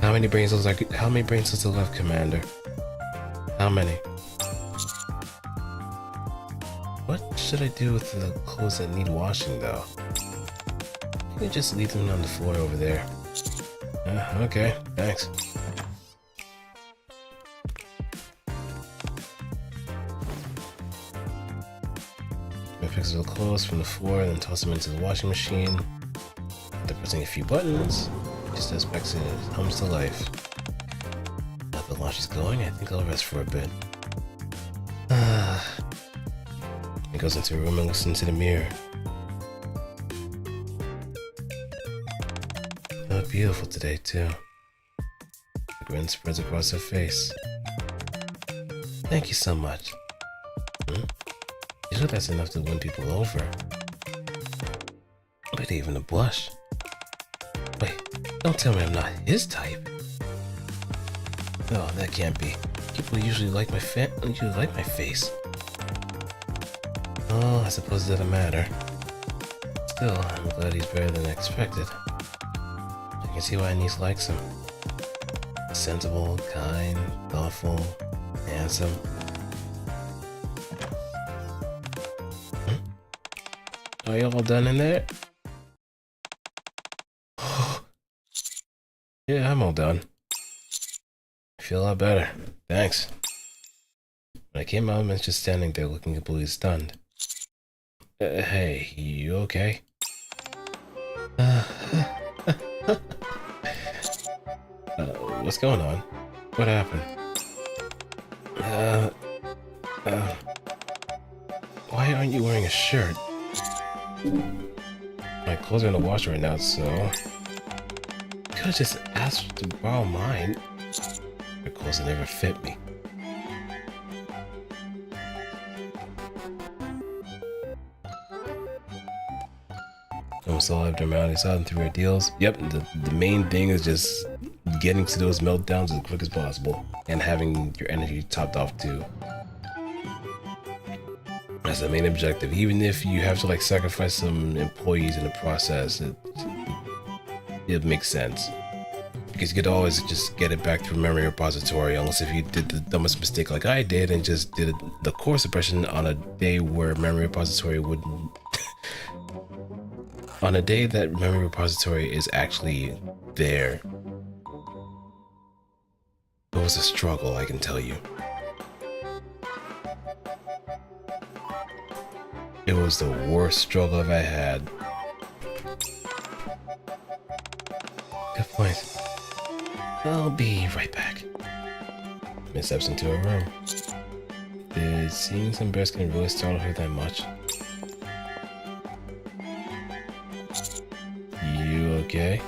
How many brain cells are left, Commander? How many? What should I do with the clothes that need washing, though? You can just leave them on the floor over there. Okay, thanks. I pick up the clothes from the floor, then toss them into the washing machine. After pressing a few buttons, just as Bex comes to life. Now that the laundry's going, I think I'll rest for a bit. He goes into a room and looks into the mirror. You look beautiful today, too. The grin spreads across her face. Thank you so much. Usually that's enough to win people over. But even a blush. Wait, don't tell me I'm not his type. No, that can't be. People usually like my face. Oh, I suppose it doesn't matter. Still, I'm glad he's better than I expected. I can see why Niece likes him. Sensible, kind, thoughtful, handsome. Are you all done in there? Yeah, I'm all done. I feel a lot better. Thanks. When I came out, I was just standing there looking completely stunned. Hey, you okay? What's going on? What happened? Why aren't you wearing a shirt? My clothes are in the washer right now, so... You could've just asked to borrow mine. Your clothes will never fit me. Almost all abnormalities out and through ordeals. Yep, the main thing is just getting to those meltdowns as quick as possible. And having your energy topped off too. That's the main objective. Even if you have to like sacrifice some employees in the process, it makes sense. Because you could always just get it back through memory repository, unless if you did the dumbest mistake like I did and just did the core suppression on a day where memory repository wouldn't... on a day that memory repository is actually there. It was a struggle, I can tell you. It was the worst struggle I've had. Good point. I'll be right back. Miss steps into her room. Did seeing some bare skin really startle her that much? You okay?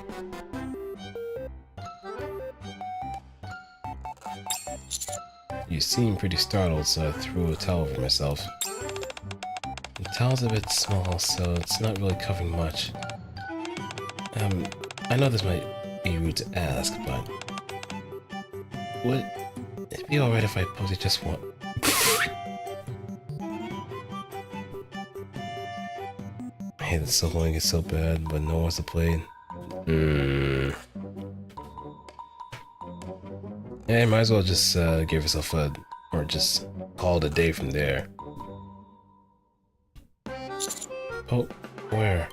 You seem pretty startled, so I threw a towel over myself. The towel's a bit small, so it's not really covering much. I know this might be rude to ask, but... would it be alright if I posted just one? I hate that soloing is so bad, but no one wants to play it. Yeah, you might as well just give yourself a... or just call it a day from there. Oh, where?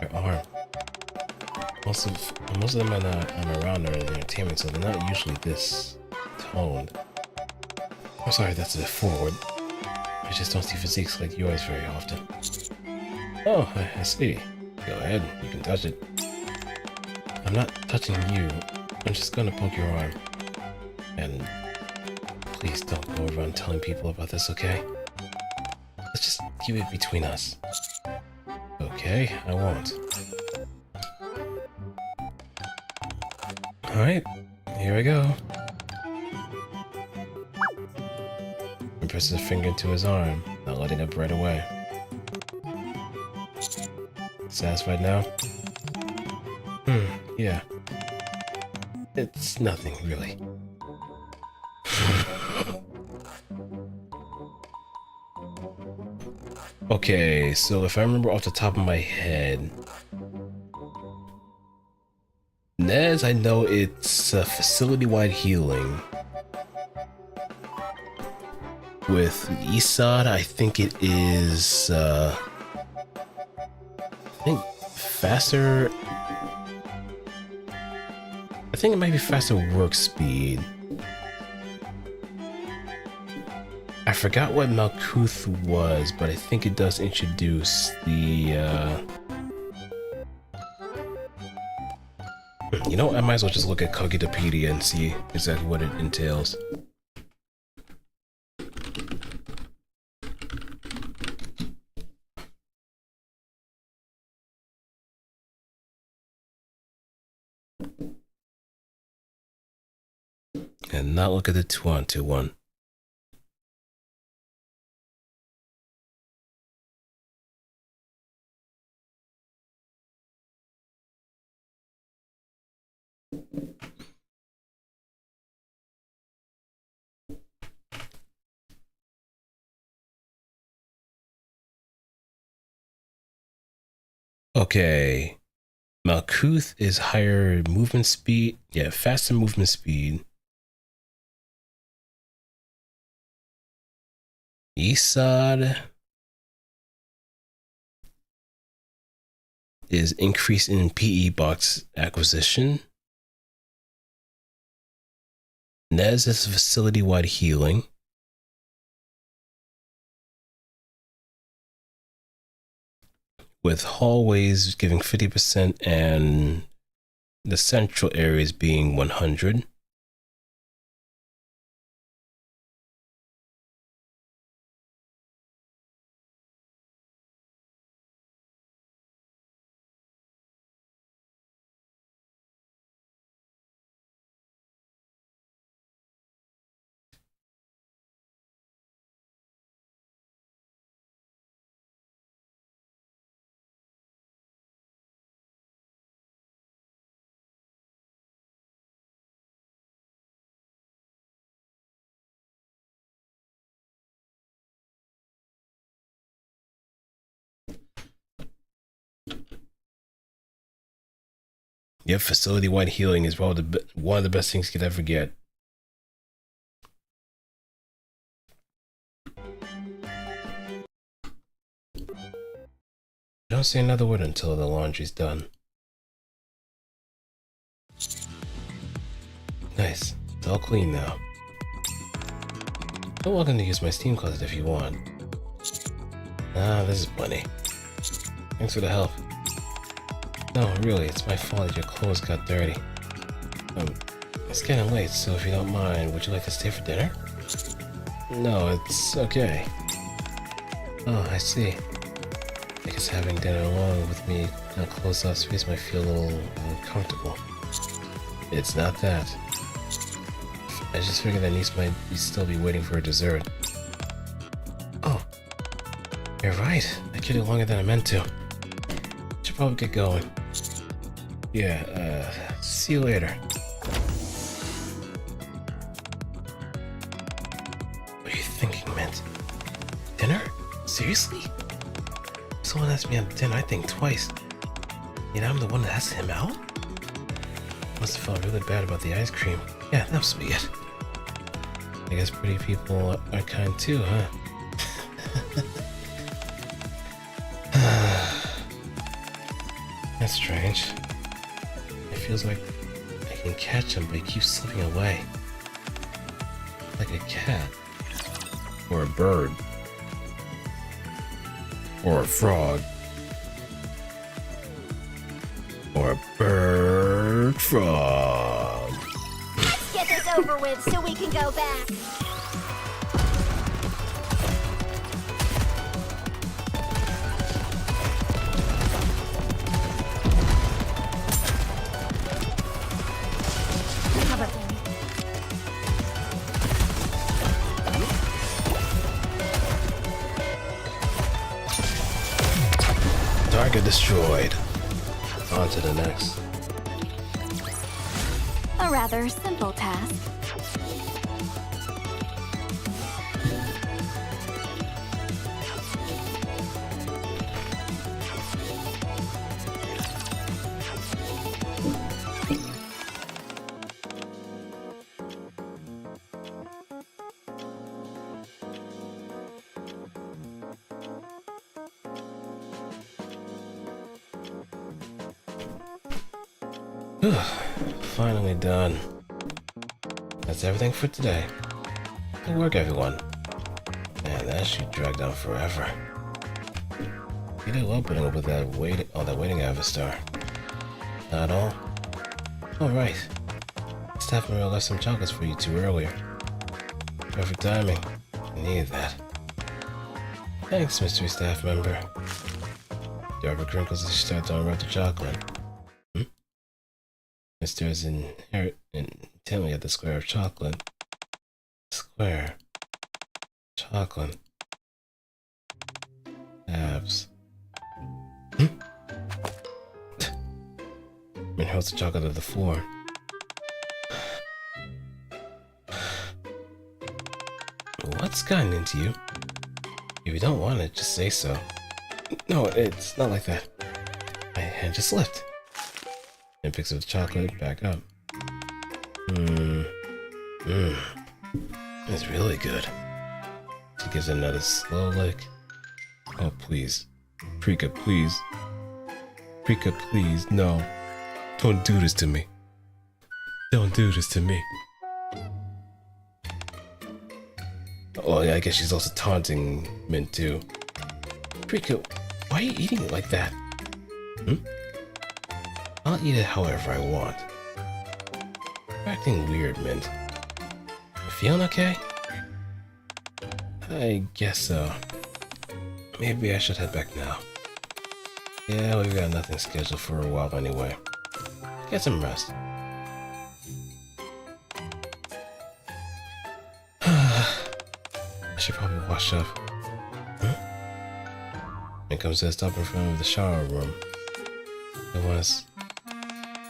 Your arm. Most of them I'm around are in entertainment, so they're not usually this toned. I'm sorry, that's a forward. I just don't see physiques like yours very often. Oh, I see. Go ahead, you can touch it. I'm not touching you. I'm just gonna poke your arm. And please don't go around telling people about this, okay? Let's just keep it between us. Okay, I won't. Alright, here I go. He presses a finger into his arm, not letting up right away. Satisfied now? Yeah. It's nothing, really. Okay, so if I remember off the top of my head, Nez, I know it's facility-wide healing. With Isad, I think it is, I think faster. I think it might be faster work speed. I forgot what Malkuth was, but I think it does introduce the, You know what, I might as well just look at Cogitopedia and see exactly what it entails. And not look at the 2-on-2 one. Okay. Malkuth is higher movement speed. Yeah, faster movement speed. Isad is increase in PE box acquisition. Nez is facility-wide healing. With hallways giving 50% and the central areas being 100. Yep, facility-wide healing is one of the best things you could ever get. Don't say another word until the laundry's done. Nice. It's all clean now. You're welcome to use my steam closet if you want. Ah, this is plenty. Thanks for the help. No, really, it's my fault that your clothes got dirty. It's getting late, so if you don't mind, would you like to stay for dinner? No, it's okay. Oh, I see. I guess having dinner alone with me in a closed-off space might feel a little uncomfortable. It's not that. I just figured that niece might still be waiting for her dessert. Oh, you're right. I queued longer than I meant to. Should probably get going. Yeah, see you later. What are you thinking, Mint? Dinner? Seriously? If someone asks me out to dinner, I think twice. You know, I'm the one that asked him out? Must have felt really bad about the ice cream. Yeah, that must be it. I guess pretty people are kind too, huh? That's strange. It feels like I can catch him, but he keeps slipping away. Like a cat. Or a bird. Or a frog. Or a bird frog. Let's get this over with so we can go back. Target destroyed. On to the next. A rather simple task. Finally done. That's everything for today. Good work, everyone. Man, that shoot dragged on forever. You did well putting up with that waiting avatar. Not all? Alright. Staff member left some chocolates for you two earlier. Perfect timing. I needed that. Thanks, mystery staff member. Darva crinkles as she starts to unwrap the chocolate. It stares intently at the square of chocolate. Square. Chocolate. Abs. And hurls the chocolate to the floor. What's gotten into you? If you don't want it, just say so. No, it's not like that. My hand just slipped. And picks up the chocolate back up. It's really good. She gives it another slow lick. Oh, please. Prika, please. Prika, please. No. Don't do this to me. Don't do this to me. Oh, yeah, I guess she's also taunting Mint too. Prika, why are you eating it like that? I'll eat it however I want. You're acting weird, Mint. You feeling okay? I guess so. Maybe I should head back now. Yeah, we've got nothing scheduled for a while anyway. Get some rest. I should probably wash up. It comes to a stop in front of the shower room. It was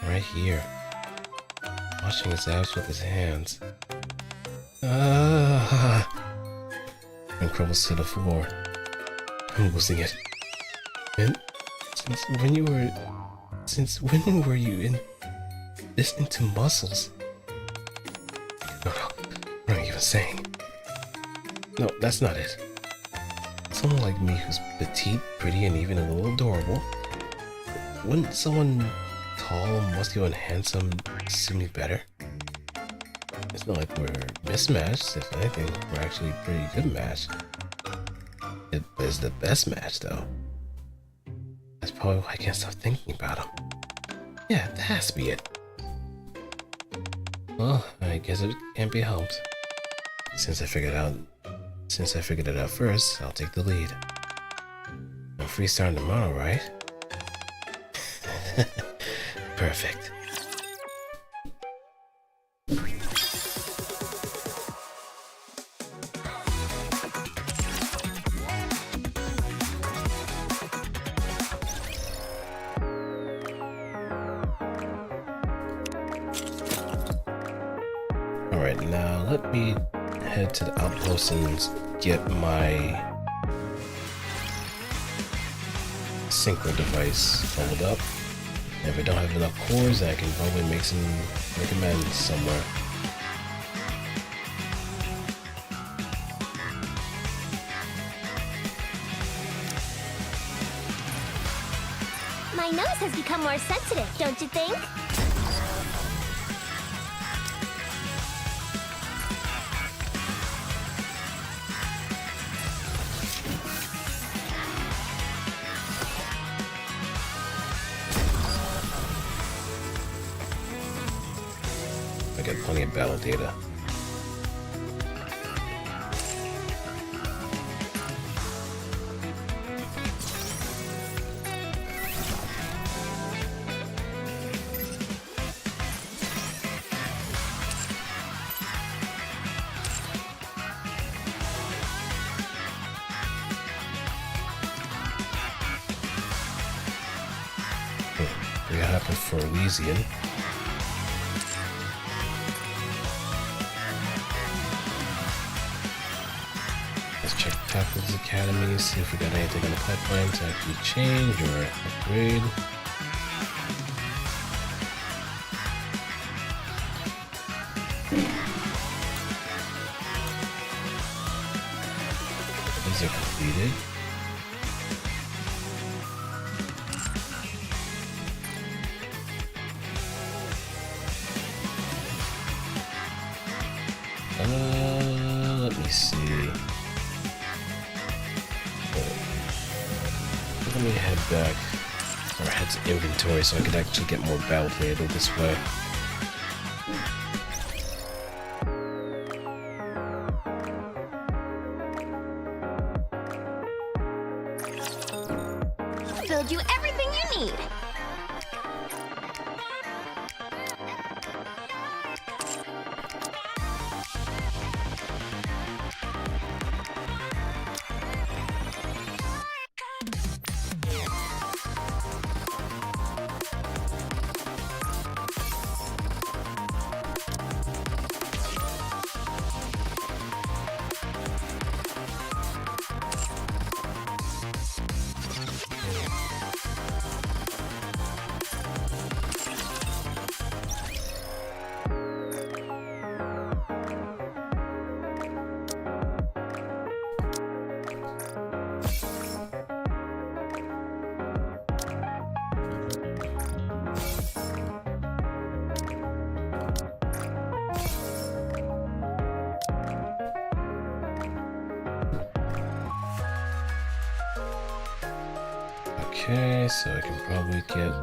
right here, washing his abs with his hands. And crumbles to the floor. I'm losing it. And since when were you in this into muscles? No, what am I even saying? No, that's not it. Someone like me who's petite, pretty, and even a little adorable. Wouldn't someone tall, muscular, and handsome suit me better? It's not like we're mismatched. If anything, we're actually a pretty good match. It is the best match, though. That's probably why I can't stop thinking about him. Yeah, that has to be it. Well, I guess it can't be helped. Since I figured it out first, I'll take the lead. I'm free starting tomorrow, right? Perfect. Alright, now let me head to the outpost and get my synchro device leveled up. And if I don't have enough cores, I can probably make amends somewhere. My nose has become more sensitive, don't you think? I got plenty of battle data. We got happened for Elysian. Let's check Faculty's Academy, see if we got anything in the pipeline to actually change or upgrade. These are completed. Let me see. Let me head back, or head to inventory so I could actually get more battle data this way. Build you everything you need. Okay, so I can probably get...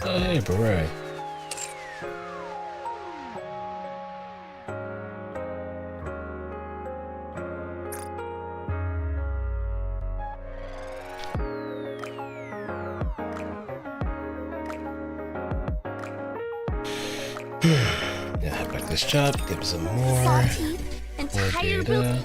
Oh, hey, beret. Yeah, head back to this shop, get some more. Salty, entire data. room.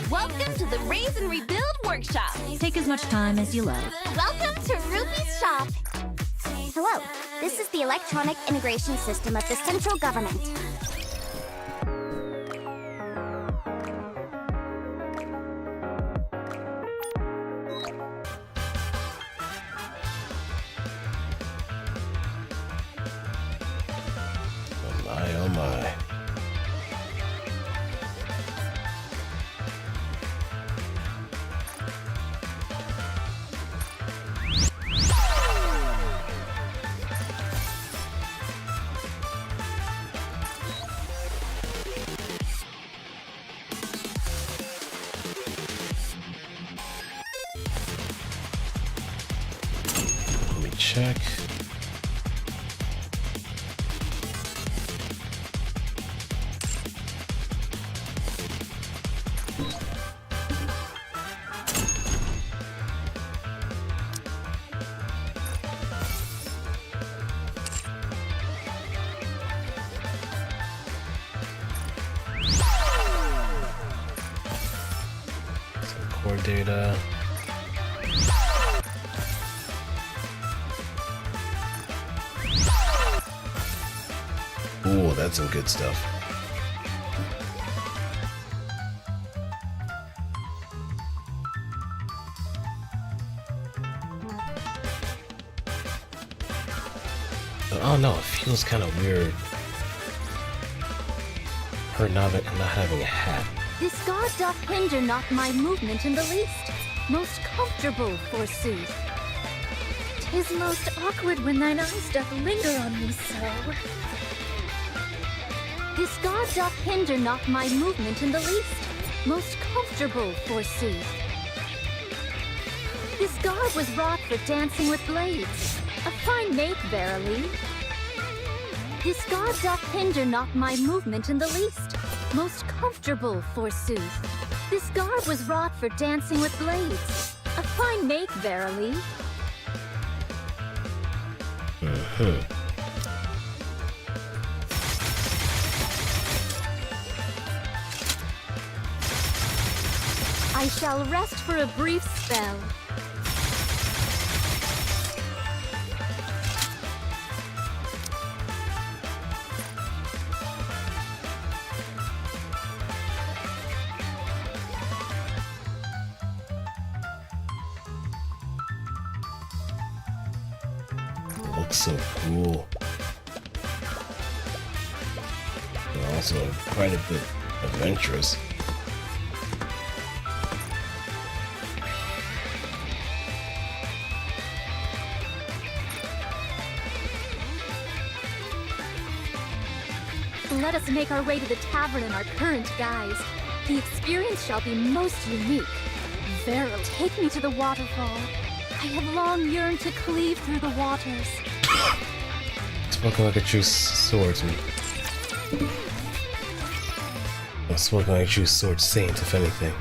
Welcome to the Raise and Rebuild Workshop. Take as much time as you like. Welcome to Ruby's shop. Hello, this is the electronic integration system of the central government. Oh my. Let me check. Some core data. Ooh, that's some good stuff. Oh no, it feels kind of weird. Her not having a hat. This god doth hinder not my movement in the least. Most comfortable, forsooth. 'Tis most awkward when thine eyes doth linger on me so. This god doth hinder not my movement in the least. Most comfortable, forsooth. This god was wrought for dancing with blades. A fine make, verily. This god doth hinder not my movement in the least. Most comfortable, forsooth. This god was wrought for dancing with blades. A fine make, verily. I shall rest for a brief spell. Looks so cool. And also quite a bit adventurous. Let us make our way to the tavern in our current guise. The experience shall be most unique. Verily, take me to the waterfall. I have long yearned to cleave through the waters. Spoken like a true swordsman. I'm spoken like a true sword saint, if anything.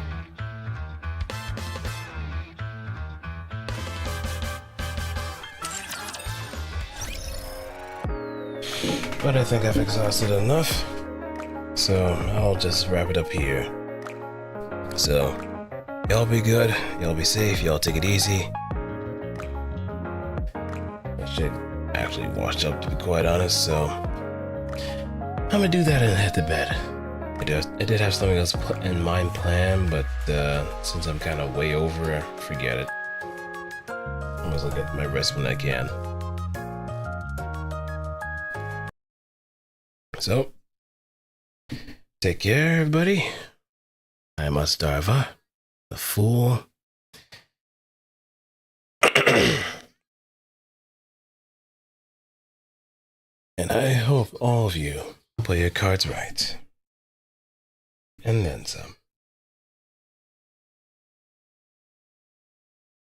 But I think I've exhausted enough, so I'll just wrap it up here. So, y'all be good, y'all be safe, y'all take it easy. I should actually wash up, to be quite honest, so I'm gonna do that and head to bed. I did have something else in mind planned, but since I'm kind of way over, forget it. I must look at my rest when I can. So, take care, everybody. I'm Otsdarva, the fool. And I hope all of you play your cards right. And then some.